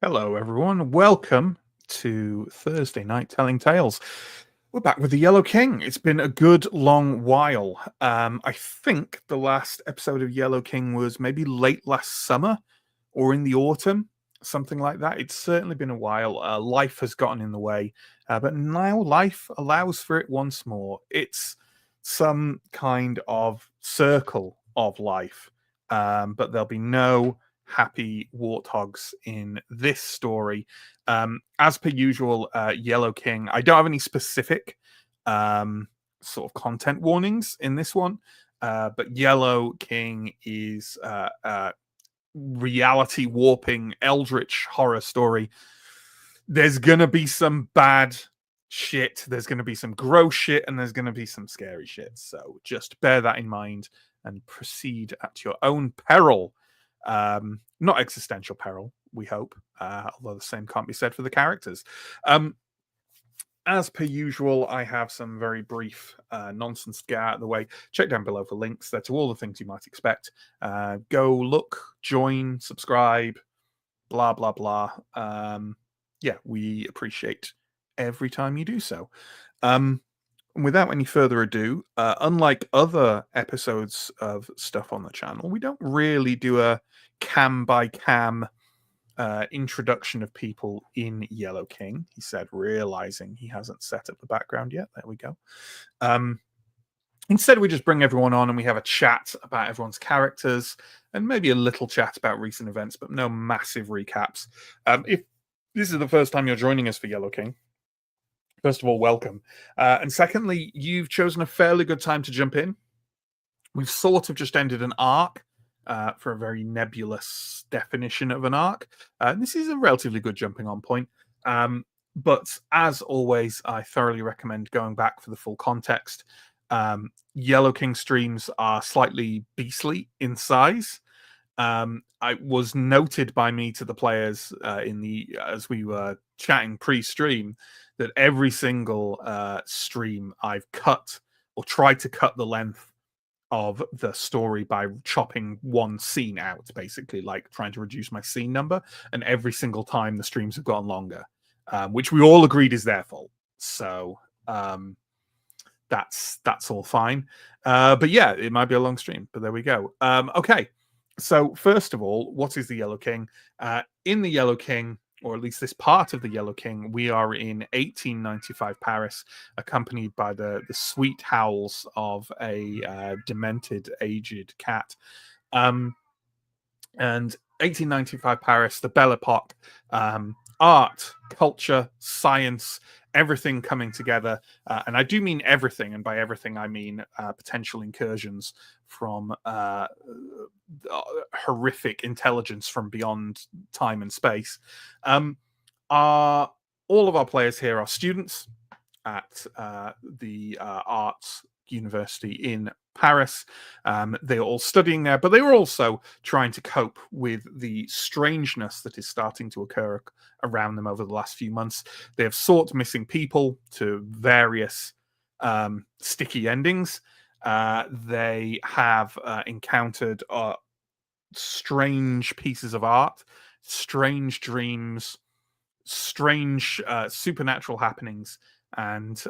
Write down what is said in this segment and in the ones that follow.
Hello, everyone. Welcome to Thursday Night Telling Tales. We're back with the Yellow King. It's been a good long while. I think the last episode of Yellow King was maybe late last summer or in the autumn, something like that. It's certainly been a while. Life has gotten in the way, but now life allows for it once more. It's some kind of circle of life, but there'll be no happy warthogs in this story. As per usual, Yellow King, I don't have any specific sort of content warnings in this one, but Yellow King is reality warping eldritch horror story. There's gonna be some bad shit, there's gonna be some gross shit, and there's gonna be some scary shit, so just bear that in mind and proceed at your own peril. Not existential peril, we hope, although the same can't be said for the characters. As per usual, I have some very brief nonsense to get out of the way. Check down below for links there to all the things you might expect. Go look, join, subscribe, blah, blah, blah. Yeah, we appreciate every time you do so. Without any further ado, unlike other episodes of stuff on the channel, we don't really do a cam by cam introduction of people in Yellow King, he said, realizing he hasn't set up the background yet. There we go. Instead, we just bring everyone on and we have a chat about everyone's characters and maybe a little chat about recent events, but no massive recaps. If this is the first time you're joining us for Yellow King, first of all, welcome. And secondly, you've chosen a fairly good time to jump in. We've sort of just ended an arc for a very nebulous definition of an arc. This is a relatively good jumping on point. But as always, I thoroughly recommend going back for the full context. Yellow King streams are slightly beastly in size. I was noted by me to the players as we were chatting pre-stream that every single stream I've cut or tried to cut the length of the story by chopping one scene out, basically, like trying to reduce my scene number. And every single time the streams have gotten longer, which we all agreed is their fault. So that's all fine. But yeah, it might be a long stream, but there we go. Okay. So first of all, what is the Yellow King? In the Yellow King, or at least this part of the Yellow King, we are in 1895 Paris, accompanied by the sweet howls of a demented, aged cat. And 1895 Paris, the Belle Epoque, art, culture, science, everything coming together. And I do mean everything, and by everything I mean potential incursions from horrific intelligence from beyond time and space. All of our players here are students at the Arts University in Paris. They are all studying there, but they were also trying to cope with the strangeness that is starting to occur around them over the last few months. They have sought missing people to various sticky endings. They have encountered strange pieces of art, strange dreams, strange supernatural happenings, and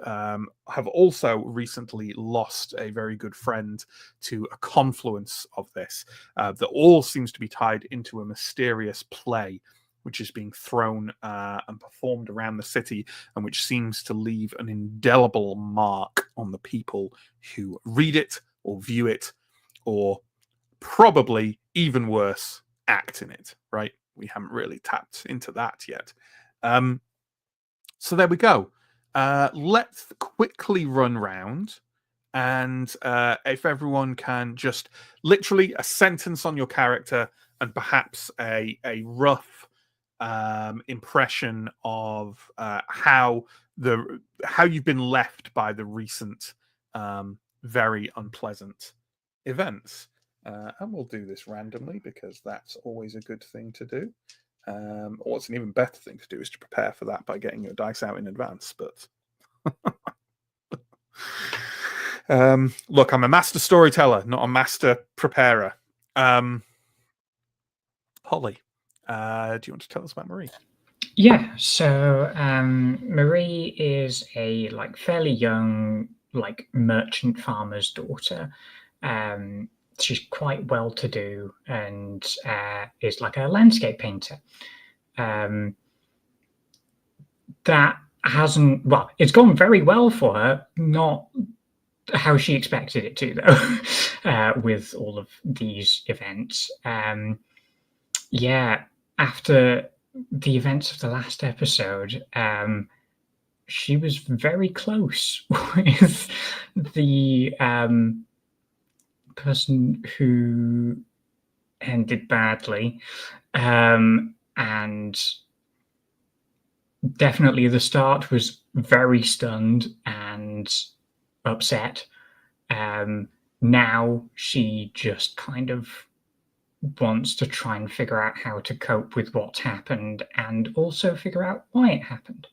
have also recently lost a very good friend to a confluence of this that all seems to be tied into a mysterious play which is being thrown and performed around the city, and which seems to leave an indelible mark on the people who read it or view it, or probably even worse, act in it, right? We haven't really tapped into that yet. So there we go. Let's quickly run round, and if everyone can just literally a sentence on your character and perhaps a rough impression of how you've been left by the recent very unpleasant events. And we'll do this randomly because that's always a good thing to do. Or what's an even better thing to do is to prepare for that by getting your dice out in advance. But look, I'm a master storyteller, not a master preparer. Holly, Do you want to tell us about Marie? Yeah, so Marie is a fairly young merchant farmer's daughter. She's quite well to do and is like a landscape painter. That hasn't it's gone very well for her, not how she expected it to though, with all of these events. Yeah, after the events of the last episode, she was very close with the person who ended badly, and definitely the start was very stunned and upset. Now she just kind of wants to try and figure out how to cope with what's happened and also figure out why it happened.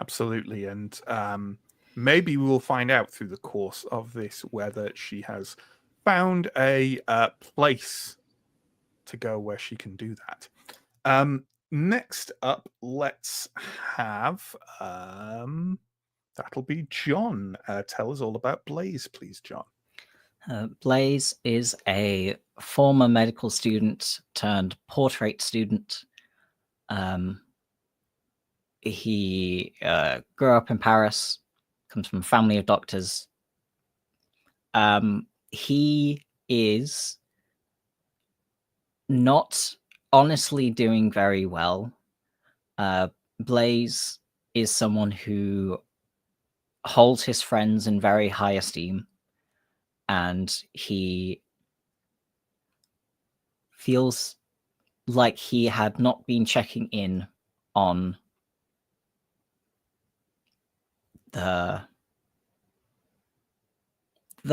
Absolutely, and maybe we will find out through the course of this whether she has found a place to go where she can do that. Next up, let's have that'll be John. Tell us all about Blaze, please, John. Blaze is a former medical student turned portrait student. He grew up in Paris, comes from a family of doctors. He is not honestly doing very well. Blaze is someone who holds his friends in very high esteem, and he feels like he had not been checking in on the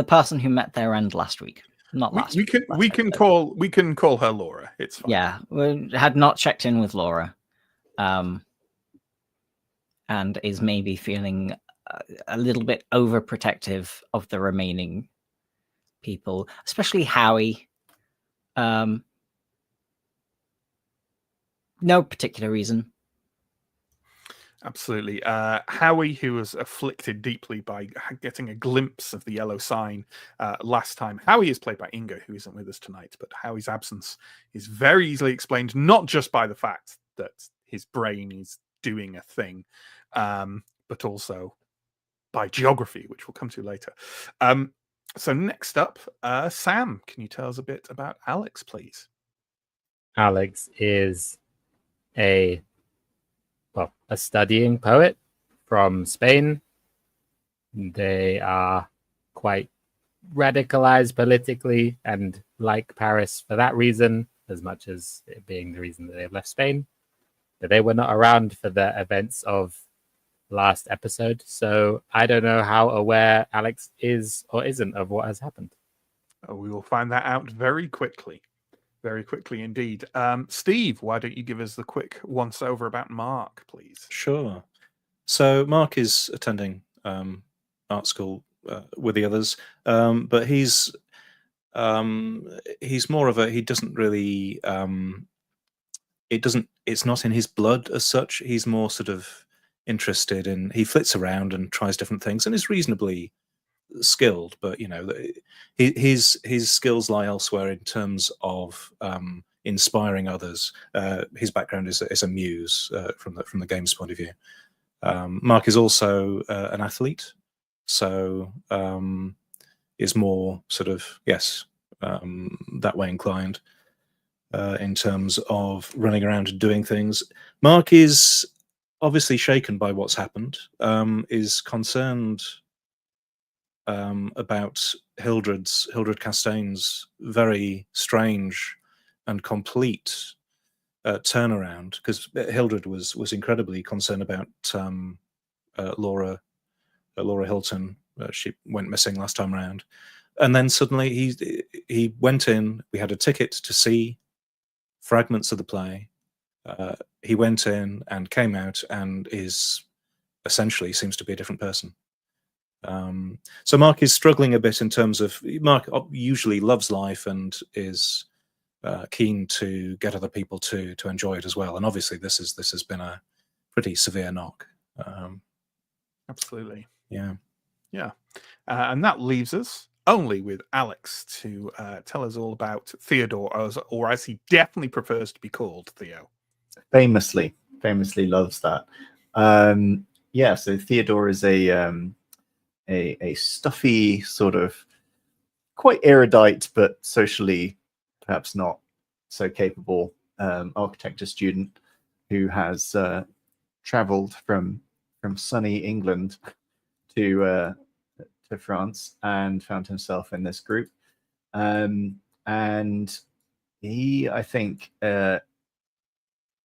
person who met their end last week. Not last week. We can call her Laura. It's fine. Yeah, we had not checked in with Laura, and is maybe feeling a little bit overprotective of the remaining people, especially Howie. No particular reason. Absolutely. Howie, who was afflicted deeply by getting a glimpse of the yellow sign last time. Howie is played by Inga, who isn't with us tonight, but Howie's absence is very easily explained, not just by the fact that his brain is doing a thing, but also by geography, which we'll come to later. So next up, Sam, can you tell us a bit about Alex, please? Alex is a studying poet from Spain. They are quite radicalized politically and like Paris for that reason, as much as it being the reason that they've left Spain. But they were not around for the events of last episode, so I don't know how aware Alex is or isn't of what has happened. We will find that out very quickly. Very quickly indeed. Steve, why don't you give us the quick once-over about Mark, please? Sure. So Mark is attending art school with the others, but he's more of a, he doesn't really, it's not in his blood as such. He's more sort of interested in, he flits around and tries different things and is reasonably skilled, but his skills lie elsewhere in terms of inspiring others. His background is a muse from the game's point of view. Mark is also an athlete, so is more sort of that way inclined in terms of running around and doing things. Mark is obviously shaken by what's happened, is concerned about Hildred Castaigne's very strange and complete turnaround, because Hildred was incredibly concerned about Laura Hilton. She went missing last time around, and then suddenly he went in. We had a ticket to see fragments of the play. He went in and came out and is essentially seems to be a different person. So Mark is struggling a bit in terms of, Mark usually loves life and is keen to get other people to enjoy it as well. And obviously, this has been a pretty severe knock. Absolutely. Yeah. And that leaves us only with Alex to tell us all about Theodore, or as he definitely prefers to be called, Theo. Famously loves that. So Theodore is a stuffy, sort of quite erudite, but socially perhaps not so capable architecture student who has traveled from sunny England to France and found himself in this group. And he, I think,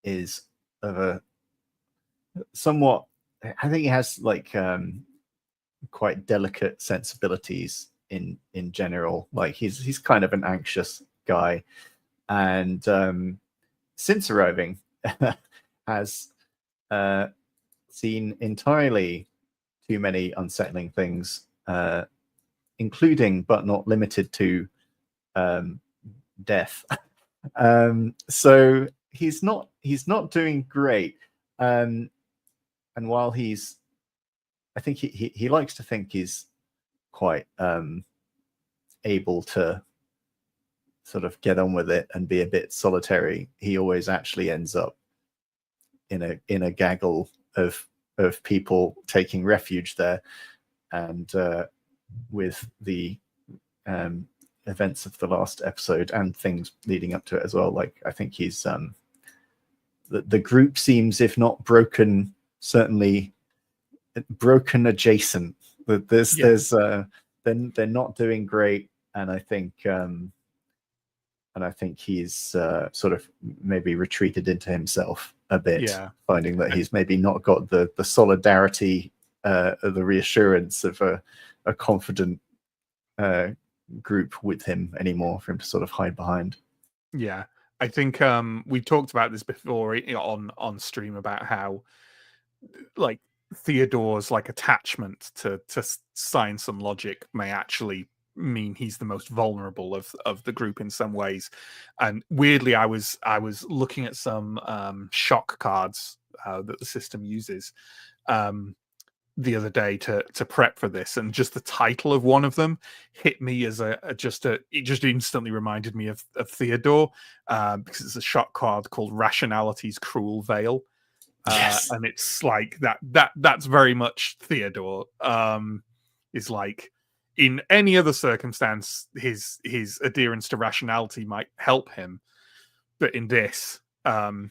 is of a somewhat, I think he has like quite delicate sensibilities in general. Like he's kind of an anxious guy, and since arriving has seen entirely too many unsettling things, including but not limited to death. So he's not doing great. And while I think he likes to think he's quite able to sort of get on with it and be a bit solitary, he always actually ends up in a gaggle of people taking refuge there. And with the events of the last episode and things leading up to it as well, like I think he's the group seems, if not broken, certainly broken adjacent. They're not doing great, and I think he's sort of maybe retreated into himself a bit, finding that he's maybe not got the solidarity, the reassurance of a confident group with him anymore for him to sort of hide behind. Yeah, I think we talked about this before on stream about how like Theodore's like attachment to science and logic may actually mean he's the most vulnerable of the group in some ways. And weirdly, I was looking at some shock cards that the system uses the other day to prep for this, and just the title of one of them hit me as it just instantly reminded me of Theodore, because it's a shock card called Rationality's Cruel Veil. Yes. And it's like that's very much Theodore. Is like, in any other circumstance, his adherence to rationality might help him, but in this, it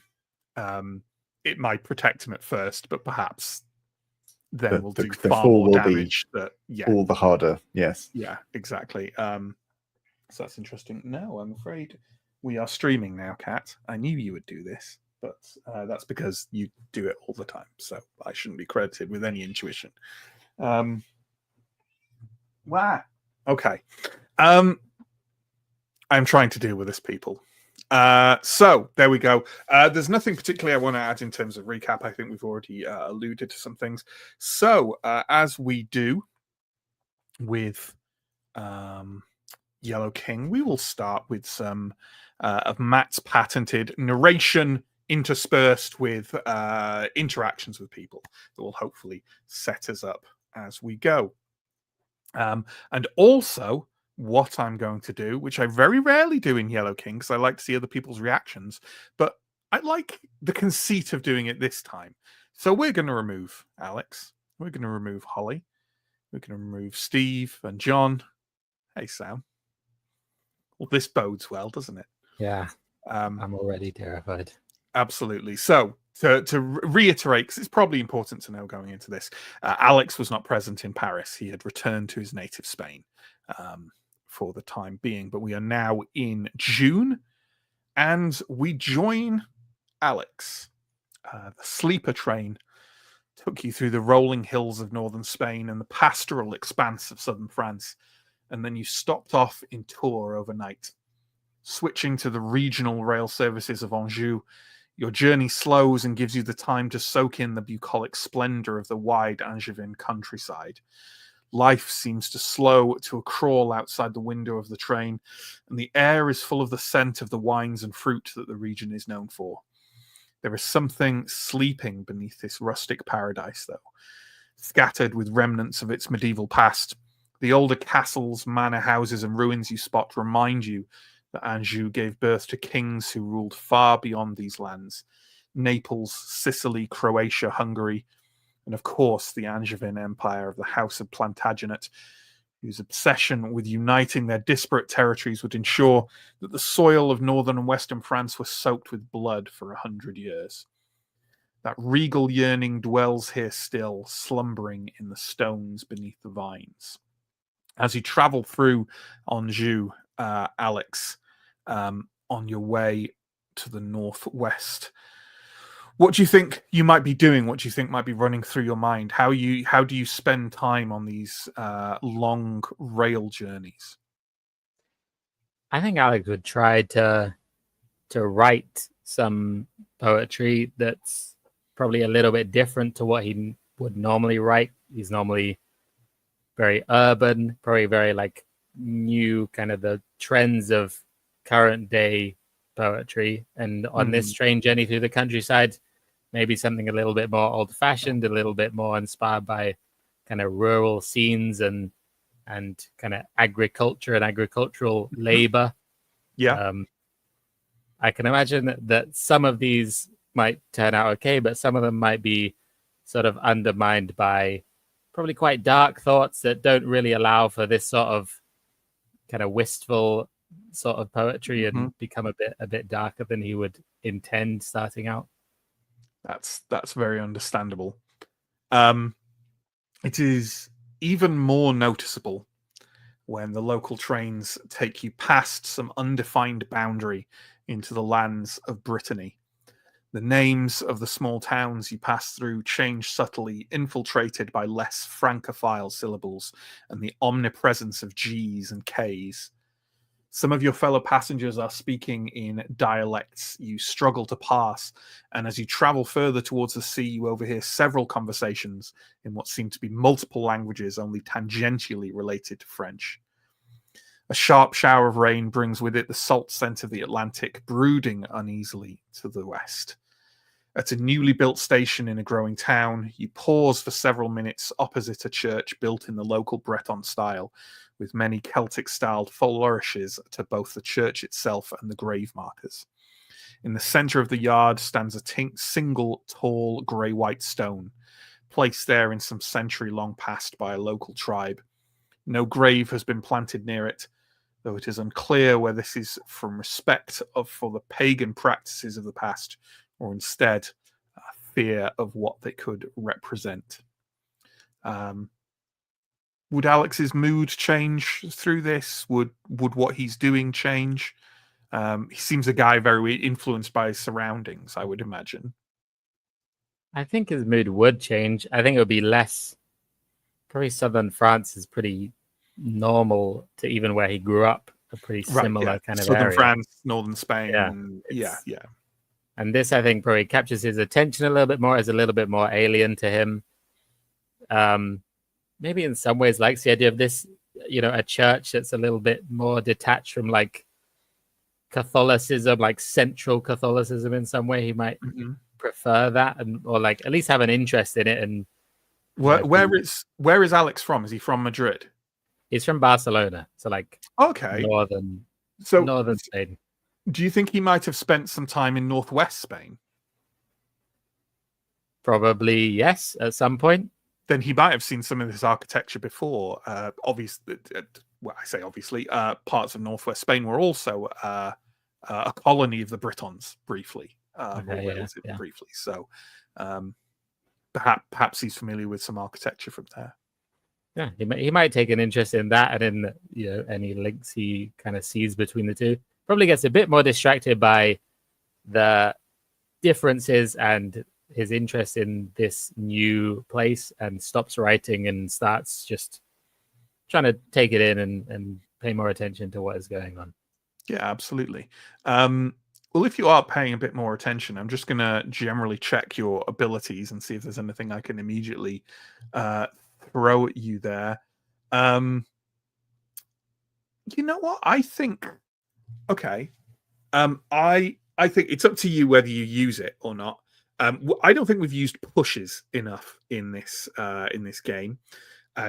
might protect him at first, but perhaps then will do far more damage. All the harder. Yes. Yeah, exactly. So that's interesting. No, I'm afraid we are streaming now, Kat. I knew you would do this, but that's because you do it all the time, so I shouldn't be credited with any intuition. Wow. Okay. I'm trying to deal with this, people. So there we go. There's nothing particularly I want to add in terms of recap. I think we've already alluded to some things. So as we do with Yellow King, we will start with some of Matt's patented narration interspersed with interactions with people that will hopefully set us up as we go. And also, what I'm going to do, which I very rarely do in Yellow King, because I like to see other people's reactions, but I like the conceit of doing it this time. So we're going to remove Alex. We're going to remove Holly. We're going to remove Steve and John. Hey, Sam. Well, this bodes well, doesn't it? Yeah. I'm already terrified. Absolutely. So to reiterate, because it's probably important to know going into this, Alex was not present in Paris. He had returned to his native Spain for the time being, but we are now in June, and we join Alex. The sleeper train took you through the rolling hills of northern Spain and the pastoral expanse of southern France, and then you stopped off in Tours overnight. Switching to the regional rail services of Anjou, your journey slows and gives you the time to soak in the bucolic splendor of the wide Angevin countryside. Life seems to slow to a crawl outside the window of the train, and the air is full of the scent of the wines and fruit that the region is known for. There is something sleeping beneath this rustic paradise, though, scattered with remnants of its medieval past. The older castles, manor houses, and ruins you spot remind you that Anjou gave birth to kings who ruled far beyond these lands. Naples, Sicily, Croatia, Hungary, and of course the Angevin Empire of the House of Plantagenet, whose obsession with uniting their disparate territories would ensure that the soil of northern and western France was soaked with blood for 100 years. That regal yearning dwells here still, slumbering in the stones beneath the vines. As you travel through Anjou, Alex, on your way to the northwest, what do you think you might be doing? What do you think might be running through your mind? How do you spend time on these long rail journeys? I think Alex would try to write some poetry that's probably a little bit different to what he would normally write. He's normally very urban, probably very like new, kind of the trends of current day poetry. And on this train journey through the countryside, maybe something a little bit more old fashioned, a little bit more inspired by kind of rural scenes and kind of agriculture and agricultural labor. Yeah. I can imagine that some of these might turn out okay, but some of them might be sort of undermined by probably quite dark thoughts that don't really allow for this sort of kind of wistful sort of poetry and become a bit darker than he would intend starting out. That's very understandable. It is even more noticeable when the local trains take you past some undefined boundary into the lands of Brittany. The names of the small towns you pass through change subtly, infiltrated by less francophile syllables and the omnipresence of G's and K's. Some of your fellow passengers are speaking in dialects you struggle to pass, and as you travel further towards the sea, you overhear several conversations in what seem to be multiple languages only tangentially related to French. A sharp shower of rain brings with it the salt scent of the Atlantic, brooding uneasily to the west. At a newly built station in a growing town, you pause for several minutes opposite a church built in the local Breton style, with many Celtic-styled flourishes to both the church itself and the grave markers. In the centre of the yard stands a single tall grey-white stone, placed there in some century long past by a local tribe. No grave has been planted near it, though it is unclear whether this is from respect for the pagan practices of the past, or instead a fear of what they could represent. Would Alex's mood change through this? Would what he's doing change? He seems a guy very influenced by his surroundings, I would imagine. I think his mood would change. I think it would be less. Probably southern France is pretty normal to even where he grew up. A pretty similar kind of southern area. France, northern Spain. Yeah. And this, I think, probably captures his attention a little bit more, is a little bit more alien to him. Maybe in some ways likes the idea of this, a church that's a little bit more detached from like Catholicism, like central Catholicism in some way. He might prefer that, or like at least have an interest in it. And where is Alex from? Is he from Madrid? He's from Barcelona, so like northern Spain. Do you think he might have spent some time in northwest Spain? Probably yes, at some point. Then he might have seen some of this architecture before. Obviously, parts of northwest Spain were also a colony of the Britons briefly, briefly. So perhaps he's familiar with some architecture from there. Yeah, he might take an interest in that, and in any links he kind of sees between the two. Probably gets a bit more distracted by the differences and his interest in this new place, and stops writing and starts just trying to take it in and pay more attention to what is going on. Yeah, absolutely. Well, if you are paying a bit more attention, I'm just going to generally check your abilities and see if there's anything I can immediately throw at you there. You know what? I think. Okay. I think it's up to you whether you use it or not. I don't think we've used pushes enough in this game.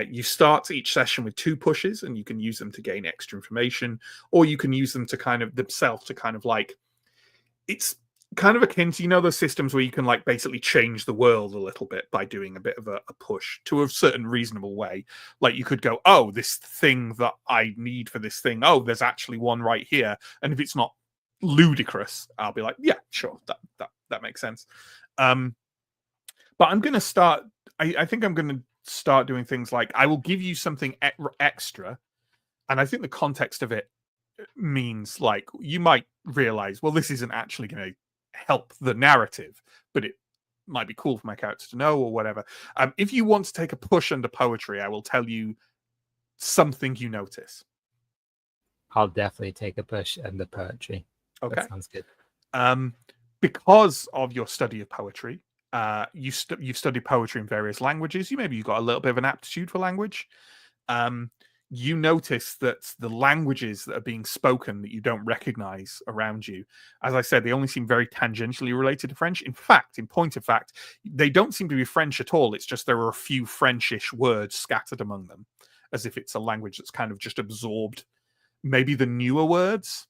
You start each session with 2 pushes, and you can use them to gain extra information, or you can use them to kind of themselves to kind of like. It's kind of akin to those systems where you can like basically change the world a little bit by doing a bit of a push to a certain reasonable way. Like you could go, oh, this thing that I need for this thing, oh, there's actually one right here, and if it's not ludicrous, I'll be like, yeah, sure, that makes sense. But I'm gonna start. I think I'm gonna start doing things like I will give you something extra, and I think the context of it means like you might realize, well, this isn't actually going to help the narrative, but it might be cool for my character to know or whatever. If you want to take a push under poetry, I will tell you something you notice. I'll definitely take a push under poetry. Okay, that sounds good. Because of your study of poetry, you've studied poetry in various languages. You've got a little bit of an aptitude for language. You notice that the languages that are being spoken that you don't recognize around you, as I said, they only seem very tangentially related to French. In fact, in point of fact, they don't seem to be French at all. It's just there are a few Frenchish words scattered among them, as if it's a language that's kind of just absorbed. Maybe the newer words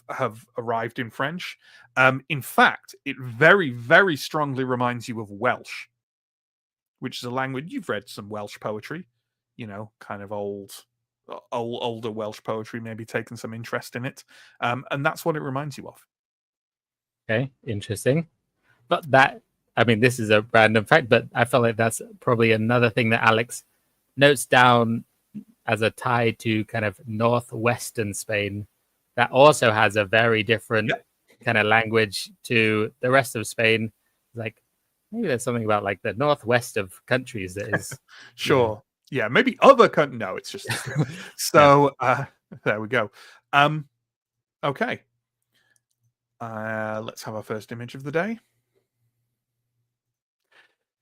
have arrived in French. In fact, it very, very strongly reminds you of Welsh, which is a language. You've read some Welsh poetry. Kind of older Welsh poetry, maybe taken some interest in it. And that's what it reminds you of. Okay, interesting. But this is a random fact, but I felt like that's probably another thing that Alex notes down as a tie to kind of northwestern Spain that also has a very different kind of language to the rest of Spain. Like maybe there's something about like the northwest of countries that is sure. Yeah, maybe other countries. No, it's just so. There we go. Okay. Let's have our first image of the day.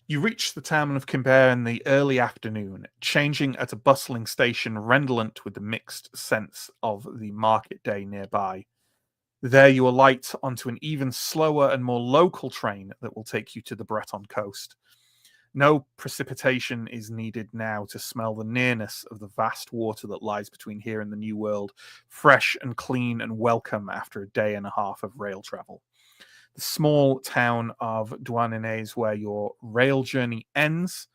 You reach the town of Quimper in the early afternoon, changing at a bustling station redolent with the mixed scents of the market day nearby. There you alight onto an even slower and more local train that will take you to the Breton coast. No precipitation is needed now to smell the nearness of the vast water that lies between here and the New World, fresh and clean and welcome after a day and a half of rail travel. The small town of Douarnenez, where your rail journey ends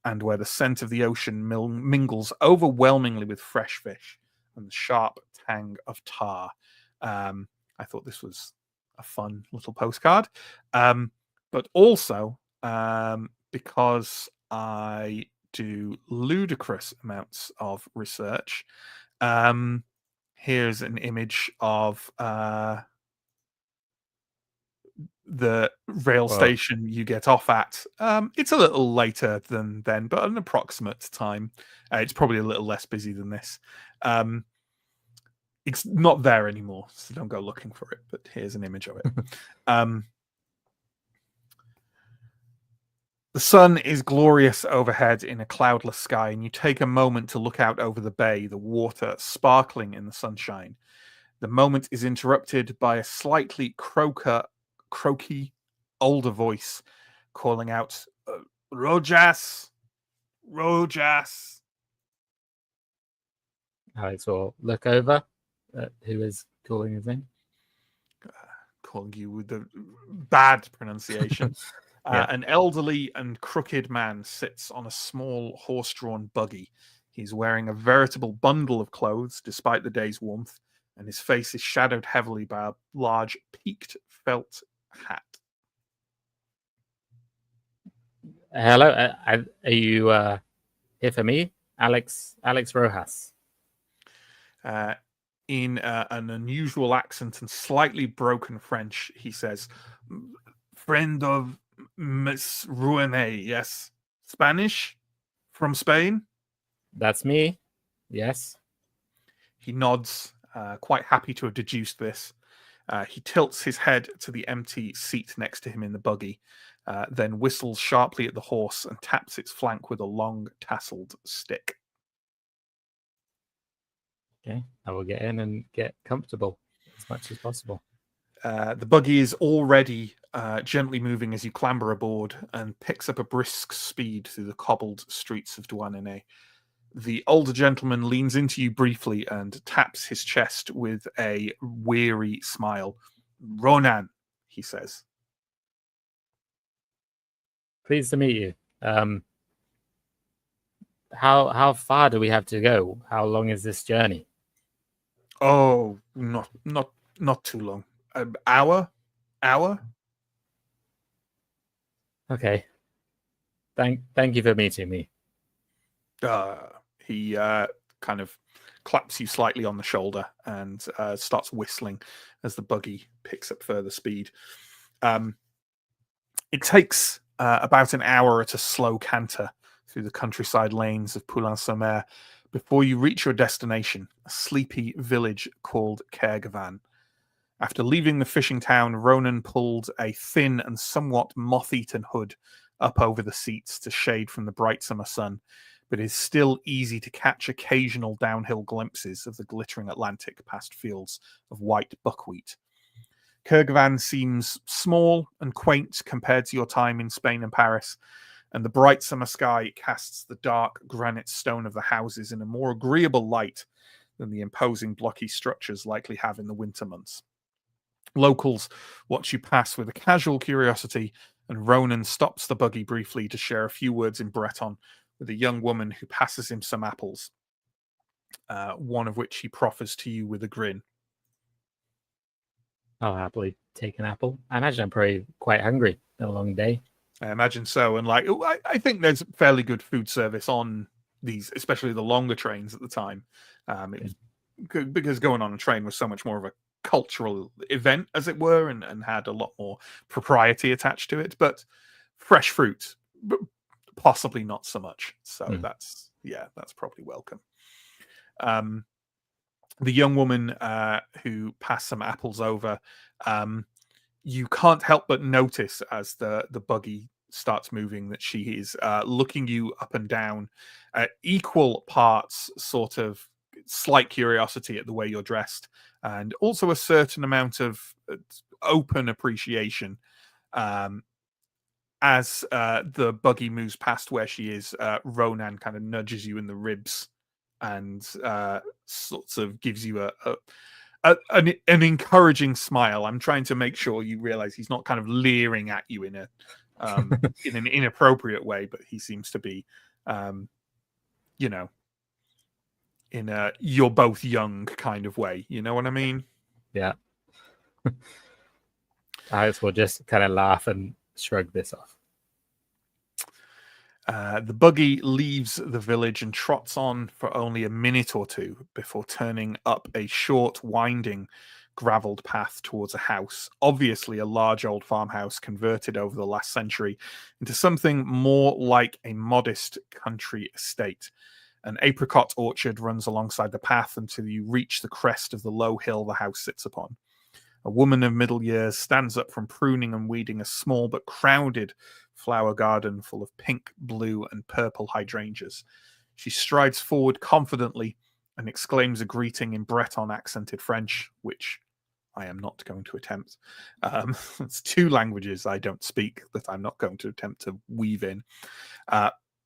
and where the scent of the ocean mingles overwhelmingly with fresh fish and the sharp tang of tar. I thought this was a fun little postcard. But also, because I do ludicrous amounts of research, here's an image of the rail station you get off at. It's a little later than then, but an approximate time. It's probably a little less busy than this. It's not there anymore, so don't go looking for it, but here's an image of it. The sun is glorious overhead in a cloudless sky, and you take a moment to look out over the bay, the water sparkling in the sunshine. The moment is interrupted by a slightly croaky, older voice calling out, Rojas! Rojas! Alex will look over at who is calling his name. Calling you with the bad pronunciation. An elderly and crooked man sits on a small horse-drawn buggy. He's wearing a veritable bundle of clothes, despite the day's warmth, and his face is shadowed heavily by a large peaked felt hat. Hello, are you here for me? Alex Rojas. In an unusual accent and slightly broken French, he says, friend of Miss Rouenet, yes. Spanish? From Spain? That's me, yes. He nods, quite happy to have deduced this. He tilts his head to the empty seat next to him in the buggy, then whistles sharply at the horse and taps its flank with a long, tasseled stick. Okay, I will get in and get comfortable as much as possible. The buggy is already gently moving as you clamber aboard and picks up a brisk speed through the cobbled streets of Douarnenez. The older gentleman leans into you briefly and taps his chest with a weary smile. Ronan, he says. Pleased to meet you. How far do we have to go? How long is this journey? Oh, not too long. Hour? Okay. Thank you for meeting me. He kind of claps you slightly on the shoulder and starts whistling as the buggy picks up further speed. It takes about an hour at a slow canter through the countryside lanes of Poulin-sur-Mer before you reach your destination, a sleepy village called Kergavan. After leaving the fishing town, Ronan pulled a thin and somewhat moth-eaten hood up over the seats to shade from the bright summer sun, but it is still easy to catch occasional downhill glimpses of the glittering Atlantic past fields of white buckwheat. Kergavan seems small and quaint compared to your time in Spain and Paris, and the bright summer sky casts the dark granite stone of the houses in a more agreeable light than the imposing blocky structures likely have in the winter months. Locals watch you pass with a casual curiosity, and Ronan stops the buggy briefly to share a few words in Breton with a young woman who passes him some apples, one of which he proffers to you with a grin. I'll happily take an apple. I imagine I'm probably quite hungry. Been a long day. I imagine so. And I think there's fairly good food service on these, especially the longer trains at the time. It was good because going on a train was so much more of a cultural event, as it were, and had a lot more propriety attached to it. But fresh fruit, possibly not so much. So that's probably welcome. The young woman who passed some apples over, you can't help but notice as the buggy starts moving that she is looking you up and down, equal parts sort of slight curiosity at the way you're dressed, and also a certain amount of open appreciation. As the buggy moves past where she is, Ronan kind of nudges you in the ribs and sort of gives you an encouraging smile. I'm trying to make sure you realize he's not kind of leering at you in a in an inappropriate way, but he seems to be, in a you're both young kind of way. You know what I mean? Yeah. Alex will just kind of laugh and shrug this off. The buggy leaves the village and trots on for only a minute or two before turning up a short, winding, gravelled path towards a house, obviously a large old farmhouse converted over the last century into something more like a modest country estate. An apricot orchard runs alongside the path until you reach the crest of the low hill the house sits upon. A woman of middle years stands up from pruning and weeding a small but crowded flower garden full of pink, blue, and purple hydrangeas. She strides forward confidently and exclaims a greeting in Breton accented French, which I am not going to attempt. It's two languages I don't speak that I'm not going to attempt to weave in.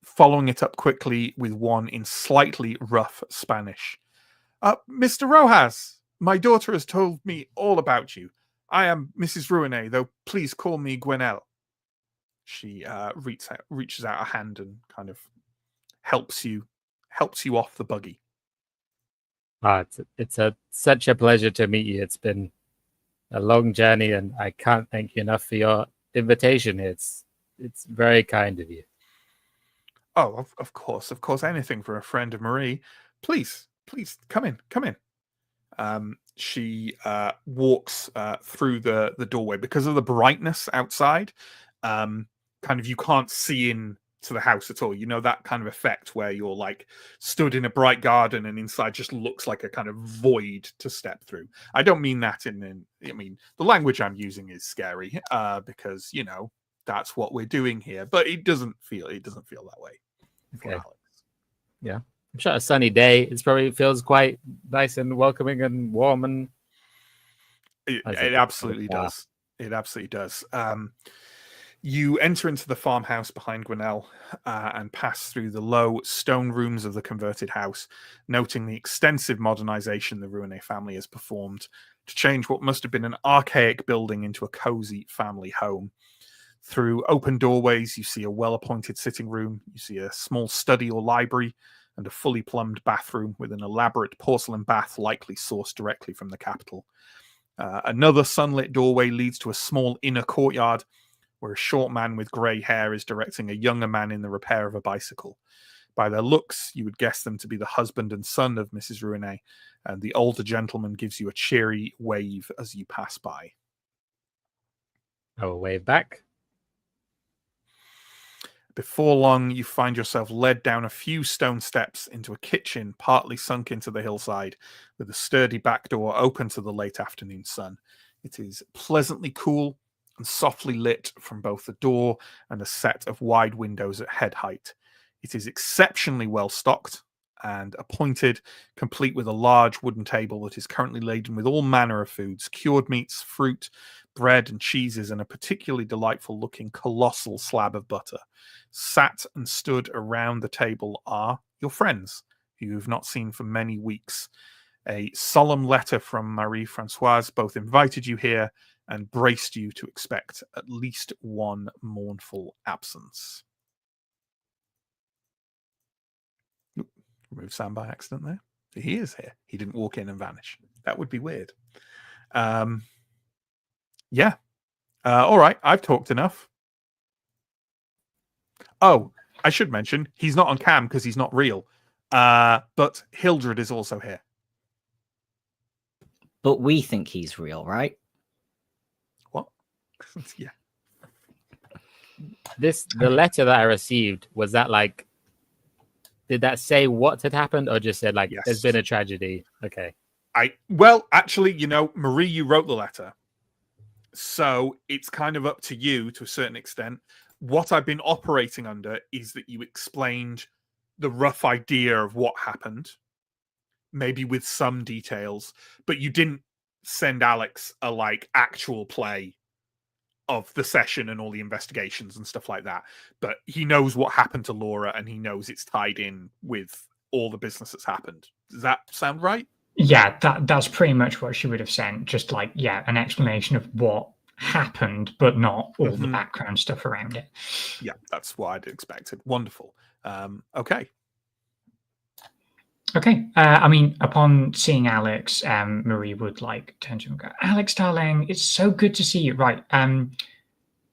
Following it up quickly with one in slightly rough Spanish. Mr. Rojas, my daughter has told me all about you. I am Mrs. Rouenet, though please call me Gwenelle. She reaches out a hand and kind of helps you off the buggy. It's such a pleasure to meet you. It's been a long journey, and I can't thank you enough for your invitation. It's very kind of you. Oh, of course, anything for a friend of Marie. Please, come in. She walks through the doorway because of the brightness outside. Kind of you can't see into the house at all. You know that kind of effect where you're like stood in a bright garden and inside just looks like a kind of void to step through. I don't mean that I mean the language I'm using is scary because that's what we're doing here, but it doesn't feel that way. Okay. Yeah. I'm sure a sunny day. It probably feels quite nice and welcoming and warm, and It absolutely does. It absolutely does. You enter into the farmhouse behind Gwinnell and pass through the low stone rooms of the converted house, noting the extensive modernization the Rouenet family has performed to change what must have been an archaic building into a cozy family home. Through open doorways, you see a well-appointed sitting room, you see a small study or library, and a fully plumbed bathroom with an elaborate porcelain bath likely sourced directly from the capital. Another sunlit doorway leads to a small inner courtyard where a short man with grey hair is directing a younger man in the repair of a bicycle. By their looks, you would guess them to be the husband and son of Mrs. Rouenet, and the older gentleman gives you a cheery wave as you pass by. I will wave back. Before long, you find yourself led down a few stone steps into a kitchen partly sunk into the hillside, with a sturdy back door open to the late afternoon sun. It is pleasantly cool and softly lit from both the door and a set of wide windows at head height. It is exceptionally well stocked and appointed, complete with a large wooden table that is currently laden with all manner of foods, cured meats, fruit, bread and cheeses, and a particularly delightful looking colossal slab of butter. Sat and stood around the table are your friends, who you have not seen for many weeks. A solemn letter from Marie-Françoise both invited you here and braced you to expect at least one mournful absence. Oop, remove sound by accident there. So he is here. He didn't walk in and vanish. That would be weird. Yeah. All right. I've talked enough. Oh, I should mention, he's not on cam because he's not real. But Hildred is also here. But we think he's real, right? What? Yeah. The letter that I received, was that like, did that say what had happened, or just said like, Yes. There's been a tragedy? Okay. Well, actually, Marie, you wrote the letter. So it's kind of up to you to a certain extent. What I've been operating under is that you explained the rough idea of what happened, maybe with some details, but you didn't send Alex a actual play of the session and all the investigations and stuff like that. But he knows what happened to Laura, and he knows it's tied in with all the business that's happened. Does that sound right? Yeah, that's pretty much what she would have sent. Just an explanation of what happened, but not all the background stuff around it. Yeah, that's what I'd expected. Wonderful. Okay. Okay. I mean, upon seeing Alex, Marie would turn to him and go, "Alex, darling, it's so good to see you. Right.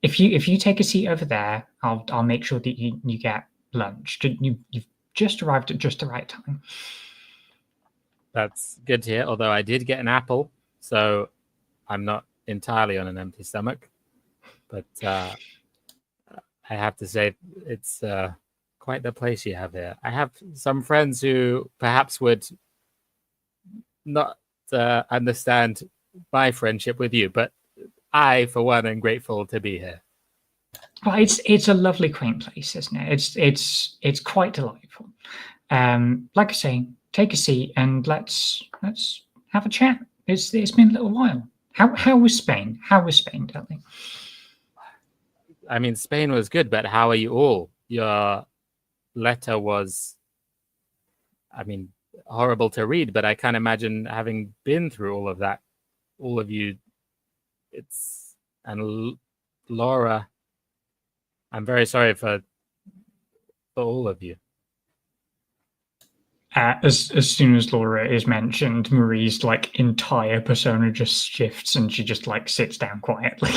If you take a seat over there, I'll make sure that you get lunch. You've just arrived at just the right time." That's good to hear. Although I did get an apple, so I'm not entirely on an empty stomach. But I have to say, it's quite the place you have here. I have some friends who perhaps would not understand my friendship with you, but I, for one, am grateful to be here. Well, it's a lovely, quaint place, isn't it? It's quite delightful. Like I say, take a seat and let's have a chat. It's been a little while. How was Spain? How was Spain, darling? I mean, Spain was good, but how are you all? Your letter was, I mean, horrible to read, but I can't imagine having been through all of that. All of you, and Laura, I'm very sorry for all of you. As soon as Laura is mentioned, Marie's entire persona just shifts and she just sits down quietly.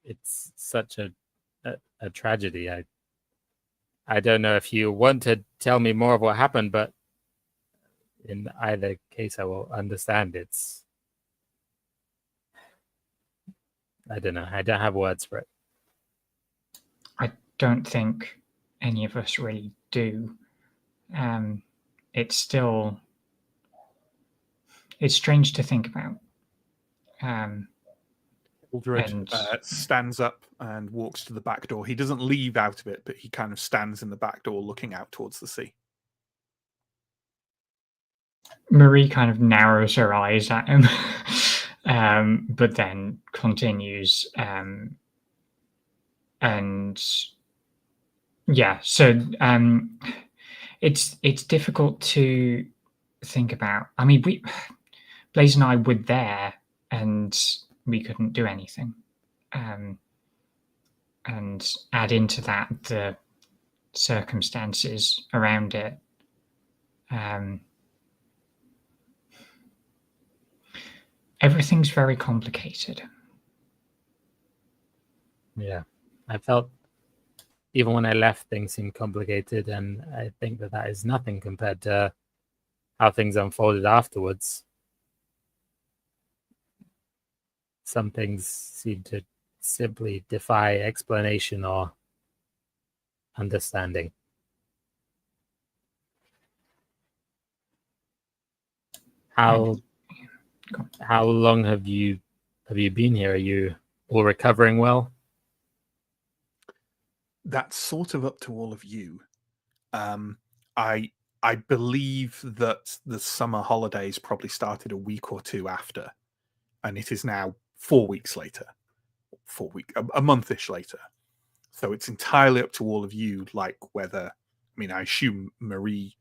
It's such a tragedy. I don't know if you want to tell me more of what happened, but in either case, I will understand. I don't know. I don't have words for it. I don't think any of us really do. It's strange to think about. Aldred And stands up and walks to the back door. He doesn't leave out of it, but he kind of stands in the back door looking out towards the sea. Marie kind of narrows her eyes at him, but then continues. And yeah, so it's difficult to think about. I mean, Blaze and I were there, and we couldn't do anything. And add into that the circumstances around it. Everything's very complicated. Yeah, I felt even when I left, things seemed complicated, and I think that is nothing compared to how things unfolded afterwards. Some things seem to simply defy explanation or understanding. How long have you been here? Are you all recovering well? That's sort of up to all of you. I believe that the summer holidays probably started a week or two after, and it is now 4 weeks later. A month-ish later. So it's entirely up to all of you, like whether, I mean, I assume Marie,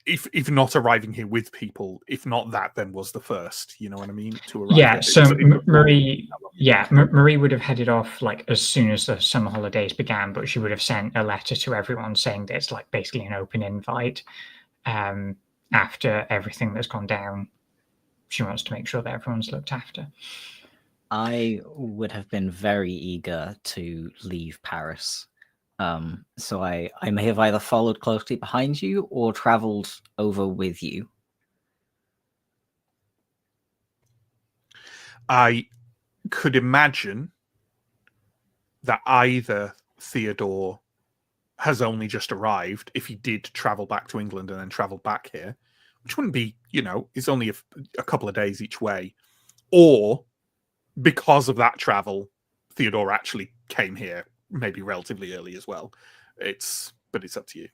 if not arriving here with people, if not that, then was the first, you know what I mean, to arrive. Yeah, so Marie would have headed off like as soon as the summer holidays began, but she would have sent a letter to everyone saying that it's like basically an open invite after everything that's gone down. She wants to make sure that everyone's looked after. I would have been very eager to leave Paris. So I may have either followed closely behind you or traveled over with you. I could imagine that either Theodore has only just arrived, if he did travel back to England and then travel back here, which wouldn't be, it's only a couple of days each way, or because of that travel, Theodore actually came here maybe relatively early as well. But it's up to you.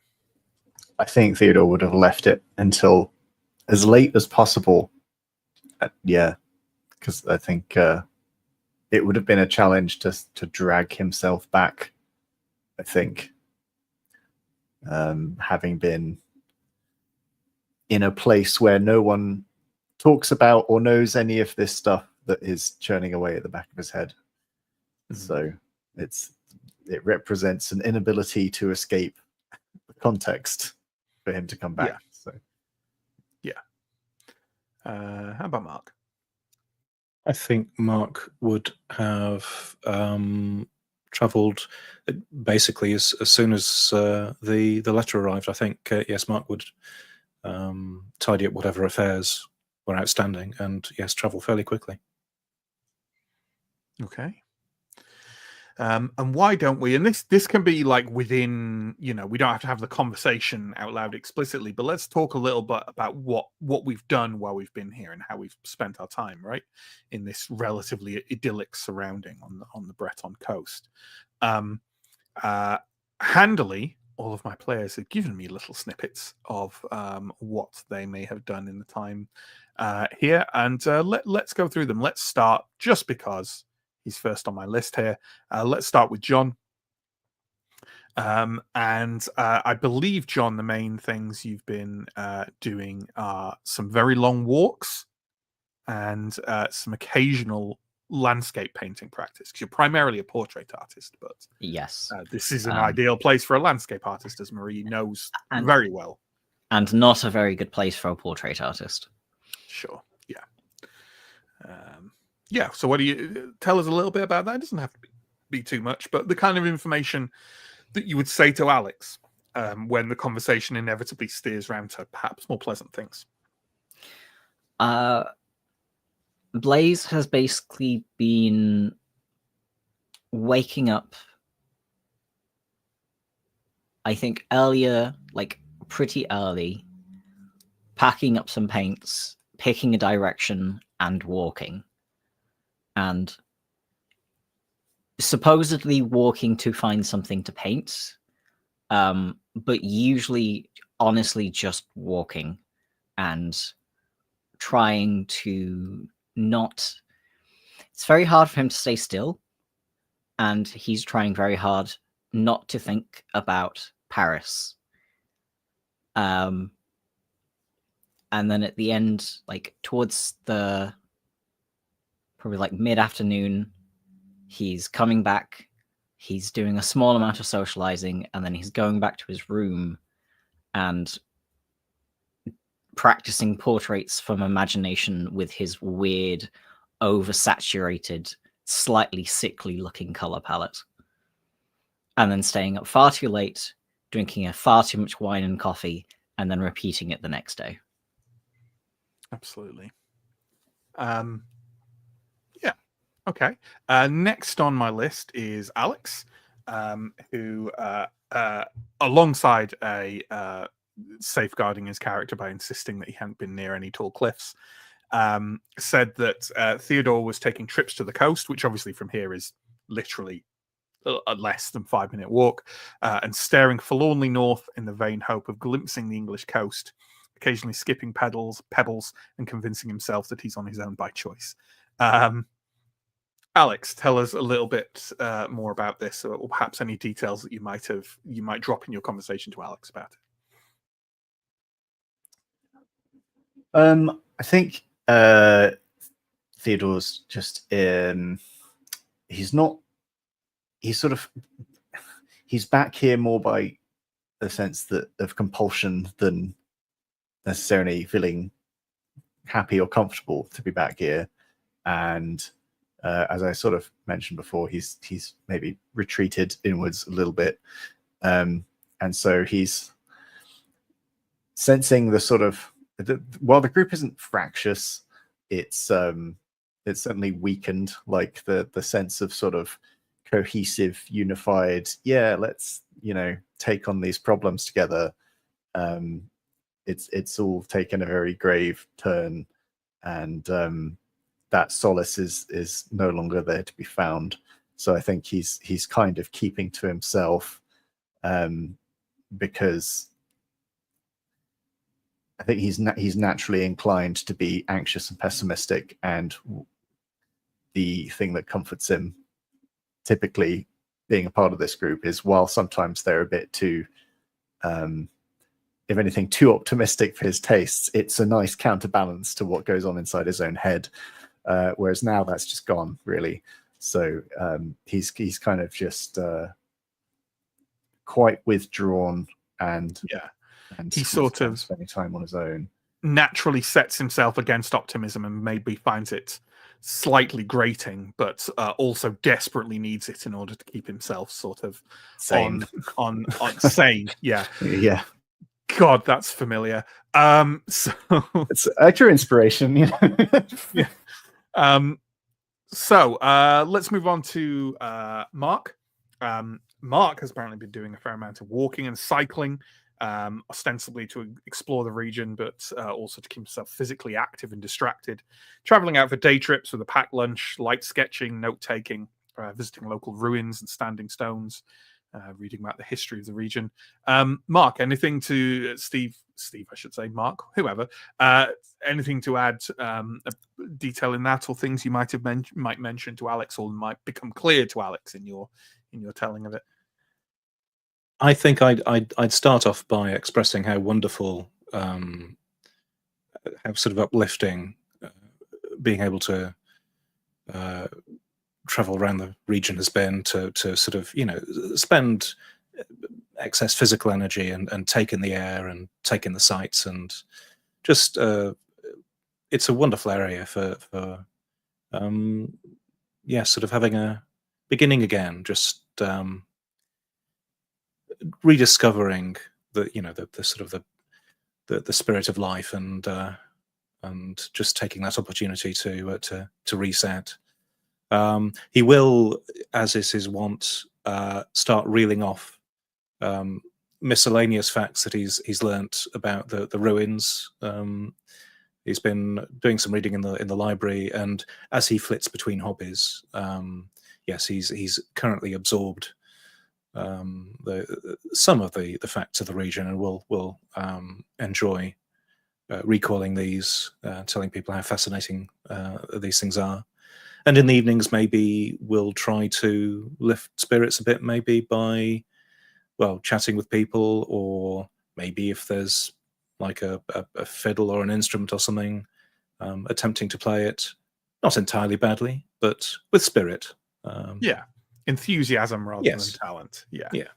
I think Theodore would have left it until as late as possible. Yeah, because I think it would have been a challenge to drag himself back. I think, having been in a place where no one talks about or knows any of this stuff that is churning away at the back of his head. So it represents an inability to escape the context for him to come back. Yeah. So how about Mark? I think Mark would have travelled basically as soon as the letter arrived. I think yes, Mark would tidy up whatever affairs were outstanding, and yes, travel fairly quickly. Okay. And why don't we? And this can be like within, we don't have to have the conversation out loud explicitly, but let's talk a little bit about what we've done while we've been here and how we've spent our time, right, in this relatively idyllic surrounding on the Breton coast. Handily, all of my players have given me little snippets of what they may have done in the time here, and let's go through them. Let's start, just because he's first on my list here. Let's start with John. And I believe, John, the main things you've been doing are some very long walks and some occasional landscape painting practice, because you're primarily a portrait artist, but Yes, this is an ideal place for a landscape artist, as Marie knows very well. And not a very good place for a portrait artist. Sure, yeah. Yeah, so what do you tell us a little bit about that? It doesn't have to be too much, but the kind of information that you would say to Alex when the conversation inevitably steers around to perhaps more pleasant things. Blaze has basically been waking up, I think earlier, like pretty early, packing up some paints, picking a direction and walking. And supposedly walking to find something to paint, but usually honestly just walking and trying to not. It's very hard for him to stay still, and he's trying very hard not to think about Paris. And then at the end, like towards the probably like mid-afternoon, he's coming back. He's doing a small amount of socializing, and then he's going back to his room and practicing portraits from imagination with his weird, oversaturated, slightly sickly looking color palette. And then staying up far too late, drinking far too much wine and coffee, and then repeating it the next day. Absolutely. Yeah. Okay. Next on my list is Alex, who, alongside safeguarding his character by insisting that he hadn't been near any tall cliffs, said that Theodore was taking trips to the coast, which obviously from here is literally a less than 5-minute walk, and staring forlornly north in the vain hope of glimpsing the English coast, occasionally skipping pebbles, and convincing himself that he's on his own by choice. Alex, tell us a little bit more about this, or perhaps any details that you might drop in your conversation to Alex about it. I think Theodore's just he's back here more by a sense of compulsion than necessarily feeling happy or comfortable to be back here. And as I sort of mentioned before, he's maybe retreated inwards a little bit, and so he's sensing the sort of, while the group isn't fractious, it's certainly weakened, like the sense of sort of cohesive, unified, let's take on these problems together. It's all taken a very grave turn, and that solace is no longer there to be found. So I think he's kind of keeping to himself, because I think he's naturally inclined to be anxious and pessimistic, and the thing that comforts him, typically being a part of this group, is while sometimes they're a bit too, if anything, too optimistic for his tastes, it's a nice counterbalance to what goes on inside his own head. Whereas now that's just gone, really. So he's kind of just quite withdrawn, and he sort of spending time on his own. Naturally sets himself against optimism and maybe finds it slightly grating, but also desperately needs it in order to keep himself sort of sane. on sane. Yeah. God, that's familiar. So it's actual inspiration, yeah. So let's move on to Mark. Mark has apparently been doing a fair amount of walking and cycling, ostensibly to explore the region, but also to keep himself physically active and distracted. Traveling out for day trips with a packed lunch, light sketching, note-taking, visiting local ruins and standing stones, reading about the history of the region. Mark, anything to Steve, I should say, Mark, whoever, anything to add, detail in that, or things you might mention to Alex, or might become clear to Alex in your telling of it? I think I'd start off by expressing how wonderful, how sort of uplifting being able to travel around the region has been, to sort of spend excess physical energy and take in the air and take in the sights, and just it's a wonderful area for sort of having a beginning again, just rediscovering the sort of the spirit of life, and just taking that opportunity to reset. He will, as is his wont, start reeling off miscellaneous facts that he's learnt about the ruins. He's been doing some reading in the library, and as he flits between hobbies, yes, he's currently absorbed some of the facts of the region, and will enjoy recalling these, telling people how fascinating these things are. And in the evenings, maybe we'll try to lift spirits a bit, maybe by, well, chatting with people, or maybe if there's like a fiddle or an instrument or something, attempting to play it, not entirely badly, but with spirit. Yeah, enthusiasm rather Yes. than talent. Yeah. Yeah.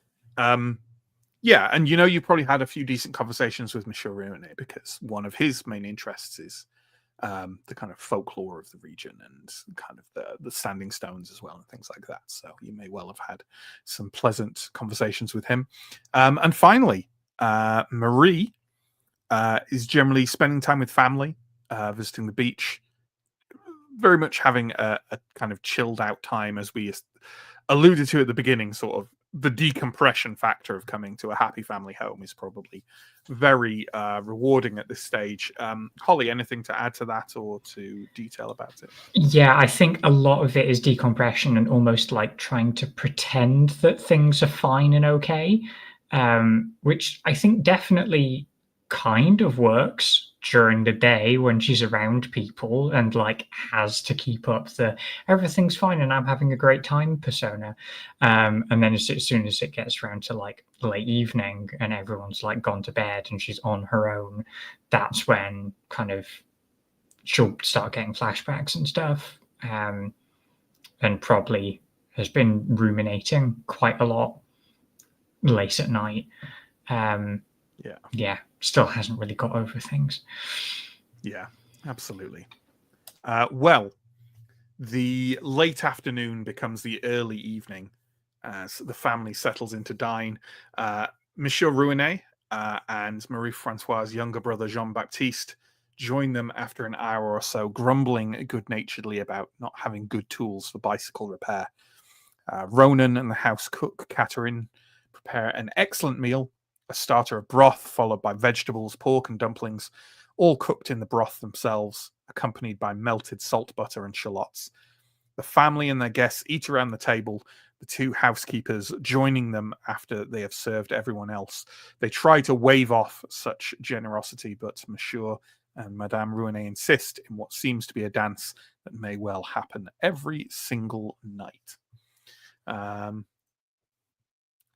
Yeah, and you probably had a few decent conversations with Monsieur Rene, because one of his main interests is the kind of folklore of the region and kind of the standing stones as well and things like that. So you may well have had some pleasant conversations with him. And finally, Marie is generally spending time with family, visiting the beach, very much having a kind of chilled out time, as we alluded to at the beginning. Sort of the decompression factor of coming to a happy family home is probably very rewarding at this stage. Holly, anything to add to that or to detail about it? Yeah, I think a lot of it is decompression and almost like trying to pretend that things are fine and okay, which I think definitely kind of works during the day when she's around people and like has to keep up the everything's fine and I'm having a great time persona. And then as soon as it gets around to like late evening and everyone's like gone to bed and she's on her own, that's when kind of she'll start getting flashbacks and stuff, and probably has been ruminating quite a lot late at night. Yeah, still hasn't really got over things. Yeah, absolutely. Well, the late afternoon becomes the early evening as the family settles into dine. Monsieur Rouenet and Marie-Francois's younger brother Jean-Baptiste join them after an hour or so, grumbling good-naturedly about not having good tools for bicycle repair. Ronan and the house cook, Catherine, prepare an excellent meal, a starter of broth, followed by vegetables, pork and dumplings, all cooked in the broth themselves, accompanied by melted salt butter and shallots. The family and their guests eat around the table, the two housekeepers joining them after they have served everyone else. They try to wave off such generosity, but Monsieur and Madame Rouenet insist in what seems to be a dance that may well happen every single night.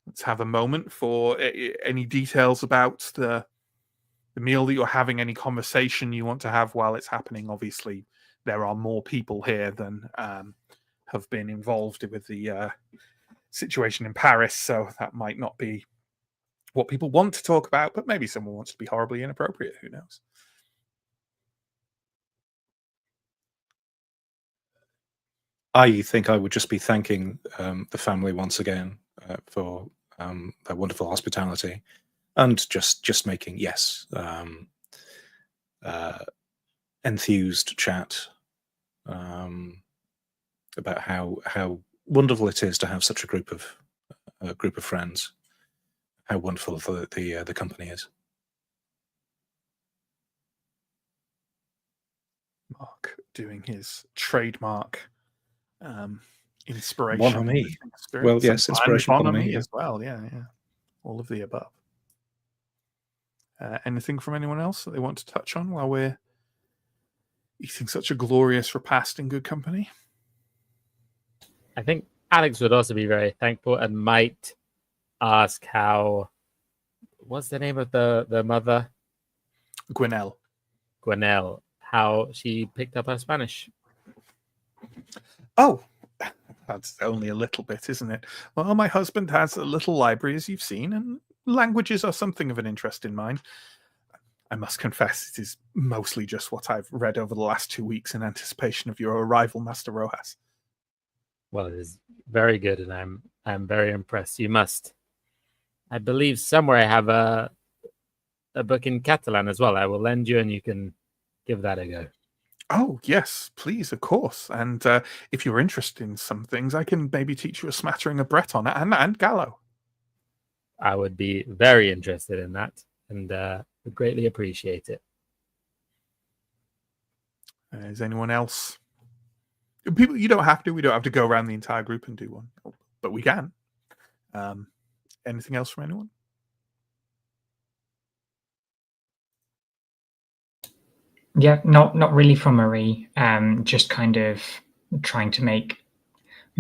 Let's have a moment for any details about the meal that you're having, any conversation you want to have while it's happening. Obviously, there are more people here than have been involved with the situation in Paris, so that might not be what people want to talk about, but maybe someone wants to be horribly inappropriate. Who knows? I think I would just be thanking the family once again for their wonderful hospitality, and just making, yes, enthused chat about how wonderful it is to have such a group of friends. How wonderful the company is. Mark doing his trademark inspiration. Bonhomie. Well, yes, inspiration, bonhomie bonhomie, as well. Yeah. All of the above. Anything from anyone else that they want to touch on while we're eating such a glorious repast in good company? I think Alex would also be very thankful and might ask what's the name of the mother? Gwenelle, how she picked up her Spanish. Oh, that's only a little bit, isn't it? Well, my husband has a little library, as you've seen, and languages are something of an interest in mine. I must confess, it is mostly just what I've read over the last 2 weeks in anticipation of your arrival, Master Rojas. Well, it is very good, and I'm very impressed. You must. I believe somewhere I have a book in Catalan as well. I will lend you, and you can give that a go. Oh, yes, please, of course. And if you're interested in some things, I can maybe teach you a smattering of Breton and Gallo. I would be very interested in that, and would greatly appreciate it. Is anyone else People, you don't have to. We don't have to go around the entire group and do one, but we can. Anything else from anyone? Yeah, not really from Marie. Just kind of trying to make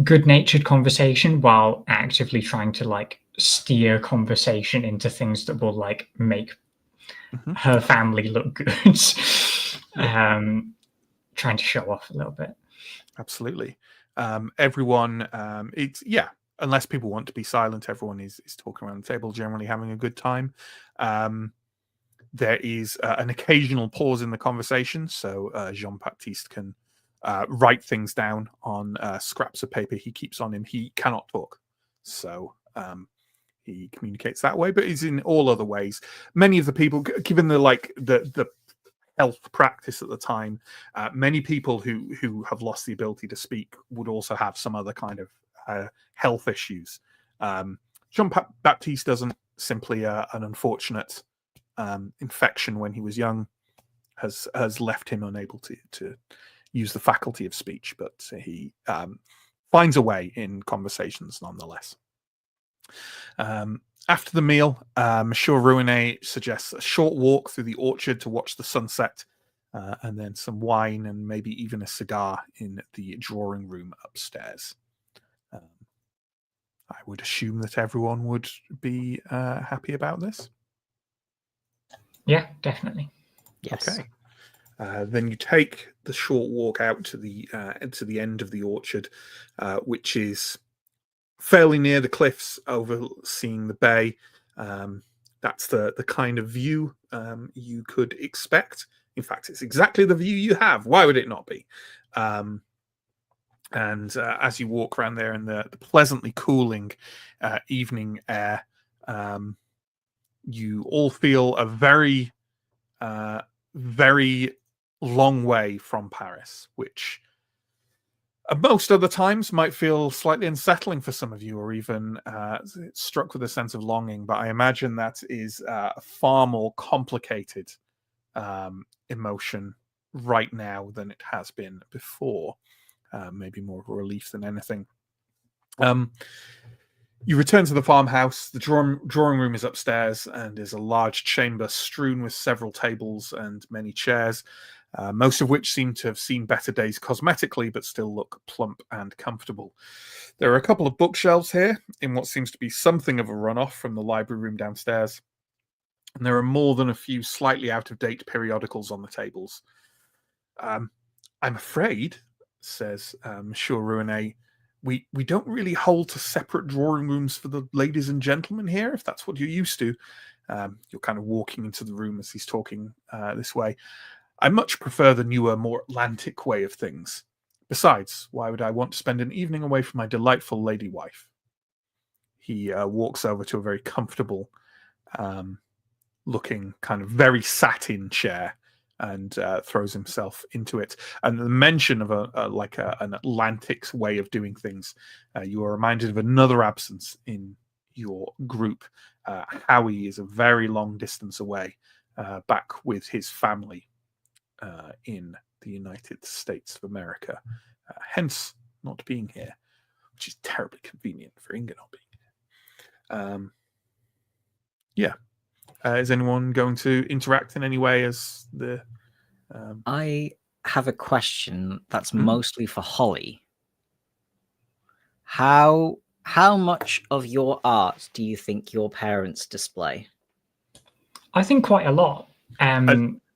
good-natured conversation while actively trying to like steer conversation into things that will like make her family look good. Trying to show off a little bit. Absolutely. Everyone, it's unless people want to be silent, everyone is talking around the table, generally having a good time. There is an occasional pause in the conversation, so Jean-Baptiste can write things down on scraps of paper he keeps on him. He cannot talk, so he communicates that way, but he's in all other ways. Many of the people, given the health practice at the time, many people who have lost the ability to speak would also have some other kind of health issues. Jean-Baptiste doesn't. Simply an unfortunate infection when he was young has left him unable to use the faculty of speech, but he finds a way in conversations nonetheless. After the meal, Monsieur Rouenet suggests a short walk through the orchard to watch the sunset, and then some wine and maybe even a cigar in the drawing room upstairs. I would assume that everyone would be happy about this. Yeah, definitely. Yes. Okay. Then you take the short walk out to the end of the orchard, which is fairly near the cliffs, overseeing the bay. That's the kind of view you could expect. In fact, it's exactly the view you have. Why would it not be? And as you walk around there in the pleasantly cooling evening air, you all feel a very, very long way from Paris, which most other times might feel slightly unsettling for some of you, or even struck with a sense of longing. But I imagine that is a far more complicated emotion right now than it has been before. Maybe more of a relief than anything. You return to the farmhouse. The drawing room is upstairs and is a large chamber strewn with several tables and many chairs, most of which seem to have seen better days cosmetically, but still look plump and comfortable. There are a couple of bookshelves here in what seems to be something of a runoff from the library room downstairs. And there are more than a few slightly out-of-date periodicals on the tables. I'm afraid, says Monsieur Rouenet, we don't really hold to separate drawing rooms for the ladies and gentlemen here, if that's what you're used to. You're kind of walking into the room as he's talking this way. I much prefer the newer, more Atlantic way of things. Besides, why would I want to spend an evening away from my delightful lady wife? He walks over to a very comfortable looking kind of very satin chair and throws himself into it. And the mention of an Atlantic way of doing things, you are reminded of another absence in your group. Howie is a very long distance away, back with his family in the United States of America, hence not being here, which is terribly convenient for Inga not being here. Is anyone going to interact in any way as the... I have a question that's mostly for Holly. How much of your art do you think your parents display? I think quite a lot.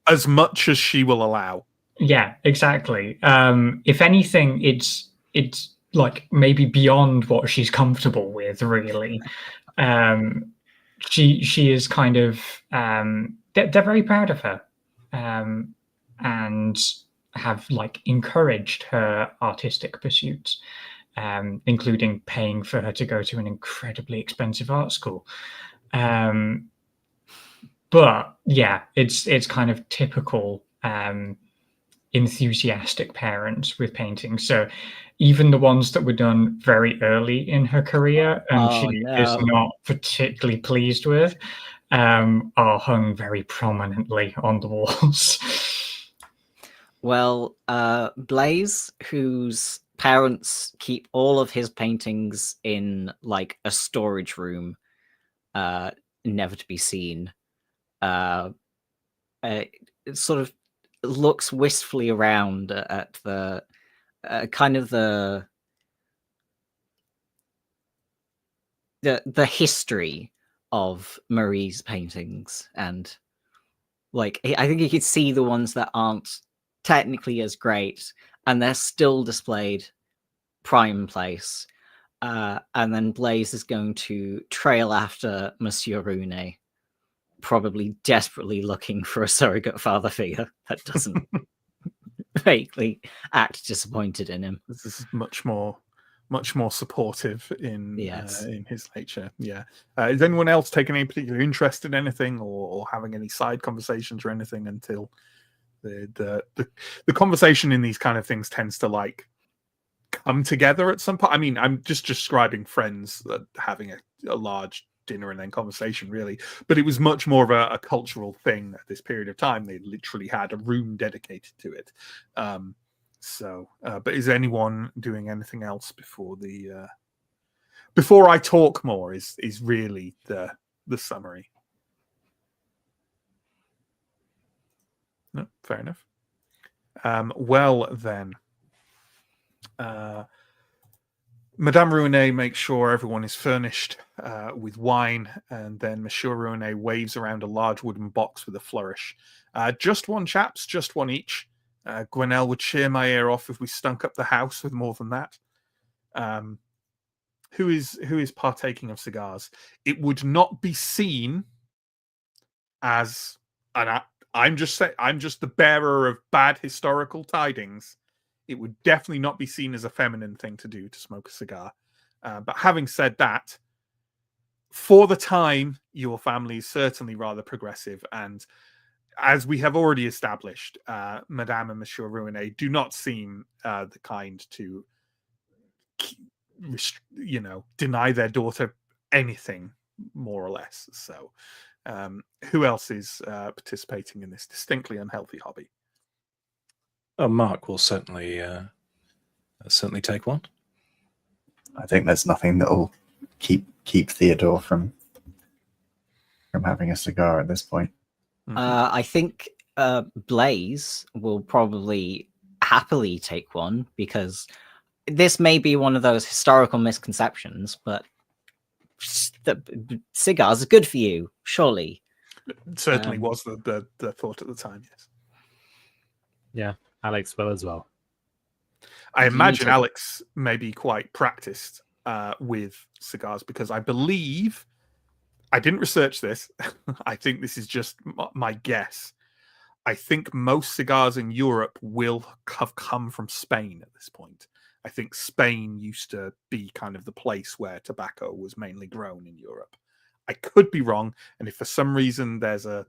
As much as she will allow. Yeah, exactly. If anything, it's like maybe beyond what she's comfortable with, really. She is kind of they're very proud of her, and have like encouraged her artistic pursuits, including paying for her to go to an incredibly expensive art school. But yeah, it's kind of typical enthusiastic parents with painting. So even the ones that were done very early in her career and she is not particularly pleased with are hung very prominently on the walls. Well, Blaze, whose parents keep all of his paintings in like a storage room, never to be seen, it sort of looks wistfully around at the kind of the history of Marie's paintings, and like I think you could see the ones that aren't technically as great, and they're still displayed prime place. And then Blaze is going to trail after Monsieur Rune, probably desperately looking for a surrogate father figure that doesn't vaguely act disappointed in him. This is much more supportive in Yes. in his nature. Yeah. Is anyone else taking any particular interest in anything, or having any side conversations or anything until the conversation in these kind of things tends to like come together at some point? I mean, I'm just describing friends having a large dinner and then conversation, really, but it was much more of a cultural thing at this period of time. They literally had a room dedicated to it. But is anyone doing anything else before before I talk more? Is really the summary. No, fair enough. Well then, Madame Rouenet makes sure everyone is furnished with wine, and then Monsieur Rouenet waves around a large wooden box with a flourish. Just one, chaps, just one each. Gwenelle would shear my ear off if we stunk up the house with more than that. Who is partaking of cigars? It would not be seen as, and I'm just the bearer of bad historical tidings. It would definitely not be seen as a feminine thing to do, to smoke a cigar. But having said that, for the time, your family is certainly rather progressive, and as we have already established, Madame and Monsieur Rouenet do not seem the kind to, deny their daughter anything, more or less. So, who else is participating in this distinctly unhealthy hobby? Oh, Mark will certainly take one. I think there's nothing that will keep Theodore from having a cigar at this point. I think Blaze will probably happily take one, because this may be one of those historical misconceptions, but cigars are good for you, surely. It certainly was the thought at the time, yes. Yeah, Alex will as well. I imagine Alex may be quite practiced with cigars, because I believe, I didn't research this, I think this is just my guess, I think most cigars in Europe will have come from Spain at this point. I think Spain used to be kind of the place where tobacco was mainly grown in Europe. I could be wrong, and if for some reason there's a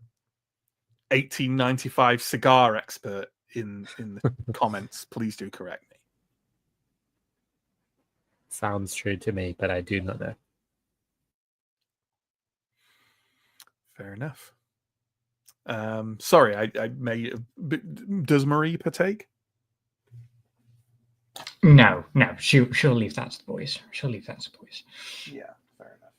1895 cigar expert in the comments, please do correct me. Sounds true to me, but I do not know. Fair enough. Sorry, I may. Does Marie partake? No. She'll leave that to the boys. Yeah, fair enough.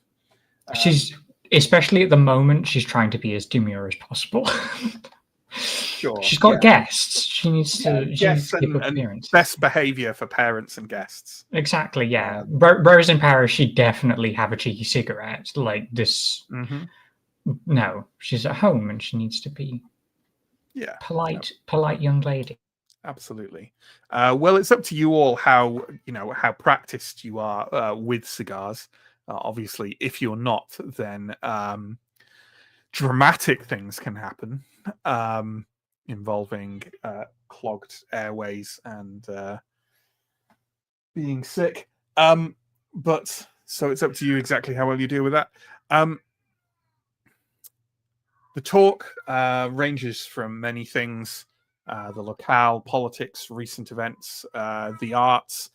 She's, especially at the moment, she's trying to be as demure as possible. Sure. She's got guests. She needs to. Guests keep and appearance. best behavior for parents and guests. Exactly. Yeah. Rose in Paris, she'd definitely have a cheeky cigarette like this. Mm-hmm. No, she's at home and she needs to be polite young lady. Absolutely. Well, it's up to you all how practiced you are with cigars. Obviously, if you're not, then dramatic things can happen involving clogged airways and being sick. But so it's up to you exactly how well you deal with that. The talk ranges from many things: the locale, politics, recent events, the arts.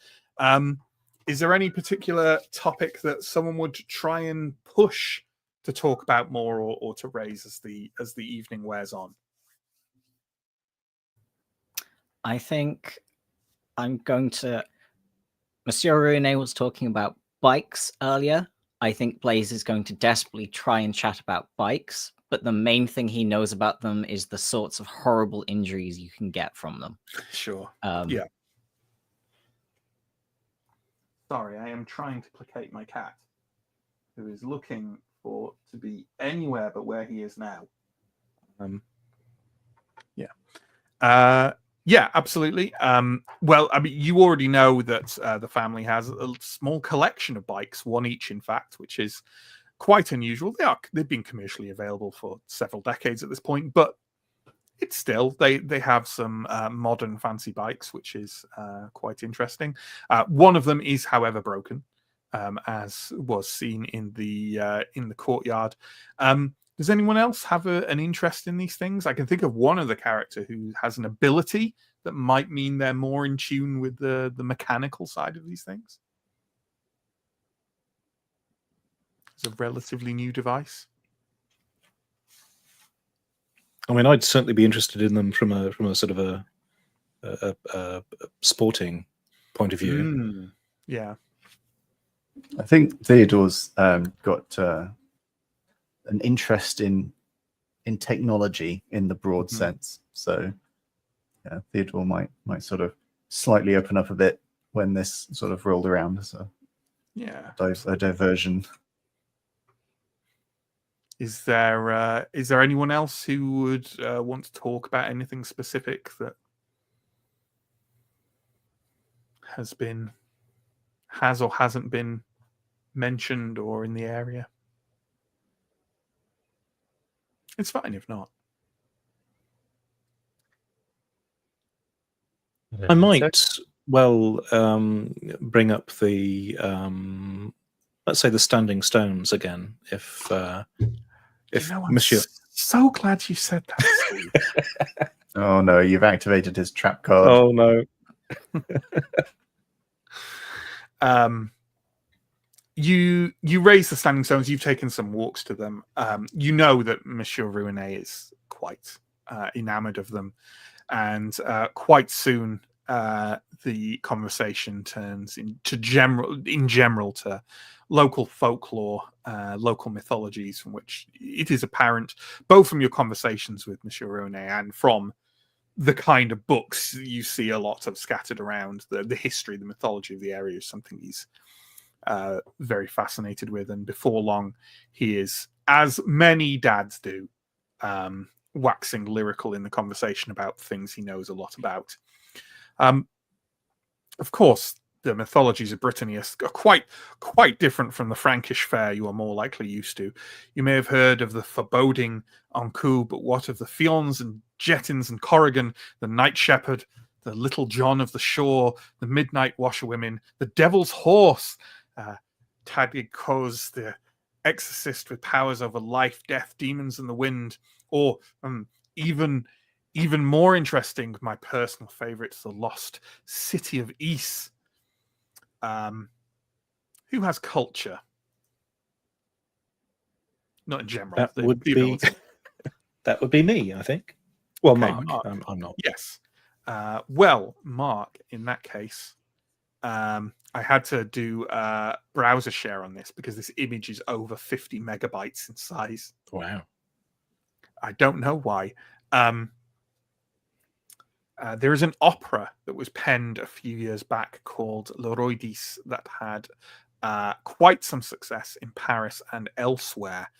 Is there any particular topic that someone would try and push to talk about more, or to raise as the evening wears on? I think I'm going to. Monsieur Rune was talking about bikes earlier. I think Blaze is going to desperately try and chat about bikes, but the main thing he knows about them is the sorts of horrible injuries you can get from them. Sure. Um, Yeah. Sorry, I am trying to placate my cat, who is looking to be anywhere but where he is now. Yeah, absolutely. Well, I mean, you already know that the family has a small collection of bikes, one each, in fact, which is quite unusual. They've been commercially available for several decades at this point, but it's still they have some modern fancy bikes, which is quite interesting. One of them is, however, broken, as was seen in the courtyard. Does anyone else have an interest in these things? I can think of one other character who has an ability that might mean they're more in tune with the mechanical side of these things. It's a relatively new device. I mean, I'd certainly be interested in them from a sort of a sporting point of view. Yeah. I think Theodore's got an interest in technology in the broad sense. So yeah, Theodore might sort of slightly open up a bit when this sort of rolled around as a diversion. Is there anyone else who would want to talk about anything specific that has or hasn't been mentioned or in the area? It's fine if not. I might bring up the let's say the standing stones again, if Monsieur. I'm so glad you said that, Steve. Oh no, you've activated his trap card. Oh no. You raise the standing stones. You've taken some walks to them. You know that Monsieur Ruinet is quite enamored of them, and quite soon the conversation turns in general to local folklore, local mythologies, from which it is apparent, both from your conversations with Monsieur Ruinet and from the kind of books you see a lot of scattered around. The history, the mythology of the area is something he's very fascinated with, and before long he is, as many dads do, waxing lyrical in the conversation about things he knows a lot about. Of course, the mythologies of Brittany are quite different from the Frankish fare you are more likely used to. You may have heard of the foreboding Ankou, but what of the Fions and Jettins and Corrigan, the Night Shepherd, the Little John of the Shore, the Midnight Washerwomen, the Devil's Horse, Tadig Koz, the exorcist with powers over life, death, demons, and the wind, or even more interesting, my personal favorite, the lost city of Ys. Who has culture? Not in general. That would be me, I think. Well, okay, Mark. I'm not. Yes. Well, Mark, in that case, I had to do browser share on this because this image is over 50 megabytes in size. Wow. I don't know why. There is an opera that was penned a few years back called L'Oroidis that had quite some success in Paris and elsewhere.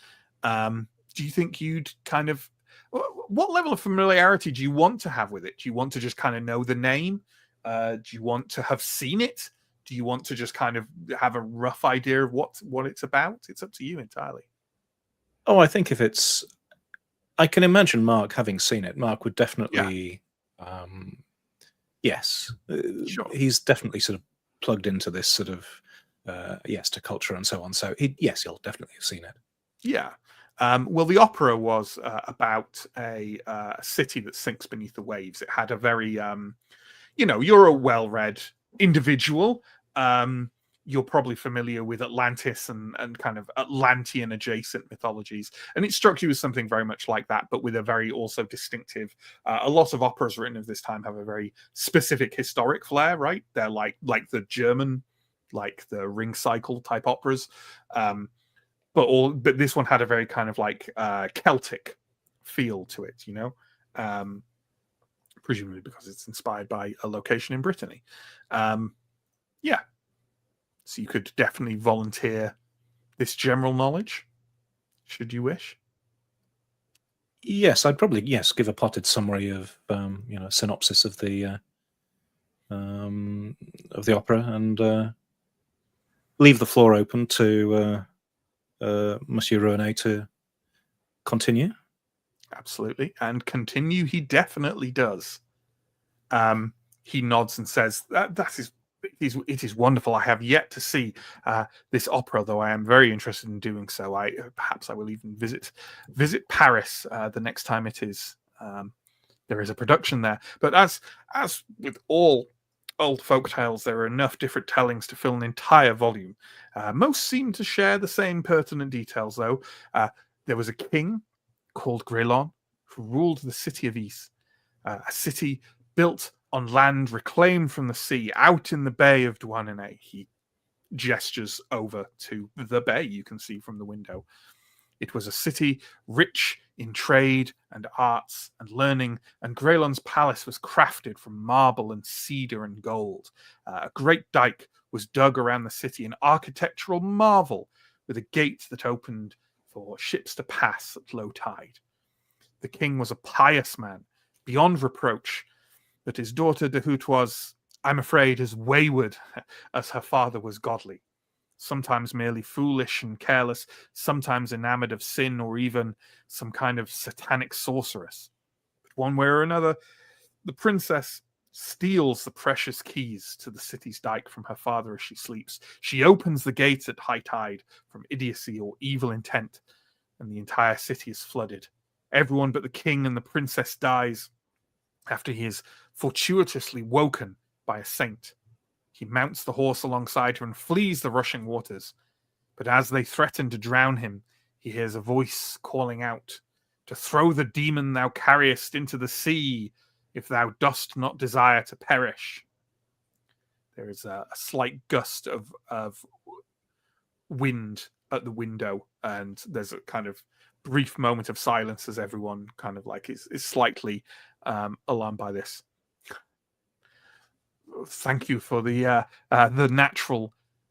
Do you think you'd kind of... What level of familiarity do you want to have with it? Do you want to just kind of know the name? Do you want to have seen it? Do you want to just kind of have a rough idea of what it's about? It's up to you entirely. Oh, I think if it's... I can imagine Mark having seen it. Mark would definitely... yes. Sure. He's definitely sort of plugged into this sort of, to culture and so on. So, he'll definitely have seen it. Yeah. Well, the opera was about a city that sinks beneath the waves. It had a very... you're a well-read individual. you're probably familiar with Atlantis and kind of Atlantean adjacent mythologies. And it struck you as something very much like that, but with a very also distinctive, a lot of operas written of this time have a very specific historic flair, right? They're like the German, like the Ring Cycle type operas. But this one had a very kind of like Celtic feel to it, you know? Presumably because it's inspired by a location in Brittany. Yeah. So you could definitely volunteer this general knowledge, should you wish. Yes, I'd probably give a potted summary of synopsis of the opera, and leave the floor open to Monsieur Rouenet to continue. Absolutely, and continue he definitely does. He nods and says, it is wonderful. I have yet to see this opera, though I am very interested in doing so. Perhaps I will even visit Paris the next time it is there is a production there. But as with all old folk tales, there are enough different tellings to fill an entire volume. Most seem to share the same pertinent details, though. There was a king called Grelon who ruled the city of Ys, a city built on land reclaimed from the sea, out in the bay of Douarnenez. He gestures over to the bay you can see from the window. It was a city rich in trade and arts and learning, and Grelon's palace was crafted from marble and cedar and gold. A great dike was dug around the city, an architectural marvel, with a gate that opened for ships to pass at low tide. The king was a pious man, beyond reproach, but his daughter Dehut was, I'm afraid, as wayward as her father was godly. Sometimes merely foolish and careless, sometimes enamored of sin or even some kind of satanic sorceress. But one way or another, the princess steals the precious keys to the city's dike from her father as she sleeps. She opens the gates at high tide from idiocy or evil intent, and the entire city is flooded. Everyone but the king and the princess dies after he is fortuitously woken by a saint. He mounts the horse alongside her and flees the rushing waters. But as they threaten to drown him, he hears a voice calling out, to throw the demon thou carriest into the sea, if thou dost not desire to perish. There is a slight gust of wind at the window, and there's a kind of brief moment of silence as everyone kind of like is slightly alarmed by this. Thank you for the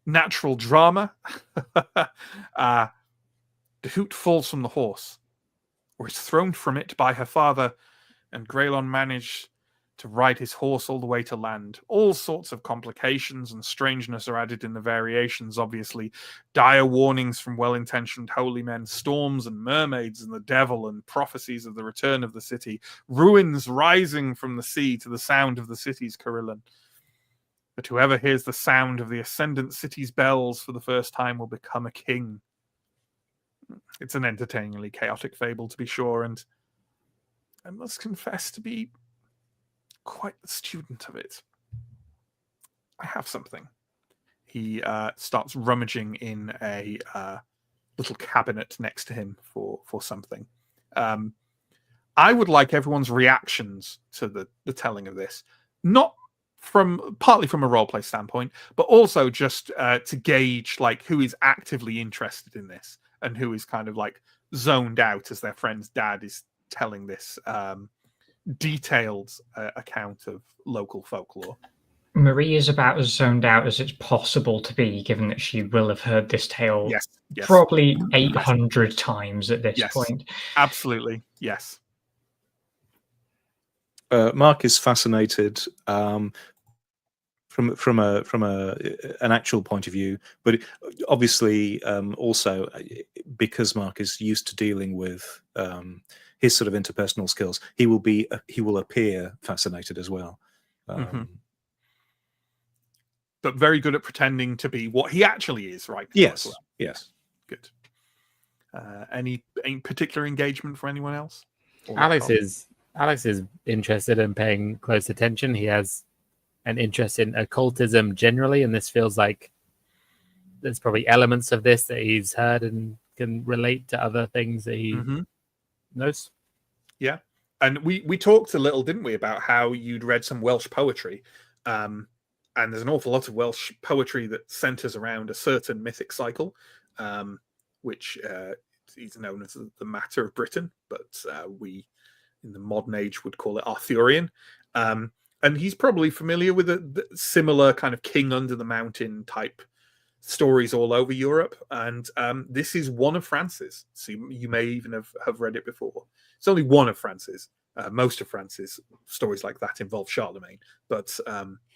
natural drama. Dehut falls from the horse, or is thrown from it by her father, and Grelon managed to ride his horse all the way to land. All sorts of complications and strangeness are added in the variations, obviously. Dire warnings from well-intentioned holy men, storms and mermaids and the devil, and prophecies of the return of the city, ruins rising from the sea to the sound of the city's carillon. But whoever hears the sound of the ascendant city's bells for the first time will become a king. It's an entertainingly chaotic fable, to be sure, and I must confess to be quite the student of it. I have something. He starts rummaging in a little cabinet next to him for something. I would like everyone's reactions to the telling of this, not partly from a roleplay standpoint, but also just to gauge like who is actively interested in this and who is kind of like zoned out as their friend's dad is telling this detailed account of local folklore. Marie is about as zoned out as it's possible to be, given that she will have heard this tale Yes. probably 800 times at this point. Absolutely, yes. Mark is fascinated from an actual point of view, but obviously also because Mark is used to dealing with his sort of interpersonal skills, he will appear fascinated as well. But very good at pretending to be what he actually is, right? Yes. Well. Yes. Good. Any particular engagement for anyone else? Alex is interested in paying close attention. He has an interest in occultism generally, and this feels like there's probably elements of this that he's heard and can relate to other things that he knows. Yeah. And we talked a little, didn't we, about how you'd read some Welsh poetry. And there's an awful lot of Welsh poetry that centers around a certain mythic cycle, which is known as the Matter of Britain, but we in the modern age would call it Arthurian. And he's probably familiar with the similar kind of king under the mountain type stories all over Europe. And this is one of France's. So you may even have read it before. It's only one of France's. Most of France's stories like that involve Charlemagne, but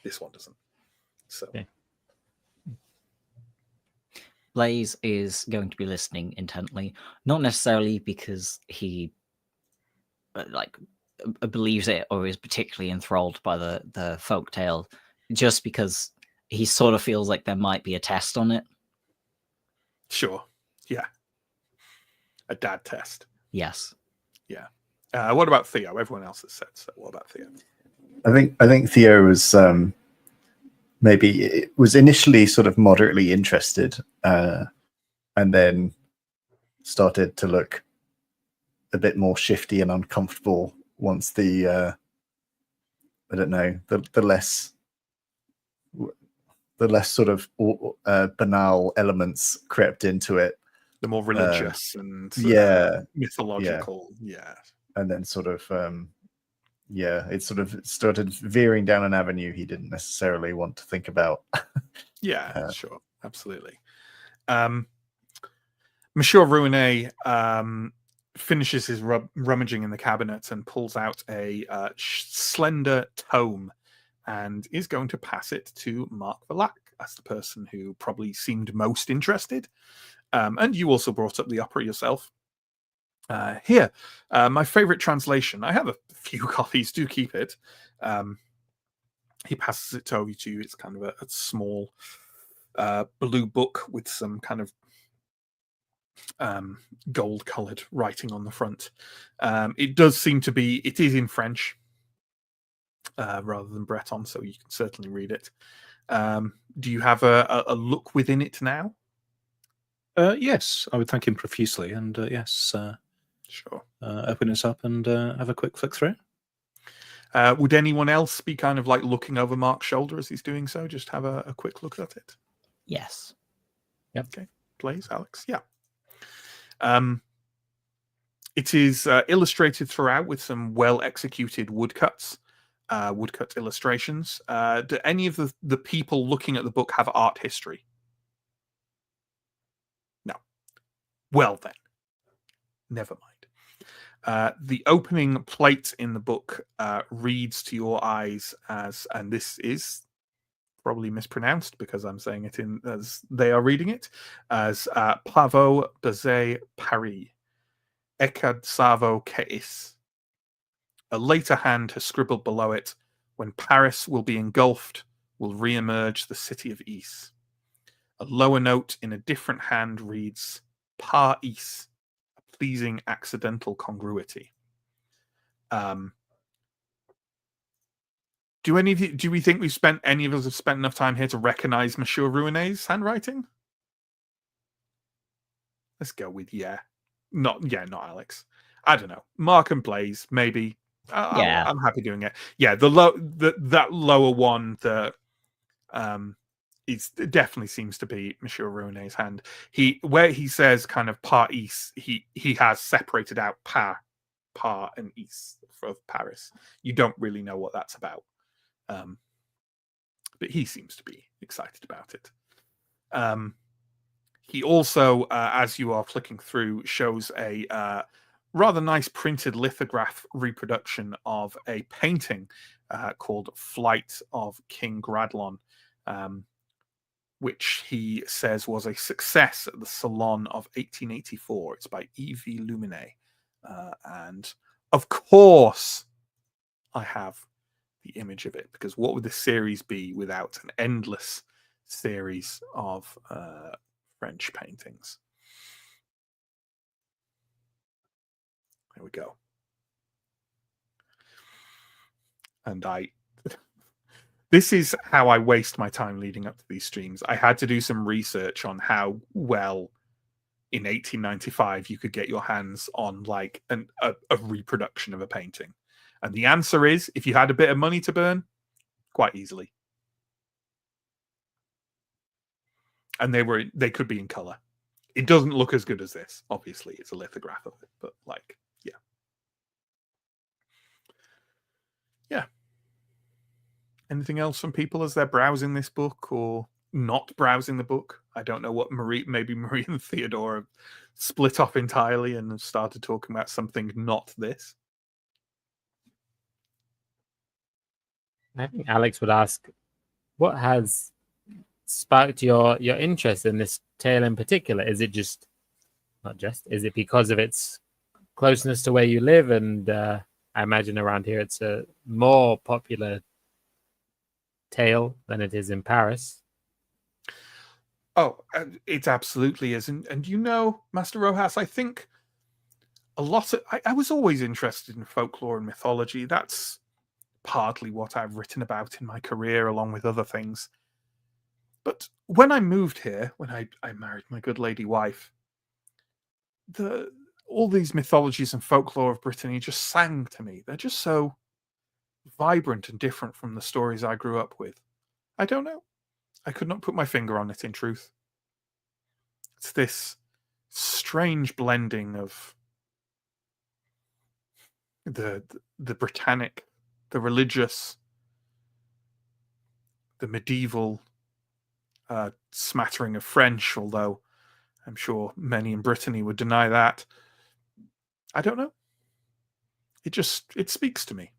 this one doesn't. So. Okay. Blaze is going to be listening intently, not necessarily because he believes it or is particularly enthralled by the folktale, just because he sort of feels like there might be a test on it. Sure. Yeah. A dad test. Yes. Yeah. What about Theo? Everyone else has said so. What about Theo? I think Theo was maybe it was initially sort of moderately interested, and then started to look a bit more shifty and uncomfortable once the I don't know, the less sort of banal elements crept into it. The more religious and mythological. Yeah. And then sort of it sort of started veering down an avenue he didn't necessarily want to think about. Yeah, sure. Absolutely. Monsieur Rouenet finishes his rummaging in the cabinet and pulls out a slender tome and is going to pass it to Mark Verlac as the person who probably seemed most interested. And you also brought up the opera yourself. Here, my favorite translation. I have a few copies. Do keep it. He passes it over to you. It's kind of a small blue book with some kind of gold-colored writing on the front. It does seem to be. It is in French rather than Breton, so you can certainly read it. Do you have a look within it now? Yes, I would thank him profusely, and yes, sure. Open this up and have a quick flick through. Would anyone else be kind of like looking over Mark's shoulder as he's doing so? Just have a quick look at it. Yes. Yep. Okay. Please, Alex. Yeah. It is illustrated throughout with some well-executed woodcut illustrations. Do any of the people looking at the book have art history? No. Well then, never mind. The opening plate in the book reads to your eyes as, and this is probably mispronounced because I'm saying it in as they are reading it, as Pavo Dazé Paris, Ecad Savo Keis. A later hand has scribbled below it, when Paris will be engulfed, will re-emerge the city of Is. A lower note in a different hand reads, Par Is, a pleasing accidental congruity. Do we think any of us have spent enough time here to recognize Monsieur Rouenet's handwriting? Let's go with yeah. Not Alex. I don't know. Mark and Blaze, maybe. I'm happy doing it. Yeah, that lower one, it definitely seems to be Monsieur Rouenet's hand. Where he says kind of par is, he has separated out par and is of Paris. You don't really know what that's about. But he seems to be excited about it. He also, as you are flicking through, shows a rather nice printed lithograph reproduction of a painting called Flight of King Gradlon, which he says was a success at the Salon of 1884. It's by E.V. Luminet. And of course, I have the image of it, because what would the series be without an endless series of French paintings? There we go. This is how I waste my time leading up to these streams. I had to do some research on how well in 1895 you could get your hands on like a reproduction of a painting. And the answer is, if you had a bit of money to burn, quite easily. And they could be in color. It doesn't look as good as this. Obviously, it's a lithograph of it, but like, yeah. Yeah. Anything else from people as they're browsing this book or not browsing the book? I don't know what maybe Marie and Theodore have split off entirely and have started talking about something not this. I think Alex would ask, what has sparked your interest in this tale in particular? Is it is it because of its closeness to where you live? And I imagine around here it's a more popular tale than it is in Paris. Oh, it absolutely is. And you know, Master Rojas, I think a lot of... I was always interested in folklore and mythology. That's partly what I've written about in my career, along with other things. But when I moved here, when I married my good lady wife, all these mythologies and folklore of Brittany just sang to me. They're just so vibrant and different from the stories I grew up with. I don't know. I could not put my finger on it, in truth. It's this strange blending of the Britannic, the religious, the medieval, smattering of French, although I'm sure many in Brittany would deny that. I don't know. It speaks to me.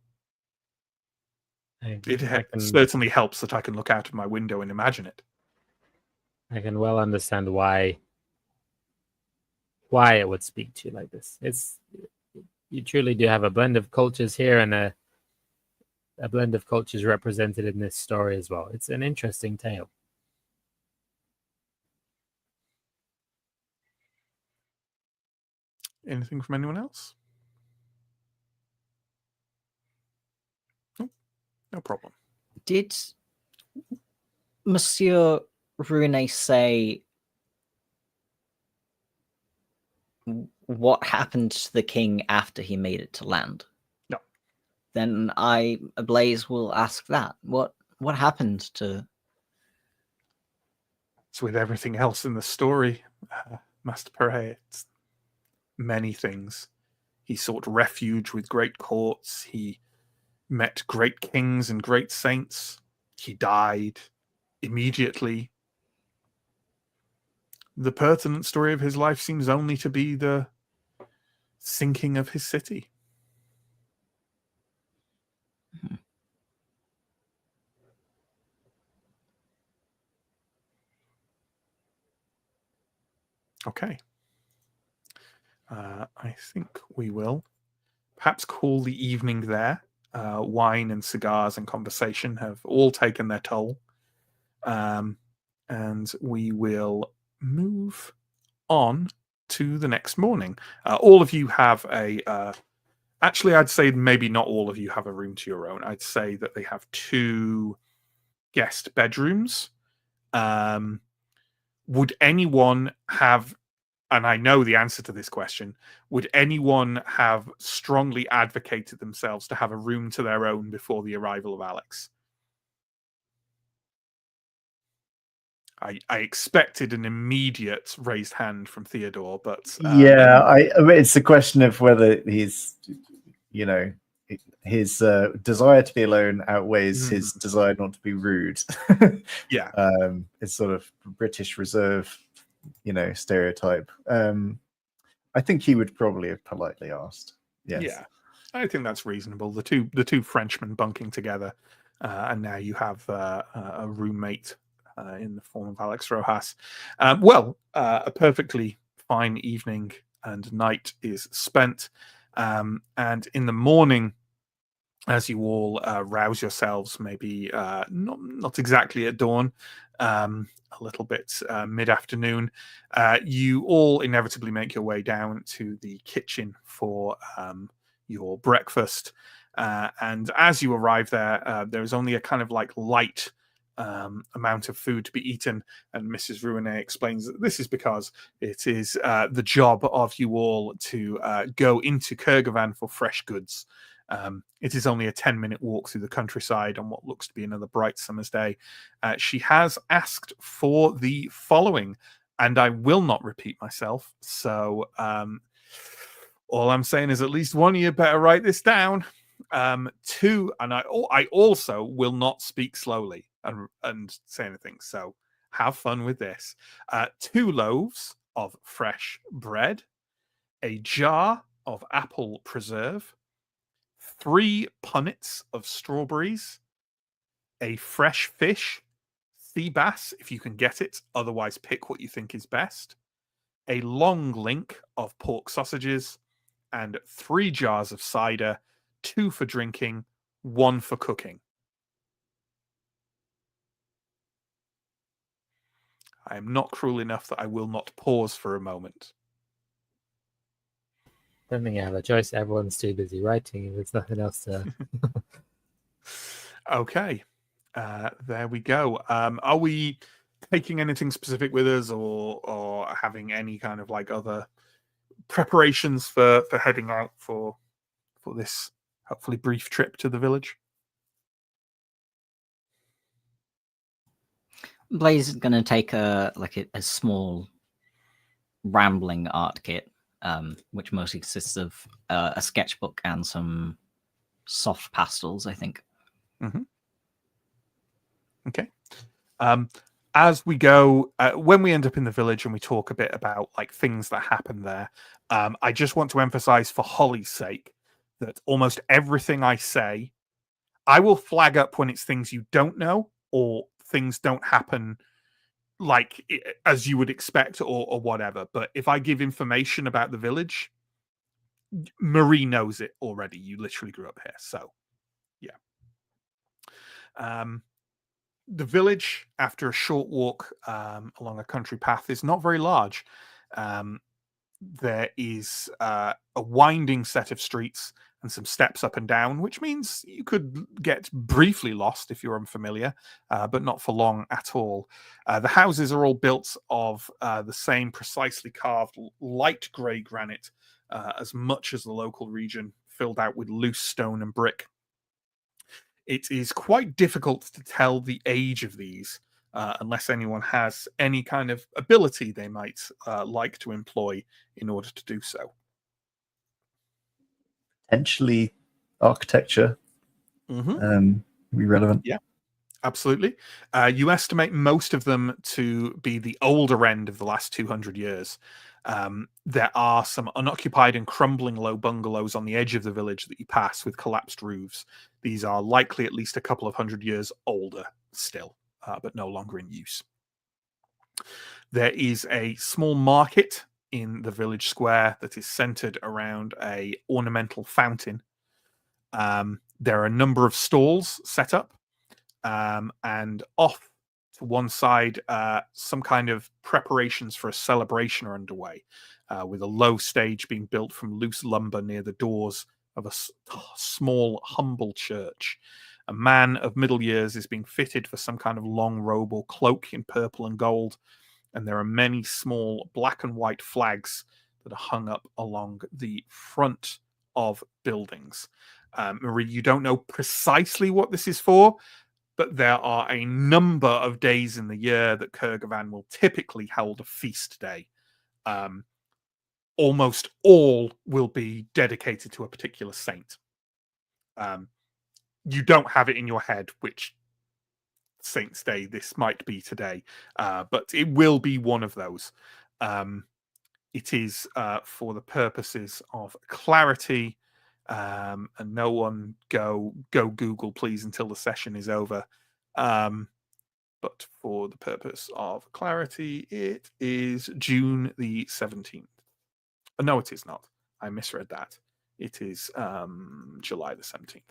It certainly helps that I can look out of my window and imagine it. I can well understand why it would speak to you like this. You truly do have a blend of cultures here, and a blend of cultures represented in this story as well. It's an interesting tale. Anything from anyone else? No problem. Did Monsieur Rune say what happened to the king after he made it to land? No. Then Blaze will ask that. What happened to... It's with everything else in the story, Master Perret. It's many things. He sought refuge with great courts. He met great kings and great saints. He died immediately. The pertinent story of his life seems only to be the sinking of his city. Okay. I think we will perhaps call the evening there. Wine and cigars and conversation have all taken their toll. And we will move on to the next morning. All of you have actually, I'd say maybe not all of you have a room to your own. I'd say that they have 2 guest bedrooms. Would anyone have, and I know the answer to this question, would anyone have strongly advocated themselves to have a room to their own before the arrival of Alex? I expected an immediate raised hand from Theodore, but it's a question of whether he's, his desire to be alone outweighs his desire not to be rude. Yeah, it's sort of British Reserve, stereotype. I think he would probably have politely asked. Yes. Yeah, I think that's reasonable. The two Frenchmen bunking together, and now you have a roommate in the form of Alex Rojas. A perfectly fine evening and night is spent, and in the morning, as you all rouse yourselves, maybe not exactly at dawn, a little bit mid-afternoon, you all inevitably make your way down to the kitchen for your breakfast. And as you arrive there, there is only a kind of like light amount of food to be eaten. And Mrs. Rouenet explains that this is because it is the job of you all to go into Kurgavan for fresh goods. It is only a 10-minute walk through the countryside on what looks to be another bright summer's day. She has asked for the following, and I will not repeat myself. So all I'm saying is at least one of you better write this down. 2, and I also will not speak slowly and say anything. So have fun with this. 2 loaves of fresh bread, a jar of apple preserve, 3 punnets of strawberries, a fresh fish, sea bass if you can get it, otherwise pick what you think is best, a long link of pork sausages, and 3 jars of cider, 2 for drinking, 1 for cooking. I am not cruel enough that I will not pause for a moment. Don't think I have a choice. Everyone's too busy writing. There's nothing else to. Okay, there we go. Are we taking anything specific with us, or having any kind of like other preparations for heading out for this hopefully brief trip to the village? Blaze is going to take a small rambling art kit, which mostly consists of a sketchbook and some soft pastels, I think. Mm-hmm. Okay. As we go, when we end up in the village and we talk a bit about like things that happen there, I just want to emphasize for Holly's sake that almost everything I say, I will flag up when it's things you don't know or things don't happen like as you would expect or whatever. But if I give information about the village, Marie knows it already. You literally grew up here. So, yeah. The village, after a short walk along a country path, is not very large. There is a winding set of streets and some steps up and down, which means you could get briefly lost if you're unfamiliar, but not for long at all. The houses are all built of the same precisely carved light grey granite, as much as the local region, filled out with loose stone and brick. It is quite difficult to tell the age of these unless anyone has any kind of ability they might like to employ in order to do so. Potentially architecture be relevant. Yeah, absolutely. You estimate most of them to be the older end of the last 200 years. There are some unoccupied and crumbling low bungalows on the edge of the village that you pass with collapsed roofs. These are likely at least a couple of 100 years older still, but no longer in use. There is a small market in the village square that is centered around a ornamental fountain. There are a number of stalls set up, and off to one side, some kind of preparations for a celebration are underway, with a low stage being built from loose lumber near the doors of a small, humble church. A man of middle years is being fitted for some kind of long robe or cloak in purple and gold, and there are many small black and white flags that are hung up along the front of buildings. Marie, you don't know precisely what this is for, but there are a number of days in the year that Kurgavan will typically hold a feast day. Almost all will be dedicated to a particular saint. You don't have it in your head which Saint's Day this might be today, but it will be one of those. It is for the purposes of clarity, and no one go Google please until the session is over. But for the purpose of clarity, it is June the 17th. No, it is not. I misread that. It is July the 17th.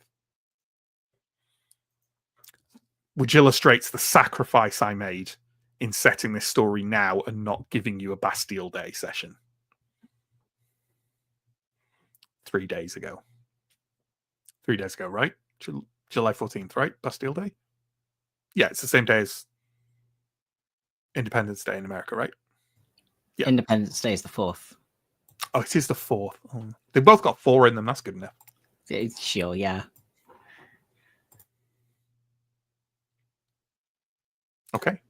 Which illustrates the sacrifice I made in setting this story now and not giving you a Bastille Day session 3 days ago. 3 days ago, right? July 14th, right? Bastille Day? Yeah, it's the same day as Independence Day in America, right? Yeah. Independence Day is the 4th. Oh, it is the 4th. Oh, they both got 4 in them. That's good enough. Sure, yeah. Okay.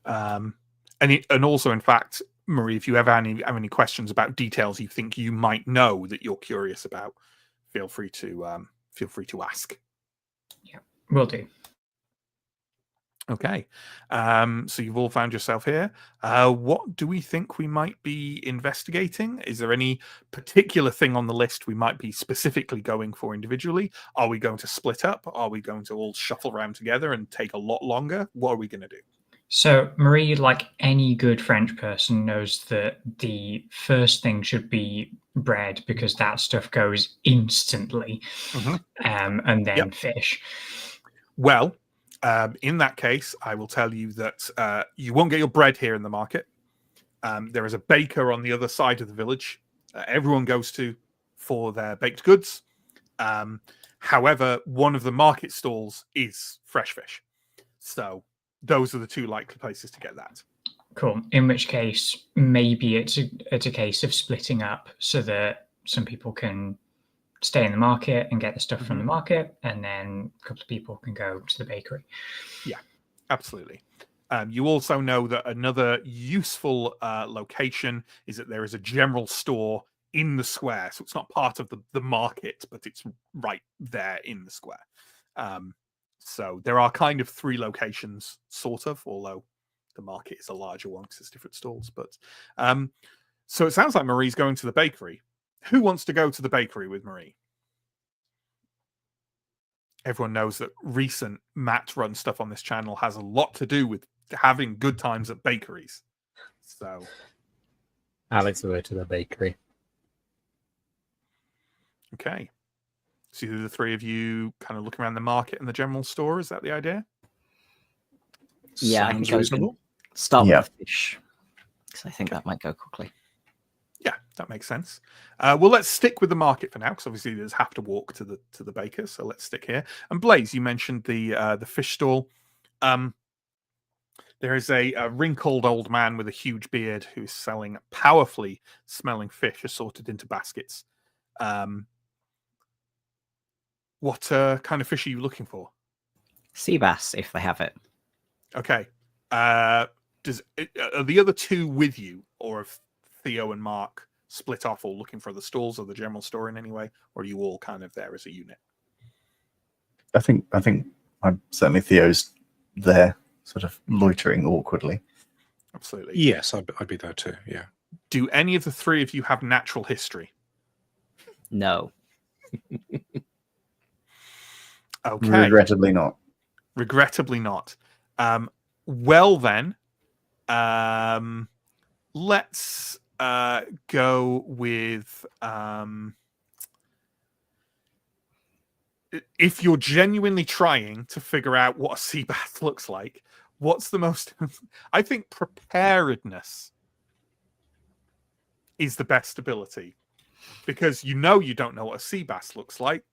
And also, in fact, Marie, if you ever have any questions about details you think you might know that you're curious about, feel free to ask. Yeah, will do. Okay. So you've all found yourself here. What do we think we might be investigating? Is there any particular thing on the list we might be specifically going for individually? Are we going to split up? Are we going to all shuffle around together and take a lot longer? What are we going to do? So Marie, like any good French person, knows that the first thing should be bread because that stuff goes instantly, and then fish. Well, in that case, I will tell you that you won't get your bread here in the market. There is a baker on the other side of the village. Everyone goes to for their baked goods. However, one of the market stalls is fresh fish. So those are the 2 likely places to get that. Cool. In which case, maybe it's a case of splitting up so that some people can stay in the market and get the stuff from the market, and then a couple of people can go to the bakery. Yeah, absolutely. You also know that another useful location is that there is a general store in the square. So it's not part of the market, but it's right there in the square. So there are kind of 3 locations, sort of, although the market is a larger one because it's different stalls. But so it sounds like Marie's going to the bakery. Who wants to go to the bakery with Marie? Everyone knows that recent Matt run stuff on this channel has a lot to do with having good times at bakeries. So Alex will go to the bakery. Okay. So the 3 of you kind of look around the market and the general store. Is that the idea? Yeah, I Sounds think I was reasonable. start Yeah. with the fish, because I think that might go quickly. Yeah, that makes sense. Well, let's stick with the market for now, because obviously there's have to walk to the baker. So let's stick here. And Blaze, you mentioned the fish stall. There is a wrinkled old man with a huge beard who's selling powerfully smelling fish assorted into baskets. What kind of fish are you looking for? Sea bass, if they have it. Okay. Are the other 2 with you, or have Theo and Mark split off or looking for the stalls or the general store in any way, or are you all kind of there as a unit? I think I'm certainly Theo's there, sort of loitering awkwardly. Absolutely. Yes, I'd be there too. Yeah. Do any of the 3 of you have natural history? No. Okay. Regrettably not. Regrettably not. Well then, let's go with if you're genuinely trying to figure out what a sea bass looks like, what's the most I think preparedness is the best ability, because you don't know what a sea bass looks like.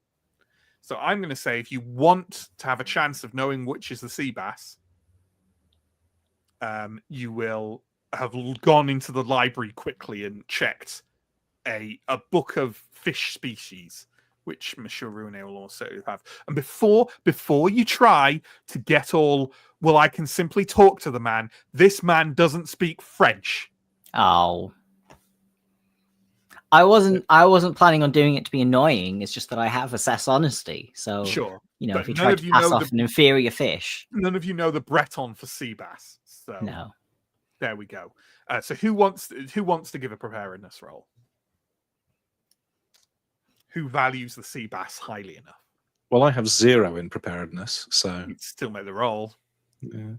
So I'm going to say, if you want to have a chance of knowing which is the sea bass, you will have gone into the library quickly and checked a book of fish species, which Monsieur Rune will also have. And before you try to get all, well, I can simply talk to the man. This man doesn't speak French. Oh. I wasn't planning on doing it to be annoying. It's just that I have assess honesty. So Sure. you know, But if you none try of to you pass know off an inferior fish. None of you know the Breton for sea bass. So No. there we go. So who wants to give a preparedness roll? Who values the sea bass highly enough? Well, I have 0 in preparedness, so You'd still make the roll. yeah.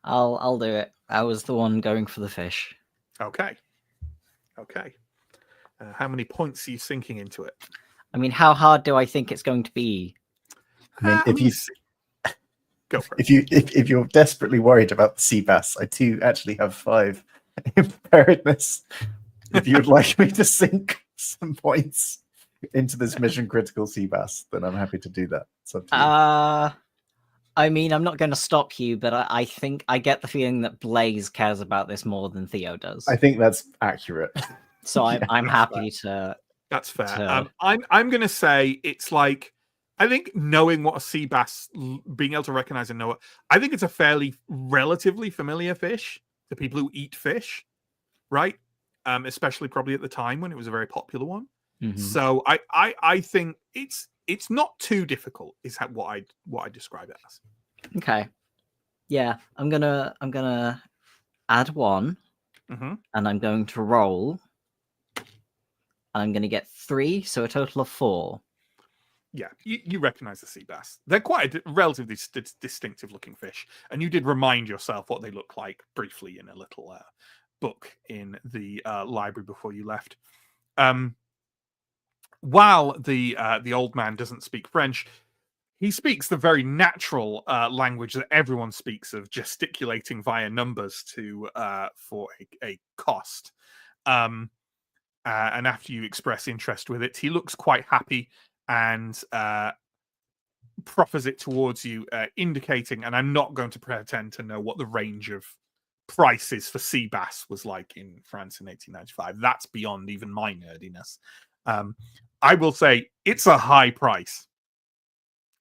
I'll do it. I was the one going for the fish. Okay. How many points are you sinking into it? I mean, how hard do I think it's going to be? I mean, if you go for it. if you're desperately worried about the sea bass, I too actually have 5 in preparedness. If you would like me to sink some points. into this mission critical sea bass, then I'm happy to do that. It's up to you. I mean, I'm not going to stop you, but I think I get the feeling that Blaze cares about this more than Theo does. I think that's accurate. So Yeah, I'm that's happy to. That's fair. to- I'm going to say it's like, I think knowing what a sea bass, being able to recognize and know it, I think it's a fairly relatively familiar fish to people who eat fish, right? Especially probably at the time when it was a very popular one. Mhm. So I think it's not too difficult. Is what I describe it as. Okay. Yeah, I'm gonna add 1, Mhm. and I'm going to roll, and I'm gonna get 3, so a total of 4. Yeah, you recognize the sea bass. They're quite a relatively distinctive looking fish, and you did remind yourself what they look like briefly in a little book in the library before you left. While the old man doesn't speak French, he speaks the very natural language that everyone speaks of, gesticulating via numbers to for a cost. And after you express interest with it, he looks quite happy and proffers it towards you, indicating, and I'm not going to pretend to know what the range of prices for sea bass was like in France in 1895. That's beyond even my nerdiness. I will say it's a high price.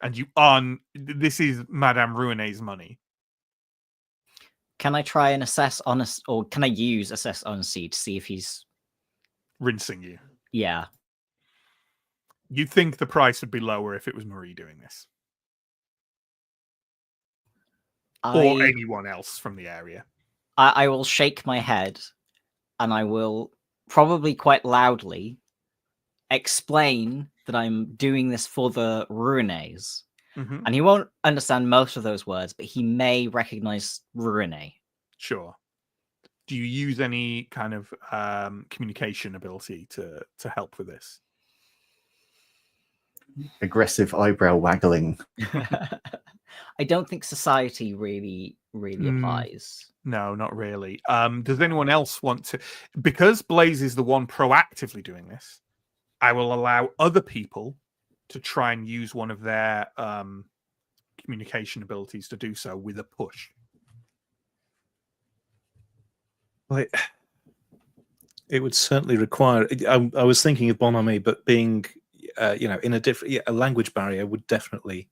And this is Madame Rouenet's money. Can I try and assess honest, or can I use assess honesty to see if he's Rinsing you. Yeah. You'd think the price would be lower if it was Marie doing this. Or anyone else from the area. I will shake my head, and I will probably quite loudly explain that I'm doing this for the Rouenets. Mhm. And he won't understand most of those words, but he may recognize Rouenet. Sure. Do you use any kind of communication ability to help with this? Aggressive eyebrow waggling. I don't think society really applies. No, not really. Does anyone else want to? Because Blaze is the one proactively doing this, I will allow other people to try and use one of their communication abilities to do so with a push. Well, it would certainly require. I was thinking of Bonhomie, but being, in a different a language barrier would definitely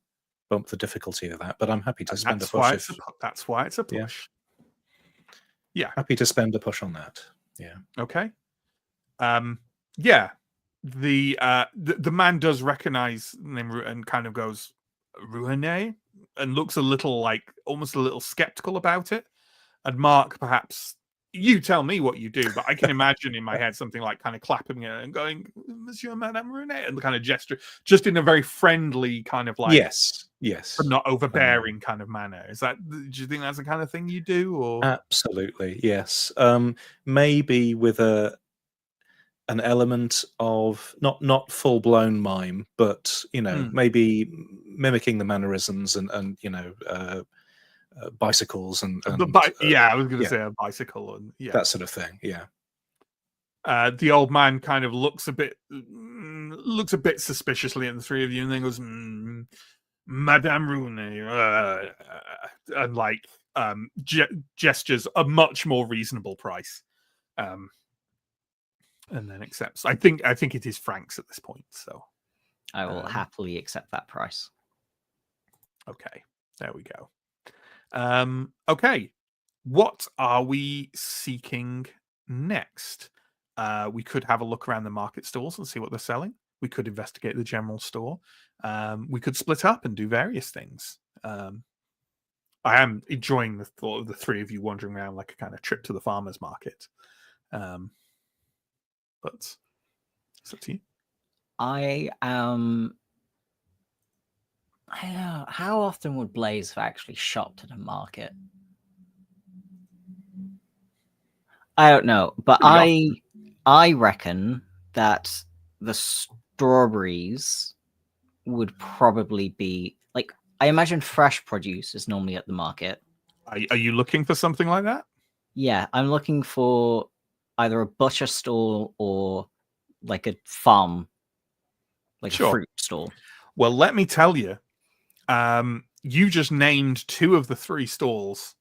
bump the difficulty of that. But I'm happy to spend a push. That's why it's a push. Yeah, happy to spend a push on that. Yeah. Okay. Yeah. The man does recognize him and kind of goes Rouenet and looks almost a little skeptical about it. And Mark, perhaps you tell me what you do, but I can imagine in my head something like kind of clapping it and going, Monsieur, Madame Rouenet, and the kind of gesture, just in a very friendly kind of like, yes, but not overbearing kind of manner. Do you think that's the kind of thing you do? Or absolutely, yes. Maybe with an element of not full blown mime, but maybe mimicking the mannerisms and bicycles and I was going to say a bicycle and that sort of thing. Yeah. The old man kind of looks a bit suspiciously at the three of you, and then goes, "Madame Rouenet," and gestures a much more reasonable price, and then accepts. I think it is francs at this point, so I will happily accept that price. Okay, there we go. Okay, what are we seeking next? We could have a look around the market stalls and see what they're selling. We could investigate the general store. We could split up and do various things. I am enjoying the thought of the three of you wandering around like a kind of trip to the farmer's market. But it's up to you. I don't know, how often would Blaze have actually shopped at a market? I don't know, but I reckon that the strawberries would probably be like, I imagine fresh produce is normally at the market. Are you looking for something like that? Yeah, I'm looking for either a butcher stall or like a farm like Sure. a fruit stall. Well, let me tell you, you just named 2 of the 3 stalls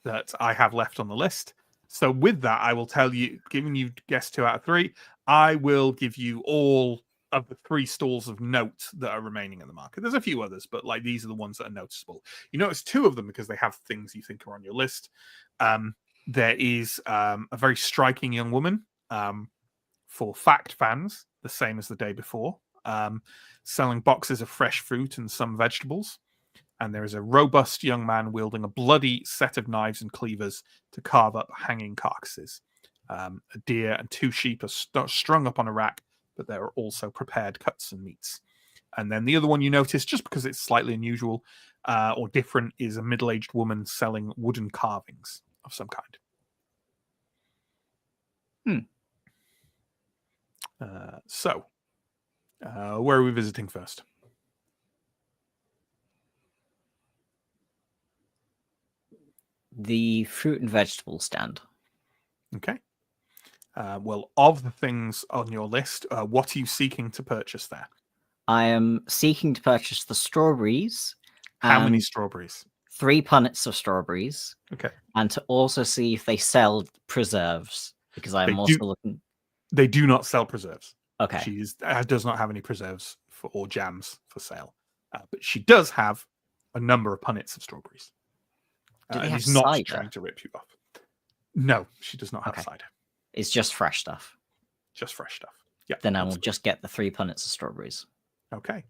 that I have left on the list. So with that, I will tell you, giving you guess 2 out of 3, I will give you all of the 3 stalls of note that are remaining in the market. There's a few others, but like these are the ones that are noticeable. You notice 2 of them because they have things you think are on your list. There is a very striking young woman, for fact fans, the same as the day before, selling boxes of fresh fruit and some vegetables. And there is a robust young man wielding a bloody set of knives and cleavers to carve up hanging carcasses. A deer and 2 sheep are strung up on a rack, but there are also prepared cuts and meats. And then the other one you notice, just because it's slightly unusual or different, is a middle-aged woman selling wooden carvings of some kind. So, where are we visiting first? The fruit and vegetable stand. Okay. Well, of the things on your list, what are you seeking to purchase there? I am seeking to purchase the strawberries. How many and strawberries? 3 punnets of strawberries. Okay. And to also see if they sell preserves, because I am They also do. looking. They do not sell preserves. Okay. She does not have any preserves or jams for sale. But she does have a number of punnets of strawberries. Do they and have is not cider? trying to rip you off. No, she does not have Okay. cider. It's just fresh stuff. Just fresh stuff. Yeah. Then I will absolutely. just get the 3 punnets of strawberries. Okay.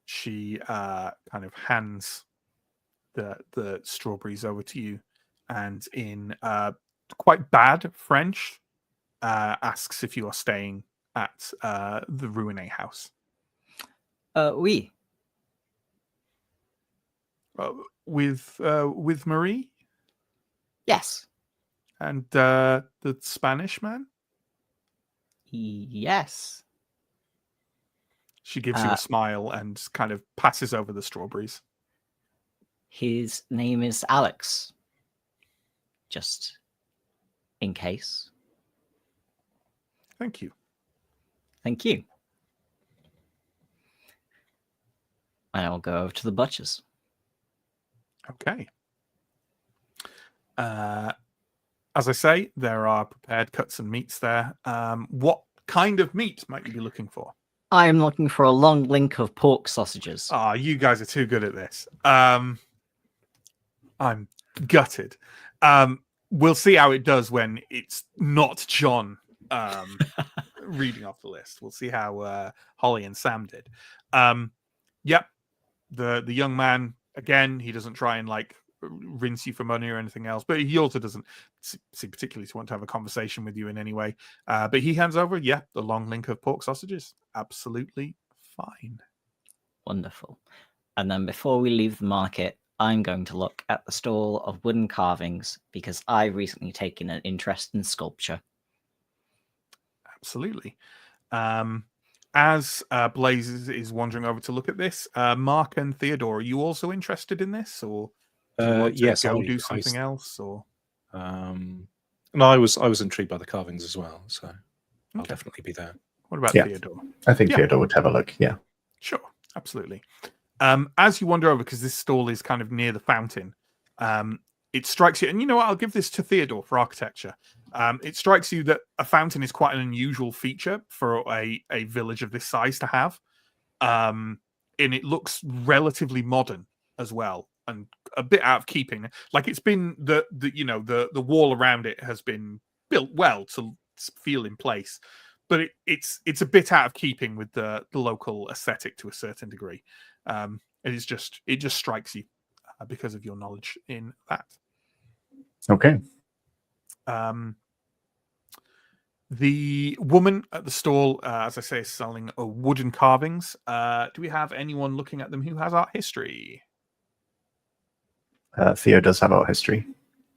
She kind of hands the strawberries over to you, and in quite bad French, asks if you are staying at the Ruiné house. Oui. With Marie Yes. and the Spanish man. Yes. She gives you a smile and kind of passes over the strawberries. His name is Alex. Just in case. Thank you. Thank you. And I will go over to the butcher's. Okay. As I say, there are prepared cuts and meats there. What kind of meat might you be looking for? I am looking for a long link of pork sausages. Ah, you guys are too good at this. I'm gutted. We'll see how it does when it's not John reading off the list. We'll see how Holly and Sam did. Yep. The young man, again, he doesn't try and like rinse you for money or anything else, but he also doesn't seem particularly to want to have a conversation with you in any way. But he hands over, the long link of pork sausages. Absolutely fine. Wonderful. And then before we leave the market, I'm going to look at the stall of wooden carvings because I've recently taken an interest in sculpture. Absolutely. As Blaze is wandering over to look at this, Mark and Theodore, are you also interested in this, or do you want to yes, go I- do I- something else? Or No, I was intrigued by the carvings as well, so I'll Okay. definitely be there. What about Yeah. Theodore? I think Yeah. Theodore would have a look. Yeah. Sure, absolutely. As you wander over, because this stall is kind of near the fountain, it strikes you, and you know what? I'll give this to Theodore for architecture. It strikes you that a fountain is quite an unusual feature for a village of this size to have, and it looks relatively modern as well, and a bit out of keeping. Like it's been the wall around it has been built well to feel in place, but it's a bit out of keeping with the local aesthetic to a certain degree. It just strikes you because of your knowledge in that. Okay. The woman at the stall, as I say, is selling wooden carvings. Do we have anyone looking at them who has art history? Theo does have art history.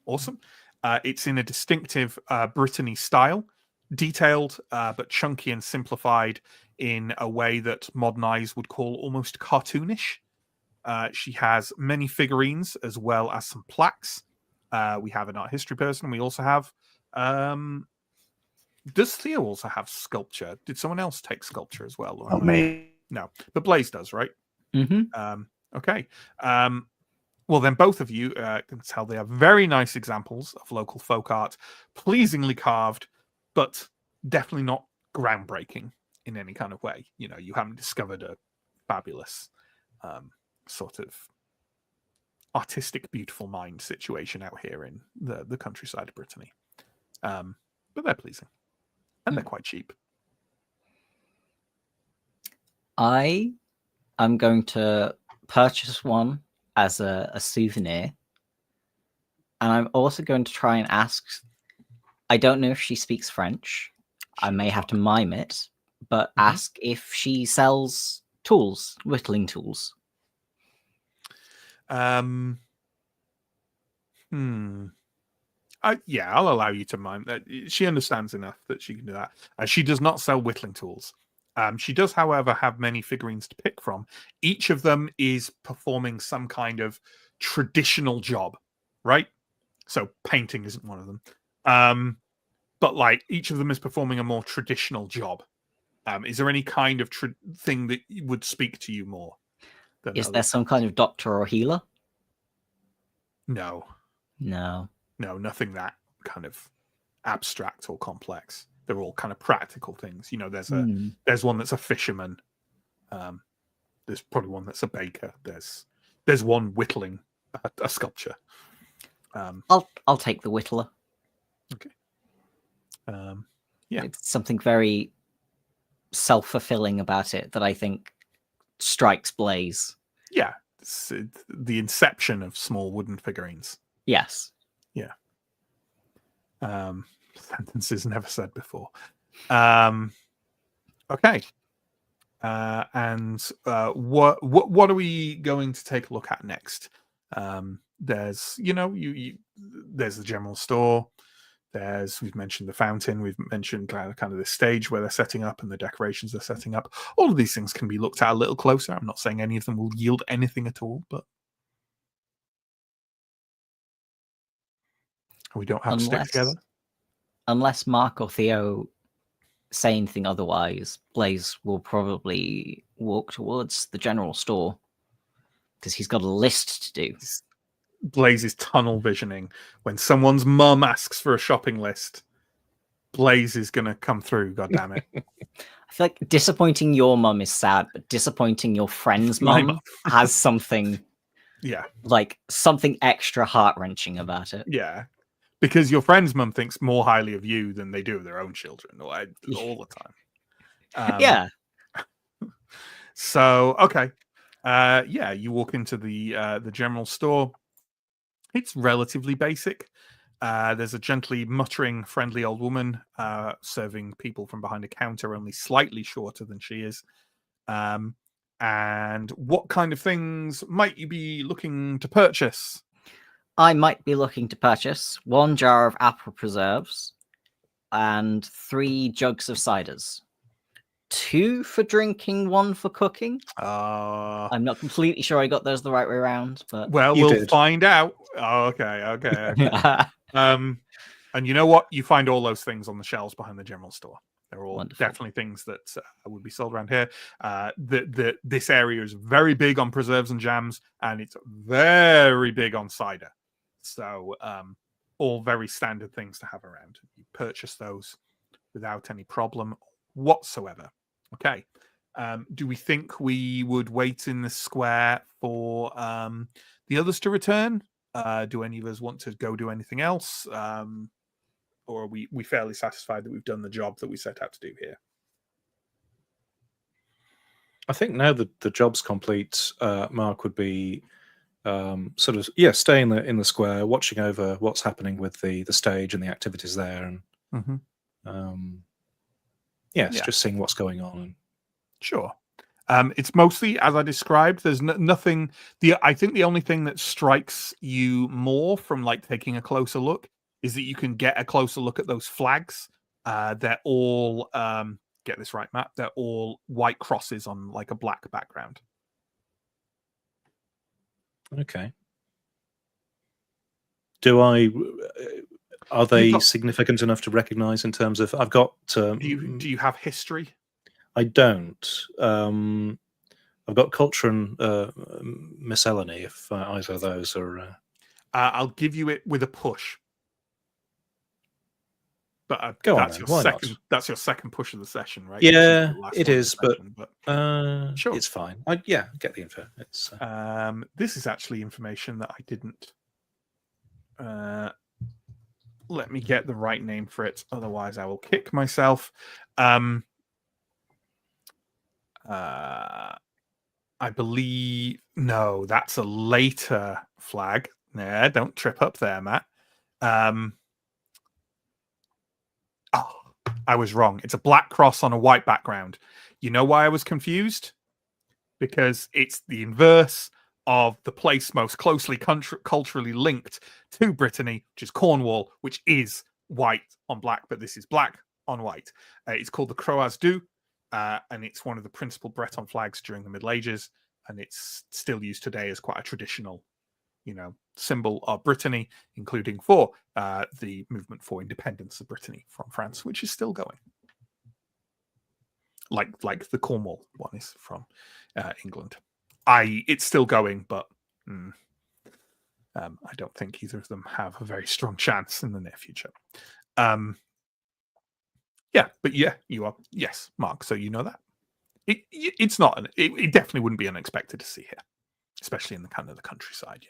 Awesome. It's in a distinctive Brittany style, detailed but chunky and simplified in a way that modern eyes would call almost cartoonish. She has many figurines as well as some plaques. We have an art history person. We also have Does Theo also have sculpture? Did someone else take sculpture as well? Or Not am I- me. No, but Blaze does, right? Mm-hmm. Okay. Well, then both of you can tell they are very nice examples of local folk art, pleasingly carved, but definitely not groundbreaking in any kind of way. You know, you haven't discovered a fabulous sort of artistic, beautiful mind situation out here in the countryside of Brittany. But they're pleasing. And they're quite cheap. I am going to purchase one as a souvenir. And I'm also going to try and ask. I don't know if she speaks French. I may have to mime it, but ask if she sells tools, whittling tools. Yeah, I'll allow you to mime that. She understands enough that she can do that. She does not sell whittling tools. She does, however, have many figurines to pick from. Each of them is performing some kind of traditional job, right? So painting isn't one of them. But like each of them is performing a more traditional job. Is there any kind of thing that would speak to you more? Is there some kind of doctor or healer? No. No, Nothing that kind of abstract or complex. They're all kind of practical things. You know, there's one that's a fisherman. There's probably one that's a baker. There's one whittling a sculpture. I'll take the whittler. Okay. Yeah, It's something very self-fulfilling about it that I think strikes Blaze. Yeah, it's the inception of small wooden figurines. Yes. Yeah. Sentences never said before. Okay. And what are we going to take a look at next? There's there's the general store. We've mentioned the fountain. We've mentioned kind of the stage where they're setting up and the decorations they're setting up. All of these things can be looked at a little closer. I'm not saying any of them will yield anything at all, but we don't have to stick together. Unless Mark or Theo say anything otherwise, Blaze will probably walk towards the general store because he's got a list to do. Blaze is tunnel visioning. When someone's mum asks for a shopping list, Blaze is going to come through, God damn it. I feel like disappointing your mum is sad, but disappointing your friend's My mum mum. has something, Yeah. like something extra heart-wrenching about it. Yeah. Because your friend's mum thinks more highly of you than they do of their own children all the time. Yeah. So, okay. Yeah, you walk into the general store. It's relatively basic. There's a gently muttering, friendly old woman serving people from behind a counter, only slightly shorter than she is. And what kind of things might you be looking to purchase? I might be looking to purchase 1 jar of apple preserves and 3 jugs of ciders. 2 for drinking, 1 for cooking. I'm not completely sure I got those the right way around, but Well, You we'll did. find out. Oh, okay. And you know what? You find all those things on the shelves behind the general store. They're all Wonderful. definitely things that would be sold around here. This area is very big on preserves and jams, and it's very big on cider. So all very standard things to have around. You purchase those without any problem whatsoever. Okay. Do we think we would wait in the square for the others to return? Do any of us want to go do anything else? Or are we fairly satisfied that we've done the job that we set out to do here? I think now that the job's complete, Mark would be sort of stay in the square, watching over what's happening with the stage and the activities there, and just seeing what's going on. Sure. It's mostly as I described. There's nothing. I think the only thing that strikes you more from like taking a closer look is that you can get a closer look at those flags. They're all get this right, Matt. They're all white crosses on like a black background. Okay. Do I? Are they You've got- significant enough to recognise in terms of? I've got. Do you have history? I don't. I've got culture and miscellany. If either of those are. I'll give you it with a push. But Go on that's then, your why not? second. That's your second push of the session, right? Yeah, Usually the last it one of is, the session, but sure. It's fine. Get the info. It's this is actually information that I didn't. Let me get the right name for it, otherwise I will kick myself. I believe no, that's a later flag. Nah, don't trip up there, Matt. Oh, I was wrong. It's a black cross on a white background. You know why I was confused? Because it's the inverse of the place most closely culturally linked to Brittany, which is Cornwall, which is white on black, but this is black on white. It's called the Croix du, and it's one of the principal Breton flags during the Middle Ages, and it's still used today as quite a traditional, symbol of Brittany, including for the movement for independence of Brittany from France, which is still going. Like the Cornwall one is from England. It's still going, but I don't think either of them have a very strong chance in the near future. You are, yes, Mark. So you know that it's not. It definitely wouldn't be unexpected to see here, especially in the kind of the countryside.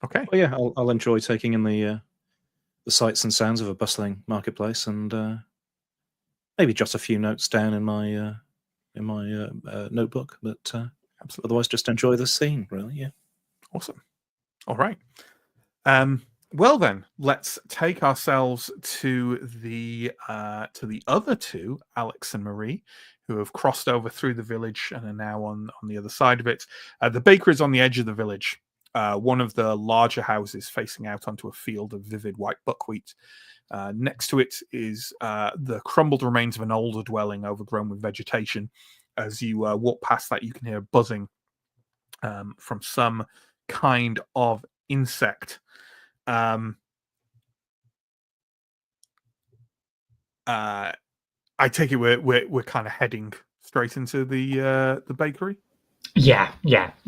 Okay. Well, yeah, I'll enjoy taking in the sights and sounds of a bustling marketplace, and maybe jot a few notes down in my notebook. But otherwise, just enjoy the scene. Really, yeah. Awesome. All right. Well then, let's take ourselves to the other two, Alex and Marie, who have crossed over through the village and are now on the other side of it. The bakery is on the edge of the village. One of the larger houses facing out onto a field of vivid white buckwheat. Next to it is the crumbled remains of an older dwelling overgrown with vegetation. As you walk past that, you can hear buzzing from some kind of insect. I take it we're kind of heading straight into the bakery. Yeah.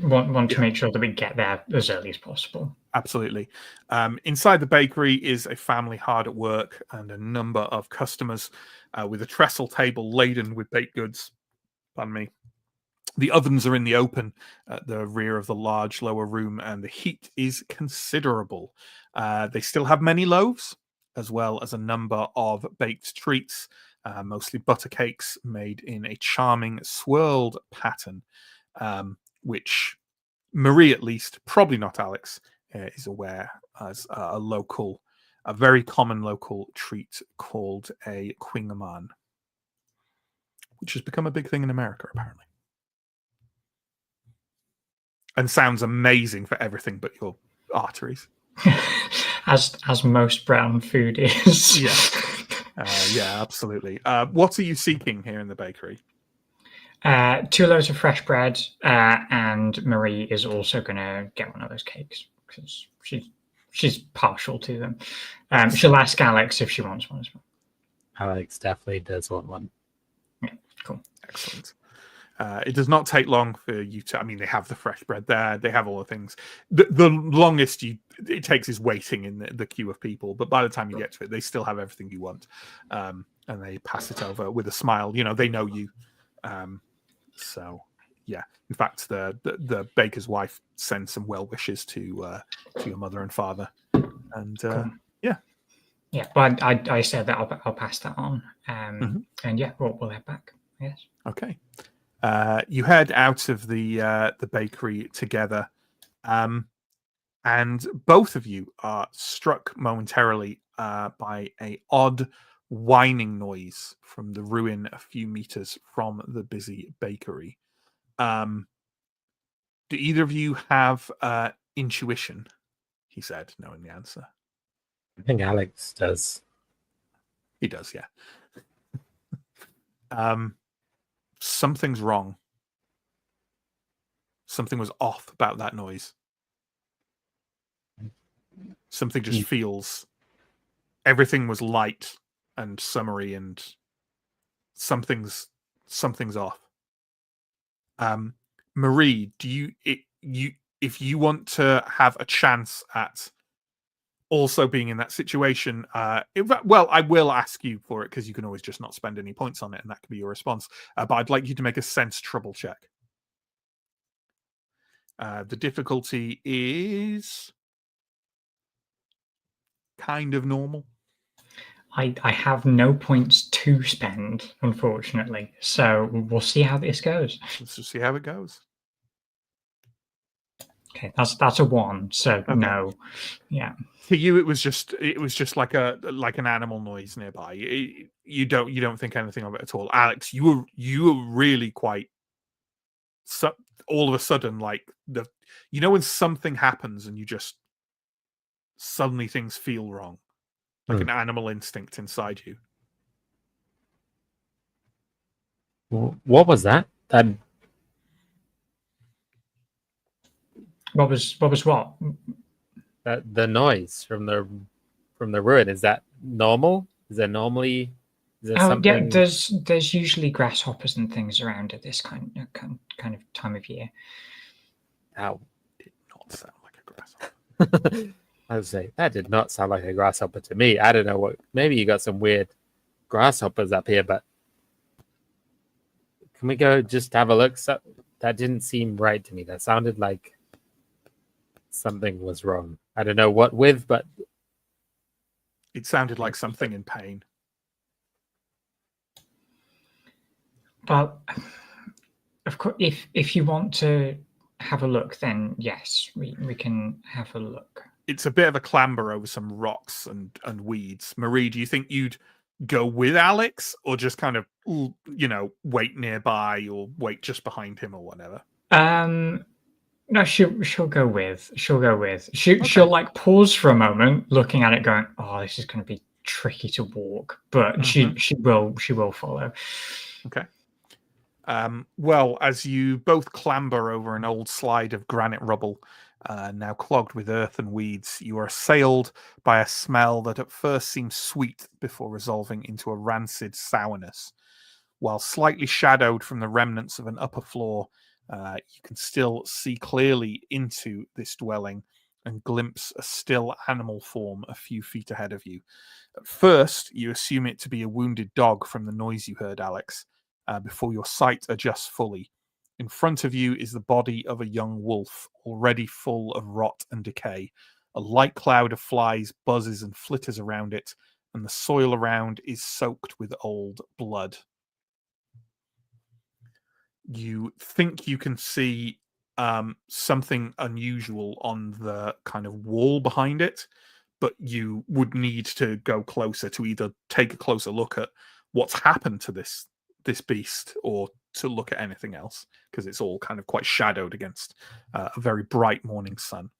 Want to make sure that we get there as early as possible. Absolutely. Inside the bakery is a family hard at work and a number of customers with a trestle table laden with baked goods. Pardon me. The ovens are in the open at the rear of the large lower room, and the heat is considerable. They still have many loaves, as well as a number of baked treats, mostly butter cakes made in a charming swirled pattern, which Marie, at least, probably not Alex, is aware as a very common local treat called a quingaman, which has become a big thing in America, apparently. And sounds amazing for everything but your arteries. as most brown food is. Yeah, absolutely. What are you seeking here in the bakery? 2 loaves of fresh bread, and Marie is also going to get one of those cakes because she's partial to them. She'll ask Alex if she wants one as well. Alex definitely does want one. Yeah, cool. Excellent. It does not take long for you to. I mean, they have the fresh bread there. They have all the things. The longest it takes is waiting in the queue of people. But by the time you get to it, they still have everything you want, and they pass it over with a smile. They know you. So, yeah. In fact, the baker's wife sends some well wishes to your mother and father, and Cool. yeah. But I said that I'll pass that on, Mhm. and yeah, we'll head back. Yes. Okay. You head out of the bakery together, and both of you are struck momentarily by a odd whining noise from the ruin a few meters from the busy bakery. Do either of you have intuition? He said, knowing the answer. I think Alex does. He does, yeah. Something's wrong. Something was off about that noise. Something just feels. Everything was light and summery, and something's off. Marie, if you want to have a chance at also being in that situation, I will ask you for it because you can always just not spend any points on it, and that can be your response. But I'd like you to make a sense trouble check. The difficulty is kind of normal. I have no points to spend, unfortunately. So we'll see how this goes. Let's just see how it goes. Okay, that's a 1. So Okay. no, yeah. To you, it was just like an animal noise nearby. You don't think anything of it at all. Alex, you were really quite. All of a sudden, like when something happens and you just suddenly things feel wrong. Like an animal instinct inside you. What was that? What was what? The noise from the ruin, is that normal? Is there normally? Is there something? Yeah, there's usually grasshoppers and things around at this kind of time of year. Ow! Did not sound like a grasshopper. I would say that did not sound like a grasshopper to me. I don't know what. Maybe you got some weird grasshoppers up here, but can we go just have a look? So, that didn't seem right to me. That sounded like something was wrong. I don't know what with, but it sounded like something in pain. But of course, if you want to have a look, then yes, we can have a look. It's a bit of a clamber over some rocks and weeds. Marie, do you think you'd go with Alex or just kind of, wait nearby or wait just behind him or whatever? No, she'll go with. She'll like pause for a moment, looking at it, going, "Oh, this is going to be tricky to walk," but she will follow. Okay. Well, as you both clamber over an old slide of granite rubble, now clogged with earth and weeds, you are assailed by a smell that at first seems sweet before resolving into a rancid sourness. While slightly shadowed from the remnants of an upper floor, you can still see clearly into this dwelling and glimpse a still animal form a few feet ahead of you. At first, you assume it to be a wounded dog from the noise you heard, Alex, before your sight adjusts fully. In front of you is the body of a young wolf, already full of rot and decay. A light cloud of flies buzzes and flitters around it, and the soil around is soaked with old blood. You think you can see something unusual on the kind of wall behind it, but you would need to go closer to either take a closer look at what's happened to this beast or to look at anything else, because it's all kind of quite shadowed against a very bright morning sun.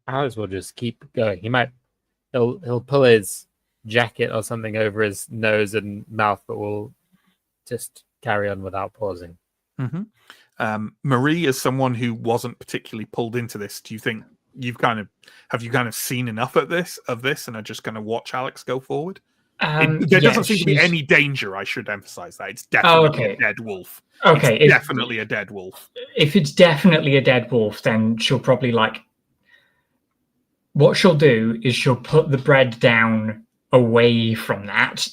Ours will just keep going. He'll pull his jacket or something over his nose and mouth, but we'll just carry on without pausing. Mm-hmm. Marie, as someone who wasn't particularly pulled into this, do you think have you kind of seen enough of this and are just going to watch Alex go forward? There doesn't seem to be any danger. I should emphasize that it's definitely a dead wolf. Okay, it's definitely a dead wolf. If it's definitely a dead wolf, then she'll probably what she'll do is she'll put the bread down away from that,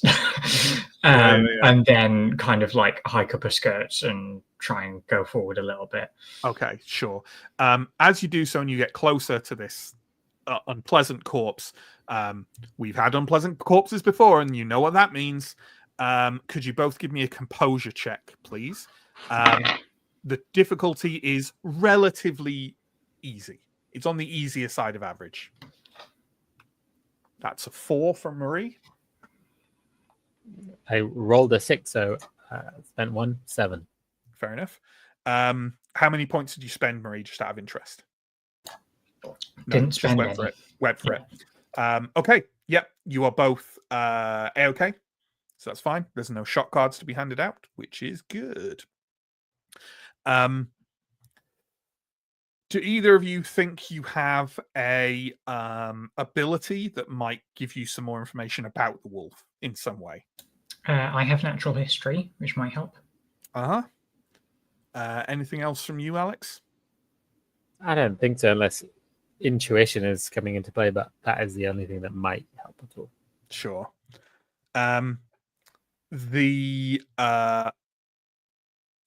and then kind of hike up her skirts and try and go forward a little bit. Okay, sure. As you do so and you get closer to this unpleasant corpse, we've had unpleasant corpses before, and you know what that means. Could you both give me a composure check, please? The difficulty is relatively easy. It's on the easier side of average. That's a 4 from Marie. I rolled a 6, so spent 1, 7. Fair enough. How many points did you spend, Marie, just out of interest? Didn't spend any. Went for it. Okay. Yep. You are both A-okay. So that's fine. There's no shot cards to be handed out, which is good. Do either of you think you have a ability that might give you some more information about the wolf in some way? I have natural history, which might help. Anything else from you, Alex? I don't think so, unless intuition is coming into play, but that is the only thing that might help at all. Sure. The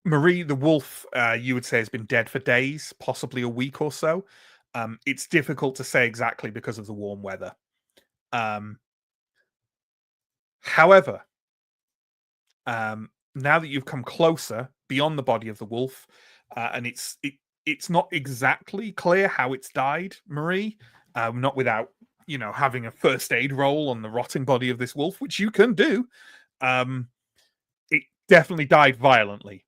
Marie, the wolf, you would say has been dead for days, possibly a week or so. It's difficult to say exactly because of the warm weather. However, now that you've come closer beyond the body of the wolf, and it's not exactly clear how it's died, Marie. Not without having a first aid roll on the rotting body of this wolf, which you can do. It definitely died violently.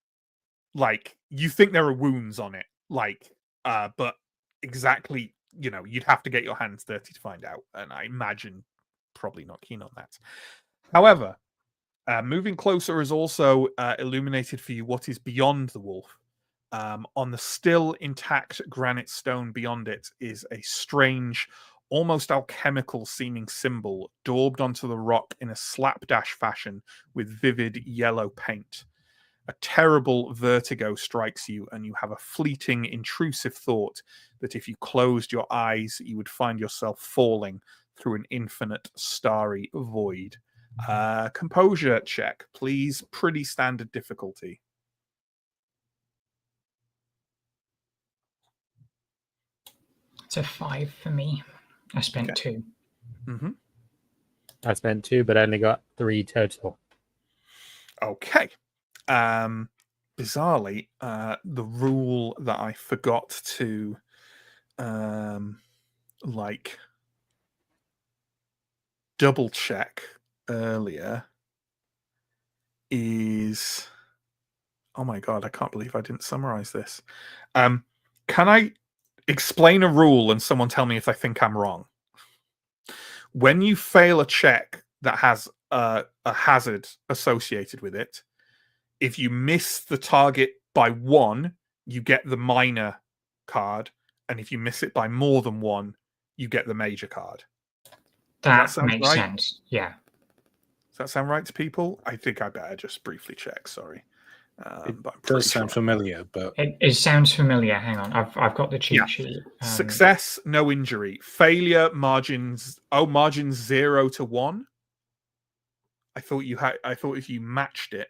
Like, you think there are wounds on it, but exactly, you'd have to get your hands dirty to find out, and I imagine probably not keen on that. However, moving closer has also illuminated for you what is beyond the wolf. On the still intact granite stone beyond it is a strange, almost alchemical seeming symbol daubed onto the rock in a slapdash fashion with vivid yellow paint. A terrible vertigo strikes you, and you have a fleeting, intrusive thought that if you closed your eyes, you would find yourself falling through an infinite starry void. Composure check, please. Pretty standard difficulty. It's a 5 for me. I spent 2. Mm-hmm. I spent 2, but only got 3 total. Okay. Bizarrely, the rule that I forgot to double check earlier is, oh my god, I can't believe I didn't summarize this. Can I explain a rule and someone tell me if I think I'm wrong? When you fail a check that has a hazard associated with it, if you miss the target by 1, you get the minor card, and if you miss it by more than 1, you get the major card. That makes sense. Yeah. Does that sound right to people? I think I better just briefly check. Sorry. It but I'm does pretty sound sure. familiar, but It sounds familiar. Hang on, I've got the cheat sheet. Success, no injury. Failure, margins 0 to 1. I thought if you matched it,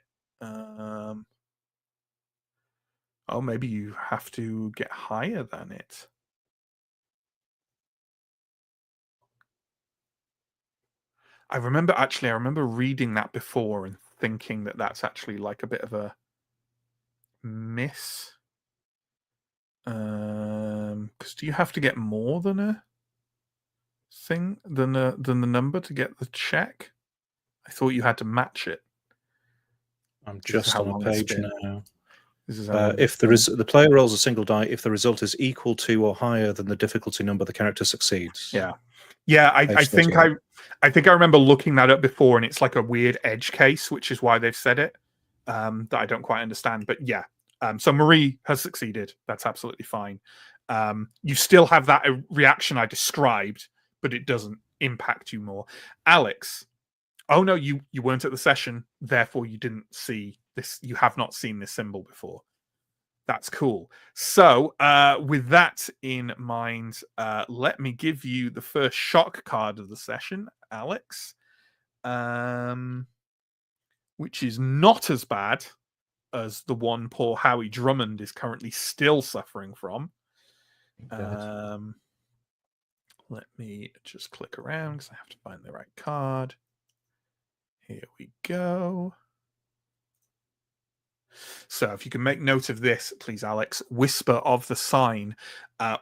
maybe you have to get higher than it. I remember reading that before and thinking that that's actually like a bit of a miss. Because do you have to get more than a thing than the number to get the check? I thought you had to match it. I'm just on a page now. This is if the player rolls a single die, if the result is equal to or higher than the difficulty number, the character succeeds. Yeah. I think I remember looking that up before, and it's like a weird edge case, which is why they've said it. That I don't quite understand, but yeah. So Marie has succeeded. That's absolutely fine. You still have that reaction I described, but it doesn't impact you more. Alex, oh no, you weren't at the session, therefore you didn't see this. You have not seen this symbol before. That's cool. So with that in mind, let me give you the first shock card of the session, Alex, which is not as bad as the one poor Howie Drummond is currently still suffering from. Let me just click around because I have to find the right card. Here we go. So if you can make note of this, please, Alex. Whisper of the Sign.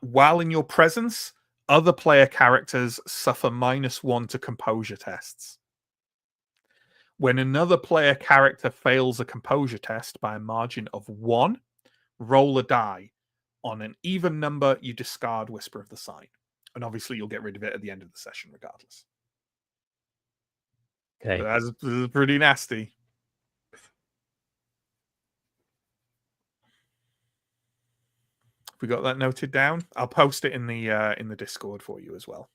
While in your presence, other player characters suffer -1 to composure tests. When another player character fails a composure test by a margin of 1, roll a die. On an even number, you discard Whisper of the Sign. And obviously, you'll get rid of it at the end of the session regardless. Okay. So that's pretty nasty. we got that noted down? I'll post it in the Discord for you as well,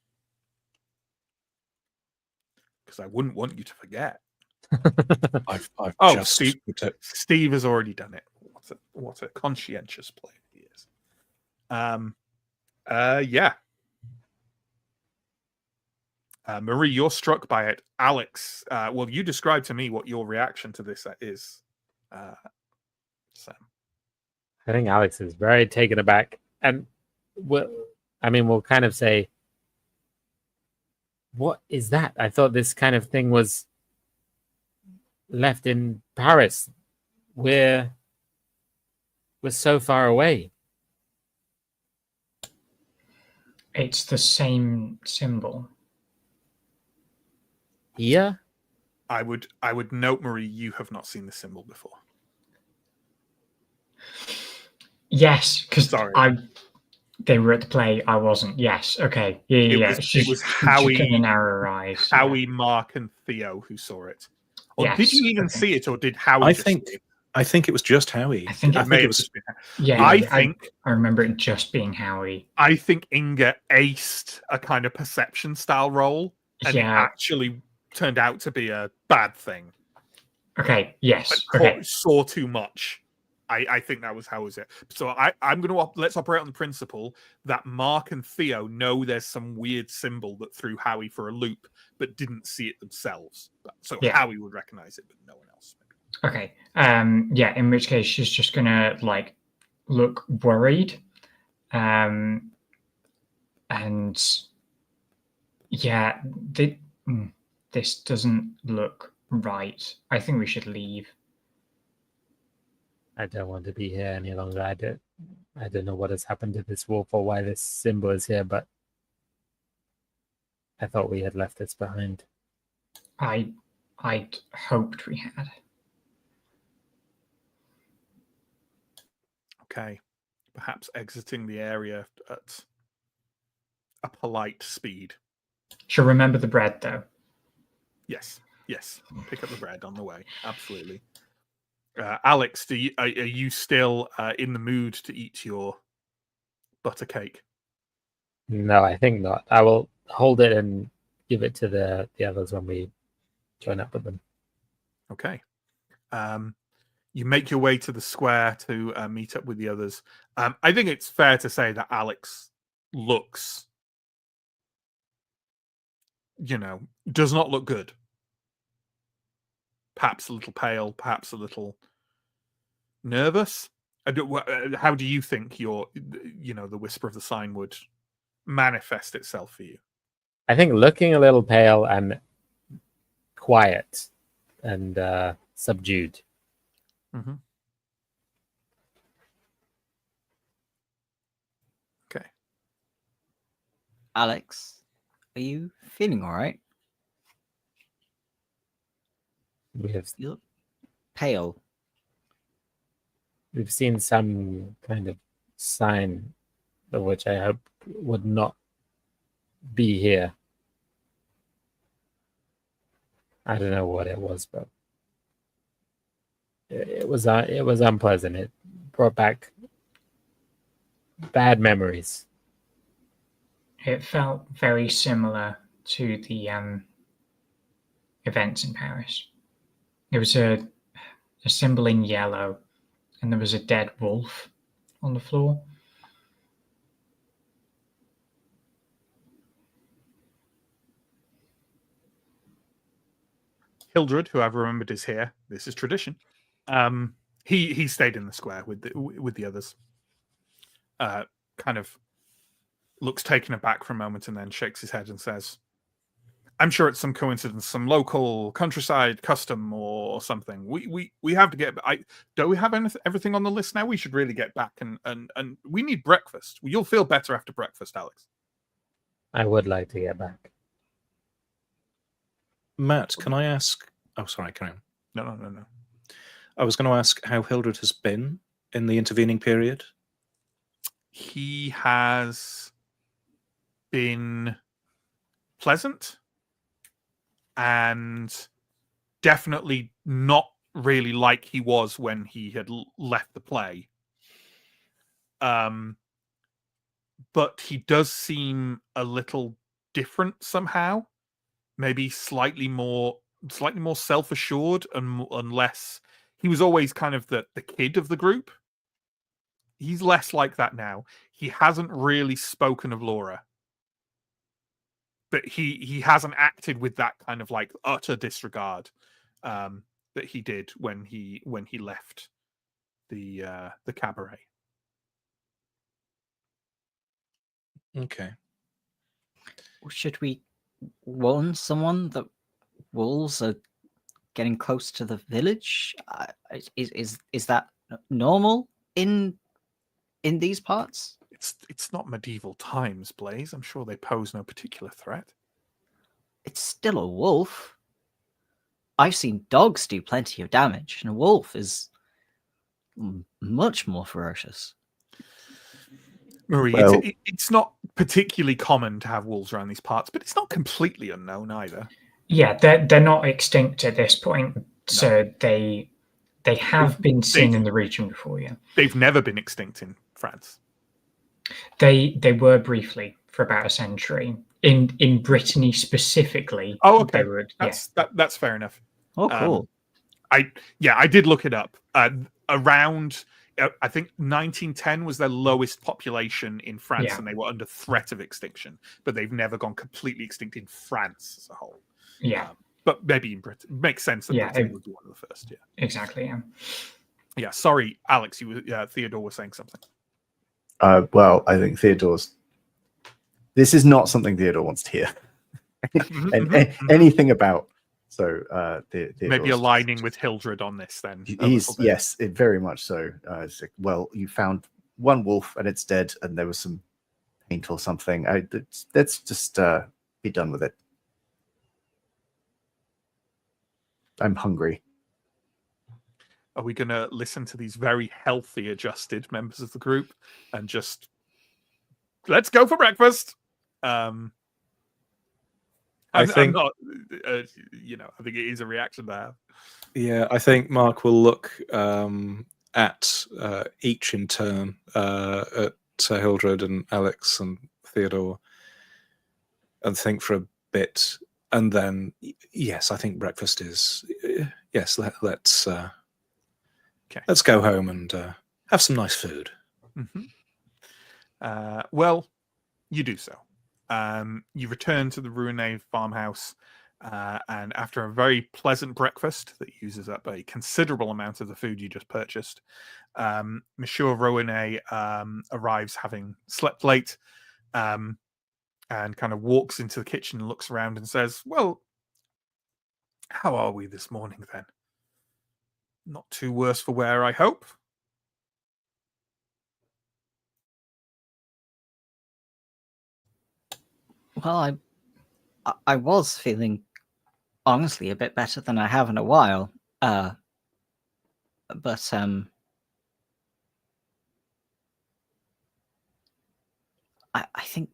because I wouldn't want you to forget. I've just Steve, put it. Steve has already done it. What a conscientious player he is. Yeah. Marie, you're struck by it. Alex, well, you described to me what your reaction to this is. Sam. I think Alex is very taken aback, and we'll kind of say, "What is that? I thought this kind of thing was left in Paris. We're so far away." It's the same symbol. Yeah, I would note, Marie, you have not seen the symbol before. Yes, because Sorry. they were at the play. I wasn't. Yes. Okay. Yeah. It was Howie, she can narrow her eyes. Howie, Mark, and Theo who saw it. Or Yes, did you even see it, or did Howie? I think it was just Howie. I think it was. Just been, yeah. I remember it just being Howie. I think Inga aced a kind of perception style roll, and it actually turned out to be a bad thing. Okay. Yes. But saw too much. I think that was how was it. So I'm going to let's operate on the principle that Mark and Theo know there's some weird symbol that threw Howie for a loop, but didn't see it themselves. So Howie would recognize it, but no one else. Okay. Yeah. In which case, she's just gonna look worried, and yeah, this doesn't look right. I think we should leave. I don't want to be here any longer. I don't know what has happened to this wolf or why this symbol is here, but I thought we had left this behind. I hoped we had. Okay. Perhaps exiting the area at a polite speed. She'll remember the bread, though. Yes. Pick up the bread on the way. Absolutely. Alex, are you still in the mood to eat your butter cake? No, I think not. I will hold it and give it to the others when we join up with them. Okay. You make your way to the square to meet up with the others. I think it's fair to say that Alex looks, does not look good. Perhaps a little pale, perhaps a little nervous. How do you think the whisper of the sign would manifest itself for you? I think looking a little pale and quiet and subdued. Mm-hmm. Okay. Alex, are you feeling all right? You look pale. We've seen some kind of sign of which I hope would not be here. I don't know what it was, but it was unpleasant. It brought back bad memories. It felt very similar to the events in Paris. There was a symbol in yellow, and there was a dead wolf on the floor. Hildred, who I've remembered is here. This is tradition. He stayed in the square with the others. Kind of looks taken aback for a moment and then shakes his head and says, I'm sure it's some coincidence, some local countryside custom or something. We have to get. Don't we have everything on the list now? We should really get back and we need breakfast. You'll feel better after breakfast, Alex. I would like to get back. Matt, can I ask? Oh, sorry, carry on. No. I was going to ask how Hildred has been in the intervening period. He has been pleasant and definitely not really like he was when he had left the play. but he does seem a little different somehow. Maybe slightly more self-assured and less. He was always kind of the kid of the group. He's less like that now. He hasn't really spoken of Laura, but he hasn't acted with that kind of like utter disregard that he did when he left the cabaret. Okay. Should we warn someone that wolves are getting close to the village? Is that normal in these parts? It's not medieval times, Blaze. I'm sure they pose no particular threat. It's still a wolf. I've seen dogs do plenty of damage, and a wolf is much more ferocious. Marie, Well- it's not particularly common to have wolves around these parts, but it's not completely unknown either. Yeah, they're not extinct at this point, so they have been seen in the region before. Yeah, They've never been extinct in France. they were briefly for about a century in Brittany specifically. Oh, okay. They were, That's fair enough. Oh, cool. I did look it up. Around, I think 1910 was their lowest population in France, Yeah. and they were under threat of extinction. But they've never gone completely extinct in France as a whole. yeah, But maybe in Britain, it makes sense that Yeah, Britain would be one of the first. Yeah. exactly. Yeah. Yeah. Sorry, Alex. Theodore was saying something. Well, I think this is not something Theodore wants to hear. And anything about. So Maybe Theodore's aligning with Hildred on this then. Yes, very much so. It's like, well, you found one wolf and it's dead, and there was some paint or something. Let's just be done with it. I'm hungry. Are we going to listen to these very healthy, adjusted members of the group and just let's go for breakfast? I think, I'm not, I think it is a reaction to have. yeah, I think Mark will look at each in turn, at Hildred and Alex and Theodore, and think for a bit, and then yes, I think breakfast is yes. Let's go home and have some nice food. Mm-hmm. Well, you do so. You return to the Rouenet farmhouse, and after a very pleasant breakfast that uses up a considerable amount of the food you just purchased, Monsieur Rouenet arrives having slept late, and kind of walks into the kitchen and looks around and says, "Well, how are we this morning then? Not too worse for wear, I hope." Well, I was feeling honestly a bit better than I have in a while. But I think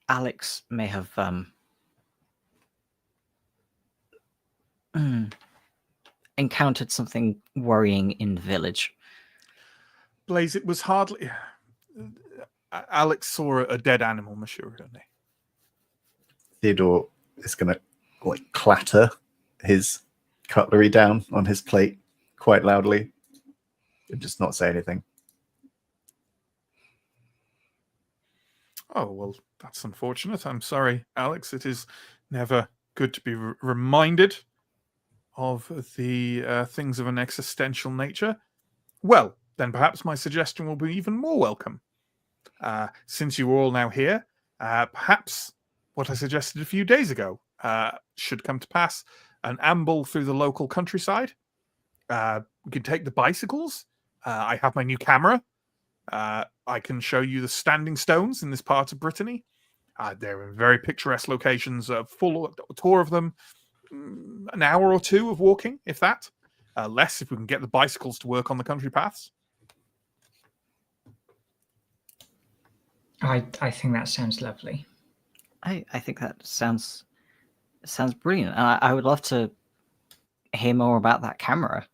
Alex may have encountered something worrying in the village. Blaze, it was hardly. Alex saw a dead animal, Monsieur Rouenet. Theodore is going to clatter his cutlery down on his plate quite loudly and just not say anything. Oh, well, that's unfortunate. I'm sorry, Alex. It is never good to be reminded of the things of an existential nature. Well, then perhaps my suggestion will be even more welcome. Since you are all now here, perhaps what I suggested a few days ago should come to pass. An amble through the local countryside. We can take the bicycles. I have my new camera. I can show you the standing stones in this part of Brittany. They're in very picturesque locations. A full tour of them, an hour or two of walking, if that. Less if we can get the bicycles to work on the country paths. I think that sounds lovely. I think that sounds brilliant. And I would love to hear more about that camera.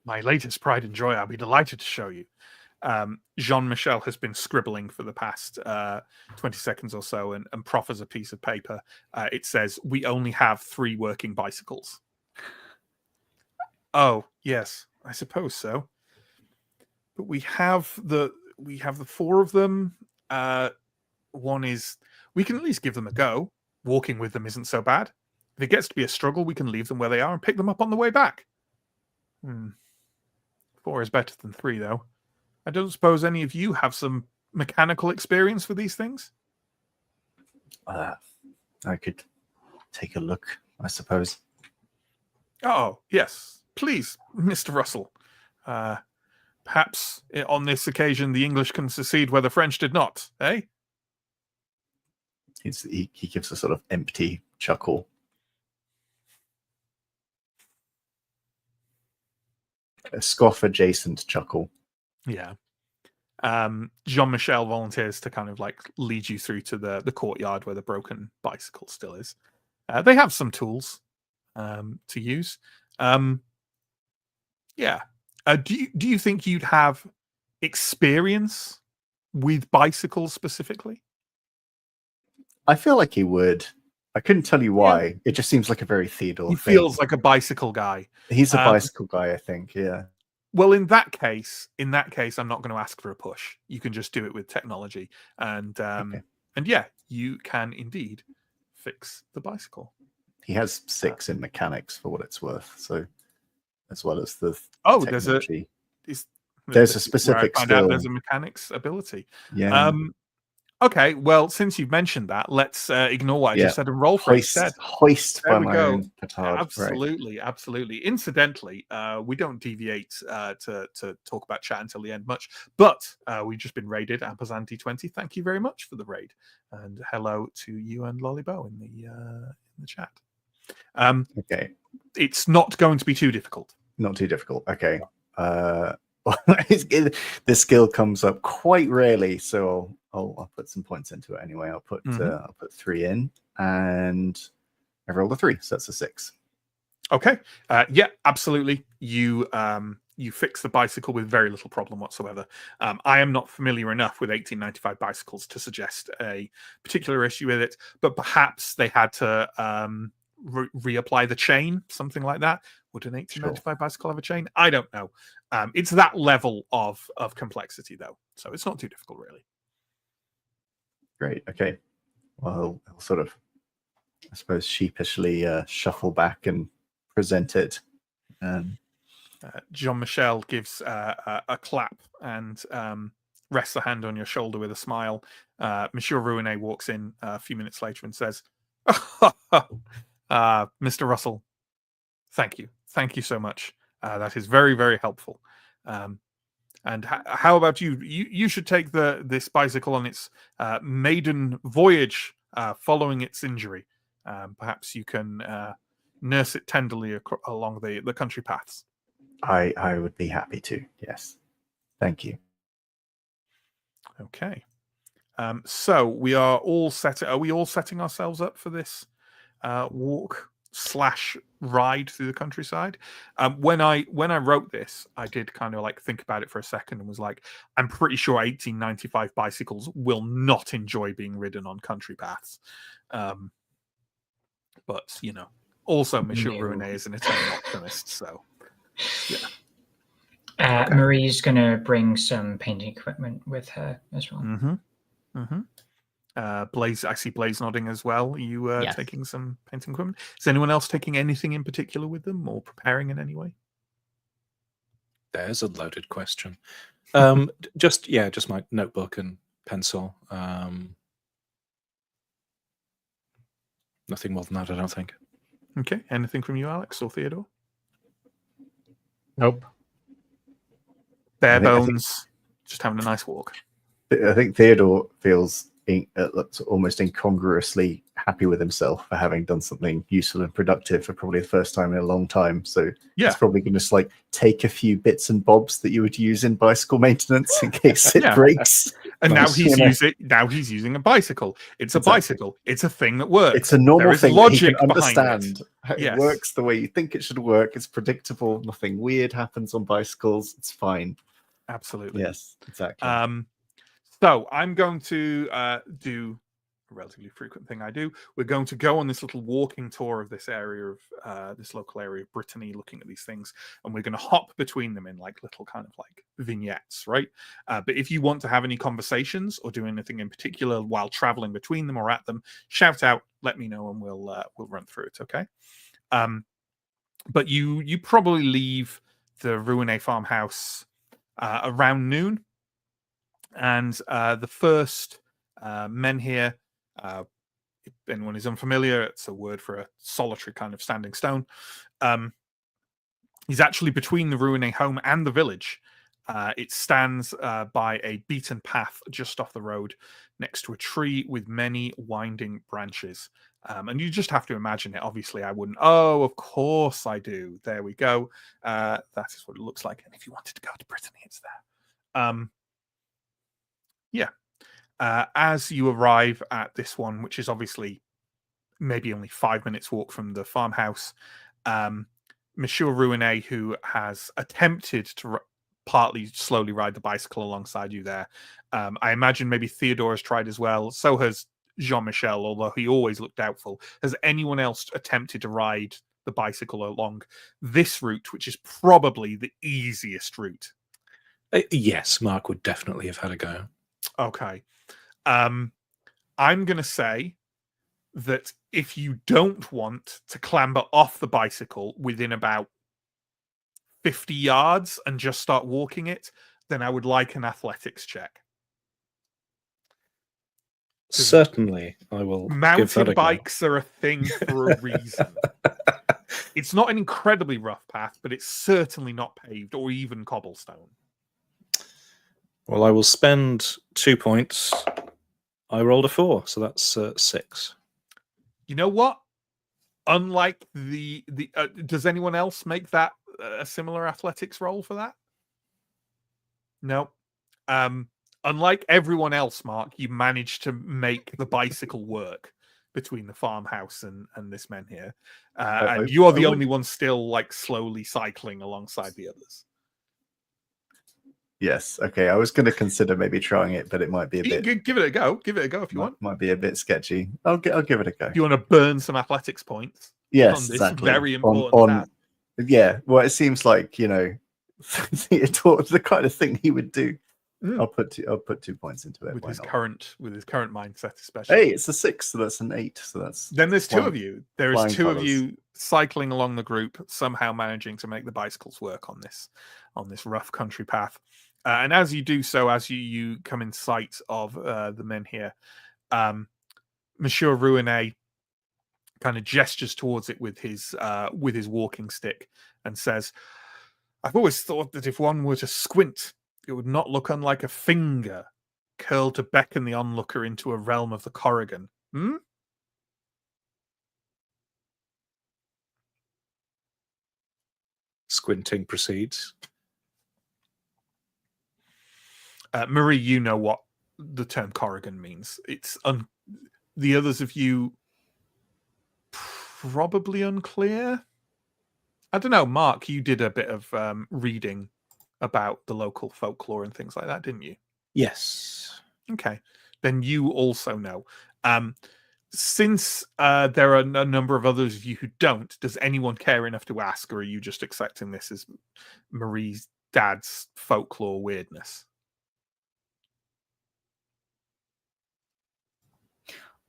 My latest pride and joy. I'll be delighted to show you. Jean-Michel has been scribbling for the past 20 seconds or so and proffers a piece of paper. It says, "We only have 3 working bicycles." Oh, yes, I suppose so. But we have the 4 of them. One is, we can at least give them a go. Walking with them isn't so bad. If it gets to be a struggle, we can leave them where they are and pick them up on the way back. 4 is better than 3, though. I don't suppose any of you have some mechanical experience with these things? I could take a look, I suppose. Oh, yes. Please, Mr. Russell. Perhaps on this occasion the English can succeed where the French did not, eh? He gives a sort of empty chuckle. A scoff-adjacent chuckle. Yeah. Jean-Michel volunteers to kind of like lead you through to the courtyard where the broken bicycle still is. They have some tools to use. Yeah. Do you think you'd have experience with bicycles specifically? I feel like he would. I couldn't tell you why. Yeah. It just seems like a very Theodore He thing. feels like a bicycle guy. He's a bicycle guy, I think. Yeah. Well, in that case, I'm not going to ask for a push. You can just do it with technology, and yeah, you can indeed fix the bicycle. He has 6 in mechanics for what it's worth. So, as well as the technology. there's a specific skill. There's a mechanics ability. Yeah. Okay, well, since you've mentioned that, let's ignore what I just said and roll for it instead. Hoist by my own petard. Absolutely, right. Absolutely. Incidentally, we don't deviate to talk about chat until the end much, but we've just been raided. Ampazanti 20, thank you very much for the raid, and hello to you and Lollybo in the chat. Okay, it's not going to be too difficult. Not too difficult. Okay. This skill comes up quite rarely, so I'll put some points into it anyway. I'll put 3 in, and I rolled a 3, so that's a 6. Okay. Yeah, absolutely. You fix the bicycle with very little problem whatsoever. I am not familiar enough with 1895 bicycles to suggest a particular issue with it, but perhaps they had to reapply the chain, something like that. Would an 1895 bicycle have a chain? I don't know. It's that level of complexity, though, so it's not too difficult, really. Great. Okay. Well, I'll sort of, I suppose, sheepishly shuffle back and present it. Jean-Michel gives a clap and rests a hand on your shoulder with a smile. Monsieur Rouenet walks in a few minutes later and says, Mr. Russell, thank you. Thank you so much. That is very, very helpful. And how about you? You should take this bicycle on its maiden voyage following its injury. Perhaps you can nurse it tenderly along the country paths. I would be happy to. Yes. Thank you. Okay. So we are all set. Are we all setting ourselves up for this walk/ride through the countryside? When I wrote this, I did kind of like think about it for a second and was like, I'm pretty sure 1895 bicycles will not enjoy being ridden on country paths. But also Monsieur Rouenet is an eternal optimist, so yeah. Okay. Marie's gonna bring some painting equipment with her as well. Blaze, I see Blaze nodding as well. Are you yes. taking some painting equipment? Is anyone else taking anything in particular with them or preparing in any way? There's a loaded question. Just my notebook and pencil. Nothing more than that, I don't think. Okay. Anything from you, Alex or Theodore? Nope. Bare bones. Just having a nice walk. I think Theodore feels almost incongruously happy with himself for having done something useful and productive for probably the first time in a long time. So he's probably going to just like take a few bits and bobs that you would use in bicycle maintenance in case it breaks. And now he's using a bicycle. It's a bicycle. It's a thing that works. It's a normal thing. Logic that he can understand. It works the way you think it should work. It's predictable. Nothing weird happens on bicycles. It's fine. Absolutely. Yes, exactly. So I'm going to do a relatively frequent thing I do. We're going to go on this little walking tour of this area of this local area of Brittany, looking at these things, and we're going to hop between them in like little kind of like vignettes, right? But if you want to have any conversations or do anything in particular while traveling between them or at them, shout out, let me know, and we'll run through it. Okay. But you probably leave the Ruiné farmhouse around noon. And the first men here, if anyone is unfamiliar, it's a word for a solitary kind of standing stone. He's actually between the Ruiné home and the village. It stands by a beaten path just off the road next to a tree with many winding branches. And you just have to imagine it. Obviously, I wouldn't. Oh, of course I do. There we go. That is what it looks like. And if you wanted to go to Brittany, it's there. Yeah. As you arrive at this one, which is obviously maybe only 5 minutes walk from the farmhouse, Monsieur Ruiné, who has attempted to partly slowly ride the bicycle alongside you there. I imagine maybe Theodore has tried as well. So has Jean-Michel, although he always looked doubtful. Has anyone else attempted to ride the bicycle along this route, which is probably the easiest route? Yes, Mark would definitely have had a go. Okay. I'm going to say that if you don't want to clamber off the bicycle within about 50 yards and just start walking it, then I would like an athletics check. Certainly, I will. Mountain bikes are a thing for a reason. It's not an incredibly rough path, but it's certainly not paved or even cobblestone. Well, I will spend 2 points. I rolled a 4, so that's 6. You know what? Unlike the does anyone else make that a similar athletics roll for that? No. Unlike everyone else, Mark, you managed to make the bicycle work between the farmhouse and this men here, and you are the only one still like slowly cycling alongside the others. Yes. Okay. I was going to consider maybe trying it, but it might be a bit. Give it a go. Give it a go if you want. Might be a bit sketchy. I'll give it a go. You want to burn some athletics points? Yes, on this exactly. Very important. Yeah. Well, it seems like Theodore, the kind of thing he would do. I'll put 2 points into it with his not? current mindset, especially. Hey, it's a 6, so that's an 8. So that's then there's two of you. There is two colours. of you cycling along the group, somehow managing to make the bicycles work on this rough country path. And as you do so, as you come in sight of the men here, Monsieur Ruiné kind of gestures towards it with his walking stick and says, "I've always thought that if one were to squint, it would not look unlike a finger curled to beckon the onlooker into a realm of the Corrigan." Squinting proceeds. Marie, you know what the term Corrigan means. It's the others of you probably unclear. I don't know, Mark, you did a bit of reading about the local folklore and things like that, didn't you? Yes. Okay. Then you also know. Since there are a number of others of you who don't, does anyone care enough to ask, or are you just accepting this as Marie's dad's folklore weirdness?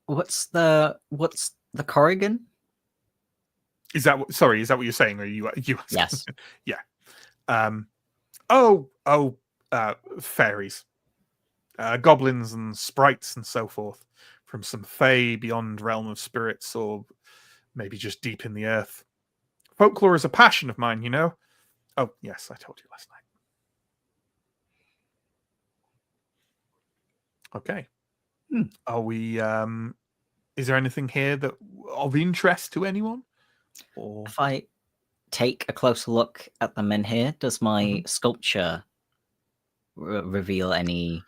What's the Corrigan? Is that what you're saying? Or are you Yes. Yeah. Fairies, goblins and sprites and so forth from some fey beyond realm of spirits, or maybe just deep in the earth. Folklore is a passion of mine, you know. Oh yes, I told you last night. Okay. Are we is there anything here that of interest to anyone? Or If I take a closer look at the men here, does my sculpture reveal any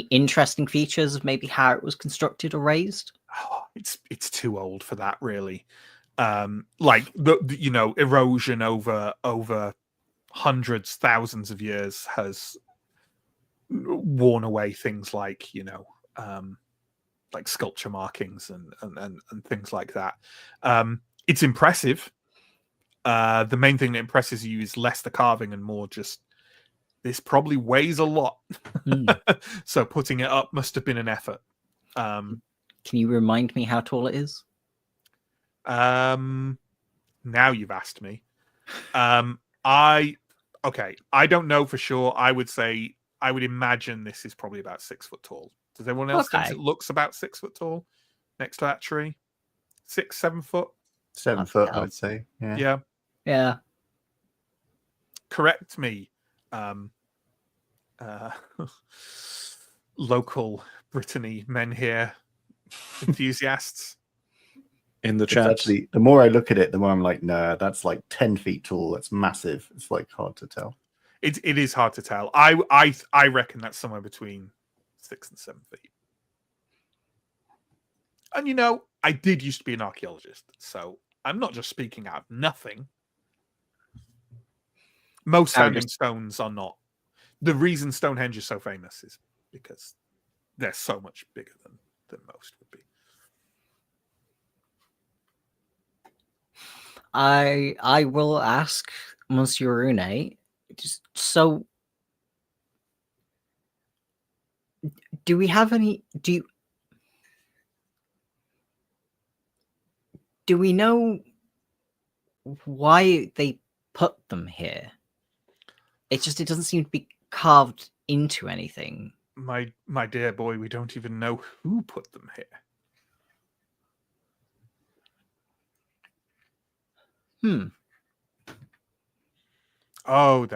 interesting features of maybe how it was constructed or raised? It's too old for that, really. Like the erosion over hundreds, thousands of years has worn away things like like sculpture markings and things like that. It's impressive. The main thing that impresses you is less the carving and more just this probably weighs a lot. So putting it up must have been an effort. Can you remind me how tall it is? Now you've asked me. I don't know for sure. I would imagine this is probably about 6 foot tall. Does everyone else think it looks about 6 foot tall next to that tree? 6, 7 foot? 7 foot, I would say. Yeah. Yeah. Correct me. Local Brittany men here, enthusiasts. In the It's chat. actually, the more I look at it, the more I'm like, nah, that's like 10 feet tall. That's massive. It's like hard to tell. It is hard to tell. I reckon that's somewhere between 6 and 7 feet. And I did used to be an archaeologist, so I'm not just speaking out of nothing. Most standing stones are not. The reason Stonehenge is so famous is because they're so much bigger than most would be. I will ask Monsieur Rune. So, do we have any? Do we know why they put them here? It doesn't seem to be carved into anything. My dear boy, we don't even know who put them here. Oh,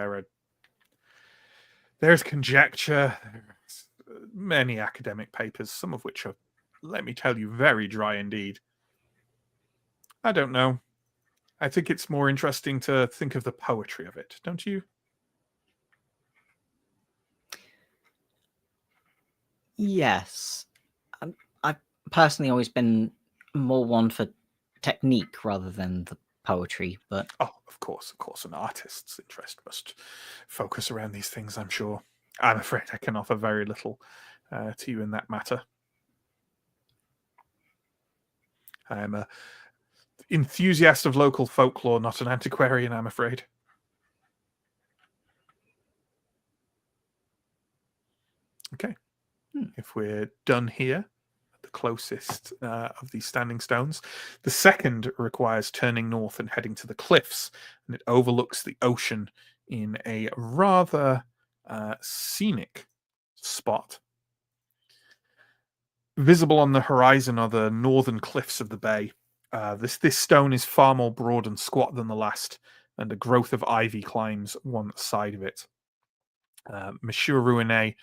there's conjecture. There's many academic papers, some of which are, let me tell you, very dry indeed. I don't know. I think it's more interesting to think of the poetry of it, don't you? Yes. I've personally always been more one for technique rather than the poetry, but... Oh, of course, an artist's interest must focus around these things, I'm sure. I'm afraid I can offer very little to you in that matter. I am a enthusiast of local folklore, not an antiquarian, I'm afraid. Okay. If we're done here, at the closest of these standing stones, the second requires turning north and heading to the cliffs, and it overlooks the ocean in a rather scenic spot. Visible on the horizon are the northern cliffs of the bay. This stone is far more broad and squat than the last, and a growth of ivy climbs one side of it. Monsieur Rouenet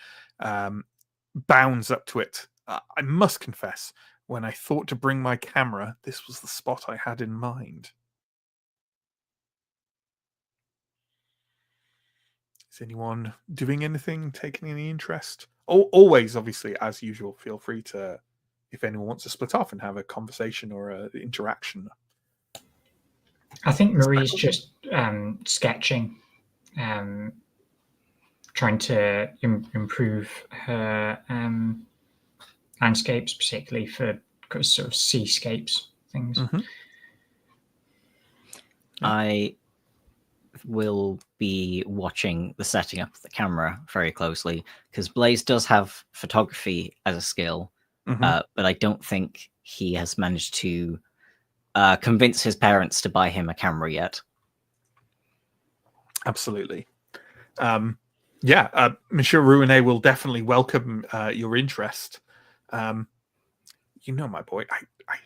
bounds up to it. I must confess, when I thought to bring my camera, this was the spot I had in mind. Is anyone doing anything, taking any interest? Always, obviously, as usual, feel free to, if anyone wants to split off and have a conversation or an interaction. I think Marie's just sketching, trying to improve her landscapes, particularly for sort of seascapes things. Mm-hmm. I will be watching the setting up of the camera very closely, because Blaze does have photography as a skill, but I don't think he has managed to convince his parents to buy him a camera yet. Absolutely. Monsieur Rouenet will definitely welcome your interest. My boy, I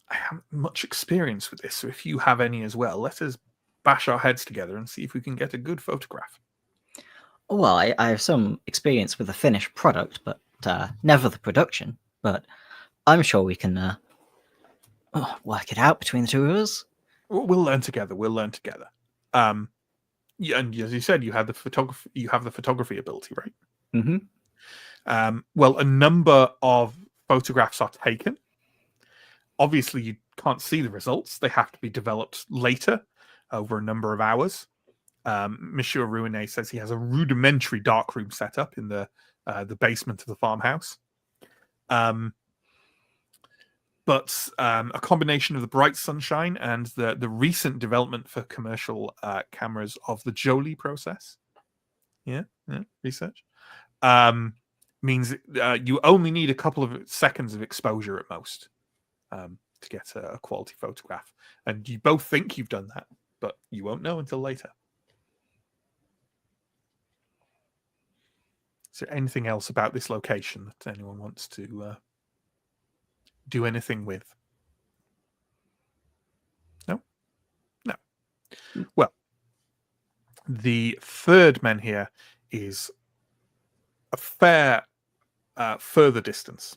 haven't much experience with this, so if you have any as well, let us bash our heads together and see if we can get a good photograph. Well, I have some experience with the finished product, but never the production. But I'm sure we can work it out between the two of us. We'll learn together. And as you said, you have the photography ability, right? Mm-hmm. Well, a number of photographs are taken. Obviously, you can't see the results. They have to be developed later over a number of hours. Monsieur Rouenet says he has a rudimentary darkroom set up in the basement of the farmhouse. But a combination of the bright sunshine and the recent development for commercial cameras of the Jolie process, research, means you only need a couple of seconds of exposure at most to get a quality photograph. And you both think you've done that, but you won't know until later. Is there anything else about this location that anyone wants to do anything with? No? No. Well, the third menhir is a fair further distance.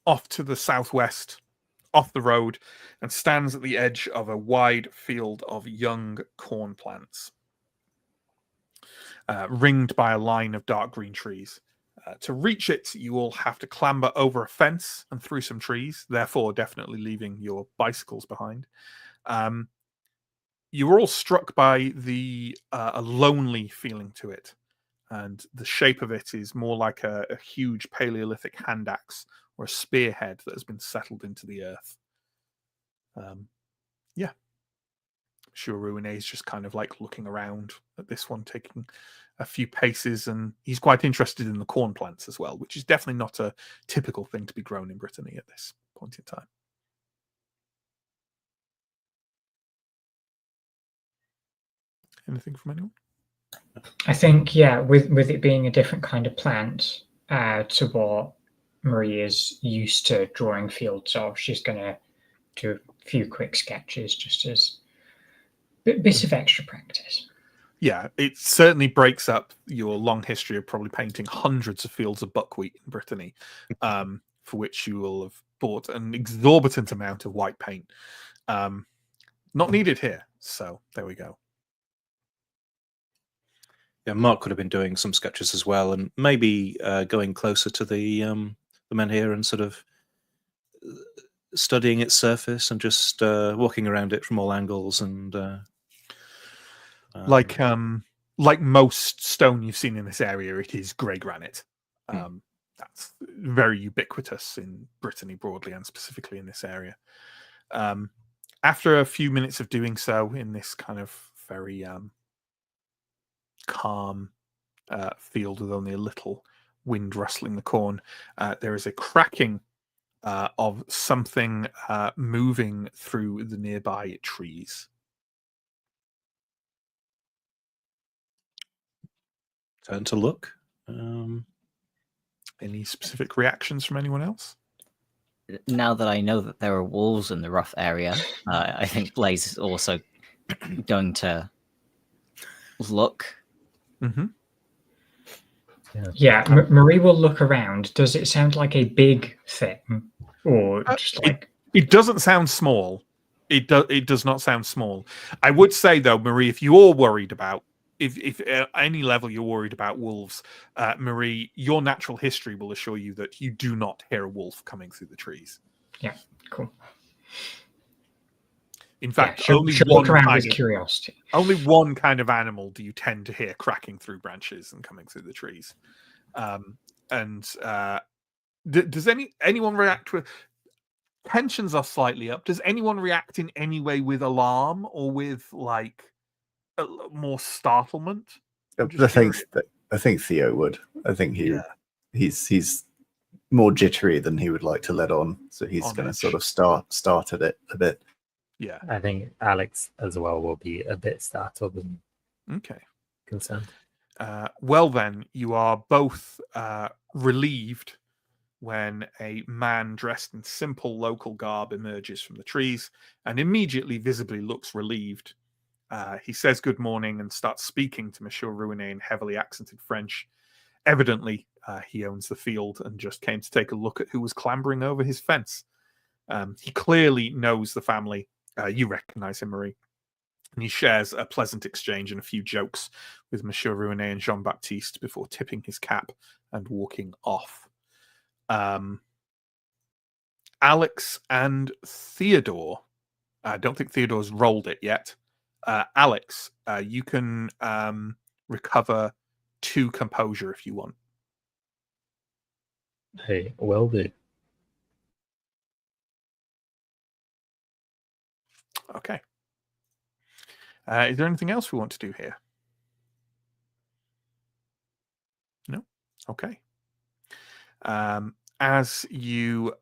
Off to the southwest, off the road, and stands at the edge of a wide field of young corn plants, ringed by a line of dark green trees. To reach it, you will have to clamber over a fence and through some trees, therefore definitely leaving your bicycles behind. You were all struck by a lonely feeling to it, and the shape of it is more like a huge Paleolithic hand axe or a spearhead that has been settled into the earth. Sure, Rouenet is just kind of like looking around at this one, taking a few paces, and he's quite interested in the corn plants as well, which is definitely not a typical thing to be grown in Brittany at this point in time. Anything from anyone? I think, with it being a different kind of plant to what Marie is used to drawing fields of, she's going to do a few quick sketches just as bits of extra practice. Yeah, it certainly breaks up your long history of probably painting hundreds of fields of buckwheat in Brittany, for which you will have bought an exorbitant amount of white paint. Not needed here, so there we go. Yeah, Mark could have been doing some sketches as well, and maybe going closer to the menhir and sort of studying its surface and just walking around it from all angles and like most stone you've seen in this area, it is grey granite. That's very ubiquitous in Brittany broadly and specifically in this area. After a few minutes of doing so in this kind of very calm field with only a little wind rustling the corn, there is a cracking of something moving through the nearby trees. turn to look. Any specific reactions from anyone else? Now that I know that there are wolves in the rough area, I think Blaze is also going to look. Mm-hmm. Yeah, Marie will look around. Does it sound like a big thing, or just like it doesn't sound small? It does not sound small. I would say though, Marie, if you're worried about if at any level you're worried about wolves, Marie, your natural history will assure you that you do not hear a wolf coming through the trees. Yeah, cool. In fact, she'll only look around with curiosity. Only one kind of animal do you tend to hear cracking through branches and coming through the trees. Does anyone react with tensions are slightly up? Does anyone react in any way with alarm or with like more startlement? I think Theo would. I think he's more jittery than he would like to let on, so he's going to sort of start at it a bit. Yeah, I think Alex as well will be a bit startled and concerned. Well, then you are both relieved when a man dressed in simple local garb emerges from the trees and immediately visibly looks relieved. He says good morning and starts speaking to Monsieur Rouenet in heavily accented French. Evidently, he owns the field and just came to take a look at who was clambering over his fence. He clearly knows the family. You recognize him, Marie. And he shares a pleasant exchange and a few jokes with Monsieur Rouenet and Jean-Baptiste before tipping his cap and walking off. Alex and Theodore. I don't think Theodore's rolled it yet. Alex, you can recover 2 composure if you want. Hey, will do. Okay. Is there anything else we want to do here? No? Okay. As you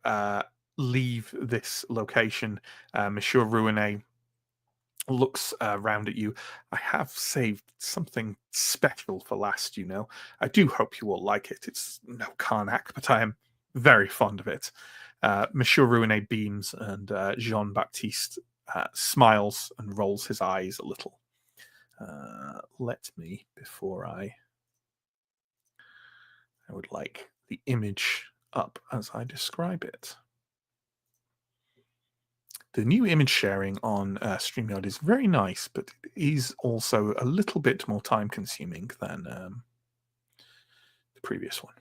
leave this location, Monsieur Rouenet looks round at you. I have saved something special for last, you know. I do hope you will like it. It's no Karnak, but I am very fond of it. Monsieur Rouenet beams, and Jean-Baptiste smiles and rolls his eyes a little. Let me, before I would like the image up as I describe it. The new image sharing on StreamYard is very nice, but it is also a little bit more time consuming than the previous one.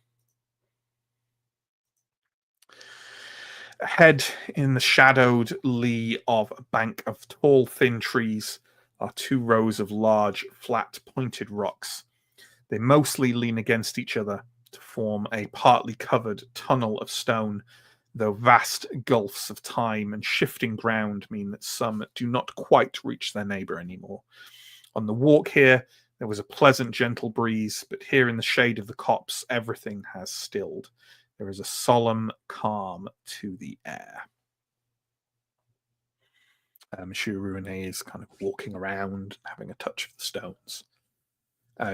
Ahead, in the shadowed lee of a bank of tall, thin trees, are 2 rows of large, flat, pointed rocks. They mostly lean against each other to form a partly covered tunnel of stone, though vast gulfs of time and shifting ground mean that some do not quite reach their neighbour anymore. On the walk here, there was a pleasant, gentle breeze, but here in the shade of the copse, everything has stilled. There is a solemn calm to the air. Monsieur Rouenet is kind of walking around, having a touch of the stones.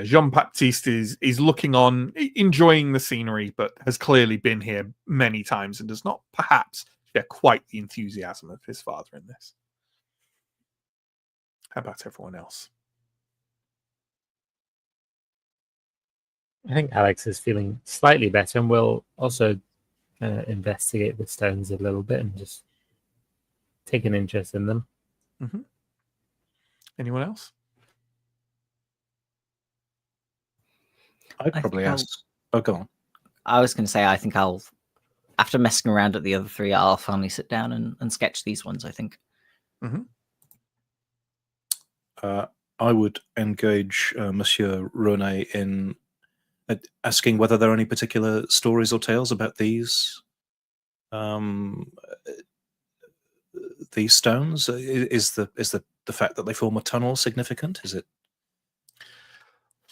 Jean-Baptiste is looking on, enjoying the scenery, but has clearly been here many times and does not perhaps share quite the enthusiasm of his father in this. How about everyone else? I think Alex is feeling slightly better, and will also investigate the stones a little bit and just take an interest in them. Mm-hmm. Anyone else? I'd probably ask. Oh, go on. I was going to say, I think I'll, after messing around at the other 3, I'll finally sit down and sketch these ones, I think. Mm-hmm. I would engage Monsieur Rouenet in asking whether there are any particular stories or tales about these stones. Is the fact that they form a tunnel significant? Is it?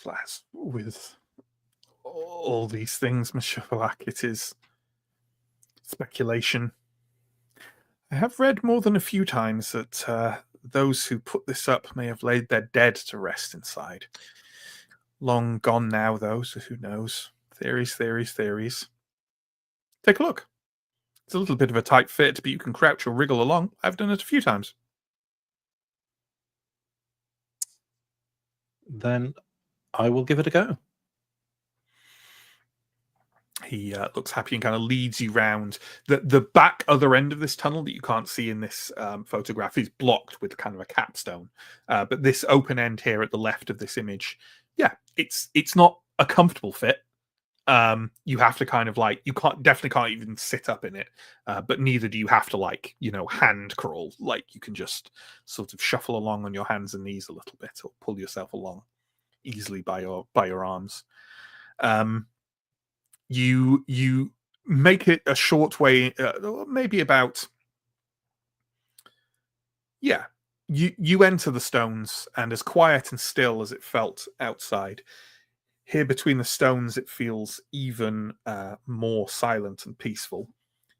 As with all these things, Monsieur Black, it is speculation. I have read more than a few times that those who put this up may have laid their dead to rest inside. Long gone now, though, so who knows? Theories. Take a look. It's a little bit of a tight fit, but you can crouch or wriggle along. I've done it a few times. Then I will give it a go. He looks happy and kind of leads you round. The back other end of this tunnel that you can't see in this photograph is blocked with kind of a capstone. But this open end here at the left of this image, yeah, it's not a comfortable fit. You have to kind of you definitely can't even sit up in it, but neither do you have to hand crawl. You can just sort of shuffle along on your hands and knees a little bit, or pull yourself along easily by your arms. You make it a short way, maybe about you enter the stones, and as quiet and still as it felt outside, here between the stones it feels even more silent and peaceful.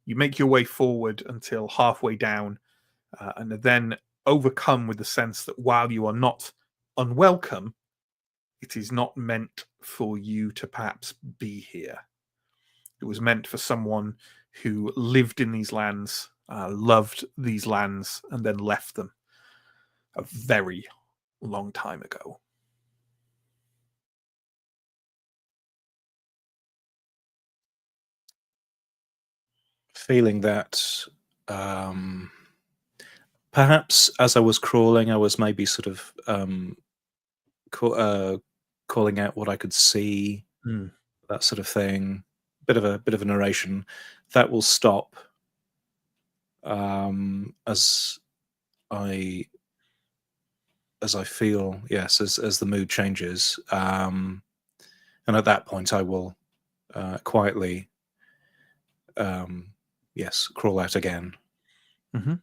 You make your way forward until halfway down, and are then overcome with the sense that while you are not unwelcome, it is not meant for you to perhaps be here. It was meant for someone who lived in these lands, loved these lands, and then left them a very long time ago. Feeling that perhaps as I was crawling, I was maybe sort of calling out what I could see, that sort of thing. Bit of a narration that will stop as I as I feel, yes, as the mood changes. And at that point, I will quietly, yes, crawl out again. Mm-hmm.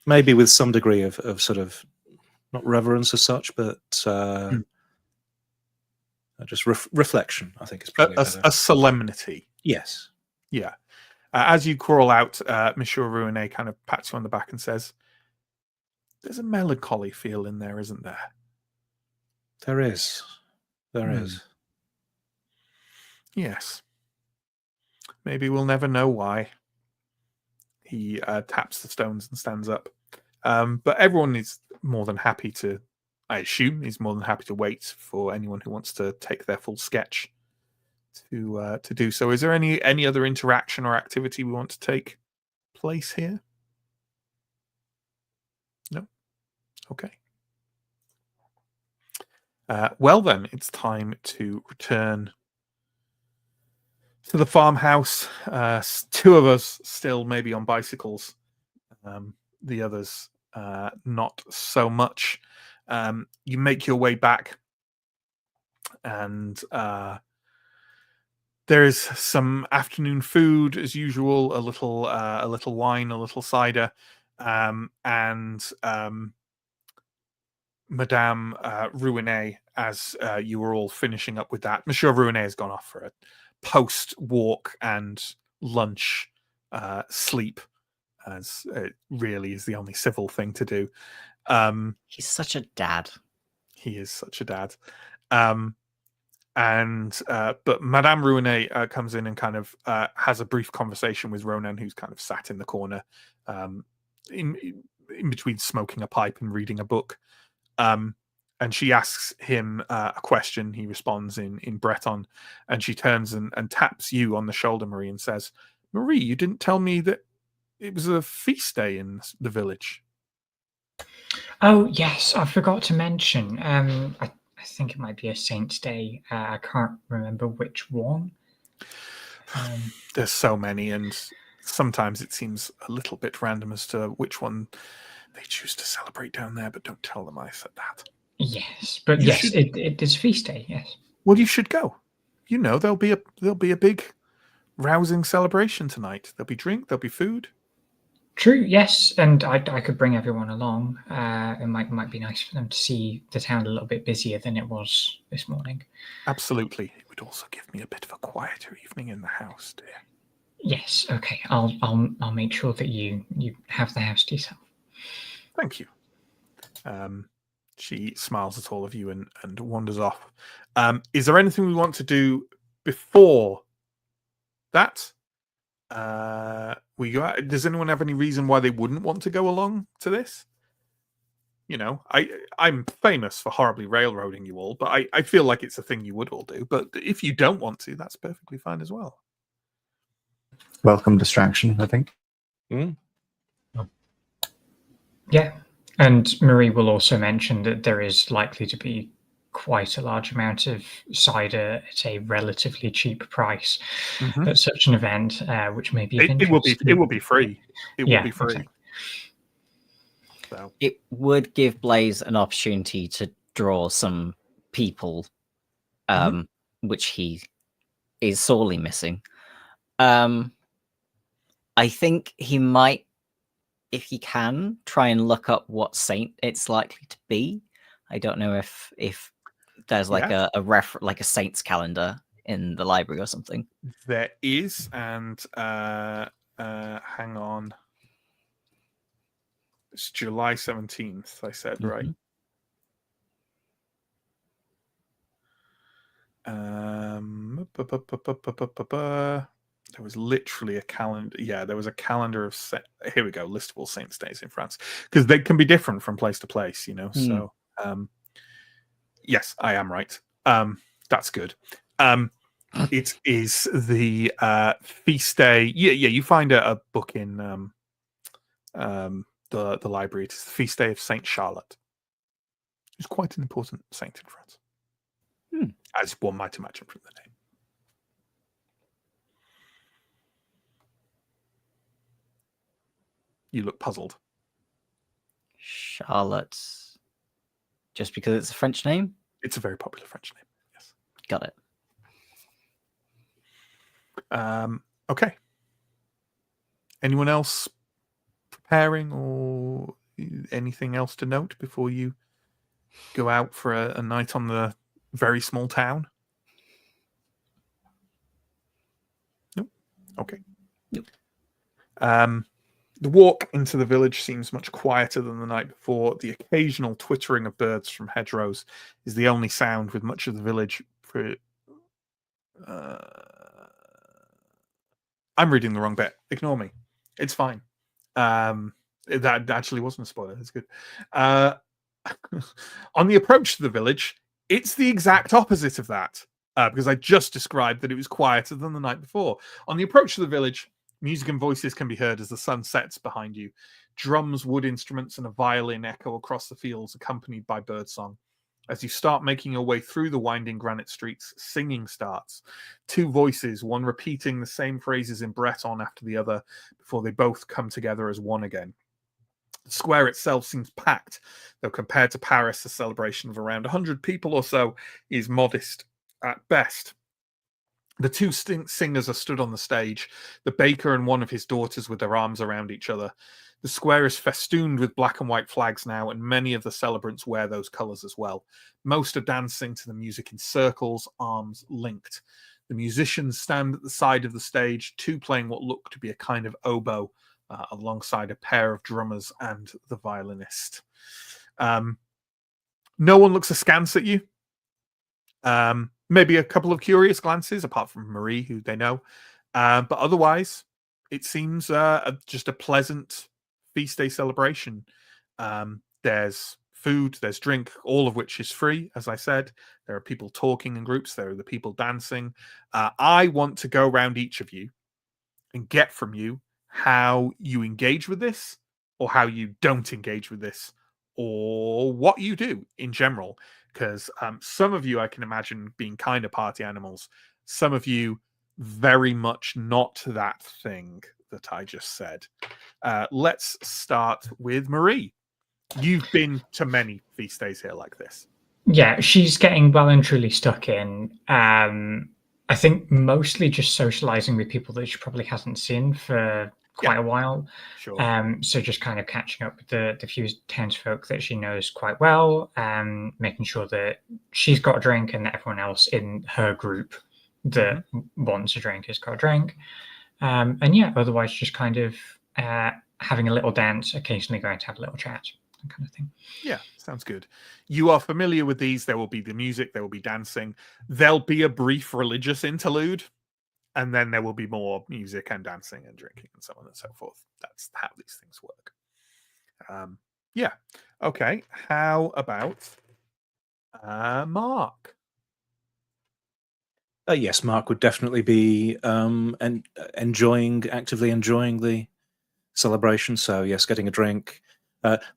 Maybe with some degree of sort of, not reverence as such, but just reflection, I think is probably better. A solemnity. Yes. Yeah. As you crawl out, Monsieur Rouenet kind of pats you on the back and says, "There's a melancholy feel in there, isn't there?" There is. There is. Yes. Maybe we'll never know why. He taps the stones and stands up. But everyone is more than happy to, I assume, is more than happy to wait for anyone who wants to take their full sketch to do so. Is there any other interaction or activity we want to take place here? No? Okay. Well then, it's time to return to the farmhouse. Two of us still maybe on bicycles. The others not so much. You make your way back, and there is some afternoon food as usual. A little wine, a little cider, and Madame Rouenet, as you were all finishing up with that. Monsieur Rouenet has gone off for a post walk and lunch sleep, as it really is the only civil thing to do. He's such a dad. He is such a dad. But Madame Rouenet comes in and kind of has a brief conversation with Ronan, who's kind of sat in the corner, in between smoking a pipe and reading a book. And she asks him a question. He responds in Breton, and she turns and taps you on the shoulder, Marie, and says, "Marie, you didn't tell me that it was a feast day in the village." Oh, yes, I forgot to mention. I think it might be a Saint's Day. I can't remember which one. There's so many, and sometimes it seems a little bit random as to which one they choose to celebrate down there, but don't tell them I said that. Yes, but You yes, should- it is feast day, yes. Well, you should go. You know, there'll be a big rousing celebration tonight. There'll be drink, there'll be food. True, yes, and I could bring everyone along. It might be nice for them to see the town a little bit busier than it was this morning. Absolutely. It would also give me a bit of a quieter evening in the house, dear. Yes, okay. I'll make sure that you have the house to yourself. Thank you. She smiles at all of you and wanders off. Is there anything we want to do before that? Does anyone have any reason why they wouldn't want to go along to this? You know, I'm famous for horribly railroading you all, but I feel like it's a thing you would all do. But if you don't want to, that's perfectly fine as well. Welcome distraction, I think. Yeah, and Marie will also mention that there is likely to be quite a large amount of cider at a relatively cheap price at such an event, which may be of interest. It will be free. It will be free. Exactly. So It would give Blaze an opportunity to draw some people, which he is sorely missing. I think he might, if he can, try and look up what saint it's likely to be. I don't know if there's like a saint's calendar in the library or something. there is, and hang on. It's July 17th, I said, right? There was literally a calendar. Yeah, there was a calendar of here we go, list of all saints' days in France, because they can be different from place to place, you know. So yes, I am right. That's good. It is the feast day. Yeah, you find a book in the library. It's the feast day of Saint Charlotte. It's quite an important saint in France, as one might imagine from the name. You look puzzled. Charlotte. Just because it's a French name? It's a very popular French name. Yes. Got it. Okay. Anyone else preparing or anything else to note before you go out for a night on the very small town? Nope. Okay. Nope. The walk into the village seems much quieter than the night before. The occasional twittering of birds from hedgerows is the only sound, with much of the village. I'm reading the wrong bit. Ignore me. It's fine. That actually wasn't a spoiler. It's good. On the approach to the village, it's the exact opposite of that. Because I just described that it was quieter than the night before. On the approach to the village, music and voices can be heard as the sun sets behind you. Drums, wood instruments, and a violin echo across the fields, accompanied by birdsong. As you start making your way through the winding granite streets, singing starts. Two voices, one repeating the same phrases in Breton after the other, before they both come together as one again. The square itself seems packed, though compared to Paris, a celebration of around 100 people or so is modest at best. The two singers are stood on the stage, the baker and one of his daughters with their arms around each other. The square is festooned with black and white flags now, and many of the celebrants wear those colours as well. Most are dancing to the music in circles, arms linked. The musicians stand at the side of the stage, two playing what look to be a kind of oboe, alongside a pair of drummers and the violinist. No one looks askance at you. Maybe a couple of curious glances, apart from Marie, who they know. But otherwise, it seems just a pleasant feast day celebration. There's food, there's drink, all of which is free, as I said. There are people talking in groups. There are the people dancing. I want to go around each of you and get from you how you engage with this, or how you don't engage with this, or what you do in general. Because some of you, I can imagine, being kind of party animals. Some of you, very much not that thing that I just said. Let's start with Marie. You've been to many feast days here like this. Yeah, she's getting well and truly stuck in. I think mostly just socializing with people that she probably hasn't seen for quite a while. Sure. So just kind of catching up with the few townsfolk that she knows quite well, making sure that she's got a drink and that everyone else in her group that wants a drink has got a drink. And yeah, otherwise just kind of having a little dance, occasionally going to have a little chat, that kind of thing. Yeah, sounds good. You are familiar with these. There will be the music, there will be dancing. There'll be a brief religious interlude, and then there will be more music and dancing and drinking and so on and so forth. That's how these things work. Yeah. Okay. How about Mark? Yes, Mark would definitely be actively enjoying the celebration. So yes, getting a drink,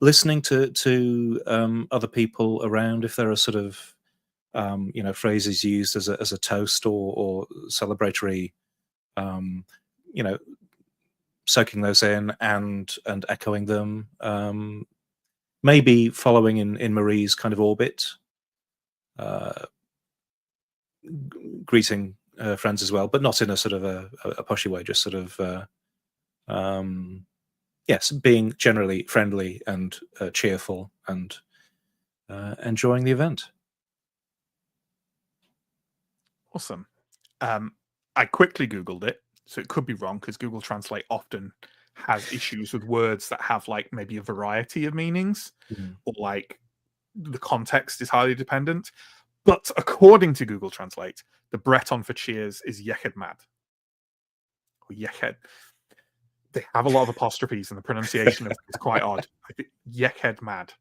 listening to other people around. If there are sort of phrases used as a toast or celebratory, soaking those in and echoing them. Maybe following in Marie's kind of orbit, greeting friends as well, but not in a sort of a pushy way. Just sort of yes, being generally friendly and cheerful and enjoying the event. Awesome. I quickly Googled it, so it could be wrong because Google Translate often has issues with words that have like maybe a variety of meanings, or like the context is highly dependent. But according to Google Translate, the Breton for cheers is Yeched Mad. Or Yeched. They have a lot of apostrophes and the pronunciation of it is quite odd. I think Yeched Mad,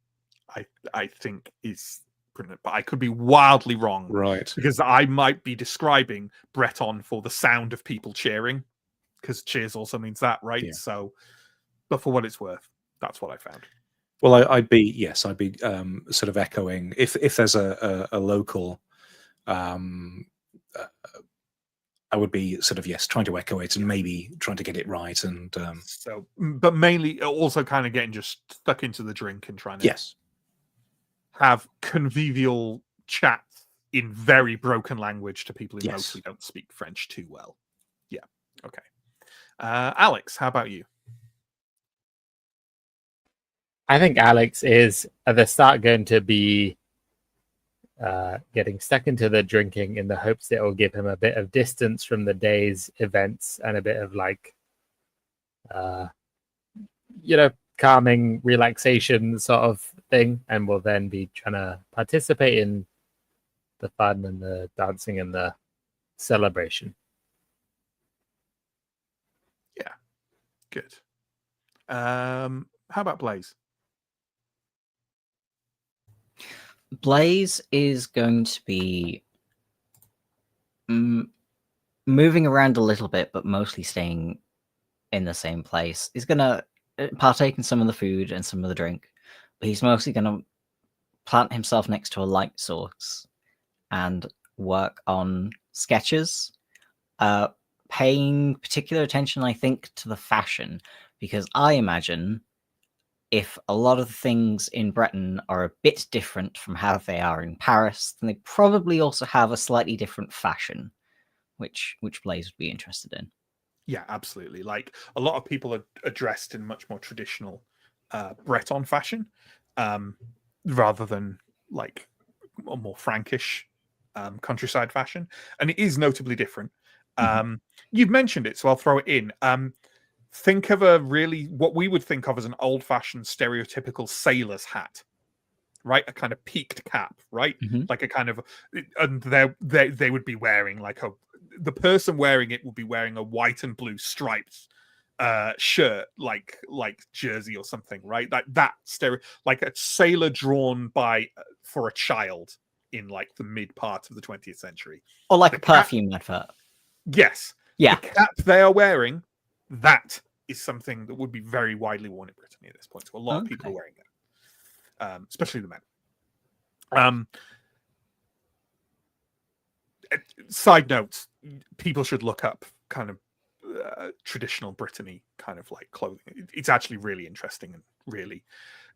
I think is, but I could be wildly wrong. Right. Because I might be describing Breton for the sound of people cheering, because cheers also means that, right? Yeah. So, but for what it's worth, that's what I found. Well, I'd be sort of echoing if there's a local, I would be sort of trying to echo it and maybe trying to get it right, and so, but mainly also kind of getting just stuck into the drink and trying to have convivial chats in very broken language to people who Yes. mostly don't speak French too well. Yeah. Okay. Alex, how about you? I think Alex is at the start going to be getting stuck into the drinking in the hopes that it will give him a bit of distance from the day's events and a bit of calming relaxation sort of thing, and will then be trying to participate in the fun and the dancing and the celebration. Yeah. Good. How about Blaze? Blaze is going to be moving around a little bit, but mostly staying in the same place. He's going to partake in some of the food and some of the drink, but he's mostly going to plant himself next to a light source and work on sketches, paying particular attention, I think, to the fashion, because I imagine if a lot of the things in Breton are a bit different from how they are in Paris, then they probably also have a slightly different fashion, which Blaze would be interested in. Yeah, absolutely. Like a lot of people are dressed in much more traditional Breton fashion, rather than like a more Frankish countryside fashion, and it is notably different. You've mentioned it, so I'll throw it in. Think of what we would think of as an old-fashioned stereotypical sailor's hat, right? A kind of peaked cap, right? Like a kind of, and they would be wearing the person wearing it would be wearing a white and blue striped shirt, like jersey or something, right? That like a sailor drawn for a child in like the mid part of the 20th century, or like a perfume advert. Yes, yeah. The cap they are wearing, that is something that would be very widely worn in Brittany at this point. So a lot of people are wearing it, especially the men. Side notes: people should look up kind of traditional Brittany kind of like clothing. It's actually really interesting, and really,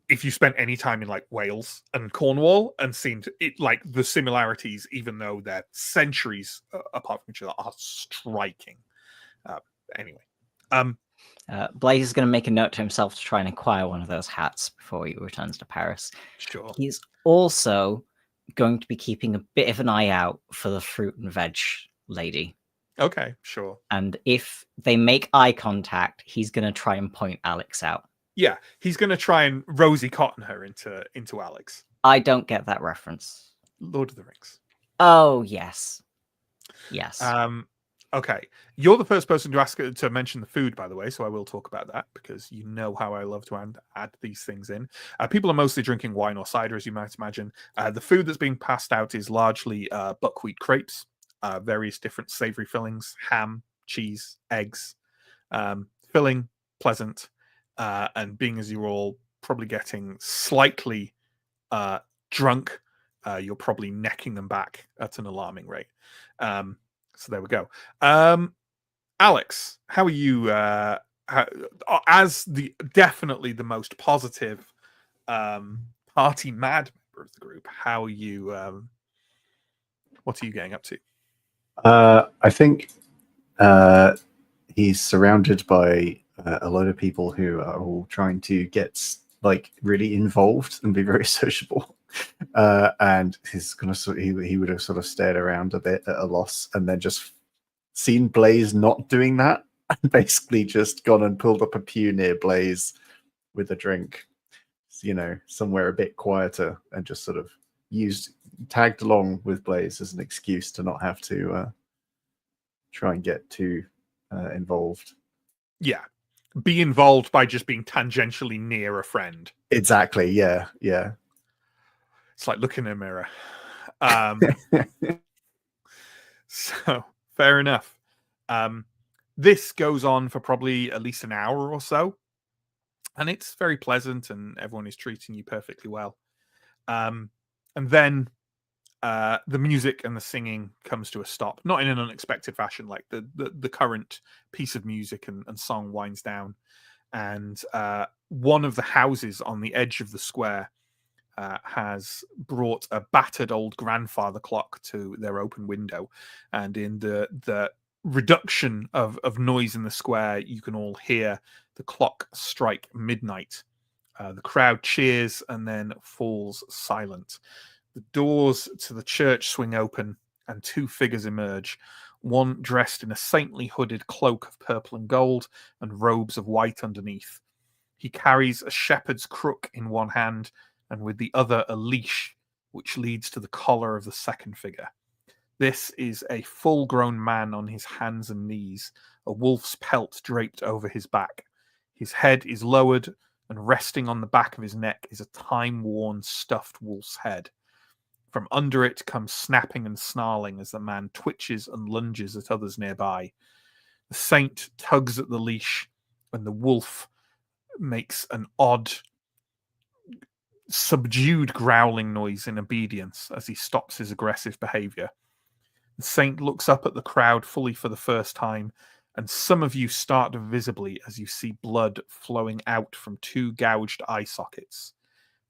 if you spent any time in like Wales and Cornwall and seen it, like the similarities, even though they're centuries apart from each other, are striking. Anyway. Blaze is going to make a note to himself to try and acquire one of those hats before he returns to Paris. Sure. He's also going to be keeping a bit of an eye out for the fruit and veg lady. Okay, sure. And if they make eye contact, he's going to try and point Alex out. Yeah, he's going to try and Rosie Cotton her into Alex. I don't get that reference. Lord of the Rings. Oh, yes. Yes. Okay, you're the first person to ask to mention the food, by the way, so I will talk about that because you know how I love to add these things in. People are mostly drinking wine or cider, as you might imagine. The food that's being passed out is largely buckwheat crepes, various different savory fillings, ham, cheese, eggs. Filling, pleasant, and being as you're all probably getting slightly drunk, you're probably necking them back at an alarming rate. So there we go. Alex, how are you? As definitely the most positive party mad member of the group, how are you? What are you getting up to? I think he's surrounded by a lot of people who are all trying to get like really involved and be very sociable. And he's gonna he would have sort of stared around a bit at a loss and then just seen Blaze not doing that and basically just gone and pulled up a pew near Blaze with a drink, somewhere a bit quieter, and just sort of tagged along with Blaze as an excuse to not have to try and get too involved. Yeah, be involved by just being tangentially near a friend. Exactly. Yeah. It's like looking in a mirror. So fair enough. This goes on for probably at least an hour or so, and it's very pleasant, and everyone is treating you perfectly well. And then the music and the singing comes to a stop, not in an unexpected fashion. Like the current piece of music and song winds down, and one of the houses on the edge of the square has brought a battered old grandfather clock to their open window, and in the reduction of noise in the square, you can all hear the clock strike midnight. The crowd cheers and then falls silent. The doors to the church swing open, and two figures emerge, one dressed in a saintly hooded cloak of purple and gold and robes of white underneath. He carries a shepherd's crook in one hand, and with the other a leash, which leads to the collar of the second figure. This is a full-grown man on his hands and knees, a wolf's pelt draped over his back. His head is lowered, and resting on the back of his neck is a time-worn stuffed wolf's head. From under it comes snapping and snarling as the man twitches and lunges at others nearby. The saint tugs at the leash, and the wolf makes an odd, subdued growling noise in obedience as he stops his aggressive behavior. The saint looks up at the crowd fully for the first time, and some of you start visibly as you see blood flowing out from two gouged eye sockets.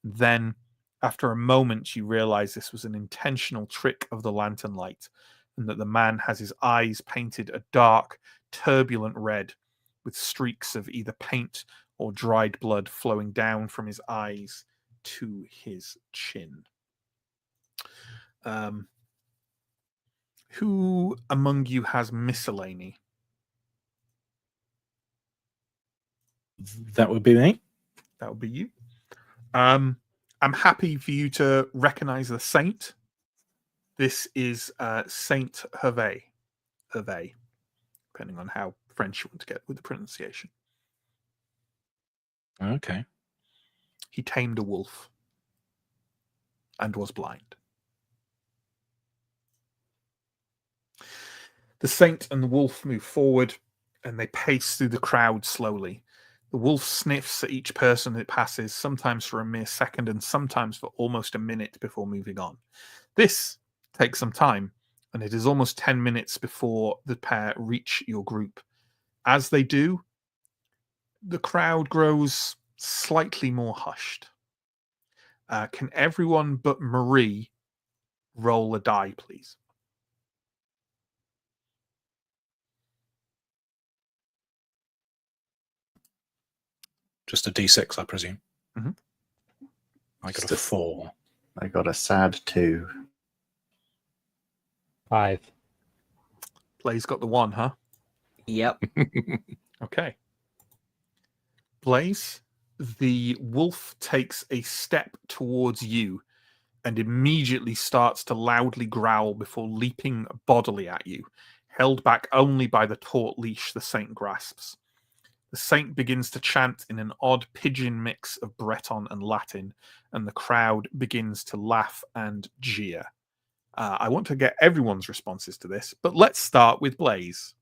Then, after a moment, you realize this was an intentional trick of the lantern light, and that the man has his eyes painted a dark, turbulent red, with streaks of either paint or dried blood flowing down from his eyes to his chin. Who among you has miscellany? That would be me. That would be you. I'm happy for you to recognize the saint. This is Saint Hervé. Hervé, depending on how French you want to get with the pronunciation. Okay. He tamed a wolf and was blind. The saint and the wolf move forward, and they pace through the crowd slowly. The wolf sniffs at each person it passes, sometimes for a mere second and sometimes for almost a minute before moving on. This takes some time, and it is almost 10 minutes before the pair reach your group. As they do, the crowd grows slightly more hushed. Can everyone but Marie roll a die, please? Just a D6, I presume. Mhm. I got a 4. I got a sad 2. 5. Blaze got the 1, huh? Yep. Okay. Blaze, the wolf takes a step towards you and immediately starts to loudly growl before leaping bodily at you, held back only by the taut leash the saint grasps. The saint begins to chant in an odd pidgin mix of Breton and Latin, and the crowd begins to laugh and jeer. I want to get everyone's responses to this, but let's start with Blaze.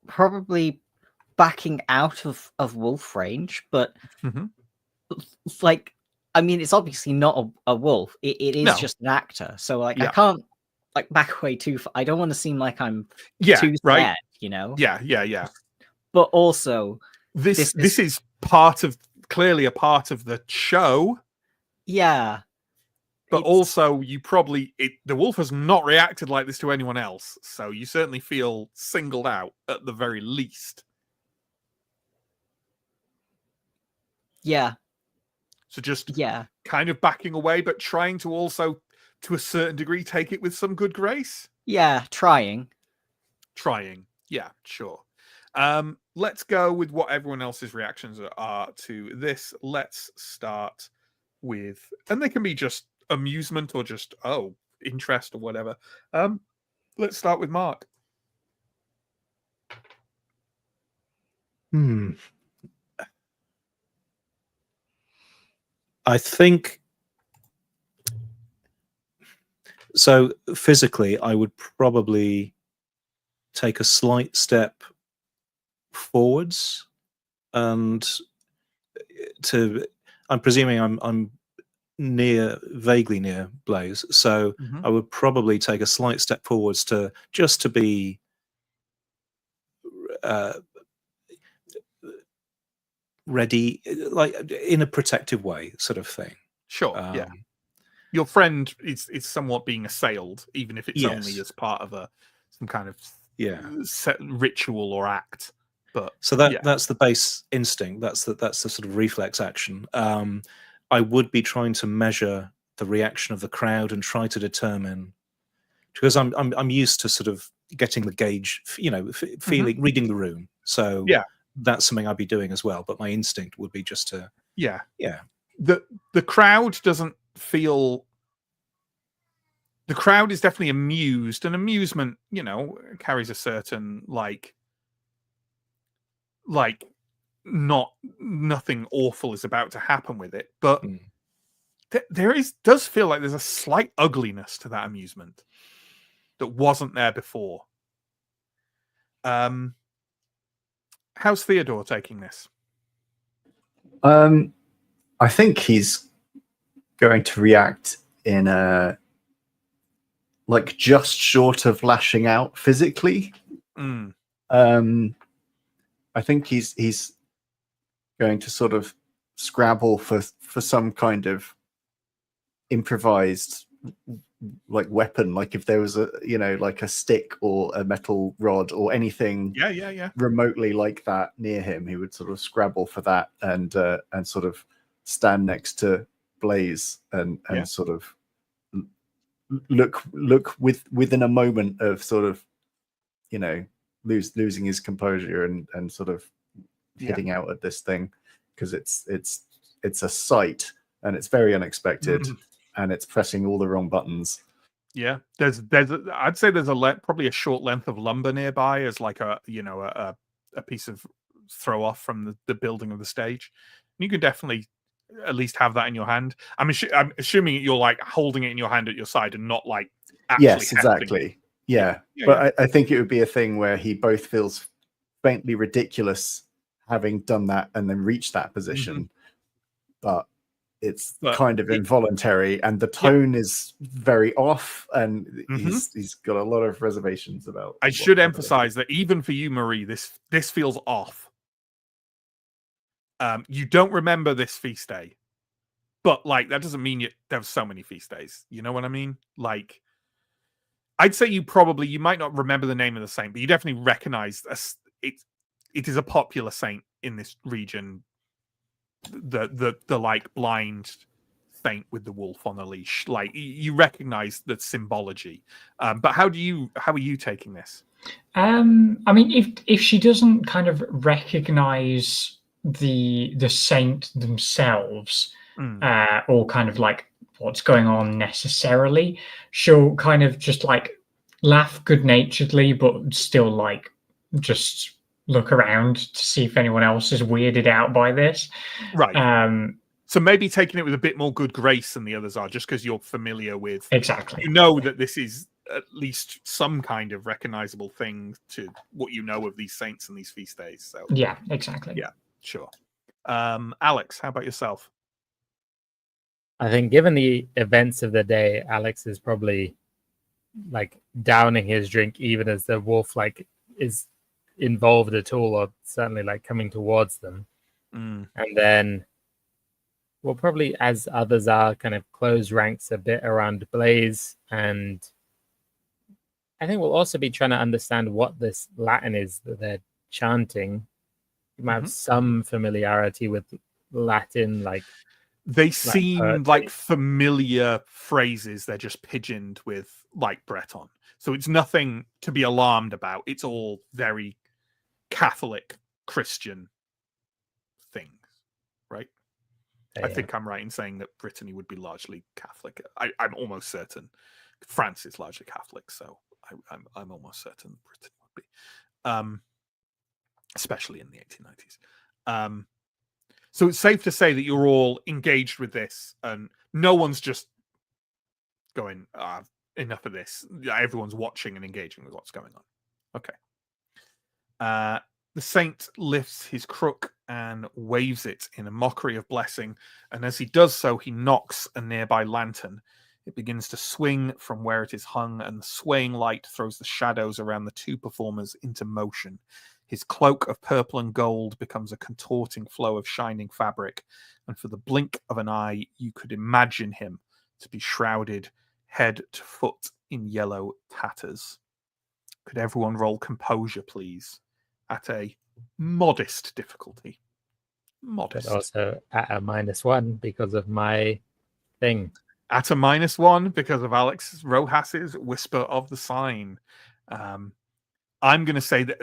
Probably backing out of wolf range, but Mhm. like, I mean, it's obviously not a wolf. It is No. just an actor. So like, Yeah. I can't like back away too far. I don't want to seem like I'm Yeah, too right. scared, you know? Yeah. But also, This is clearly a part of the show. yeah. But it's- also, the wolf has not reacted like this to anyone else, so you certainly feel singled out at the very least. yeah, So just yeah, kind of backing away, but trying to also, to a certain degree, take it with some good grace. yeah, trying. Trying, yeah, sure. Let's go with what everyone else's reactions are to this. Let's start with, and they can be just amusement or just interest or whatever. Let's start with Mark. I think so. Physically, I would probably take a slight step forwards, and I'm presuming I'm vaguely near Blaze, so I would probably take a slight step forwards to be ready, like in a protective way, sort of thing. Sure. Yeah. Your friend is somewhat being assailed, even if it's only Yes. as part of some kind of Yeah. ritual or act. But So that's the base instinct. That's the sort of reflex action. I would be trying to measure the reaction of the crowd and try to determine, because I'm used to sort of getting the gauge, feeling, reading the room. So that's something I'd be doing as well. But my instinct would be just to The crowd doesn't feel. The crowd is definitely amused, and amusement, carries a certain like nothing awful is about to happen with it, but does feel like there's a slight ugliness to that amusement that wasn't there before. How's Theodore taking this? I think he's going to react in a just short of lashing out physically. I think he's going to sort of scrabble for some kind of improvised weapon, like if there was a a stick or a metal rod or anything remotely like that near him, he would sort of scrabble for that and sort of stand next to Blaze and sort of look within a moment of sort of losing his composure and sort of hitting out at this thing, because it's a sight and it's very unexpected and it's pressing all the wrong buttons. Yeah, I'd say there's probably a short length of lumber nearby as like a piece of throw off from the building of the stage. And you could definitely at least have that in your hand. I'm assuming you're like holding it in your hand at your side and not like actually. Yes, exactly. Yeah. But I think it would be a thing where he both feels faintly ridiculous having done that and then reached that position, but it's kind of involuntary, and the tone is very off, and he's got a lot of reservations about. I should emphasize that even for you, Marie, this feels off. You don't remember this feast day, but like that doesn't mean there were so many feast days. You know what I mean? Like, I'd say you might not remember the name of the saint, but you definitely recognize it is a popular saint in this region. The like blind saint with the wolf on a leash. Like, you recognize the symbology. But how are you taking this? I mean, if she doesn't kind of recognize the saint themselves, or kind of like what's going on necessarily, she'll kind of just like laugh good-naturedly, but still like just look around to see if anyone else is weirded out by this. Right. So maybe taking it with a bit more good grace than the others are, just because you're familiar with. Exactly. You know that this is at least some kind of recognizable thing to what you know of these saints and these feast days. So yeah, exactly. Yeah, sure. Alex, how about yourself? I think given the events of the day, Alex is probably like downing his drink even as the wolf like is involved at all, or certainly like coming towards them. And then we'll probably, as others are, kind of close ranks a bit around Blaze, and I think we'll also be trying to understand what this Latin is that they're chanting. You might have some familiarity with Latin, like they seem like familiar phrases. They're just pigeoned with like Breton, so it's nothing to be alarmed about. It's all very Catholic Christian things, right? I think I'm right in saying that Brittany would be largely Catholic. I'm almost certain France is largely Catholic, so I'm almost certain Britain would be, especially in the 1890s. So it's safe to say that you're all engaged with this, and no one's just going, enough of this. Everyone's watching and engaging with what's going on. Okay. The saint lifts his crook and waves it in a mockery of blessing, and as he does so, he knocks a nearby lantern It begins to swing from where it is hung, and the swaying light throws the shadows around the two performers into motion. His cloak of purple and gold becomes a contorting flow of shining fabric, and for the blink of an eye, you could imagine him to be shrouded head to foot in yellow tatters. Could everyone roll composure, please, at a modest difficulty? Modest. But also at a -1 because of my thing. At a -1 because of Alex Rojas's Whisper of the Sign. I'm going to say that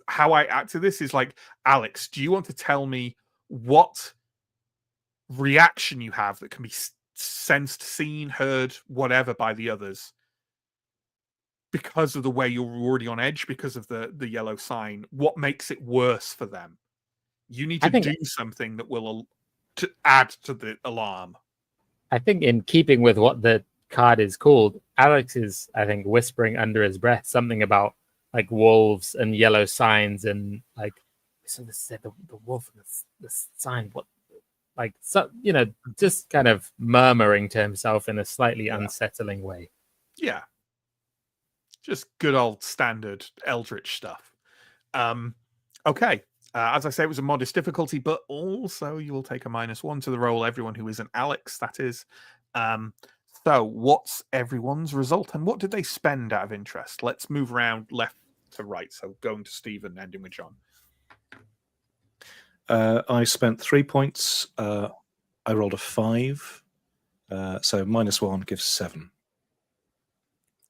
how I act to this is like, Alex, do you want to tell me what reaction you have that can be sensed, seen, heard, whatever by the others because of the way you're already on edge because of the yellow sign? What makes it worse for them? You need to do something that will add to the alarm. I think in keeping with what the card is called, Alex is, I think, whispering under his breath something about like wolves and yellow signs and like, so this said the wolf and the sign, what, like, so, you know, just kind of murmuring to himself in a slightly unsettling way. Yeah. Just good old standard Eldritch stuff. Okay. As I say, it was a modest difficulty, but also you will take a -1 to the roll. Everyone who isn't Alex, that is. So what's everyone's result, and what did they spend out of interest? Let's move around left to right. So going to Steve and ending with John. I spent 3 points. I rolled a 5. So -1 gives 7.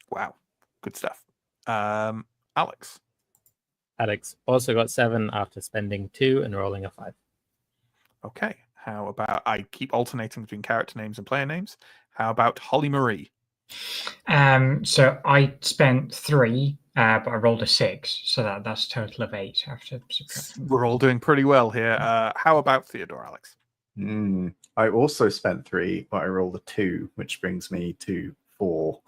Wow. Good stuff. Alex. Alex also got 7 after spending 2 and rolling a 5. Okay. How about, I keep alternating between character names and player names. How about Holly Marie? So I spent 3, but I rolled a 6, so that's a total of 8 after subtracting. We're all doing pretty well here. How about Theodore, Alex? I also spent 3, but I rolled a 2, which brings me to 4,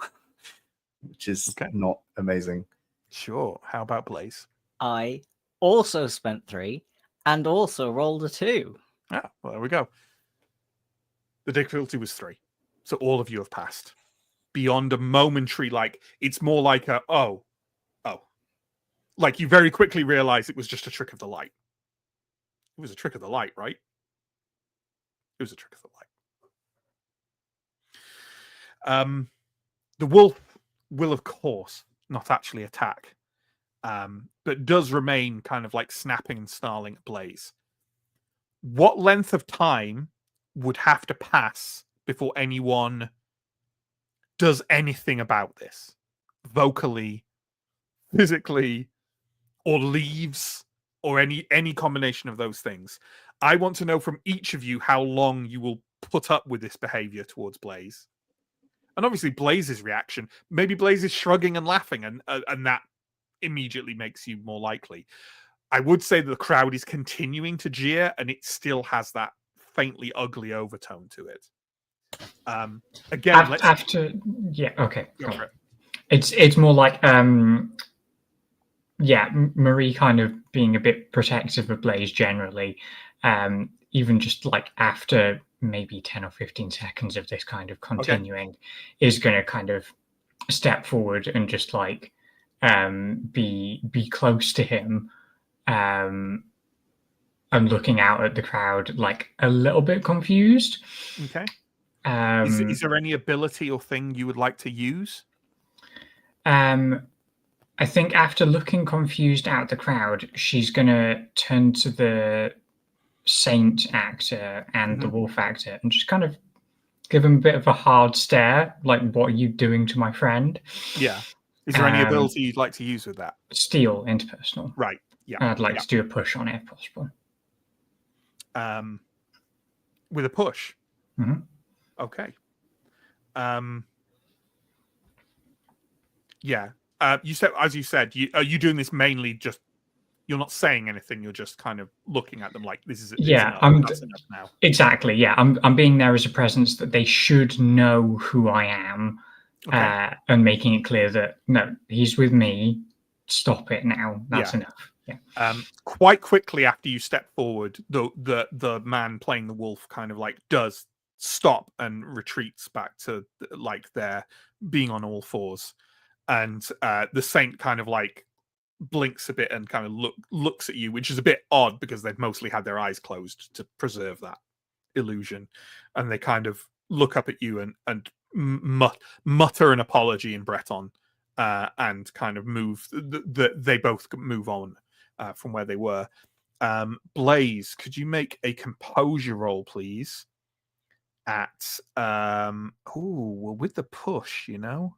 which is not amazing. Sure. How about Blaze? I also spent 3 and also rolled a 2. Ah, well, there we go. The difficulty was 3. So all of you have passed. Beyond a momentary, like, it's more like a, oh. Like, you very quickly realize it was just a trick of the light. It was a trick of the light, right? It was a trick of the light. The wolf will, of course, not actually attack, but does remain kind of like snapping and snarling at Blaze. What length of time would have to pass before anyone does anything about this? Vocally, physically, or leaves, or any combination of those things. I want to know from each of you how long you will put up with this behavior towards Blaze. And obviously Blaze's reaction, maybe Blaze is shrugging and laughing, and that immediately makes you more likely. I would say that the crowd is continuing to jeer, and it still has that faintly ugly overtone to it. Again, after okay. Go for it. It's more like Marie kind of being a bit protective of Blaze generally, even just like after maybe 10 or 15 seconds of this kind of continuing, is going to kind of step forward and just like be close to him, and looking out at the crowd like a little bit confused. Okay. Is there any ability or thing you would like to use? I think after looking confused out the crowd, she's going to turn to the Saint actor and the Wolf actor and just kind of give him a bit of a hard stare, like, what are you doing to my friend? Yeah. Is there any ability you'd like to use with that? Steal interpersonal. Right. Yeah. I'd like to do a push on it if possible. With a push? Mm-hmm. Okay. Yeah. You said, as you said, are you doing this mainly just, you're not saying anything, you're just kind of looking at them like, this is enough. That's enough now. Exactly. Yeah. I'm being there as a presence that they should know who I am, and making it clear that no, he's with me. Stop it now. That's enough. Yeah. Quite quickly after you step forward, the man playing the wolf kind of like does stop and retreats back to like their being on all fours, and the saint kind of like blinks a bit and kind of looks at you, which is a bit odd because they've mostly had their eyes closed to preserve that illusion, and they kind of look up at you and mutter an apology in Breton, and kind of move. They both move on from where they were. Blaze, could you make a composure roll, please? At well, with the push, you know.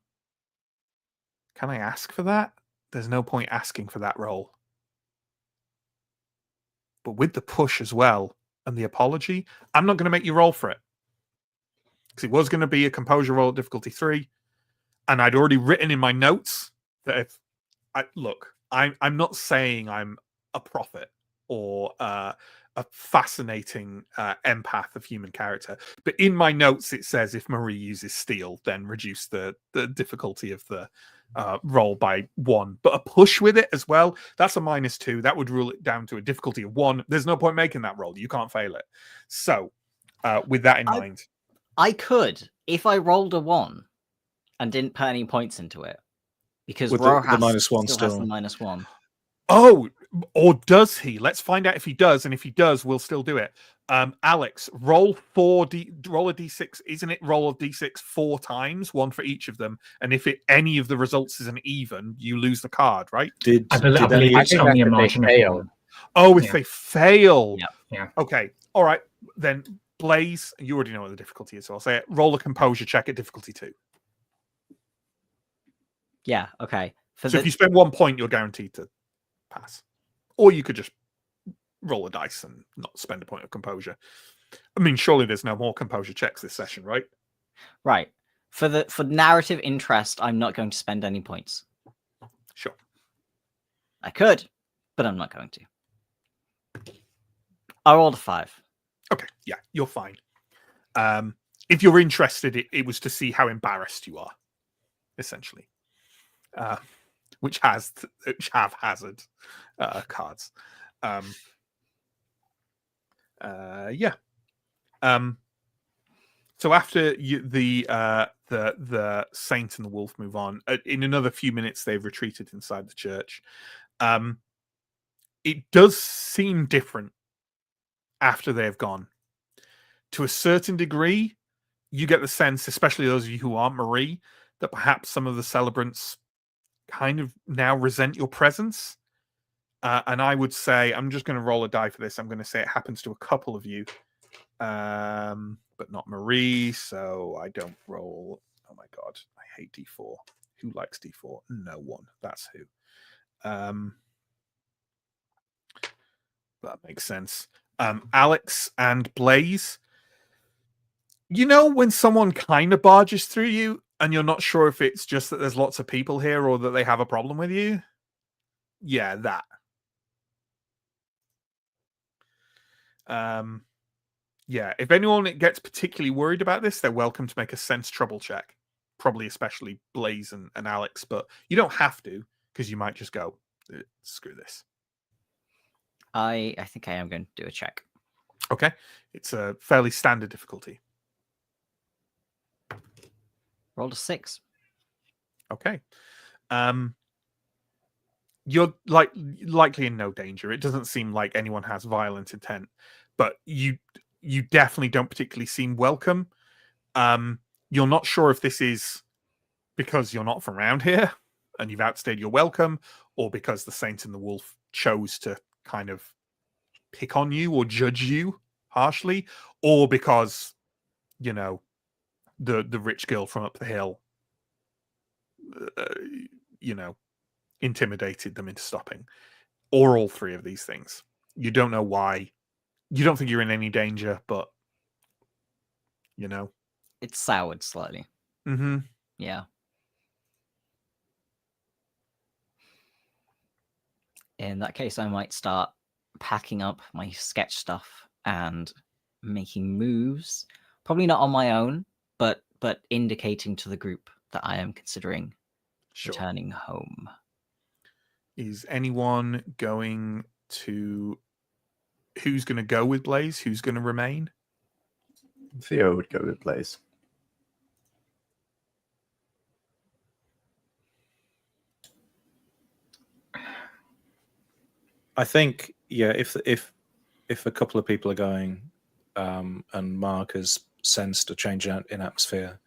Can I ask for that? There's no point asking for that roll. But with the push as well and the apology, I'm not going to make you roll for it. Because it was going to be a composure roll at difficulty 3. And I'd already written in my notes that if I'm not saying I'm a prophet or a fascinating empath of human character, but in my notes it says if Marie uses steel, then reduce the difficulty of the roll by 1. But a push with it as well, that's a -2. That would rule it down to a difficulty of 1. There's no point making that roll. You can't fail it. So with that in mind, I could if I rolled a 1 and didn't put any points into it, because With Rojas the -1 still has still. the -1. oh, or does he? Let's find out if he does, and if he does, we'll still do it. Alex, roll a d6. Isn't it roll a d6 4 times, 1 for each of them? And if any of the results is an even, you lose the card, right? I believe I it's think only a that's if they margin of fail. 1. Oh, if Yeah. they fail. Yeah. Okay. All right. Then Blaze, you already know what the difficulty is, so I'll say it. Roll a composure check at difficulty 2. Yeah, okay. So if you spend 1 point, you're guaranteed to pass. Or you could just roll a dice and not spend a point of composure. I mean, surely there's no more composure checks this session, right? Right. For narrative interest, I'm not going to spend any points. Sure. I could, but I'm not going to. I rolled a 5. Okay, yeah, you're fine. If you're interested, it was to see how embarrassed you are, essentially. Which have hazard cards. Yeah. So after the saint and the wolf move on, in another few minutes they've retreated inside the church. It does seem different after they've gone. To a certain degree, you get the sense, especially those of you who aren't Marie, that perhaps some of the celebrants kind of now resent your presence. And I would say, I'm just going to roll a die for this. I'm going to say it happens to a couple of you, but not Marie. So I don't roll. Oh my God, I hate D4. Who likes D4? No one. That's who. That makes sense. Alex and Blaze. You know when someone kind of barges through you and you're not sure if it's just that there's lots of people here or that they have a problem with you? Yeah, that. Yeah, if anyone gets particularly worried about this, they're welcome to make a sense trouble check. Probably especially Blaze and Alex, but you don't have to because you might just go, screw this. I think I am going to do a check. Okay. It's a fairly standard difficulty. Rolled a 6. Okay. You're likely in no danger. It doesn't seem like anyone has violent intent, but you definitely don't particularly seem welcome. You're not sure if this is because you're not from around here and you've outstayed your welcome, or because the Saint and the Wolf chose to kind of pick on you or judge you harshly, or because, you know, the rich girl from up the hill, you know, intimidated them into stopping, or all three of these things. You don't know why. You don't think you're in any danger, but you know, It's soured slightly. Mm-hmm. Yeah. In that case, I might start packing up my sketch stuff and making moves. Probably not on my own, but indicating to the group that I am considering returning home. Is anyone going to? Who's going to go with Blaze? Who's going to remain? Theo would go with Blaze. I think, yeah, if a couple of people are going, and Mark has sensed a change in atmosphere,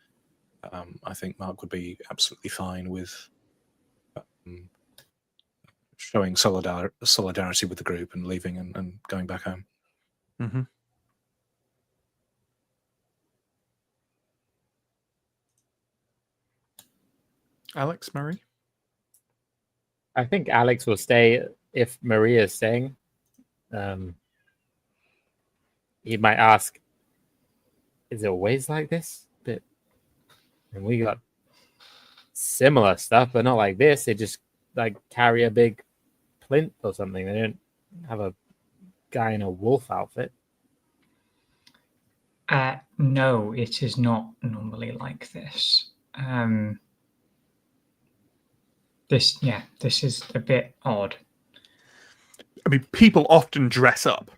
I think Mark would be absolutely fine with showing solidarity with the group and leaving and going back home. Mm-hmm. Alex, Murray? I think Alex will stay if Maria is staying. He might ask, "Is it always like this?" But and we got similar stuff, but not like this. They just like carry a big plinth or something. They don't have a guy in a wolf outfit. No, it is not normally like this. This is a bit odd. I mean, people often dress up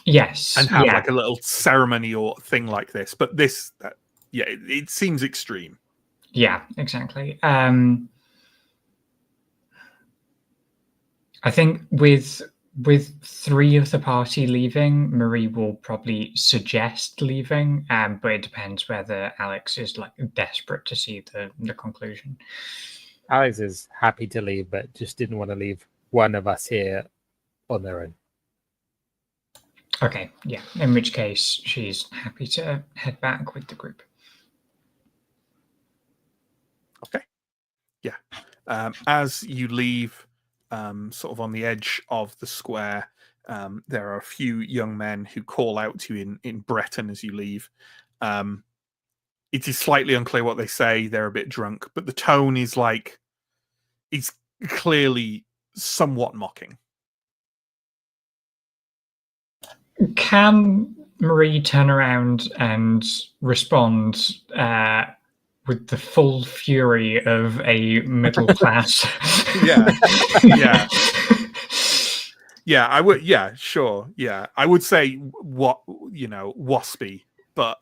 Yes, and have like a little ceremony or thing like this, but this, it seems extreme. Yeah, exactly. I think with 3 of the party leaving, Marie will probably suggest leaving, but it depends whether Alex is like desperate to see the conclusion. Alex is happy to leave, but just didn't want to leave one of us here on their own. Okay, yeah. In which case, she's happy to head back with the group. Okay. Yeah. As you leave, sort of on the edge of the square, there are a few young men who call out to you in Breton as you leave. It is slightly unclear what they say. They're a bit drunk, but the tone is like, it's clearly somewhat mocking. Can Marie turn around and respond with the full fury of a middle class? Yeah. Yeah, I would. Yeah, sure. Yeah, I would say waspy, but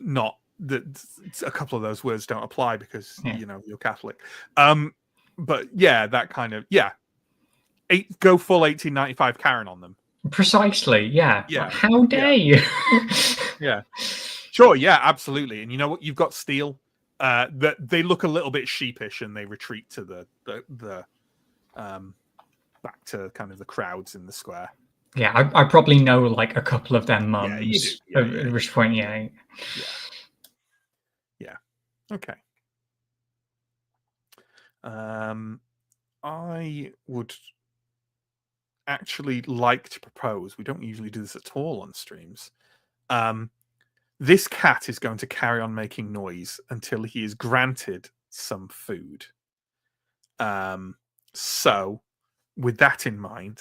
not that. A couple of those words don't apply because you're Catholic. But yeah, that kind of go full 1895 Karen on them. Precisely. Yeah. Yeah. How dare you? Yeah. Sure. Yeah. Absolutely. And you know what? You've got steel. That they look a little bit sheepish and they retreat to the back to kind of the crowds in the square. Yeah, I probably know like a couple of their mums. Yeah, you do. At which point, yeah. Okay. I would actually like to propose. We don't usually do this at all on streams. This cat is going to carry on making noise until he is granted some food. So, with that in mind,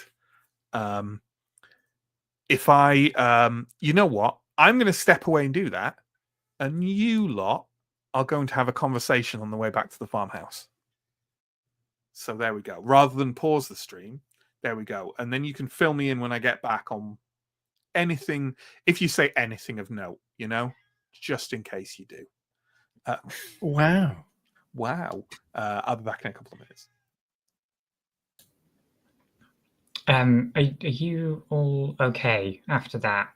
if I, you know what, I'm going to step away and do that, and you lot are going to have a conversation on the way back to the farmhouse. So there we go. Rather than pause the stream, there we go. And then you can fill me in when I get back on anything, if you say anything of note, just in case you do. Wow. I'll be back in a couple of minutes. Are you all okay after that?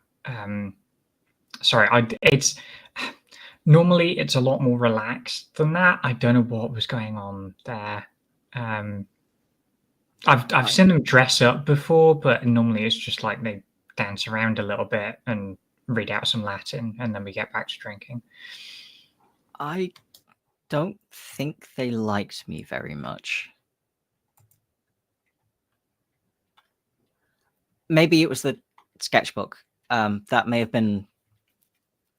Sorry, it's normally it's a lot more relaxed than that. I don't know what was going on there. I've seen them dress up before, but normally it's just like they dance around a little bit and read out some Latin, and then we get back to drinking. I don't think they liked me very much. Maybe it was the sketchbook. That may have been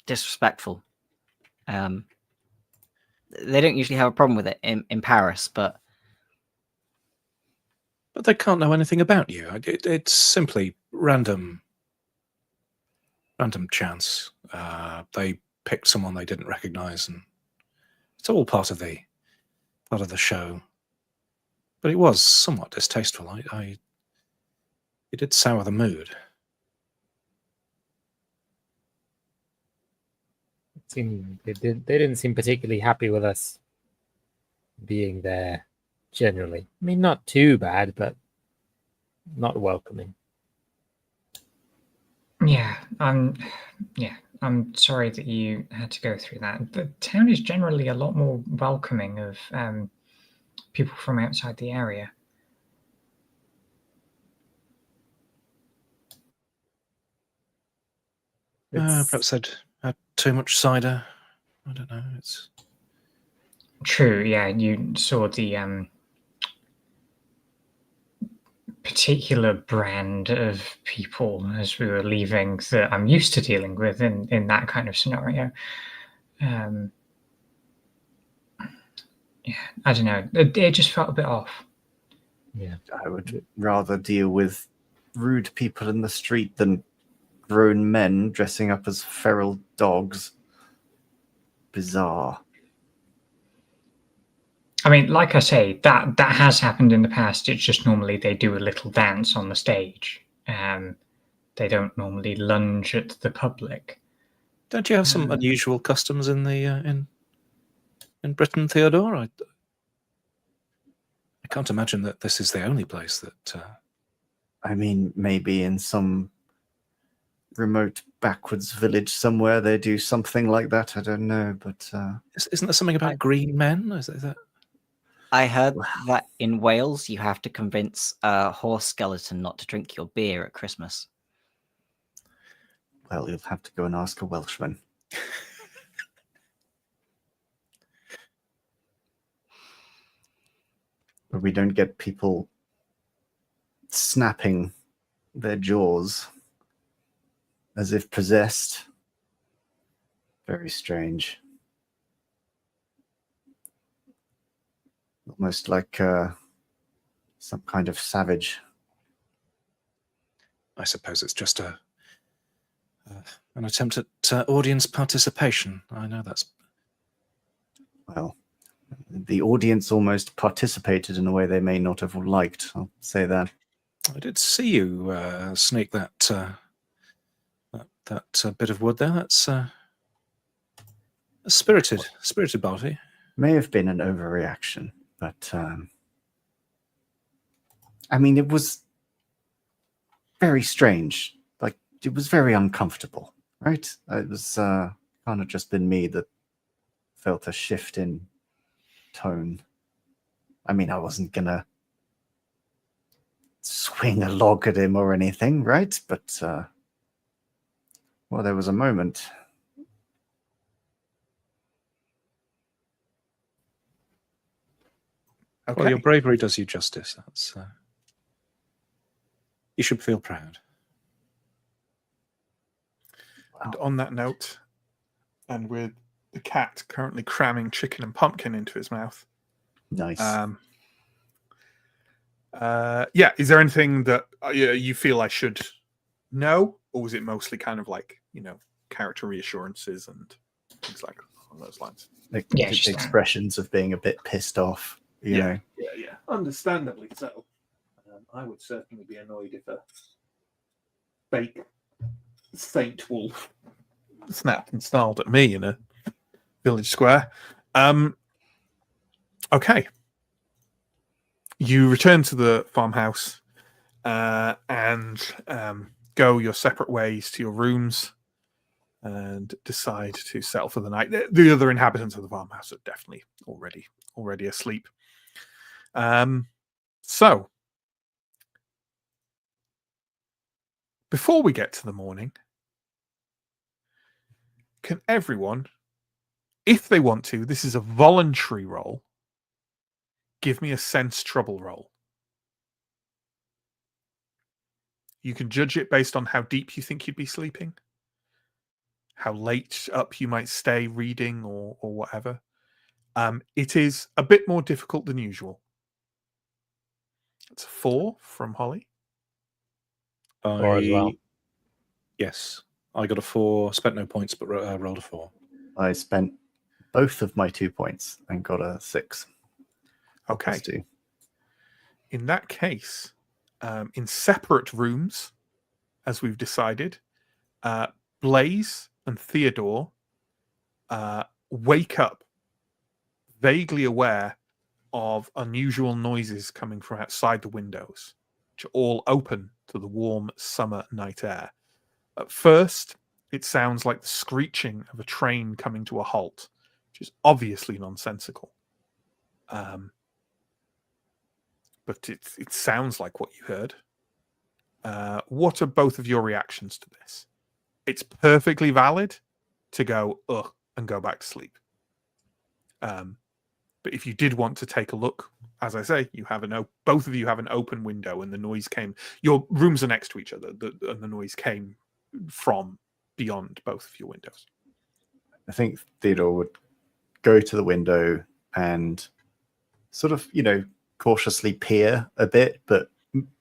disrespectful. They don't usually have a problem with it in Paris, but they can't know anything about you. It's simply random chance. They picked someone they didn't recognize, and it's all part of the show. But it was somewhat distasteful. It did sour the mood. They didn't seem particularly happy with us being there. Generally, I mean, not too bad, but not welcoming. Yeah, I'm sorry that you had to go through that. The town is generally a lot more welcoming of people from outside the area. Perhaps I'd had too much cider. I don't know. It's True, yeah, you saw the particular brand of people as we were leaving that I'm used to dealing with in that kind of scenario. Yeah, I don't know. It just felt a bit off. Yeah, I would rather deal with rude people in the street than grown men dressing up as feral dogs. Bizarre. I mean, like I say, that has happened in the past. It's just normally they do a little dance on the stage. They don't normally lunge at the public. don't you have some unusual customs in the in Britain, Theodore? I can't imagine that this is the only place that. I mean, maybe in some remote backwards village somewhere they do something like that. I don't know, but Isn't there something about green men? Is that? I heard that in Wales you have to convince a horse skeleton not to drink your beer at Christmas. well, you'll have to go and ask a Welshman. But we don't get people snapping their jaws as if possessed. Very strange. Almost like some kind of savage. I suppose it's just an attempt at audience participation. I know that's. Well, the audience almost participated in a way they may not have liked. I'll say that. I did see you sneak that bit of wood there. That's a spirited party. May have been an overreaction, but I mean, it was very strange. Like, it was very uncomfortable, right? It was kind of just been me that felt a shift in tone. I mean, I wasn't gonna swing a log at him or anything, right? But well, there was a moment. Okay. Well, your bravery does you justice. That's you should feel proud. And on that note, and with the cat currently cramming chicken and pumpkin into his mouth. Nice. Yeah, is there anything that you feel I should know, or was it mostly kind of like, character reassurances and things like on those lines? Like, Yeah, just just expressions of being a bit pissed off, you know. Yeah, understandably so. I would certainly be annoyed if a fake Saint Wolf snapped and snarled at me in a village square. Okay. You return to the farmhouse and go your separate ways to your rooms and decide to settle for the night. The other inhabitants of the farmhouse are definitely already asleep. So, before we get to the morning, can everyone, if they want to, this is a voluntary roll, give me a sense trouble roll. You can judge it based on how deep you think you'd be sleeping, how late up you might stay reading or whatever. It is a bit more difficult than usual. It's a 4 from Holly. 4 as well. Yes, I got a 4. Spent no points, but rolled a 4. I spent both of my 2 points and got a 6. Okay. +2. In that case, in separate rooms, as we've decided, Blaze and Theodore, wake up vaguely aware of unusual noises coming from outside the windows, which are all open to the warm summer night air. At first, it sounds like the screeching of a train coming to a halt, which is obviously nonsensical. But it sounds like what you heard. What are both of your reactions to this? It's perfectly valid to go, ugh, and go back to sleep. But if you did want to take a look, as I say, you have both of you have an open window, and the noise came. Your rooms are next to each other, and the noise came from beyond both of your windows. I think Theodore would go to the window and sort of, cautiously peer a bit, but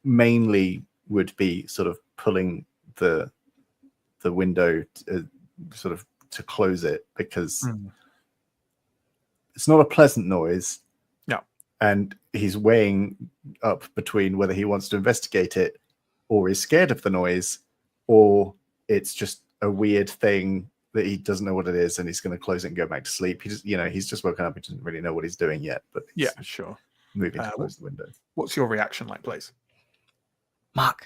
mainly would be sort of pulling the window sort of to close it, because it's not a pleasant noise. No. And he's weighing up between whether he wants to investigate it or is scared of the noise, or it's just a weird thing that he doesn't know what it is and he's going to close it and go back to sleep. He just, he's just woken up. He doesn't really know what he's doing yet, but yeah, sure. Moving to close the window. What's your reaction like, Blaze? Mark.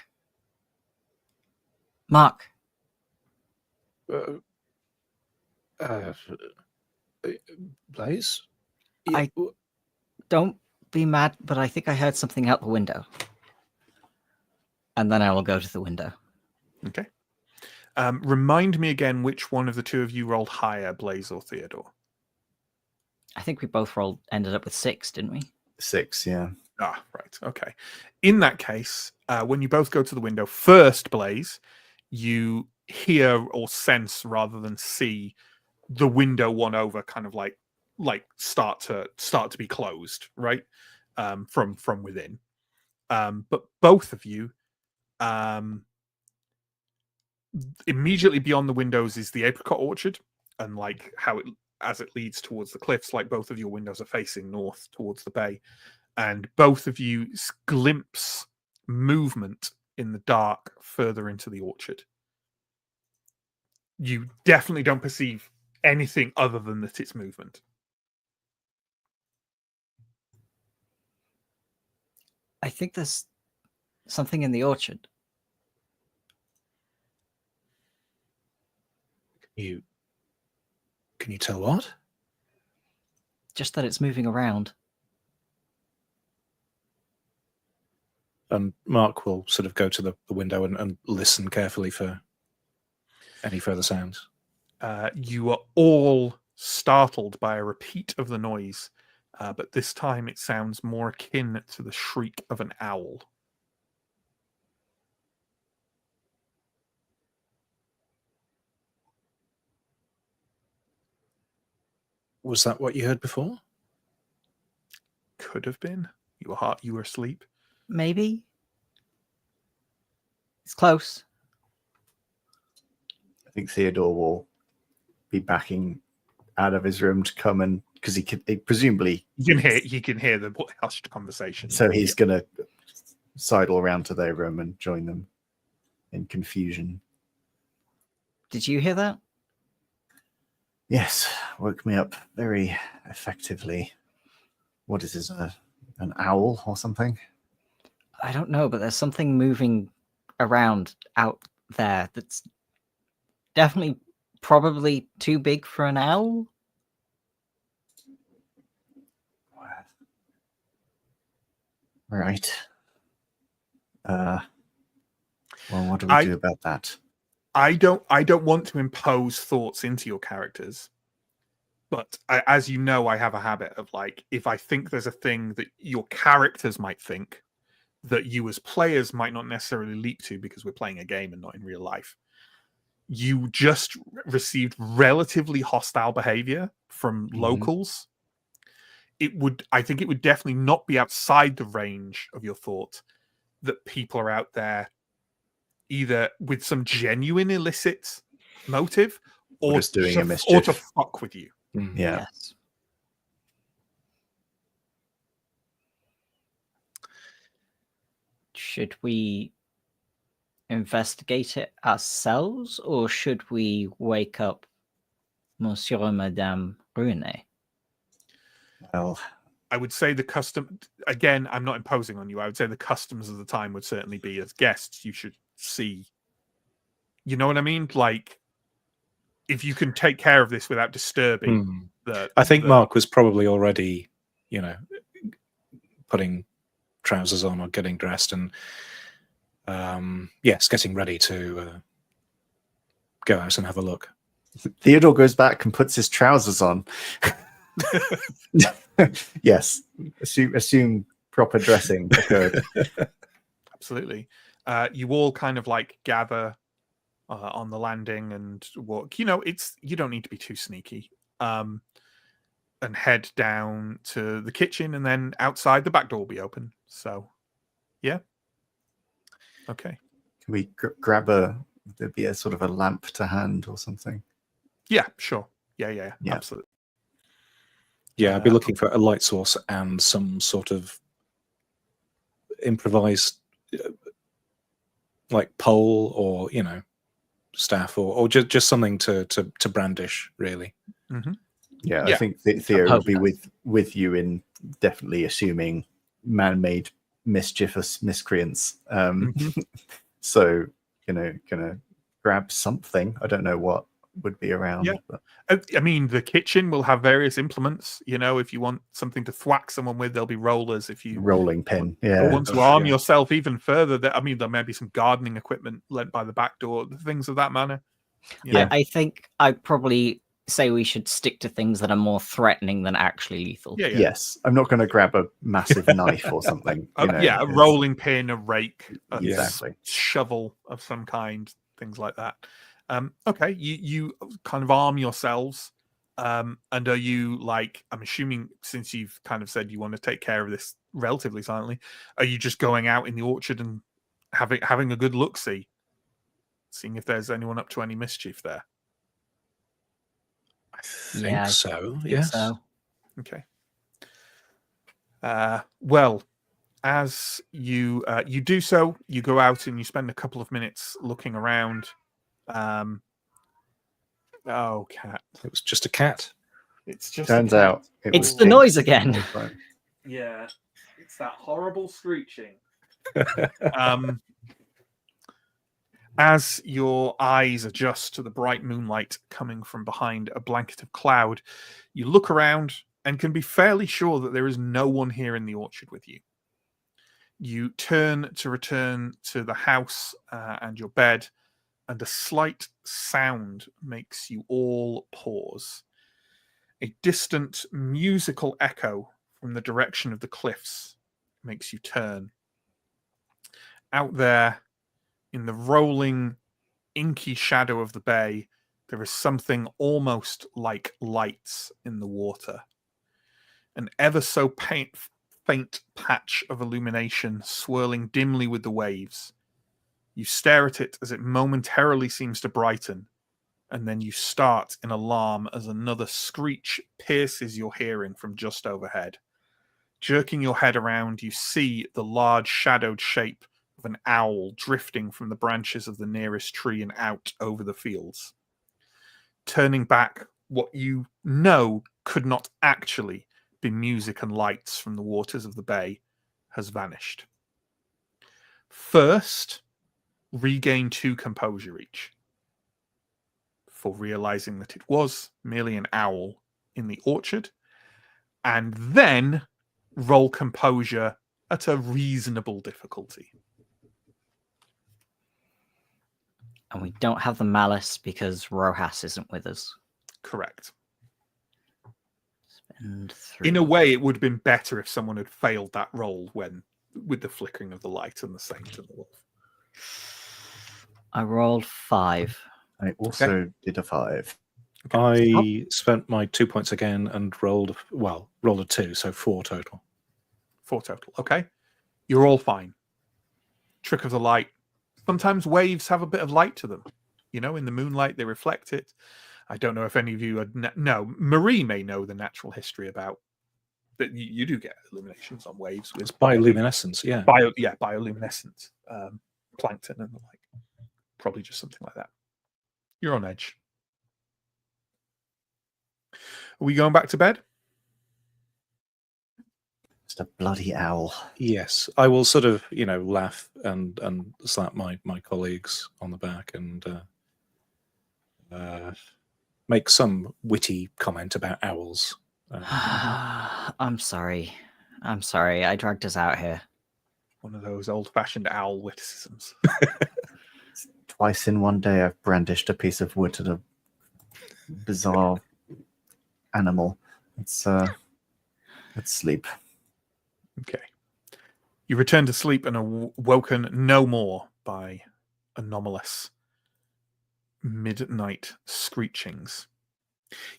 Blaze? Don't be mad, but I think I heard something out the window. And then I will go to the window. Okay. Remind me again which one of the two of you rolled higher, Blaze or Theodore? I think we both ended up with 6, didn't we? 6, yeah. Ah, right. Okay. In that case, when you both go to the window, first, Blaze, you hear or sense rather than see the window one over kind of like start to be closed, right? From within. But both of you, immediately beyond the windows is the apricot orchard, and like how as it leads towards the cliffs, like both of your windows are facing north towards the bay, and both of you glimpse movement in the dark further into the orchard. You definitely don't perceive anything other than that it's movement. I think there's something in the orchard. Can you tell what? Just that it's moving around. And Mark will sort of go to the window and listen carefully for any further sounds. You are all startled by a repeat of the noise, but this time it sounds more akin to the shriek of an owl. Was that what you heard before? Could have been. You were asleep. Maybe. It's close. I think Theodore will be backing out of his room to come and, because he presumably he can hear the hushed conversation. So he's gonna sidle around to their room and join them in confusion. Did you hear that? Yes, woke me up very effectively. What is this? An owl or something? I don't know, but there's something moving around out there that's definitely probably too big for an owl. Right. Well, what do we do about that? I don't want to impose thoughts into your characters, but as you know, I have a habit of like, if I think there's a thing that your characters might think that you as players might not necessarily leap to because we're playing a game and not in real life, you just received relatively hostile behavior from locals. I think it would definitely not be outside the range of your thought that people are out there either with some genuine illicit motive or just doing a mischief, or to fuck with you. Yeah. Yes. Should we investigate it ourselves, or should we wake up Monsieur and Madame Brunet. Well, I would say the custom, again, I'm not imposing on you. I would say the customs of the time would certainly be, as guests, you should see. You know what I mean? Like, if you can take care of this without disturbing the. I think Mark was probably already, putting trousers on or getting dressed and, yes, getting ready to go out and have a look. Theodore goes back and puts his trousers on. Yes, assume proper dressing occurred. Absolutely. You all kind of like gather on the landing and walk. You don't need to be too sneaky. And head down to the kitchen, and then outside the back door will be open. So, yeah. Okay. Can we grab there'd be a sort of a lamp to hand or something? Yeah, sure. Yeah. Absolutely. Yeah, I'd be looking for a light source and some sort of improvised, like pole or staff or just something to brandish. Really. Mm-hmm. Yeah, Yeah. I think Theo would be with you in definitely assuming man-made mischievous miscreants. So gonna grab something. I don't know what would be around. Yeah. But... I mean, the kitchen will have various implements. If you want something to thwack someone with, there'll be rollers. If you rolling pin, want to arm yourself even further, there may be some gardening equipment led by the back door, things of that manner. I think I'd probably say we should stick to things that are more threatening than actually lethal. Yeah. Yes, I'm not going to grab a massive knife or something. A rolling pin, a rake, a exactly. shovel of some kind, things like that. Okay, you kind of arm yourselves, and are you like? I'm assuming since you've kind of said you want to take care of this relatively silently, are you just going out in the orchard and having a good look, seeing if there's anyone up to any mischief there? I think so. Yes. Okay. Well, as you do so, you go out and you spend a couple of minutes looking around. Cat. It was just a cat. It's just turns out it's the noise again. Yeah, it's that horrible screeching. As your eyes adjust to the bright moonlight coming from behind a blanket of cloud, you look around and can be fairly sure that there is no one here in the orchard with you. You turn to return to the house and your bed, and a slight sound makes you all pause. A distant musical echo from the direction of the cliffs makes you turn. Out there, in the rolling, inky shadow of the bay, there is something almost like lights in the water. An ever so faint patch of illumination swirling dimly with the waves. You stare at it as it momentarily seems to brighten, and then you start in alarm as another screech pierces your hearing from just overhead. Jerking your head around, you see the large shadowed shape of an owl drifting from the branches of the nearest tree and out over the fields. Turning back, what you know could not actually be music and lights from the waters of the bay has vanished. First, regain 2 composure each for realizing that it was merely an owl in the orchard, and then roll composure at a reasonable difficulty. And we don't have the malice because Rojas isn't with us. Correct. Spend 3. In a way, it would have been better if someone had failed that roll with the flickering of the light and the saint and the wolf. I rolled 5. I also did a 5. I spent my 2 points again and rolled a 2, so 4 total. 4 total. Okay. You're all fine. Trick of the light. Sometimes waves have a bit of light to them. In the moonlight, they reflect it. I don't know if any of you no, Marie may know the natural history about that. You do get illuminations on waves. It's bioluminescence, yeah. Bioluminescent plankton and the like. Probably just something like that. You're on edge. Are we going back to bed? Just a bloody owl. Yes, I will sort of, laugh and slap my colleagues on the back and make some witty comment about owls. I'm sorry. I dragged us out here. One of those old-fashioned owl witticisms. Twice in one day, I've brandished a piece of wood at a bizarre animal. Let's sleep. Okay. You return to sleep and are woken no more by anomalous midnight screechings.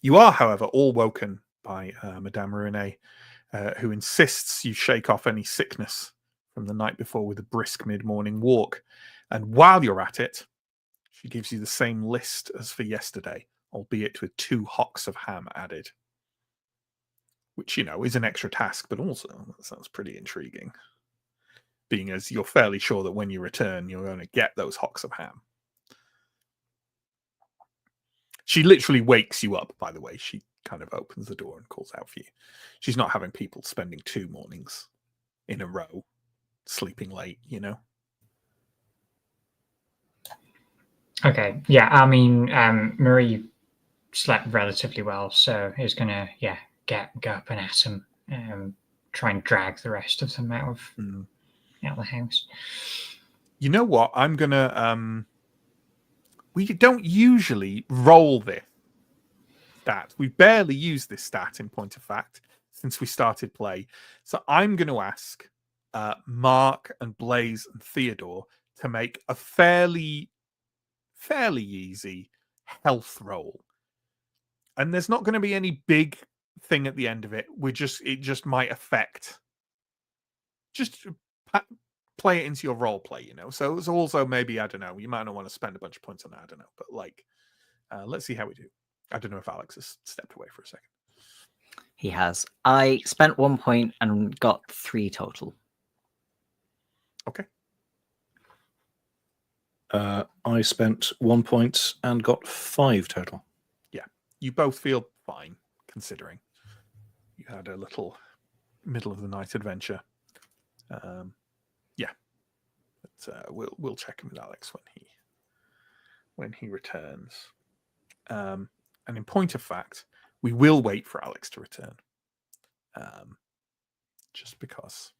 You are, however, all woken by Madame Ruinet, who insists you shake off any sickness from the night before with a brisk mid-morning walk. And while you're at it, she gives you the same list as for yesterday, albeit with 2 hocks of ham added. Which, is an extra task, but also that sounds pretty intriguing. Being as you're fairly sure that when you return, you're going to get those hocks of ham. She literally wakes you up, by the way. She kind of opens the door and calls out for you. She's not having people spending 2 mornings in a row sleeping late, Okay. Yeah. I mean, Marie slept relatively well, so is gonna go up and at him, try and drag the rest of them out of the house. You know what? I'm gonna we don't usually roll this stat. We barely use this stat, in point of fact, since we started play. So I'm going to ask Mark and Blaze and Theodore to make a fairly easy health roll. And there's not going to be any big thing at the end of it. It just might affect. Just play it into your role play, So it's also maybe, I don't know, you might not want to spend a bunch of points on that, I don't know. But let's see how we do. I don't know if Alex has stepped away for a second. He has. I spent 1 point and got 3 total. Okay. I spent 1 point and got 5 total. Yeah. You both feel fine, considering you had a little middle of the night adventure. Yeah. But, we'll check in with Alex when he returns. And in point of fact, we will wait for Alex to return. Just because.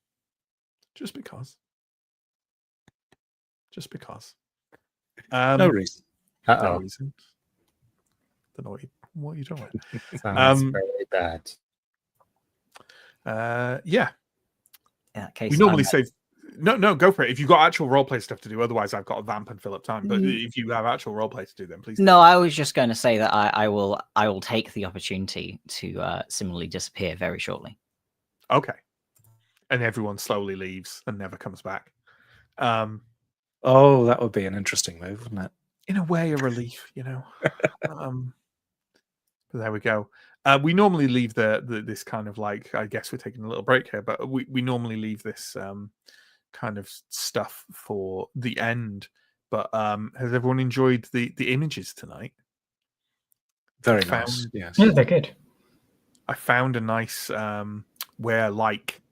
No reason. No reason. Don't know what you're doing. Sounds very bad. Yeah. In that case, We normally say no, go for it. If you've got actual roleplay stuff to do, otherwise I've got to vamp and fill up time. But if you have actual roleplay to do, then please. No, I was just going to say that I will take the opportunity to similarly disappear very shortly. Okay. And everyone slowly leaves and never comes back. Oh, that would be an interesting move, wouldn't it? In a way, a relief, But there we go. We normally leave this kind of I guess we're taking a little break here, but we normally leave this kind of stuff for the end. But has everyone enjoyed the images tonight? Very nice. Yes. Yeah, they're good. I found a nice to make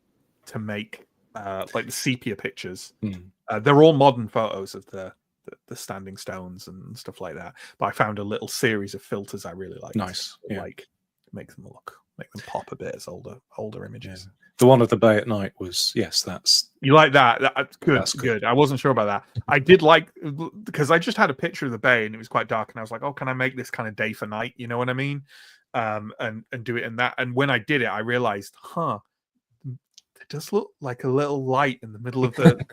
the sepia pictures. They're all modern photos of the standing stones and stuff like that. But I found a little series of filters I really liked. Nice. Yeah. Make them pop a bit as older images. Yeah. The one of the bay at night was, yes, that's... You like that? That's good. That's good. I wasn't sure about that. I did like, because I just had a picture of the bay and it was quite dark and I was like, oh, can I make this kind of day for night? You know what I mean? And do it in that. And when I did it, I realized, it does look like a little light in the middle of the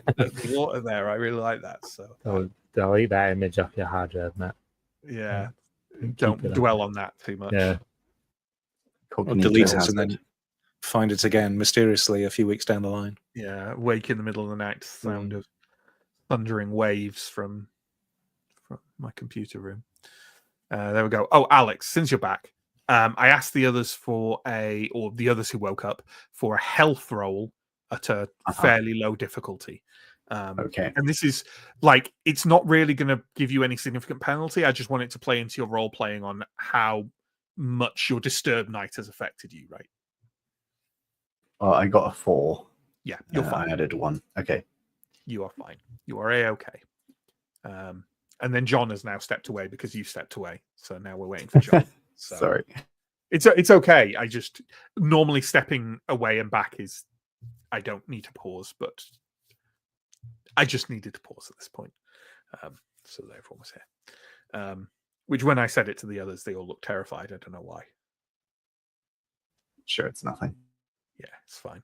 water there. I really like that. So delete that image off your hard drive, Matt. Yeah. Don't dwell on that too much. Yeah. Or delete it and then find it again mysteriously a few weeks down the line. Yeah, wake in the middle of the night, sound of thundering waves from my computer room. There we go. Oh, Alex, since you're back, I asked the others the others who woke up for a health roll at a fairly low difficulty. Okay. And this is it's not really going to give you any significant penalty. I just want it to play into your role playing on how much your disturbed night has affected you, right? I got a 4. Yeah, you're fine. I added 1. Okay. You are fine. You are a-okay. And then John has now stepped away because you stepped away. So now we're waiting for John. So Sorry. it's okay. I just normally stepping away and back is I don't need to pause, but I just needed to pause at this point. So that everyone was here. Which when I said it to the others, they all looked terrified. I don't know why. Sure, it's nothing. Yeah, it's fine.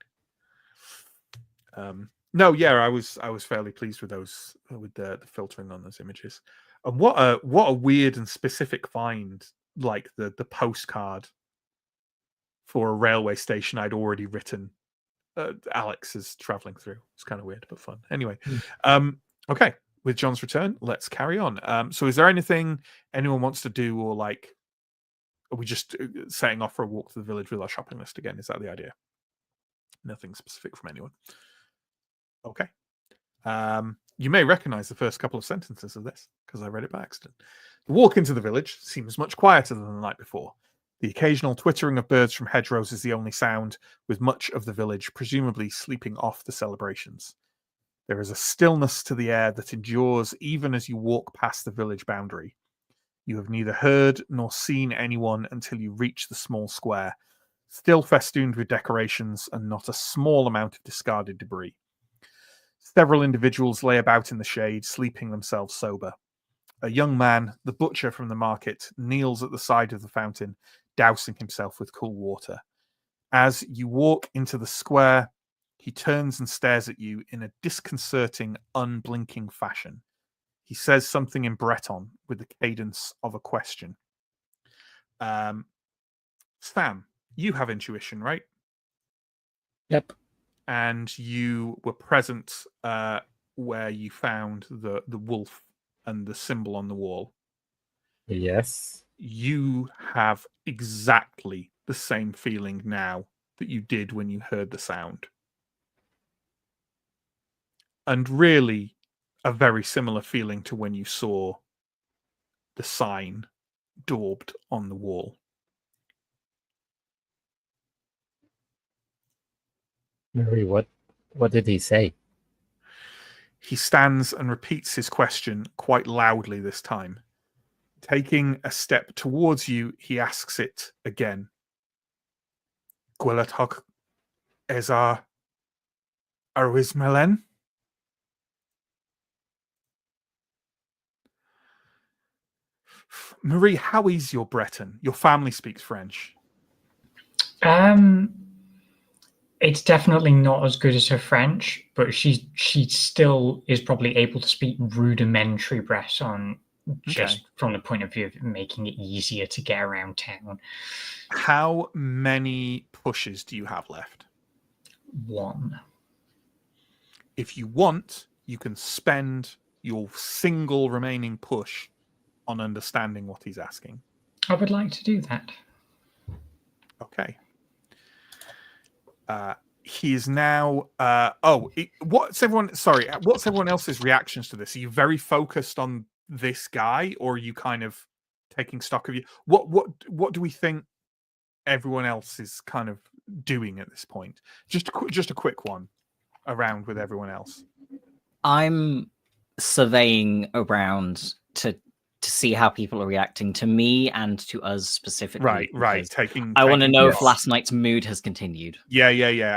No, yeah, I was fairly pleased with those, with the filtering on those images. And what a weird and specific find, like the postcard for a railway station I'd already written. Alex is traveling through. It's kind of weird but fun. Anyway, okay. With John's return, let's carry on. So, is there anything anyone wants to do, or like, are we just setting off for a walk to the village with our shopping list again? Is that the idea? Nothing specific from anyone. Okay. You may recognize the first couple of sentences of this because I read it by accident. The walk into the village seems much quieter than the night before. The occasional twittering of birds from hedgerows is the only sound, with much of the village presumably sleeping off the celebrations. There is a stillness to the air that endures even as you walk past the village boundary. You have neither heard nor seen anyone until you reach the small square, still festooned with decorations and not a small amount of discarded debris. Several individuals lay about in the shade, sleeping themselves sober. A young man, the butcher from the market, kneels at the side of the fountain, dousing himself with cool water. As you walk into the square, he turns and stares at you in a disconcerting, unblinking fashion. He says something in Breton with the cadence of a question. Sam, you have intuition, right? Yep. And you were present where you found the wolf and the symbol on the wall. Yes. You have exactly the same feeling now that you did when you heard the sound. And really, a very similar feeling to when you saw the sign daubed on the wall. Marie, what did he say? He stands and repeats his question quite loudly this time. Taking a step towards you, he asks it again. Gwelatok Ezar Arwismelen? Marie, how is your Breton? Your family speaks French. It's definitely not as good as her French, but she still is probably able to speak rudimentary Breton, just from the point of view of making it easier to get around town. How many pushes do you have left? 1. If you want, you can spend your single remaining push on understanding what he's asking. I would like to do that. Okay. He is now. What's everyone else's reactions to this? Are you very focused on this guy, or are you kind of taking stock of you? What do we think everyone else is kind of doing at this point? Just a quick one around with everyone else. I'm surveying around to see how people are reacting to me and to us specifically. Right. I want to know if last night's mood has continued. Yeah,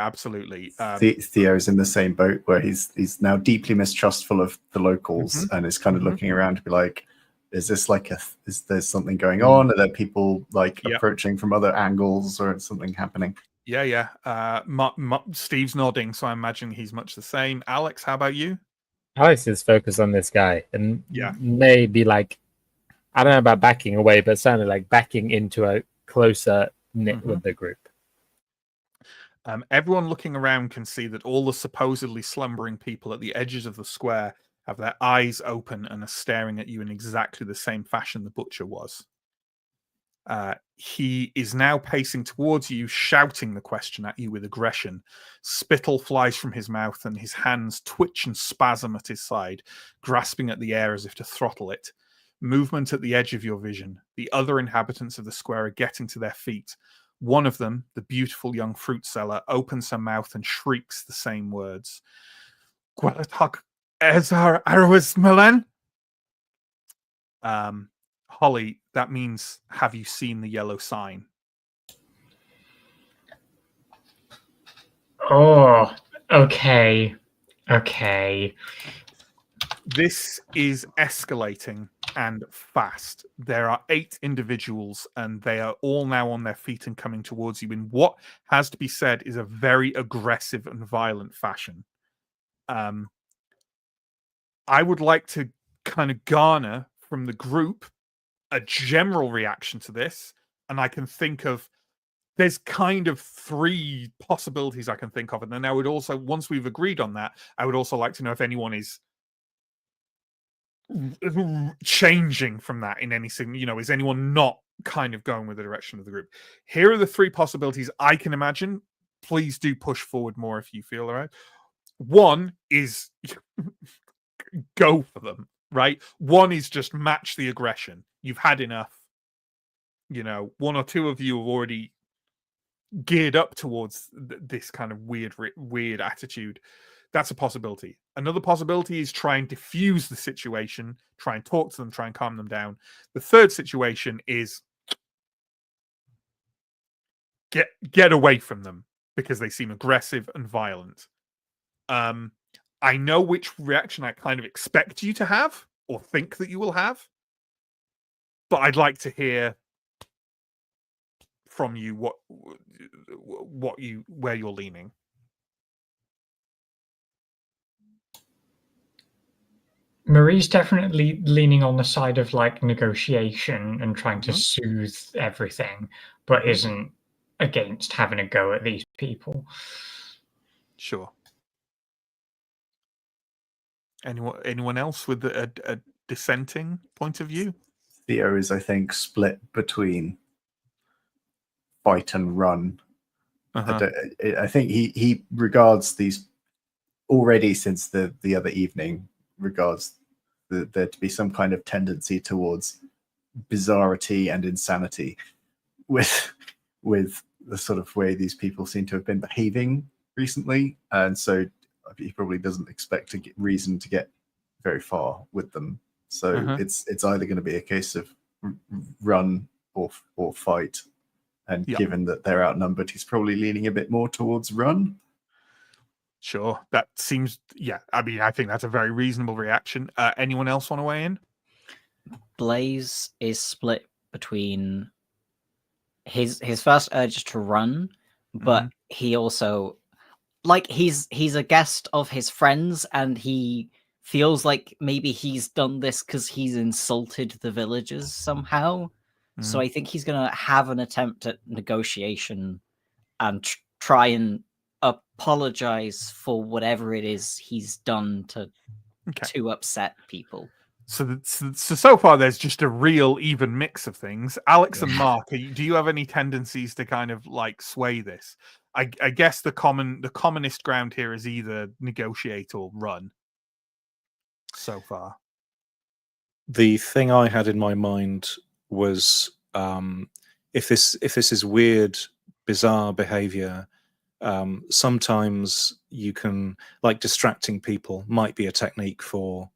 absolutely. Theo's in the same boat where he's now deeply mistrustful of the locals and is kind of looking around to be like, is this like is there something going on? Are there people like approaching from other angles or something happening? Yeah. Steve's nodding, so I imagine he's much the same. Alex, how about you? Alex is focused on this guy and may be like, I don't know about backing away, but certainly like backing into a closer knit with the group. Everyone looking around can see that all the supposedly slumbering people at the edges of the square have their eyes open and are staring at you in exactly the same fashion the butcher was. He is now pacing towards you, shouting the question at you with aggression. Spittle flies from his mouth and his hands twitch and spasm at his side, grasping at the air as if to throttle it. Movement at the edge of your vision. The other inhabitants of the square are getting to their feet. One of them, the beautiful young fruit seller, opens her mouth and shrieks the same words. Gwalatok Ezar Arwis Milan? Holly, that means, have you seen the yellow sign? Oh, okay. Okay. This is escalating and fast. There are 8 individuals, and they are all now on their feet and coming towards you in what has to be said is a very aggressive and violent fashion. I would like to kind of garner from the group a general reaction to this, and I can think of there's kind of 3 possibilities I can think of, and then I would also, once we've agreed on that, I would also like to know if anyone is changing from that in any sign. Is anyone not kind of going with the direction of the group? Here are the 3 possibilities I can imagine. Please do push forward more if you feel all right. One is go for them, right? One is just match the aggression. You've had enough. 1 or 2 of you have already geared up towards this kind of weird attitude. That's a possibility. Another possibility is try and diffuse the situation, try and talk to them, try and calm them down. The third situation is get away from them because they seem aggressive and violent. I know which reaction I kind of expect you to have or think that you will have, but I'd like to hear from you where you're leaning. Marie's definitely leaning on the side of like negotiation and trying to soothe everything, but isn't against having a go at these people. Sure. Anyone else with a dissenting point of view? Theo is, I think, split between fight and run. I think he regards these already since the other evening, regards there to be some kind of tendency towards bizarrity and insanity with the sort of way these people seem to have been behaving recently, and so he probably doesn't expect to get reason to get very far with them. So it's either going to be a case of run or fight, and given that they're outnumbered, he's probably leaning a bit more towards run. Sure, that seems, I mean, I think that's a very reasonable reaction. Anyone else want to weigh in? Blaze is split between his first urge to run, but he also, like, he's a guest of his friends, and he feels like maybe he's done this because he's insulted the villagers somehow. So I think he's going to have an attempt at negotiation and try and apologize for whatever it is he's done to upset people. So far there's just a real even mix of things. Alex and Mark, do you have any tendencies to kind of like sway this? I guess the commonest ground here is either negotiate or run. So far, the thing I had in my mind was if this is weird, bizarre behavior, sometimes you can, like, distracting people might be a technique for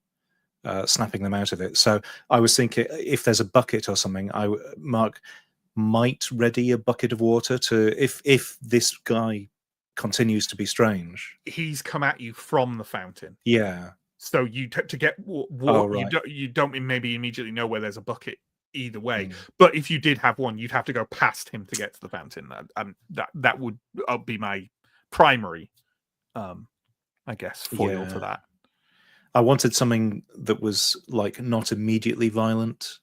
snapping them out of it. So I was thinking, if there's a bucket or something, Mark might ready a bucket of water to, if this guy continues to be strange. He's come at you from the fountain. Yeah. So you to get water, you don't maybe immediately know where there's a bucket either way. But if you did have one, you'd have to go past him to get to the fountain. That would be my primary, I guess, foil to that. I wanted something that was like not immediately violent.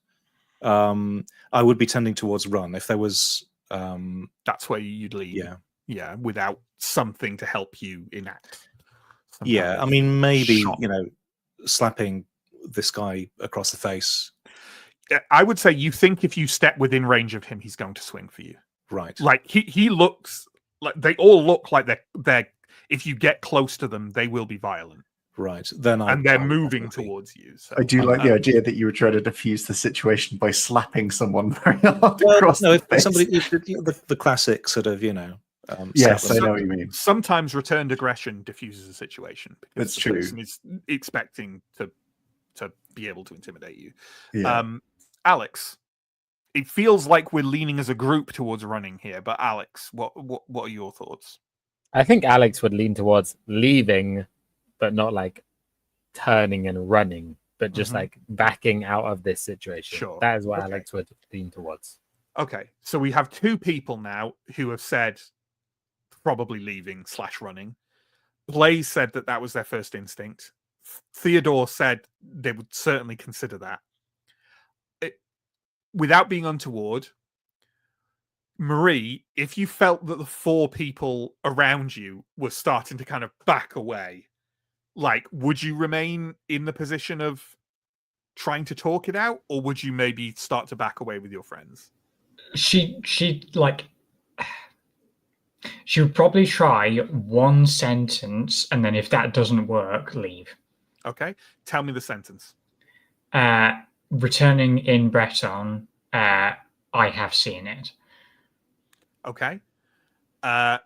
I would be tending towards run if there was. That's where you'd lead. Yeah, without something to help you enact. I mean, maybe slapping this guy across the face. I would say you think if you step within range of him, he's going to swing for you. Right. Like he looks like, they all look like they're if you get close to them, they will be violent. Right. Then and they're I would moving definitely- towards you. So I do like the idea that you were trying to defuse the situation by slapping someone very hard Well, across no, the if face. somebody the classic sort of Yes, slap I on know the- what you mean. sometimes returned aggression diffuses a situation because That's the true. person is expecting to be able to intimidate you. Yeah. Alex, it feels like we're leaning as a group towards running here, but Alex, what are your thoughts? I think Alex would lean towards leaving, but not like turning and running, but just Mhm. like backing out of this situation. Sure. That is what Okay. Alex would lean towards. Okay, so we have two people now who have said probably leaving / running. Blaze said that was their first instinct. Theodore said they would certainly consider that. Without being untoward, Marie, if you felt that the four people around you were starting to kind of back away, like, would you remain in the position of trying to talk it out, or would you maybe start to back away with your friends? She would probably try one sentence, and then if that doesn't work, leave. Okay, tell me the sentence. Returning in Breton, I have seen it. Okay. And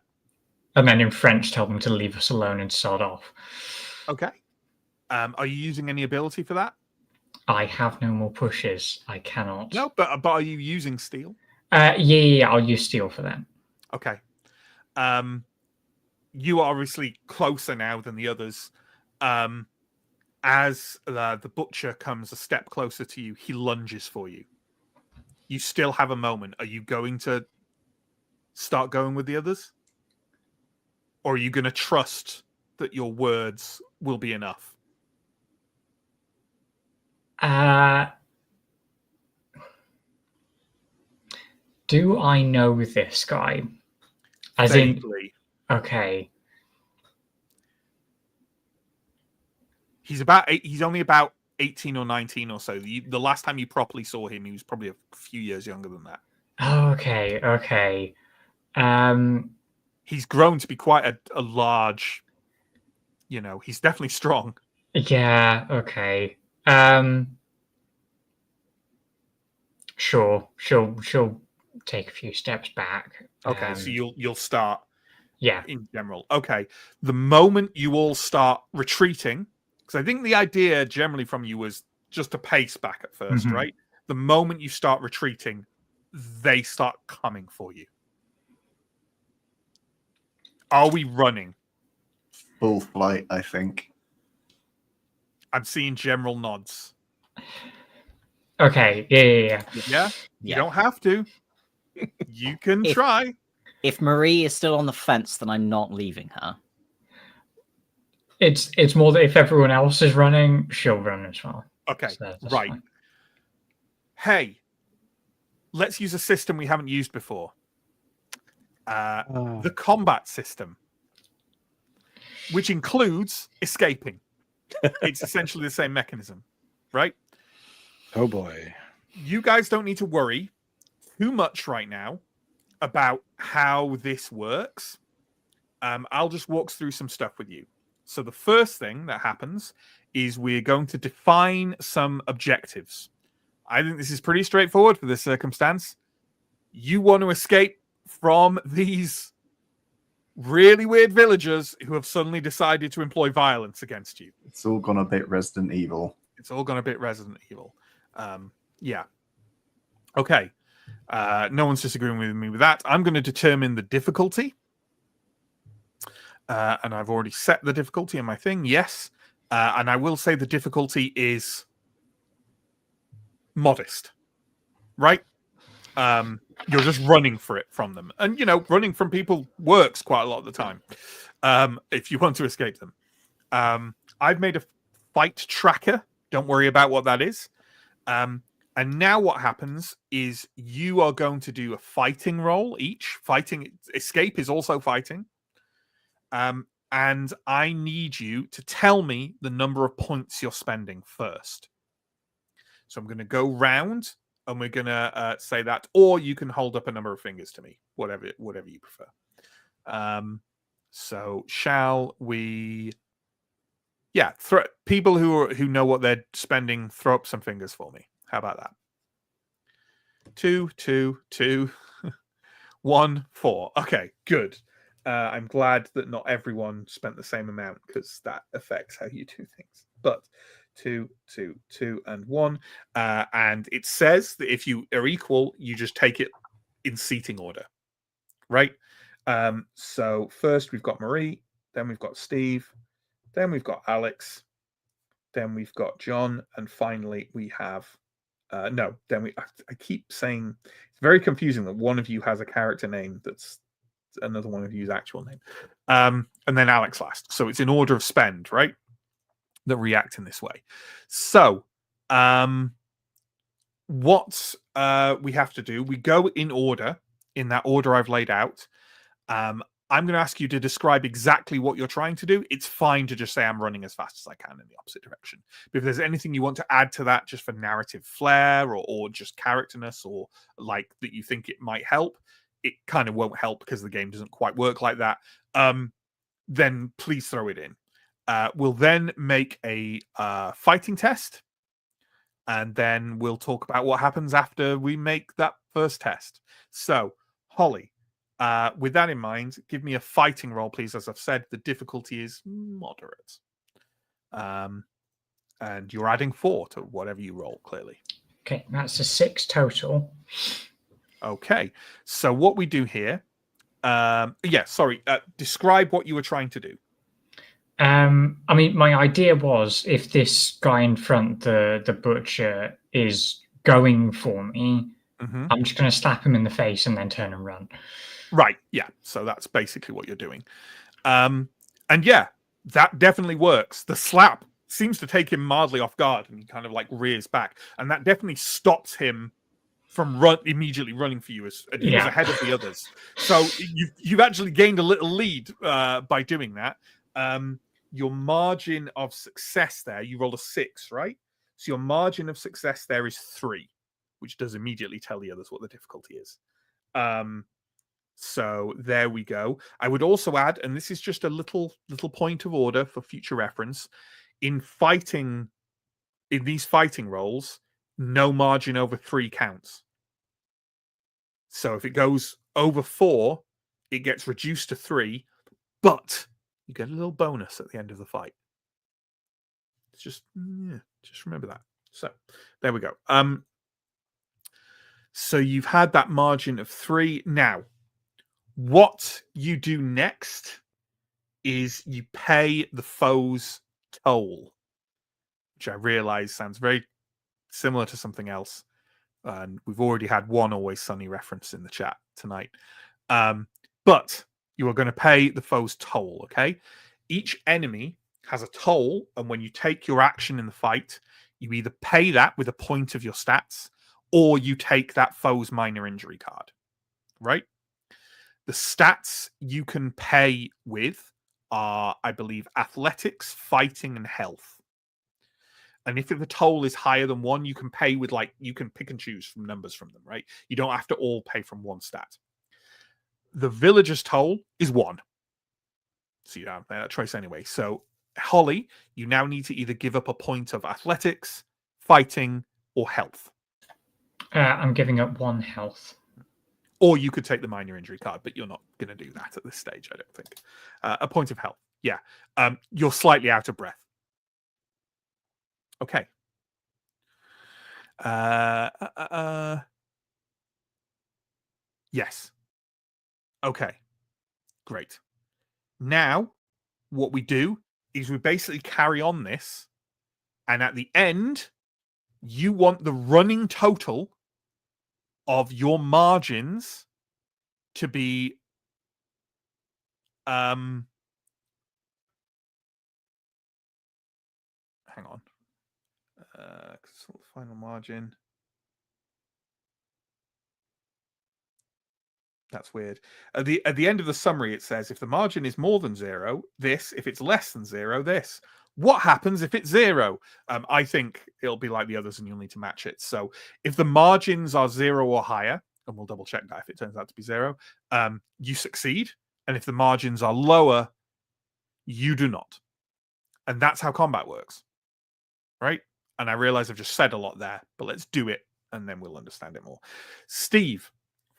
then in French, tell them to leave us alone and sod off. Okay. Are you using any ability for that? I have no more pushes. I cannot. No, but are you using steel? Yeah, I'll use steel for that. Okay. You are obviously closer now than the others. As the butcher comes a step closer to you, he lunges for you. You still have a moment. Are you going to start going with the others? Or are you going to trust that your words will be enough? Do I know this guy? As in, Vaguely. okay. He's only about 18 or 19 or so. The last time you properly saw him, he was probably a few years younger than that. Okay. He's grown to be quite a large, he's definitely strong. Yeah, okay. Sure. She'll take a few steps back. Okay, so you'll start Yeah. in general. Okay. The moment you all start retreating, because I think the idea generally from you was just to pace back at 1st, Mhm. right? The moment you start retreating, they start coming for you. Are we running? Full flight, I think. I'm seeing general nods. Okay. Yeah. Yeah? You don't have to. You can If- try. If Marie is still on the fence, then I'm not leaving her. It's more that if everyone else is running, she'll run as well. Okay, So that's right. fine. Hey, let's use a system we haven't used before. The combat system, which includes escaping. It's essentially the same mechanism, right? Oh boy. You guys don't need to worry too much right now about how this works. I'll just walk through some stuff with you. So the first thing that happens is we're going to define some objectives. I think this is pretty straightforward for this circumstance. You want to escape from these really weird villagers who have suddenly decided to employ violence against you. It's all gone a bit Resident Evil. It's all gone a bit Resident Evil. Yeah. Okay. No one's disagreeing with me with that. I'm going to determine the difficulty. And I've already set the difficulty in my thing. Yes. And I will say the difficulty is modest. Right? You're just running for it from them. And, running from people works quite a lot of the time. If you want to escape them. I've made a fight tracker. Don't worry about what that is. And now what happens is you are going to do a fighting roll each. Escape is also fighting. And I need you to tell me the number of points you're spending first. So I'm going to go round and we're going to say that, or you can hold up a number of fingers to me, whatever you prefer. So shall we Yeah, people who know what they're spending, throw up some fingers for me. How about that? 2, 2, 2, 1, 4. Okay, good. I'm glad that not everyone spent the same amount because that affects how you do things. But 2, 2, 2, and 1. And it says that if you are equal, you just take it in seating order, right? So first we've got Marie, then we've got Steve, then we've got Alex, then we've got John, and finally we have no. Then I keep saying it's very confusing that one of you has a character name that's another one of you's actual name, and then Alex last. So it's in order of spend, right? That react in this way. So what we have to do, we go in order, in that order I've laid out. I'm going to ask you to describe exactly what you're trying to do. It's fine to just say I'm running as fast as I can in the opposite direction. But if there's anything you want to add to that just for narrative flair or just characterness or like that you think it might help, it kind of won't help because the game doesn't quite work like that. Then please throw it in. We'll then make a fighting test. And then we'll talk about what happens after we make that first test. So, Holly, with that in mind, give me a fighting roll, please. As I've said, the difficulty is moderate. And you're adding 4 to whatever you roll, clearly. Okay, that's a 6 total. Okay, so what we do here... describe what you were trying to do. I mean, my idea was if this guy in front, the butcher, is going for me, I'm just going to slap him in the face and then turn and run. Right, yeah. So that's basically what you're doing. And yeah, that definitely works. The slap seems to take him mildly off guard and he kind of like rears back. And that definitely stops him from immediately running for you as he was ahead of the others. So you've actually gained a little lead by doing that. Your margin of success there, you rolled a 6, right? So your margin of success there is 3, which does immediately tell the others what the difficulty is. So there we go. I would also add, and this is just a little point of order for future reference, in these fighting rolls, no margin over 3 counts. So if it goes over 4, it gets reduced to 3, but you get a little bonus at the end of the fight. It's just remember that. So there we go. So you've had that margin of 3. Now, what you do next is you pay the foe's toll, which I realize sounds very similar to something else. And we've already had one Always Sunny reference in the chat tonight. But you are going to pay the foe's toll, okay? Each enemy has a toll, and when you take your action in the fight, you either pay that with a point of your stats, or you take that foe's minor injury card, right? The stats you can pay with are, I believe, athletics, fighting, and health. And if the toll is higher than 1, you can pay with, like, you can pick and choose from numbers from them, right? You don't have to all pay from one stat. The villager's toll is 1. So you don't have that choice anyway. So, Holly, you now need to either give up a point of athletics, fighting, or health. I'm giving up 1 health. Or you could take the minor injury card, but you're not going to do that at this stage, I don't think. A point of health. Yeah. You're slightly out of breath. Okay. Yes. Okay. Great. Now, what we do is we basically carry on this, and at the end, you want the running total of your margins to be hang on. Final margin. That's weird. At the end of the summary, it says if the margin is more than 0, this. If it's less than 0, this. What happens if it's 0? I think it'll be like the others, and you'll need to match it. So if the margins are 0 or higher, and we'll double check that if it turns out to be 0, you succeed. And if the margins are lower, you do not. And that's how combat works, right? And I realize I've just said a lot there, but let's do it, and then we'll understand it more. Steve,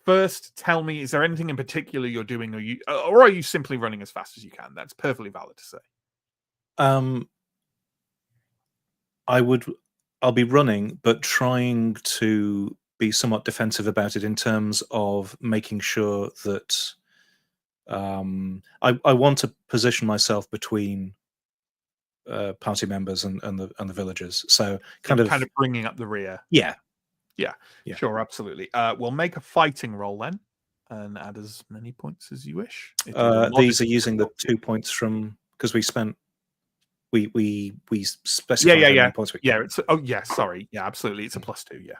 first, tell me, is there anything in particular you're doing, or are you simply running as fast as you can? That's perfectly valid to say. I'll be running, but trying to be somewhat defensive about it in terms of making sure that I want to position myself between party members and the villagers. So kind of bringing up the rear. Yeah. Sure, absolutely. We'll make a fighting roll then, and add as many points as you wish. These are using the 2 points from because we spent. We specified how many points we sorry. Yeah, absolutely. It's a +2, yeah.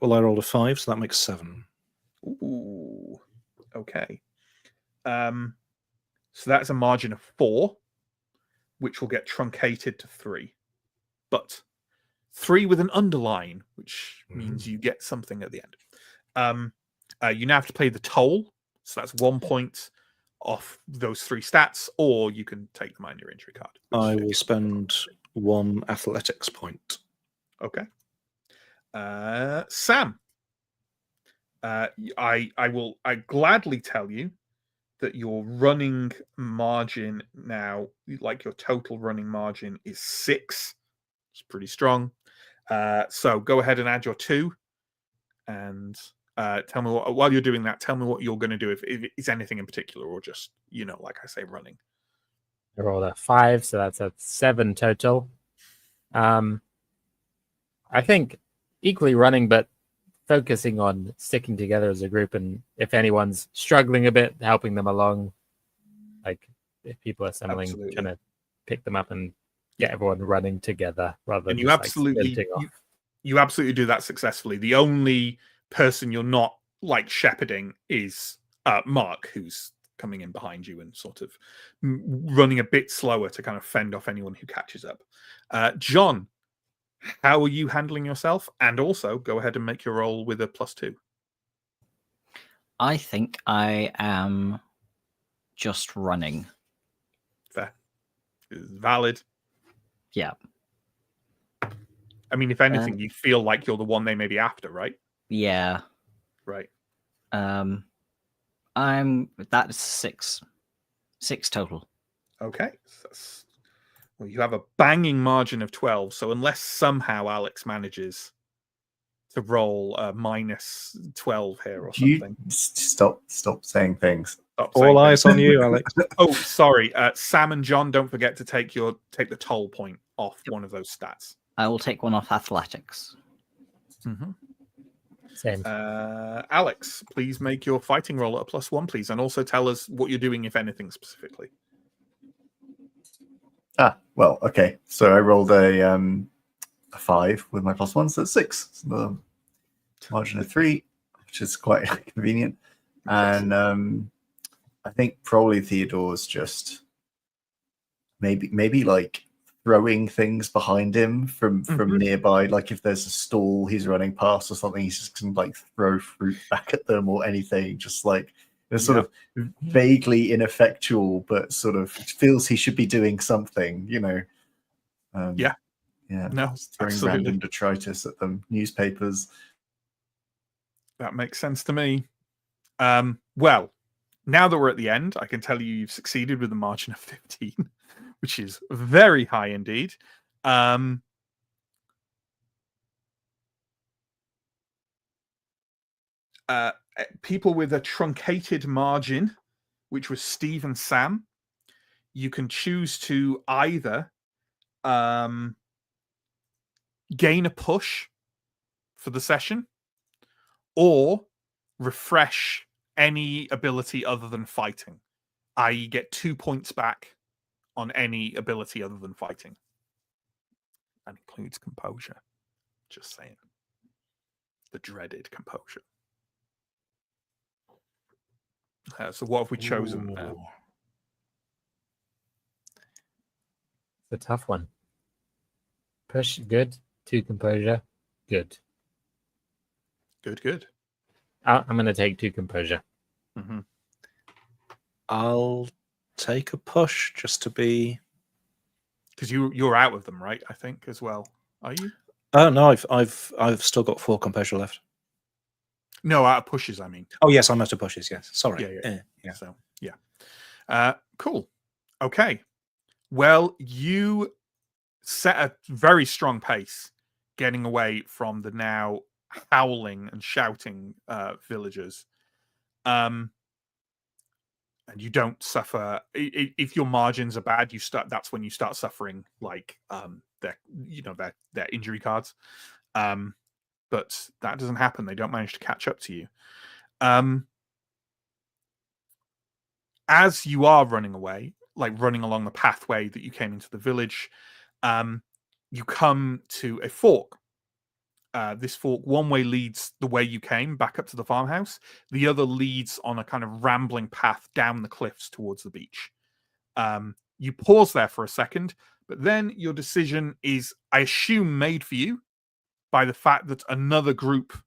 Well, I rolled a 5, so that makes 7. Ooh. Okay. So that's a margin of 4, which will get truncated to 3. But 3 with an underline, which means you get something at the end. You now have to pay the toll, so that's 1 point off those 3 stats, or you can take them on your injury card. I will spend 1 athletics point. Okay. Sam, I gladly tell you that your running margin now, like your total running margin, is 6. It's pretty strong. So go ahead and add your 2, and tell me while you're doing that, tell me what you're going to do if it's anything in particular, or just like I say, running. I rolled a 5, so that's a 7 total. I think equally running, but focusing on sticking together as a group, and if anyone's struggling a bit, helping them along. Like if people are stumbling, trying to pick them up and get everyone running together rather than you absolutely do that successfully. The only person you're not like shepherding is Mark, who's coming in behind you and sort of running a bit slower to kind of fend off anyone who catches up. John, how are you handling yourself? And also go ahead and make your roll with a +2. I think I am just running. Fair. Is valid. Yeah. I mean, if anything, you feel like you're the one they may be after, right? Yeah. Right. That's 6 total. Okay. Well, you have a banging margin of 12. So unless somehow Alex manages to roll a -12 here or something. Stop saying things. All eyes on you, Alex. Oh, sorry. Sam and John, don't forget to take the toll point off one of those stats. I will take one off athletics. Mm-hmm. Same. Alex, please make your fighting roll at a +1, please, and also tell us what you're doing, if anything, specifically. Well, okay. So I rolled a 5 with my +1, so that's 6. So the margin of 3, which is quite convenient. And I think probably Theodore's just maybe like throwing things behind him from nearby. Like if there's a stall he's running past or something, he's just gonna like throw fruit back at them or anything. Just like it's sort of vaguely ineffectual, but sort of feels he should be doing something, Yeah. No, throwing absolutely. random detritus at them. Newspapers. That makes sense to me. Well, now that we're at the end, I can tell you've succeeded with a margin of 15, which is very high indeed. People with a truncated margin, which was Steve and Sam, you can choose to either gain a push for the session or refresh any ability other than fighting, i.e. get 2 points back on any ability other than fighting. That includes composure. Just saying. The dreaded composure. So what have we chosen now? It's a tough one. Push, good. 2 composure, good. Good. I'm going to take 2 composure. Mm-hmm. I'll take a push just to be Because you're out of them, right? I think as well. Are you? Oh no, I've still got 4 composure left. No, out of pushes. I mean. Oh yes, I'm out of pushes. Yes, sorry. Yeah. So yeah. Cool. Okay. Well, you set a very strong pace, getting away from the now howling and shouting villagers. And you don't suffer if your margins are bad. That's when you start suffering like their injury cards. But that doesn't happen. They don't manage to catch up to you. As you are running away, like running along the pathway that you came into the village, you come to a fork. This fork, one way leads the way you came back up to the farmhouse. The other leads on a kind of rambling path down the cliffs towards the beach. You pause there for a second, but then your decision is, I assume, made for you by the fact that another group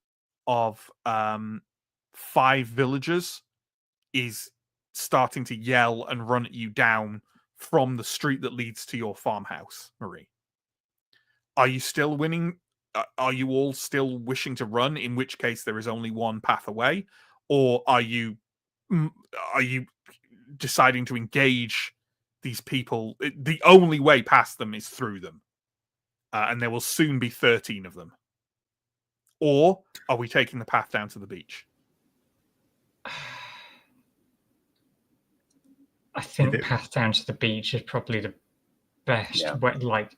of 5 villagers is starting to yell and run at you down from the street that leads to your farmhouse, Marie. Are you still winning? Are you all still wishing to run? In which case, there is only one path away, or are you deciding to engage these people? The only way past them is through them, and there will soon be 13 of them. Or are we taking the path down to the beach? I think path down to the beach is probably the best way.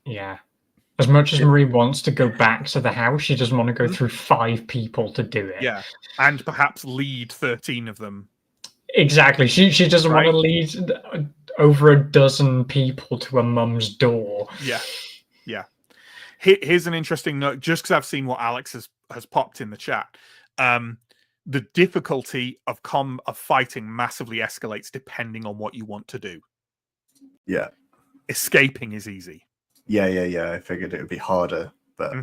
As much as Marie wants to go back to the house, she doesn't want to go through 5 people to do it. Yeah, and perhaps lead 13 of them. Exactly. She doesn't want to lead over a dozen people to a mum's door. Yeah. Here's an interesting note, just because I've seen what Alex has popped in the chat. The difficulty of fighting massively escalates depending on what you want to do. Yeah. Escaping is easy. Yeah. I figured it would be harder, but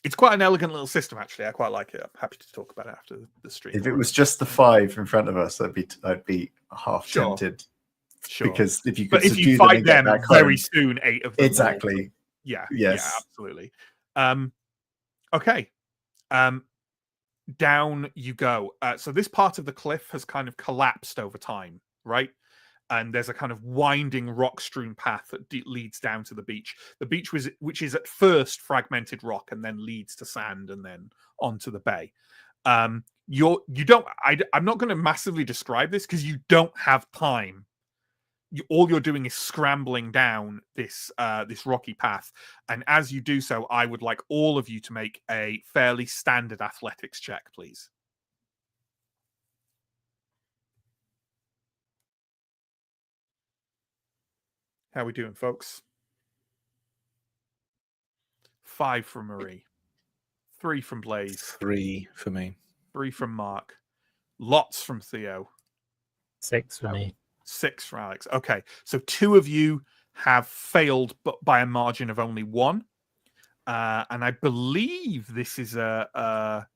it's quite an elegant little system, actually. I quite like it. I'm happy to talk about it after the stream. If it was just the 5 in front of us, I'd be half tempted. Sure. Because if you but if you fight them very soon, 8 of them. Exactly. Yeah. Yes. Yeah, absolutely. Okay. Down you go. So this part of the cliff has kind of collapsed over time, right? And there's a kind of winding rock-strewn path that leads down to the beach. The beach which is at first fragmented rock and then leads to sand and then onto the bay. I'm not going to massively describe this because you don't have time. All you're doing is scrambling down this rocky path, and as you do so, I would like all of you to make a fairly standard athletics check, please. How are we doing, folks? 5 from Marie, 3 from Blaze, 3 for me, 3 from Mark, lots from Theo, 6 for me. 6 for Alex. Okay, so 2 of you have failed, but by a margin of only 1. And I believe this is a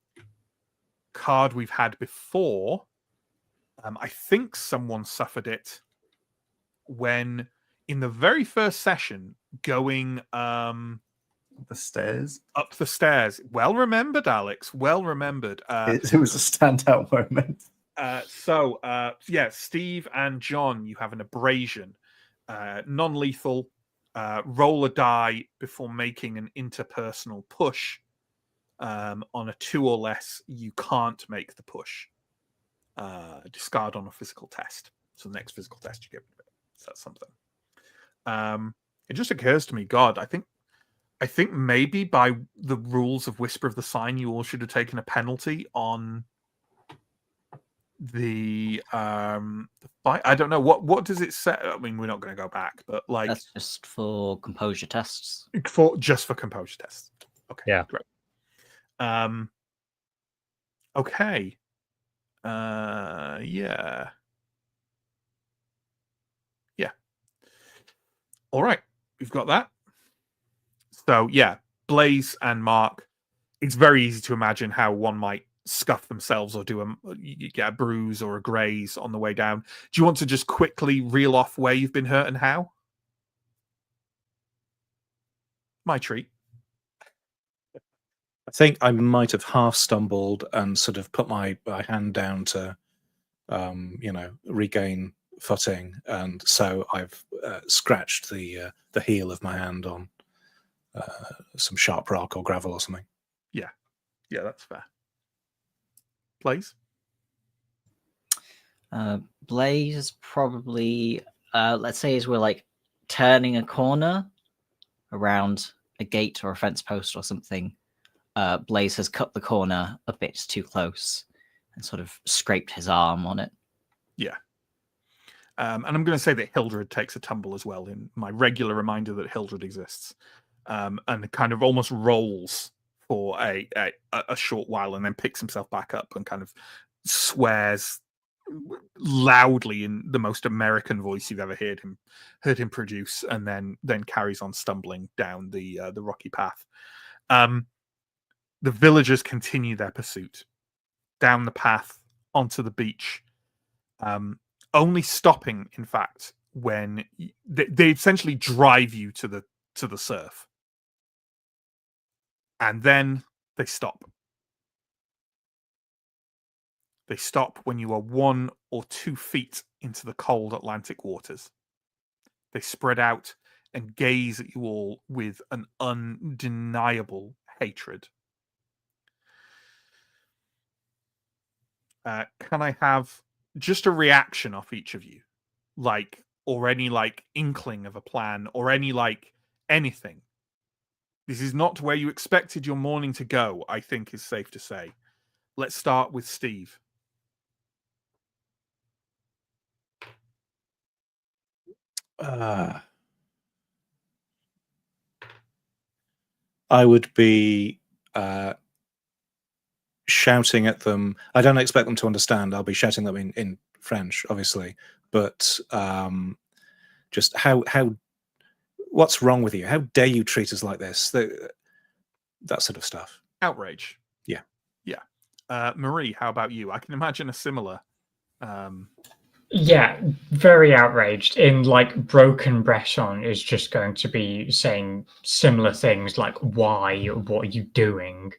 card we've had before. I think someone suffered it when, in the very first session, going the stairs. Up the stairs. Well remembered, Alex. Well remembered. It was a standout moment. Steve and John, you have an abrasion, non-lethal. Roll a die before making an interpersonal push. On a 2 or less, you can't make the push. Discard on a physical test. So the next physical test you get rid of it. So that's something. It just occurs to me, God, I think maybe by the rules of Whisper of the Sign, you all should have taken a penalty on the fight. I don't know what does it say. I mean, we're not going to go back, but like that's just for composure tests. For composure tests. Okay. Yeah. Great. Okay. Yeah. All right, we've got that. So yeah, Blaze and Mark. It's very easy to imagine how one might scuff themselves or you get a bruise or a graze on the way down. Do you want to just quickly reel off where you've been hurt and how? My treat. I think I might have half stumbled and sort of put my hand down to, regain footing, and so I've scratched the heel of my hand on some sharp rock or gravel or something. Yeah, that's fair. Blaze? Blaze probably, let's say, as we're like turning a corner around a gate or a fence post or something, Blaze has cut the corner a bit too close and sort of scraped his arm on it. Yeah. And I'm going to say that Hildred takes a tumble as well, in my regular reminder that Hildred exists, and kind of almost rolls for a short while and then picks himself back up and kind of swears loudly in the most American voice you've ever heard him produce, and then carries on stumbling down the rocky path. The villagers continue their pursuit down the path onto the beach, only stopping, in fact, when they essentially drive you to the surf, and then they stop. They stop when you are 1 or 2 feet into the cold Atlantic waters. They spread out and gaze at you all with an undeniable hatred. Can I have just a reaction off each of you? Or any inkling of a plan, or any anything. This is not where you expected your morning to go, I think is safe to say. Let's start with Steve. I would be shouting at them. I don't expect them to understand. I'll be shouting them in French, obviously, but just how what's wrong with you? How dare you treat us like this? That sort of stuff. Outrage. Yeah. Marie, how about you? I can imagine a similar. Yeah, very outraged. In broken Bresson is just going to be saying similar things like, "Why? What are you doing?"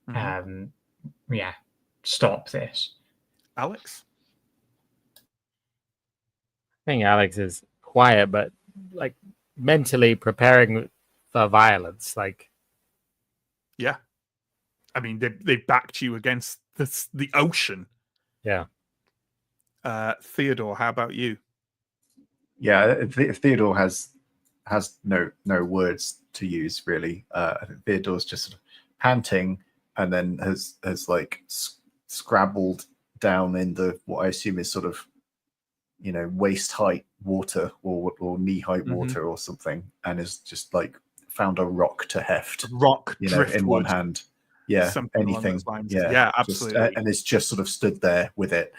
Yeah, stop this. Alex? I think Alex is quiet, but mentally preparing for violence. Yeah. I mean, they backed you against the ocean. Yeah. Theodore, how about you? Yeah, Theodore has no words to use really. I think Theodore's just sort of panting, and then has scrabbled down in the what I assume is sort of waist height water or knee height water or something, and has just found a rock to heft, Rock, in one hand. Yeah, something anything. along those lines. Yeah, Yeah, absolutely. And it's just sort of stood there with it,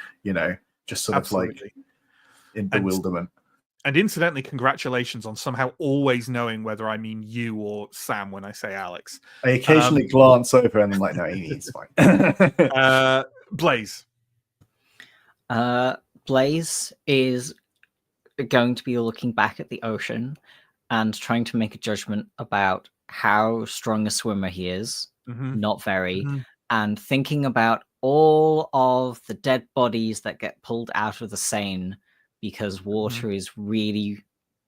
just sort absolutely. of in bewilderment. And incidentally, congratulations on somehow always knowing whether I mean you or Sam when I say Alex. I occasionally glance over and I'm like, no, he's fine. Blaze. Blaze is going to be looking back at the ocean and trying to make a judgment about how strong a swimmer he is. Not very. And thinking about all of the dead bodies that get pulled out of the Seine because water is really,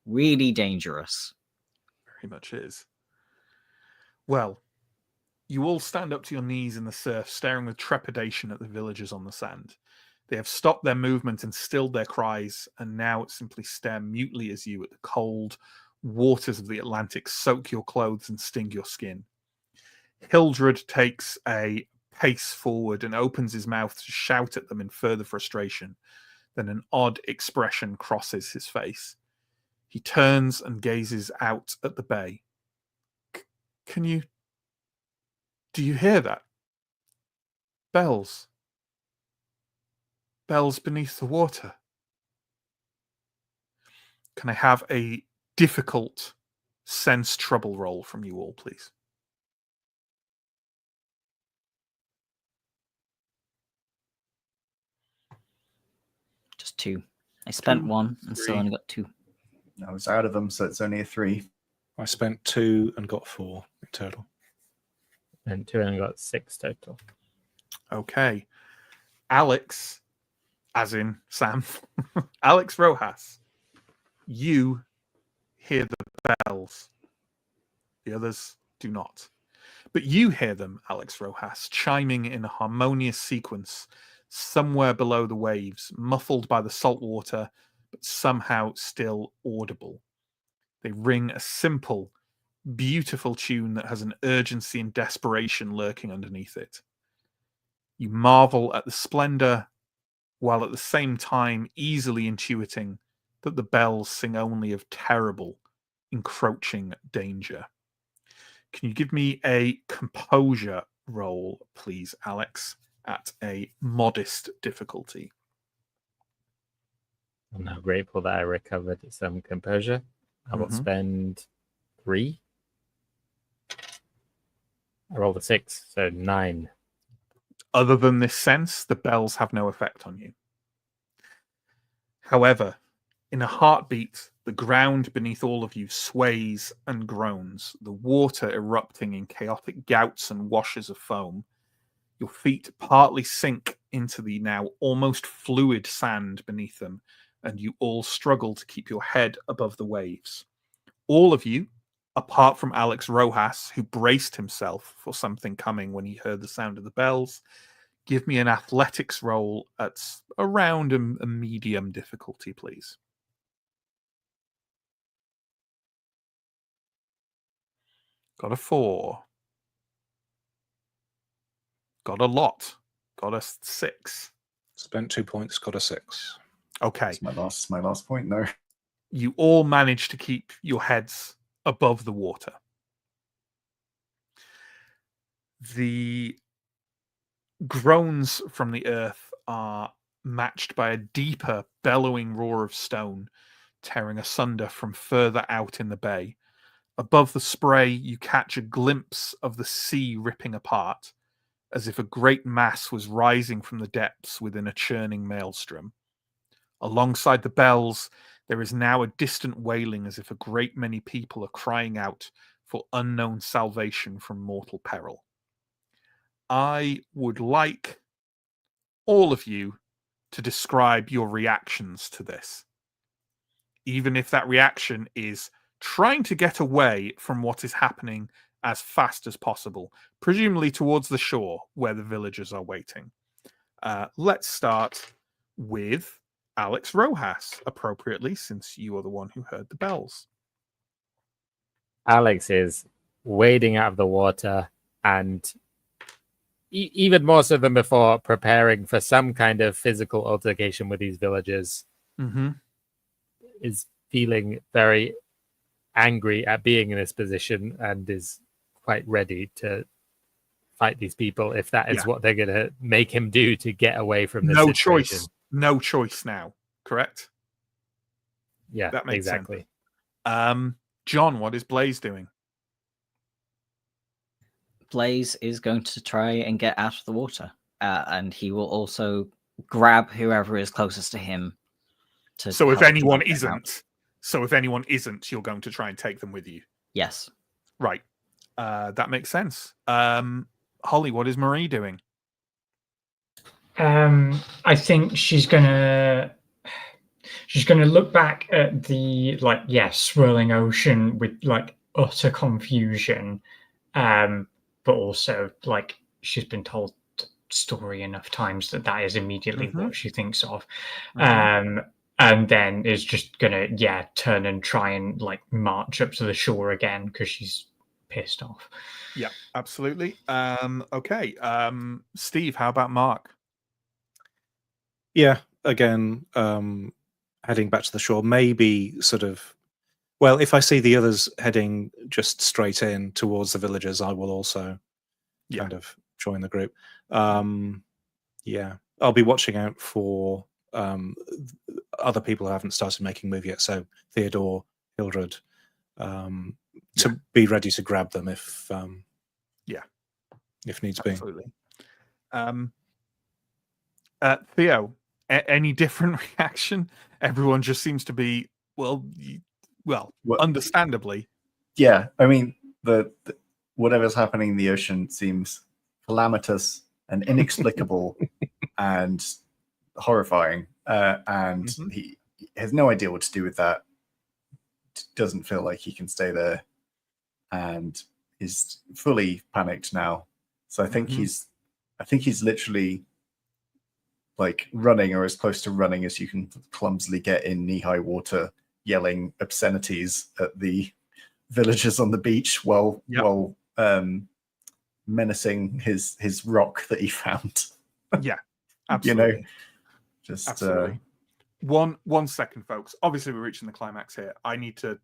really dangerous. Very much is. Well, you all stand up to your knees in the surf, staring with trepidation at the villagers on the sand. They have stopped their movement and stilled their cries, and now simply stare mutely as you at the cold waters of the Atlantic soak your clothes and sting your skin. Hildred takes a pace forward and opens his mouth to shout at them in further frustration. Then an odd expression crosses his face. He turns and gazes out at the bay. Do you hear that? Bells. Bells beneath the water. Can I have a difficult sense trouble roll from you all, please? Just 2. I spent 1 and still 3. only got 2. I was out of them, so it's only a 3. I spent 2 and got 4 in total. And 2 and got 6 total. Okay. Alex, as in Sam, Alex Rojas, you hear the bells. The others do not. But you hear them, Alex Rojas, chiming in a harmonious sequence somewhere below the waves, muffled by the salt water, but somehow still audible. They ring a simple, beautiful tune that has an urgency and desperation lurking underneath it. You marvel at the splendor, while at the same time easily intuiting that the bells sing only of terrible, encroaching danger. Can you give me a composure roll, please, Alex, at a modest difficulty? I'm now grateful that I recovered some composure. I will spend 3. I rolled a 6, so 9. Other than this sense, the bells have no effect on you. However, in a heartbeat, the ground beneath all of you sways and groans, the water erupting in chaotic gouts and washes of foam. Your feet partly sink into the now almost fluid sand beneath them, and you all struggle to keep your head above the waves. All of you, apart from Alex Rojas, who braced himself for something coming when he heard the sound of the bells, give me an athletics roll at around a medium difficulty, please. Got a 4. Got a lot. Got a 6. Spent 2 points, got a 6. Okay. It's my last point, no. You all manage to keep your heads above the water. The groans from the earth are matched by a deeper, bellowing roar of stone, tearing asunder from further out in the bay. Above the spray, you catch a glimpse of the sea ripping apart, as if a great mass was rising from the depths within a churning maelstrom. Alongside the bells, there is now a distant wailing, as if a great many people are crying out for unknown salvation from mortal peril. I would like all of you to describe your reactions to this. Even if that reaction is trying to get away from what is happening as fast as possible, presumably towards the shore where the villagers are waiting. Let's start with Alex Rojas, appropriately, since you are the one who heard the bells. Alex is wading out of the water and even more so than before, preparing for some kind of physical altercation with these villagers. Is feeling very angry at being in this position and is quite ready to fight these people if that is what they're going to make him do to get away from this situation. No choice now, correct? Yeah, that makes exactly. Sense. John, what is Blaze doing? Blaze is going to try and get out of the water, and he will also grab whoever is closest to him. So if anyone isn't, you're going to try and take them with you. Yes. Right. That makes sense. Holly, what is Marie doing? I think she's gonna look back at the swirling ocean with utter confusion, but also she's been told story enough times that is immediately what she thinks of. And then is just gonna turn and try and march up to the shore again because she's pissed off. Yeah, absolutely. Okay. Steve, how about Mark? Yeah, again, heading back to the shore, maybe sort of. Well, if I see the others heading just straight in towards the villagers, I will also kind of join the group. Yeah, I'll be watching out for other people who haven't started making move yet. So Theodore, Hildred, to be ready to grab them if needs be. Absolutely. Theo, any different reaction? Everyone just seems to be well, understandably yeah, I mean, the whatever's happening in the ocean seems calamitous and inexplicable and horrifying. And he has no idea what to do with that. Doesn't feel like he can stay there, and is fully panicked now. So I think he's literally like running, or as close to running as you can clumsily get in knee-high water, yelling obscenities at the villagers on the beach while menacing his rock that he found. Yeah, absolutely. Just absolutely. One second, folks. Obviously, we're reaching the climax here. I need to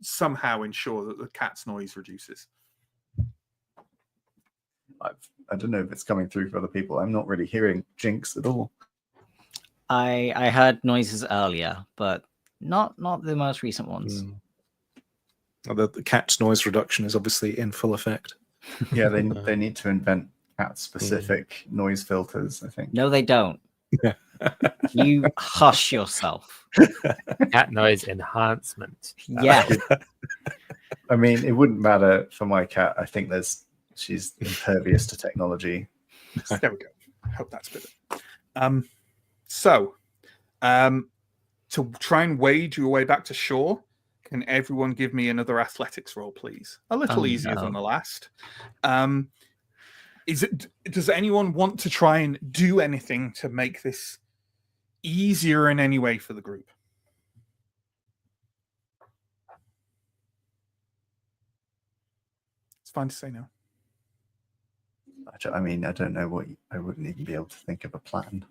somehow ensure that the cat's noise reduces. I don't know if it's coming through for other people. I'm not really hearing Jinx at all. I heard noises earlier, but not the most recent ones. The cat's noise reduction is obviously in full effect. Yeah, they need to invent cat-specific noise filters, I think. No, they don't. You hush yourself. Cat noise enhancement. Yeah. I mean, it wouldn't matter for my cat. I think she's impervious to technology. There we go. I hope that's better. So, to try and wade your way back to shore, can everyone give me another athletics roll, please? A little easier than the last. Does anyone want to try and do anything to make this easier in any way for the group? It's fine to say no. I mean, I don't know what I wouldn't even be able to think of a plan.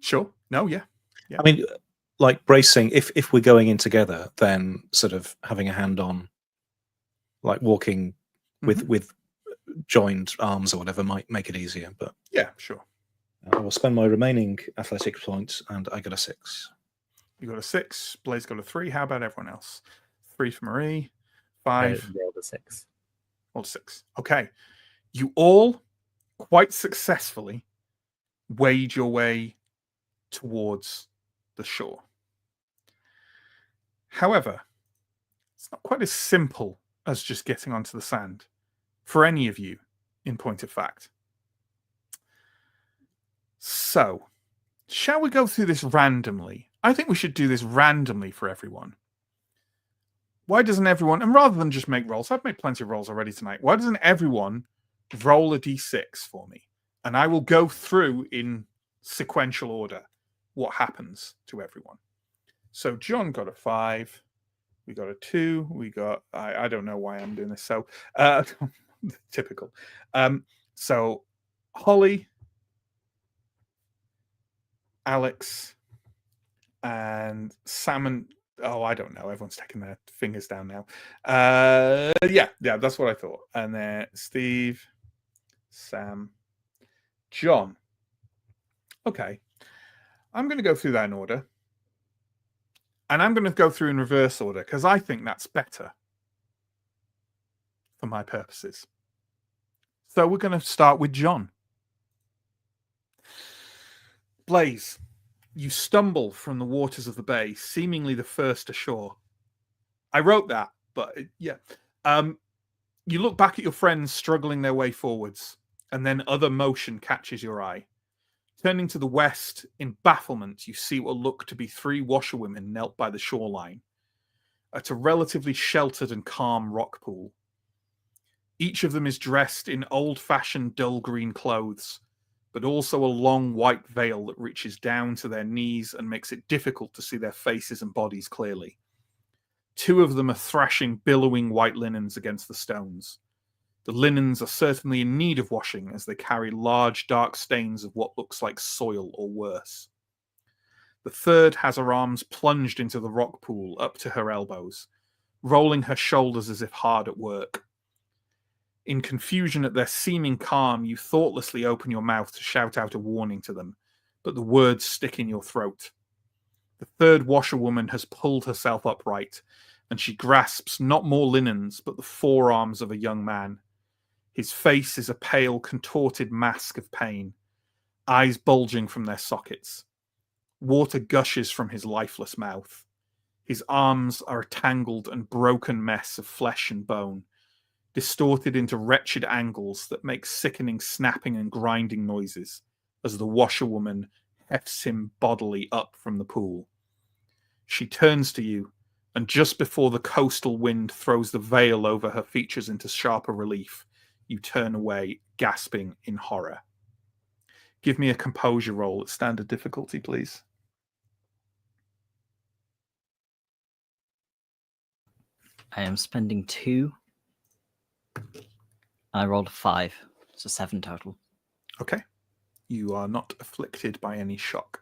Sure. No. Yeah. I mean, like bracing. If we're going in together, then sort of having a hand on, like walking with joined arms or whatever might make it easier. But yeah, sure. I will spend my remaining athletics points, and I got a 6. You got a 6. Blaze got a 3. How about everyone else? 3 for Marie. 5. Rolled a 6. Rolled a 6. Okay. You all quite successfully wade your way towards the shore. However, it's not quite as simple as just getting onto the sand for any of you, in point of fact. So, shall we go through this randomly? I think we should do this randomly for everyone. Why doesn't everyone, and rather than just make rolls, I've made plenty of rolls already tonight. Why doesn't everyone roll a d6 for me? And I will go through in sequential order what happens to everyone. So John got a 5. We got a 2. We got, I don't know why I'm doing this. So, typical. So Holly, Alex, and Sam, I don't know. Everyone's taking their fingers down now. Yeah, that's what I thought. And then Steve, Sam, John. Okay. I'm going to go through that in order. And I'm going to go through in reverse order because I think that's better for my purposes. So we're going to start with John. Blaze, you stumble from the waters of the bay, seemingly the first ashore. I wrote that, but yeah. You look back at your friends struggling their way forwards, and then other motion catches your eye. Turning to the west, in bafflement, you see what look to be 3 washerwomen knelt by the shoreline at a relatively sheltered and calm rock pool. Each of them is dressed in old-fashioned dull green clothes, but also a long white veil that reaches down to their knees and makes it difficult to see their faces and bodies clearly. 2 of them are thrashing billowing white linens against the stones. The linens are certainly in need of washing as they carry large dark stains of what looks like soil or worse. The third has her arms plunged into the rock pool up to her elbows, rolling her shoulders as if hard at work. In confusion at their seeming calm, you thoughtlessly open your mouth to shout out a warning to them, but the words stick in your throat. The third washerwoman has pulled herself upright, and she grasps not more linens, but the forearms of a young man. His face is a pale, contorted mask of pain, eyes bulging from their sockets. Water gushes from his lifeless mouth. His arms are a tangled and broken mess of flesh and bone, distorted into wretched angles that make sickening snapping and grinding noises as the washerwoman hefts him bodily up from the pool. She turns to you, and just before the coastal wind throws the veil over her features into sharper relief, you turn away, gasping in horror. Give me a composure roll at standard difficulty, please. I am spending 2. I rolled a 5, so 7 total. Okay. You are not afflicted by any shock.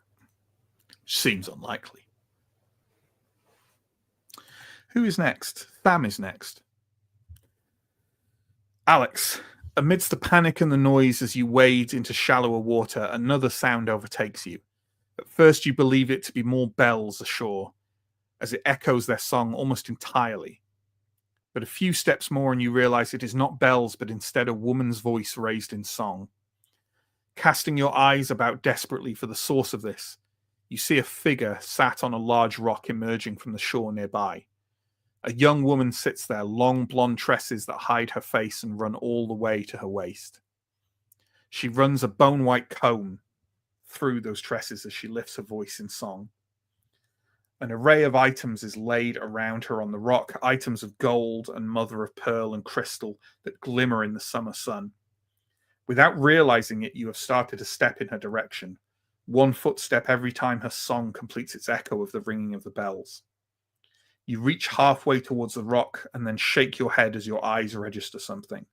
Seems unlikely. Who is next? Tham is next. Alex, amidst the panic and the noise as you wade into shallower water, another sound overtakes you. At first you believe it to be more bells ashore, as it echoes their song almost entirely. But a few steps more and you realize it is not bells, but instead a woman's voice raised in song. Casting your eyes about desperately for the source of this, you see a figure sat on a large rock emerging from the shore nearby. A young woman sits there, long blonde tresses that hide her face and run all the way to her waist. She runs a bone-white comb through those tresses as she lifts her voice in song. An array of items is laid around her on the rock, items of gold and mother of pearl and crystal that glimmer in the summer sun. Without realizing it, you have started to step in her direction, one footstep every time her song completes its echo of the ringing of the bells. You reach halfway towards the rock and then shake your head as your eyes register something.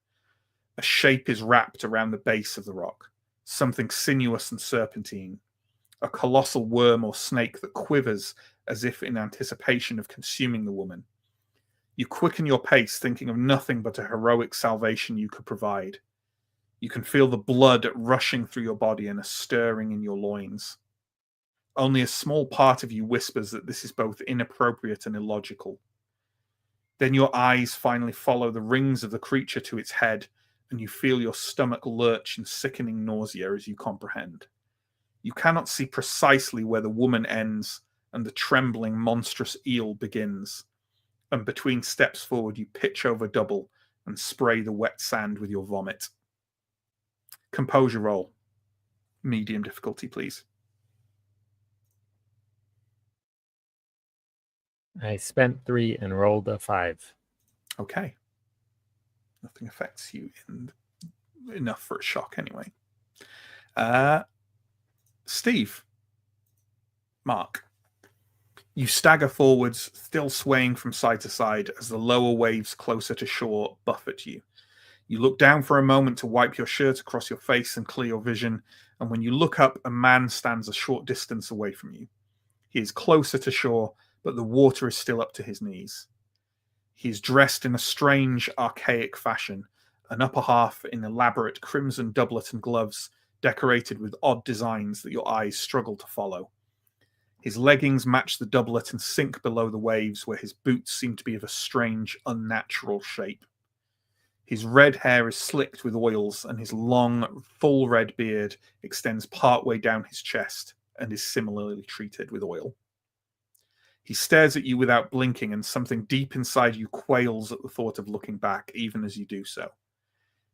A shape is wrapped around the base of the rock, something sinuous and serpentine, a colossal worm or snake that quivers as if in anticipation of consuming the woman. You quicken your pace, thinking of nothing but a heroic salvation you could provide. You can feel the blood rushing through your body and a stirring in your loins. Only a small part of you whispers that this is both inappropriate and illogical. Then your eyes finally follow the rings of the creature to its head, and you feel your stomach lurch in sickening nausea as you comprehend. You cannot see precisely where the woman ends and the trembling, monstrous eel begins. And between steps forward, you pitch over double and spray the wet sand with your vomit. Composure roll. Medium difficulty, please. I spent 3 and rolled a 5. Okay. Nothing affects you enough for a shock anyway. Steve. Mark. You stagger forwards, still swaying from side to side as the lower waves closer to shore buffet you. You look down for a moment to wipe your shirt across your face and clear your vision, and when you look up, a man stands a short distance away from you. He is closer to shore, but the water is still up to his knees. He is dressed in a strange, archaic fashion, an upper half in elaborate crimson doublet and gloves, decorated with odd designs that your eyes struggle to follow. His leggings match the doublet and sink below the waves, where his boots seem to be of a strange, unnatural shape. His red hair is slicked with oils, and his long, full red beard extends partway down his chest and is similarly treated with oil. He stares at you without blinking, and something deep inside you quails at the thought of looking back, even as you do so.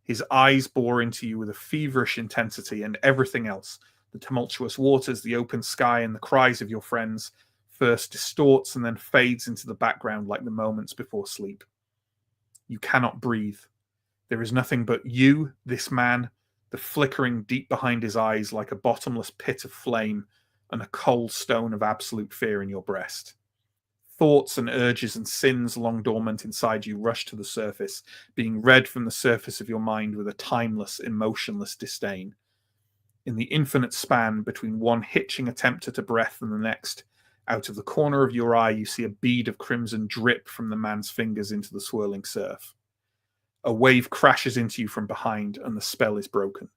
His eyes bore into you with a feverish intensity, and everything else, the tumultuous waters, the open sky, and the cries of your friends, first distorts and then fades into the background like the moments before sleep. You cannot breathe. There is nothing but you, this man, the flickering deep behind his eyes like a bottomless pit of flame, and a cold stone of absolute fear in your breast. Thoughts and urges and sins long dormant inside you rush to the surface, being read from the surface of your mind with a timeless, emotionless disdain. In the infinite span between one hitching attempt at a breath and the next, out of the corner of your eye you see a bead of crimson drip from the man's fingers into the swirling surf. A wave crashes into you from behind, and the spell is broken.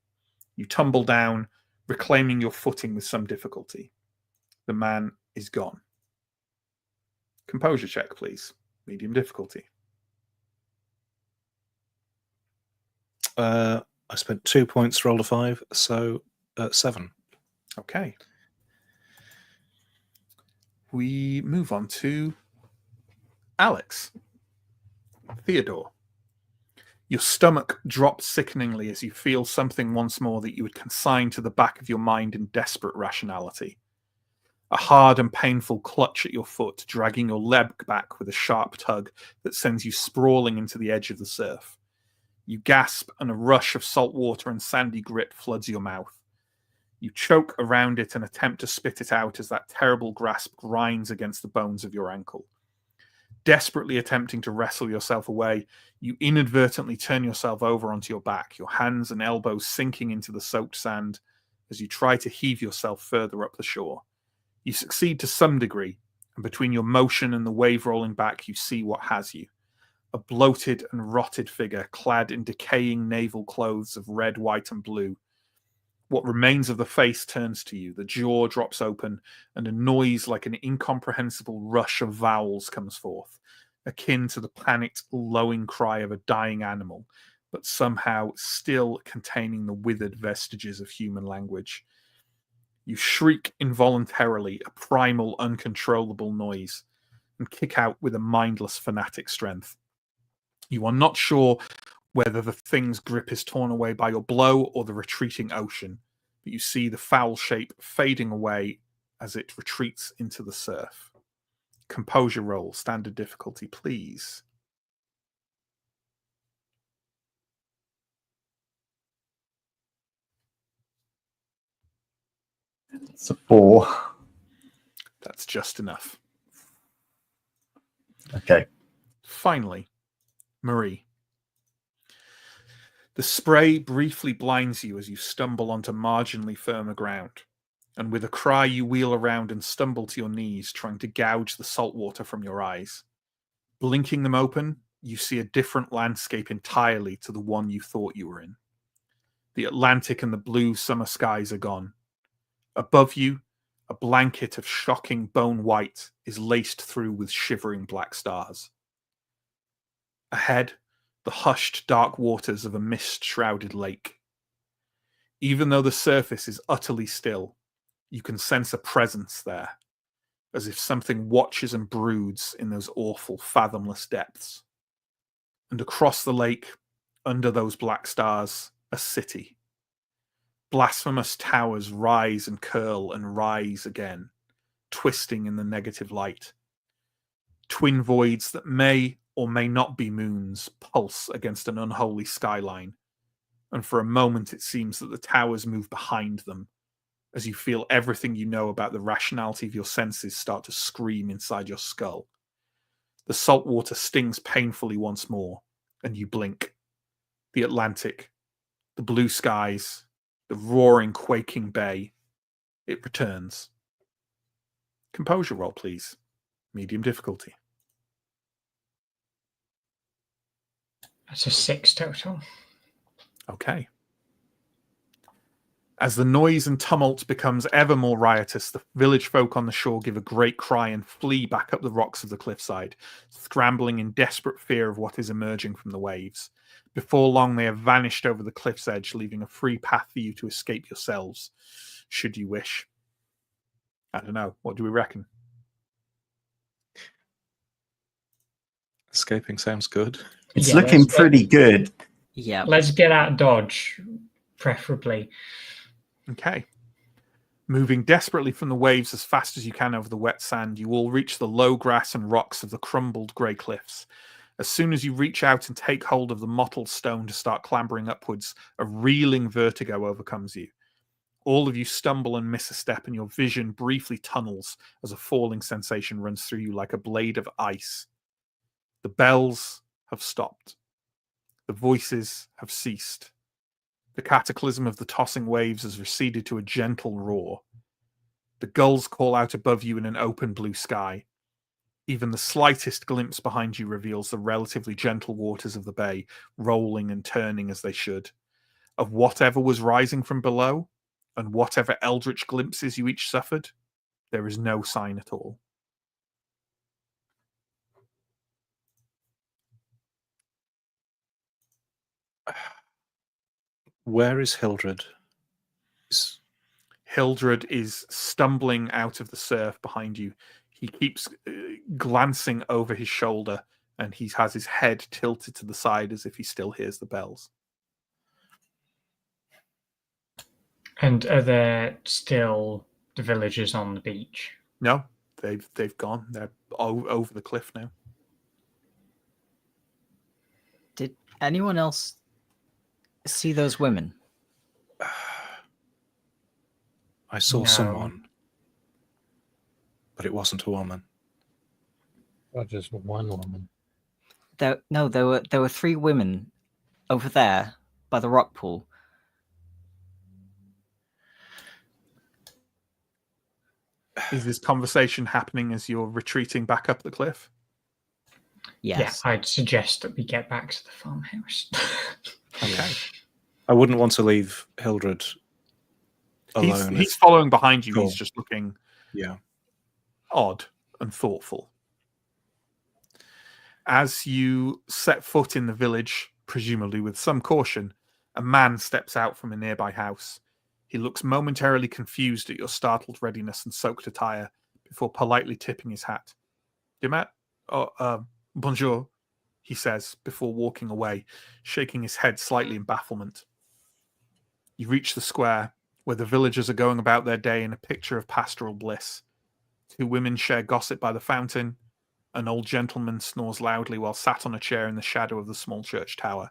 You tumble down, reclaiming your footing with some difficulty. The man is gone. Composure check, please. Medium difficulty. I spent 2 points, rolled a 5, so 7. Okay. We move on to Alex. Theodore. Your stomach drops sickeningly as you feel something once more that you would consign to the back of your mind in desperate rationality. A hard and painful clutch at your foot, dragging your leg back with a sharp tug that sends you sprawling into the edge of the surf. You gasp, and a rush of salt water and sandy grit floods your mouth. You choke around it and attempt to spit it out as that terrible grasp grinds against the bones of your ankle. Desperately attempting to wrestle yourself away, you inadvertently turn yourself over onto your back, your hands and elbows sinking into the soaked sand as you try to heave yourself further up the shore. You succeed to some degree, and between your motion and the wave rolling back, you see what has you. A bloated and rotted figure clad in decaying naval clothes of red, white, and blue. What remains of the face turns to you, the jaw drops open, and a noise like an incomprehensible rush of vowels comes forth, akin to the panicked, lowing cry of a dying animal, but somehow still containing the withered vestiges of human language. You shriek involuntarily, a primal, uncontrollable noise, and kick out with a mindless, fanatic strength. You are not sure whether the thing's grip is torn away by your blow or the retreating ocean, but you see the foul shape fading away as it retreats into the surf. Composure roll, standard difficulty, please. It's a 4. That's just enough. Okay. Finally, Marie. The spray briefly blinds you as you stumble onto marginally firmer ground, and with a cry you wheel around and stumble to your knees, trying to gouge the salt water from your eyes. Blinking them open, you see a different landscape entirely to the one you thought you were in. The Atlantic and the blue summer skies are gone. Above you, a blanket of shocking bone white is laced through with shivering black stars. Ahead, the hushed dark waters of a mist-shrouded lake. Even though the surface is utterly still, you can sense a presence there, as if something watches and broods in those awful, fathomless depths. And across the lake, under those black stars, a city. Blasphemous towers rise and curl and rise again, twisting in the negative light. Twin voids that may or may not be moons pulse against an unholy skyline, and for a moment it seems that the towers move behind them, as you feel everything you know about the rationality of your senses start to scream inside your skull. The salt water stings painfully once more, and you blink. The Atlantic, the blue skies, the roaring, quaking bay. It returns. Composure roll, please. Medium difficulty. That's a 6 total. Okay. As the noise and tumult becomes ever more riotous, the village folk on the shore give a great cry and flee back up the rocks of the cliffside, scrambling in desperate fear of what is emerging from the waves. Before long, they have vanished over the cliff's edge, leaving a free path for you to escape yourselves, should you wish. I don't know. What do we reckon? Escaping sounds good. It's Yeah, looking let's- pretty good. Yeah. Let's get out of Dodge, preferably. Okay. Moving desperately from the waves as fast as you can over the wet sand, you all reach the low grass and rocks of the crumbled grey cliffs. As soon as you reach out and take hold of the mottled stone to start clambering upwards, a reeling vertigo overcomes you. All of you stumble and miss a step, and your vision briefly tunnels as a falling sensation runs through you like a blade of ice. The bells have stopped. The voices have ceased. The cataclysm of the tossing waves has receded to a gentle roar. The gulls call out above you in an open blue sky. Even the slightest glimpse behind you reveals the relatively gentle waters of the bay, rolling and turning as they should. Of whatever was rising from below, and whatever eldritch glimpses you each suffered, there is no sign at all. Where is Hildred? Hildred is stumbling out of the surf behind you. He keeps glancing over his shoulder, and he has his head tilted to the side as if he still hears the bells. And are there still the villagers on the beach? No, they've gone. They're over the cliff now. Did anyone else see those women? I saw No. someone, but it wasn't a woman. Or just one woman. There were 3 women over there by the rock pool. Is this conversation happening as you're retreating back up the cliff? Yes. Yeah, I'd suggest that we get back to the farmhouse. Okay. I wouldn't want to leave Hildred alone. He's following behind you. Cool. He's just looking Yeah. odd and thoughtful. As you set foot in the village, presumably with some caution, a man steps out from a nearby house. He looks momentarily confused at your startled readiness and soaked attire before politely tipping his hat. Demet? Bonjour, he says before walking away, shaking his head slightly in bafflement. You reach the square, where the villagers are going about their day in a picture of pastoral bliss. 2 women share gossip by the fountain. An old gentleman snores loudly while sat on a chair in the shadow of the small church tower.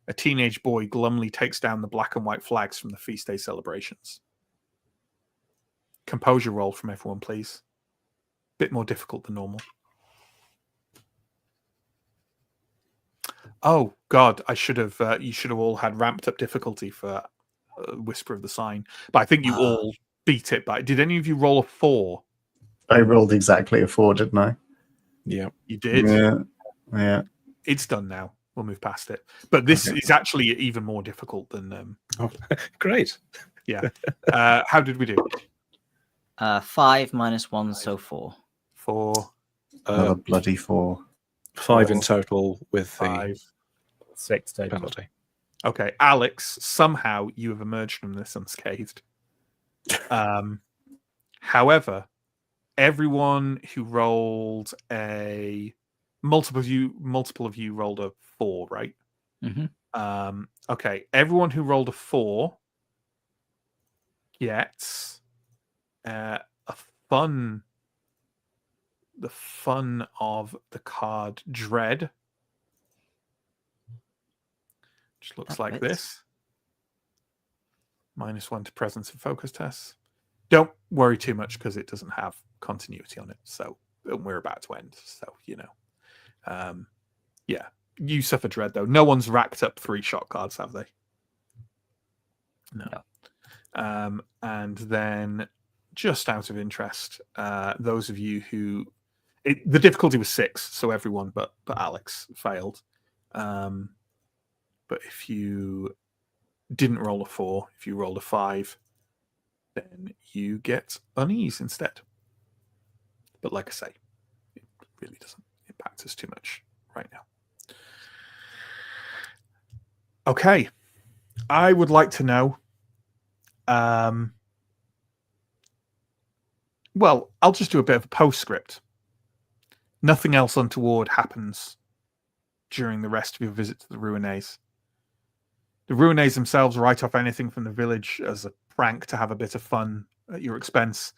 A teenage boy glumly takes down the black and white flags from the feast day celebrations. Composure roll from everyone, please. Bit more difficult than normal. Oh God, I should have. You should have all had ramped up difficulty for Whisper of the Sign, but I think you all beat it. But did any of you roll a 4? I rolled exactly a 4, didn't I? Yeah. You did. Yeah. It's done now. We'll move past it. But this is actually even more difficult than. Oh, great. Yeah. How did we do? 5 minus 1, so 4. 4, Another bloody 4. 5 in total with the 5. 6 total. penalty. Okay, Alex. Somehow you have emerged from this unscathed. However, everyone who rolled a multiple of you rolled a 4, right? Mm-hmm. Okay, everyone who rolled a 4 gets the fun of the card Dread, which looks That like fits. this. -1 to presence and focus tests. Don't worry too much because it doesn't have continuity on it. So we're about to end. So, yeah, you suffer dread though. No one's racked up 3 shot cards, have they? No. And then just out of interest, those of you who the difficulty was 6, so everyone but Alex failed. But if you didn't roll a 4, if you rolled a 5, then you get unease instead. But like I say, it really doesn't impact us too much right now. Okay. I would like to know. Well, I'll just do a bit of a postscript. Nothing else untoward happens during the rest of your visit to the Ruinays. The Ruinays themselves write off anything from the village as a prank to have a bit of fun at your expense,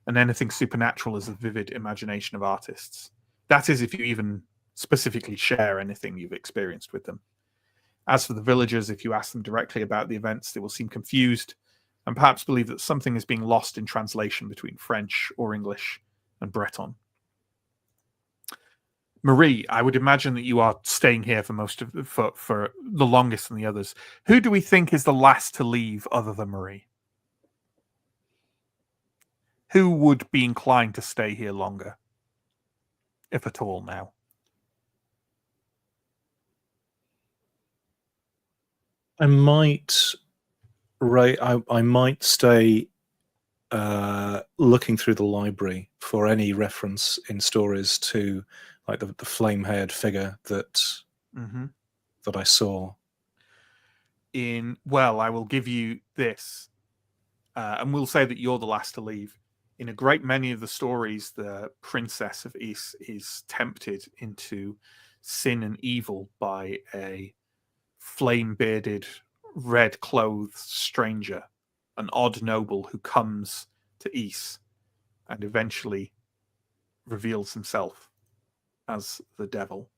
and anything supernatural as a vivid imagination of artists. That is, if you even specifically share anything you've experienced with them. As for the villagers, if you ask them directly about the events, they will seem confused and perhaps believe that something is being lost in translation between French or English and Breton. Marie, I would imagine that you are staying here for the longest than the others. Who do we think is the last to leave other than Marie? Who would be inclined to stay here longer, if at all now? I might stay looking through the library for any reference in stories to like the flame-haired figure that I saw. I will give you this, and we'll say that you're the last to leave. In a great many of the stories, the princess of Ys is tempted into sin and evil by a flame-bearded, red-clothed stranger, an odd noble who comes to Ys and eventually reveals himself as the devil.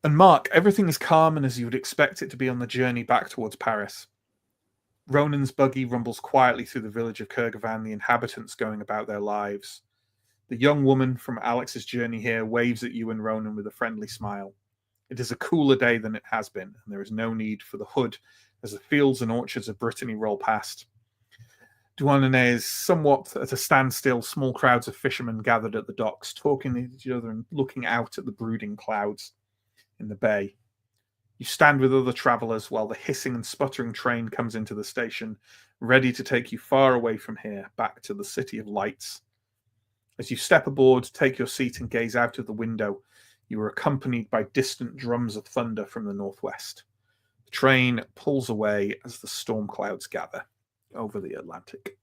And Mark, everything is calm and as you would expect it to be on the journey back towards Paris. Ronan's buggy rumbles quietly through the village of Kurgavan, the inhabitants going about their lives. The young woman from Alex's journey here waves at you and Ronan with a friendly smile. It is a cooler day than it has been, and there is no need for the hood as the fields and orchards of Brittany roll past. Douarnenez is somewhat at a standstill, small crowds of fishermen gathered at the docks, talking to each other and looking out at the brooding clouds in the bay. You stand with other travellers while the hissing and sputtering train comes into the station, ready to take you far away from here, back to the City of Lights. As you step aboard, take your seat and gaze out of the window, you are accompanied by distant drums of thunder from the northwest. The train pulls away as the storm clouds gather over the Atlantic.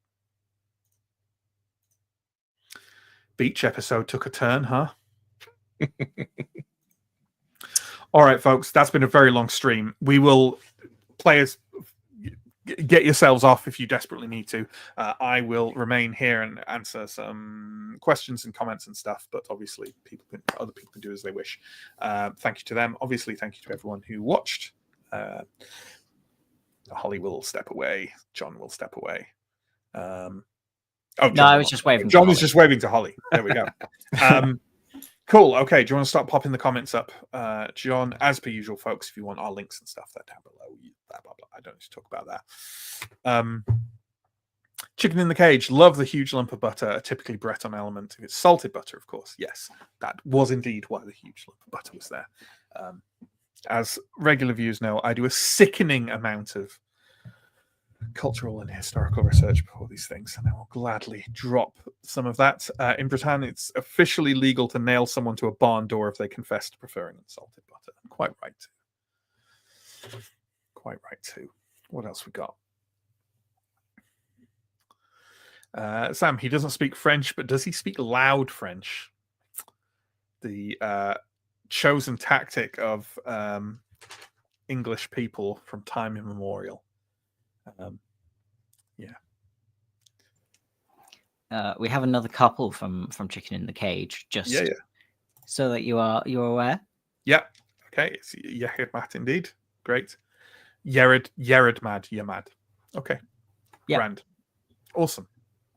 Beach episode took a turn, huh? All right, folks, that's been a very long stream. We will, players, get yourselves off if you desperately need to. I will remain here and answer some questions and comments and stuff, but obviously other people can do as they wish. Thank you to them. Obviously, thank you to everyone who watched. Holly will step away. John will step away. John I was just waving. John was just waving to Holly. There we go. Cool. Okay. Do you want to start popping the comments up? John, as per usual, folks, if you want our links and stuff, they're down below. Blah, blah, blah. I don't need to talk about that. Chicken in the Cage. Love the huge lump of butter, a typically Breton element. If it's salted butter, of course. Yes, that was indeed why the huge lump of butter was there. As regular viewers know, I do a sickening amount of cultural and historical research before these things, and I will gladly drop some of that. In Britain, it's officially legal to nail someone to a barn door if they confess to preferring unsalted butter. I'm quite right too. Quite right too. What else we got? Sam, he doesn't speak French, but does he speak loud French? The chosen tactic of English people from time immemorial. We have another couple from Chicken in the Cage, just so that you're aware. Yeah. Okay. It's Yerid Mat indeed. Great. Yerid Mad. Yamad. Okay. Yeah. Grand. Awesome.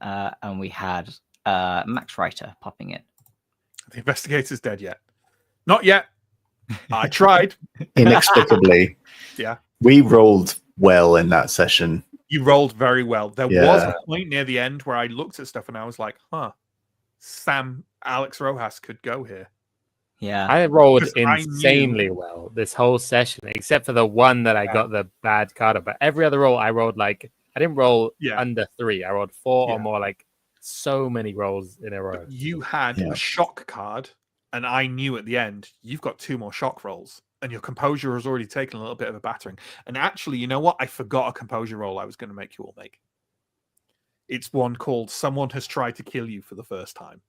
And we had Max Reiter popping in. The investigator's dead yet? Not yet. I tried. Inexplicably. Yeah. We rolled well in that session. You rolled very well. There was a point near the end where I looked at stuff and I was like, Alex Rojas could go here. Yeah. I rolled insanely well this whole session, except for the one that I got the bad card of. But every other roll, I rolled I didn't roll under 3. I rolled 4 or more, so many rolls in a row. But you had a shock card, and I knew at the end, you've got 2 more shock rolls. And your composure has already taken a little bit of a battering. And actually, you know what? I forgot a composure roll I was going to make you all make. It's one called Someone Has Tried to Kill You for the First Time.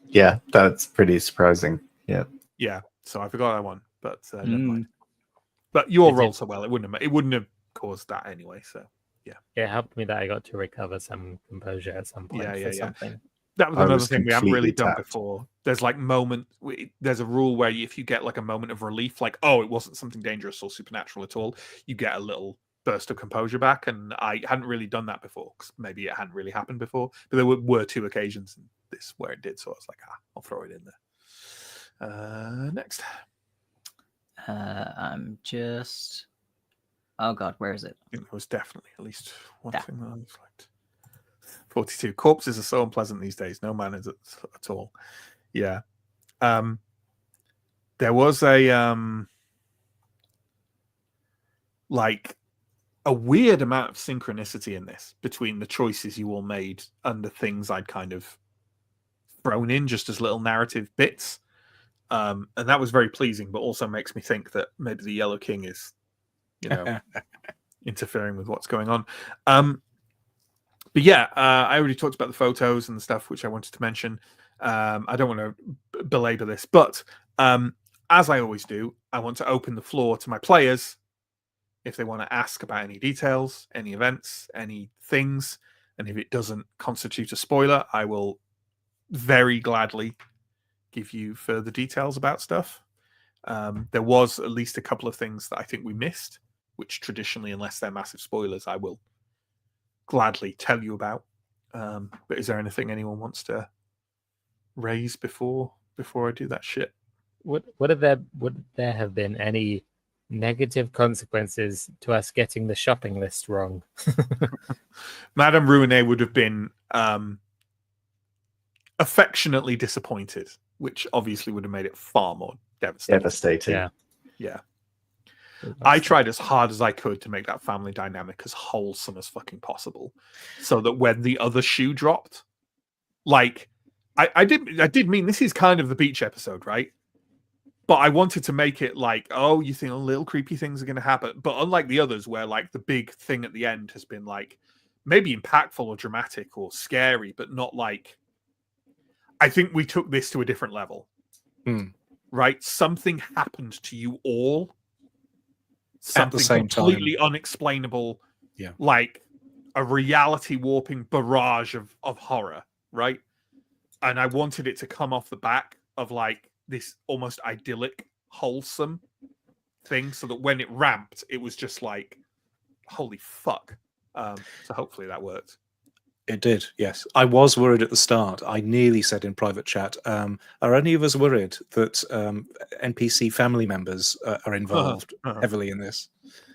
Yeah, that's pretty surprising. Yeah. Yeah, so I forgot that one, but never mind. But you all rolled so well, it wouldn't have caused that anyway, so yeah. It helped me that I got to recover some composure at some point for something. That was another thing we haven't really done before. There's there's a rule where if you get a moment of relief, it wasn't something dangerous or supernatural at all, you get a little burst of composure back. And I hadn't really done that before, because maybe it hadn't really happened before. But there were 2 occasions in this where it did, so I was like, I'll throw it in there. Next. I'm just... Oh god, where is it? I think there was definitely at least one thing that I was like. 42. Corpses are so unpleasant these days. No manners at all. Yeah. There was a weird amount of synchronicity in this between the choices you all made and the things I'd kind of thrown in just as little narrative bits. And that was very pleasing, but also makes me think that maybe the Yellow King is, interfering with what's going on. But yeah, I already talked about the photos and the stuff which I wanted to mention. I don't want to belabor this, but as I always do, I want to open the floor to my players if they want to ask about any details, any events, any things. And if it doesn't constitute a spoiler, I will very gladly give you further details about stuff. There was at least a couple of things that I think we missed, which traditionally, unless they're massive spoilers, I will gladly tell you about. But is there anything anyone wants to raise before I do that shit? Would there have been any negative consequences to us getting the shopping list wrong? Madame Rouenet would have been affectionately disappointed, which obviously would have made it far more devastating. Devastating. Yeah. I tried as hard as I could to make that family dynamic as wholesome as fucking possible, so that when the other shoe dropped, like I did mean this is kind of the beach episode, right? But I wanted to make it like, oh, you think little creepy things are going to happen, but unlike the others, where like the big thing at the end has been like maybe impactful or dramatic or scary, but not like. I think we took this to a different level, right? Something happened to you all. Something at the same completely time. unexplainable, Yeah, like a reality warping barrage of horror, right? And I wanted it to come off the back of like this almost idyllic, wholesome thing, so that when it ramped, it was just like, holy fuck. So hopefully that worked. it did. Yes, I was worried at the start. I nearly said in private chat, "Are any of us worried that NPC family members are involved heavily in this?"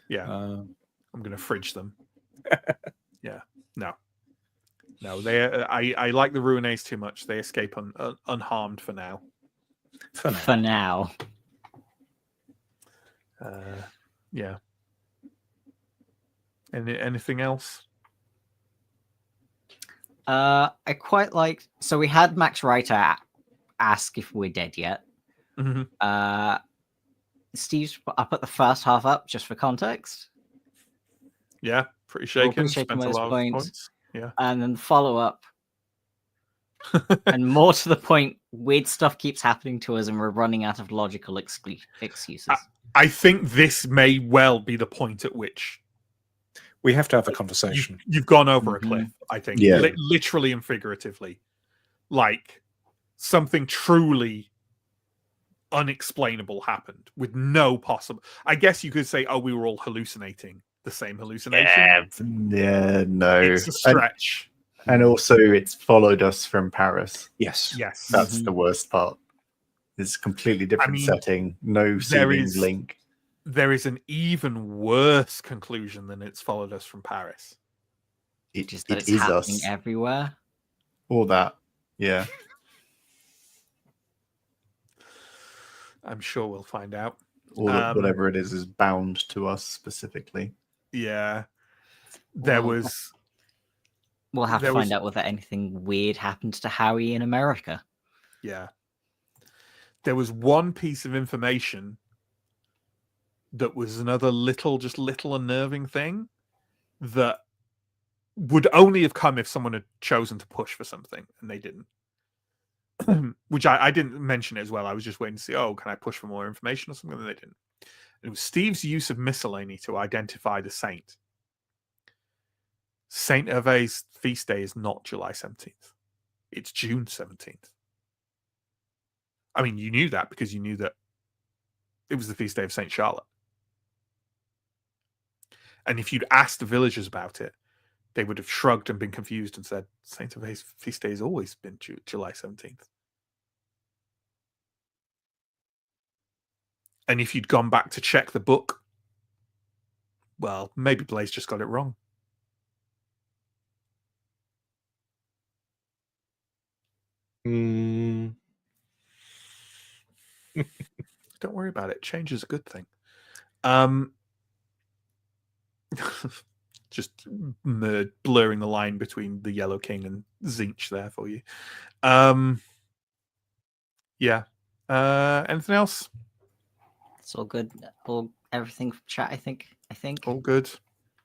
Yeah, I'm going to fridge them. Yeah, no. They. I like the Rouenets too much. They escape unharmed for now. For now. Yeah. Anything else? I quite like. So we had Max Reiter ask if we're dead yet. Mm-hmm. Steve's. I put the first half up just for context. Yeah, pretty shaken. Spent a those lot of points. Yeah, and then follow up. And more to the point, weird stuff keeps happening to us, and we're running out of logical excuses. I think this may well be the point at which we have to have a conversation. You've gone over a cliff, I think. Yeah. Literally and figuratively. Like, something truly unexplainable happened with no possible... I guess you could say, oh, we were all hallucinating the same hallucination. Yeah, no. It's a stretch. And also, it's followed us from Paris. Yes. That's the worst part. It's a completely different setting. No seeming link. There is an even worse conclusion than it's followed us from Paris. It's happening us everywhere. All that, yeah. I'm sure we'll find out. Whatever it is bound to us specifically. Yeah, We'll have to find out whether anything weird happens to Howie in America. Yeah, there was one piece of information that was another little unnerving thing that would only have come if someone had chosen to push for something, and they didn't. Which I didn't mention it as well. I was just waiting to see, oh, can I push for more information or something? And they didn't. It was Steve's use of miscellany to identify the saint. Saint Hervé's feast day is not July 17th. It's June 17th. I mean, you knew that because you knew that it was the feast day of Saint Charlotte. And if you'd asked the villagers about it, they would have shrugged and been confused and said, Saint Hervé's feast day has always been July 17th. And if you'd gone back to check the book, well, maybe Blaze just got it wrong. Don't worry about it. Change is a good thing. Just blurring the line between the Yellow King and Zinch there for you. Yeah. Anything else? It's all good. Everything from chat, I think. All good.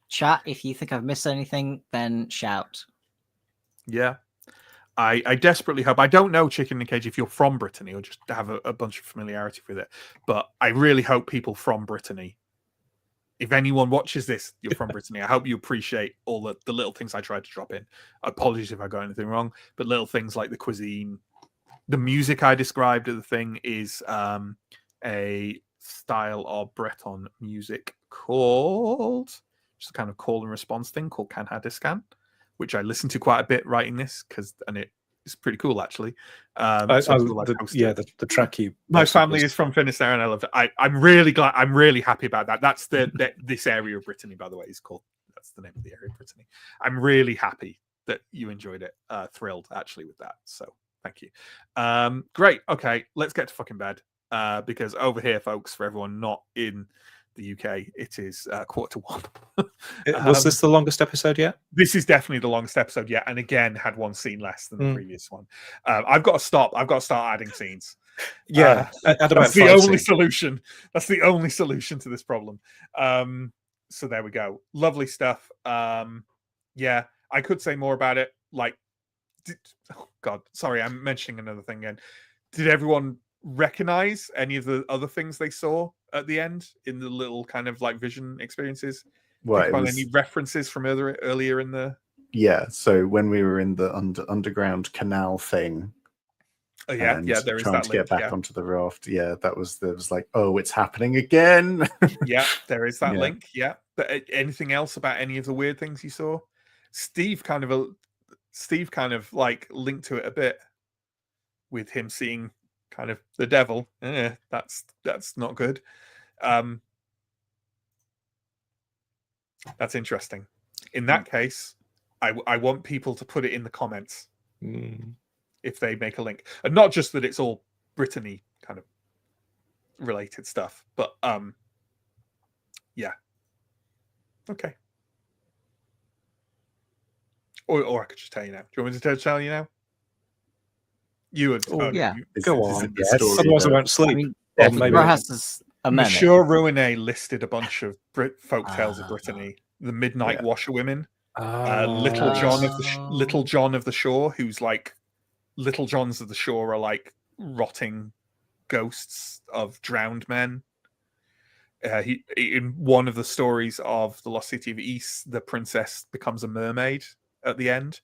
Chat, if you think I've missed anything, then shout. Yeah. I desperately hope. I don't know, Chicken in a Cage, if you're from Brittany or just have a bunch of familiarity with it, but I really hope people from Brittany, if anyone watches this, you're from Brittany, I hope you appreciate all the little things I tried to drop in. Apologies if I got anything wrong, but little things like the cuisine, the music I described at the thing is a style of Breton music called, just a kind of call and response thing called Canhadiscan, which I listened to quite a bit writing this and it's pretty cool actually. The track you. My family is from Finisterre, and I love it. I'm really glad. I'm really happy about that. That's this area of Brittany, by the way, is called. That's the name of the area of Brittany. I'm really happy that you enjoyed it. Thrilled actually with that. So thank you. Great. Okay, let's get to fucking bed. Because over here, folks, for everyone not in the UK, it is 1:45. Was this the longest episode yet? This is definitely the longest episode yet, and again had one scene less than the previous one. I've got to stop adding scenes. Yeah, that's the only solution. That's the only solution to this problem. So there we go. Lovely stuff. Yeah, I could say more about it. Like, oh God, sorry, I'm mentioning another thing again. Did everyone recognize any of the other things they saw at the end in the little kind of like vision experiences? Well, any references from earlier in the? Yeah, so when we were in the underground canal thing, there is trying that to link, get back onto the raft. Yeah, there was like, oh, it's happening again. Yeah, there is that link. Yeah, but anything else about any of the weird things you saw? Steve kind of like linked to it a bit with him seeing kind of the devil. That's not good. That's interesting. In that case, I want people to put it in the comments if they make a link, and not just that it's all Brittany kind of related stuff, but yeah, okay. Or I could just tell you now. Do you want me to tell you now? You would. Yeah. Go on. Yes. Otherwise, I won't sleep. I mean, maybe Rojas is a minute. Monsieur Rouenet listed a bunch of folk tales of Brittany. The Midnight Washerwomen, Little John of the Shore, who's like Little Johns of the Shore are like rotting ghosts of drowned men. He in one of the stories of the Lost City of East, the princess becomes a mermaid at the end.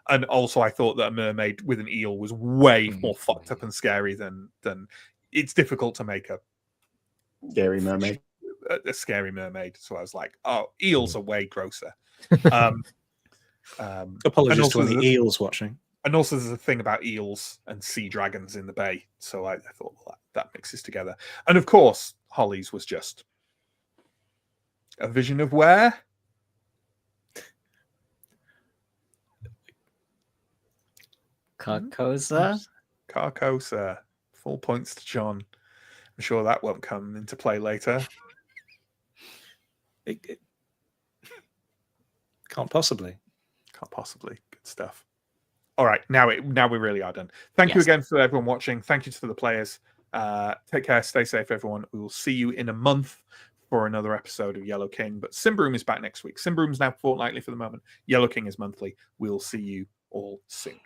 And also, I thought that a mermaid with an eel was way more fucked up and scary than it's difficult to make a scary mermaid. A scary mermaid. So I was like, oh, eels are way grosser. Apologies to any eels watching. And also, there's a thing about eels and sea dragons in the bay. So I thought, well, that mixes together. And of course, Holly's was just a vision of where? Carcosa. Full points to John. I'm sure that won't come into play later. It can't possibly. Good stuff. All right, now we really are done. Thank you again for everyone watching. Thank you to the players. Take care, stay safe, everyone. We will see you in a month for another episode of Yellow King. But Simbroom is back next week. Simbroom's now fortnightly for the moment. Yellow King is monthly. We'll see you all soon.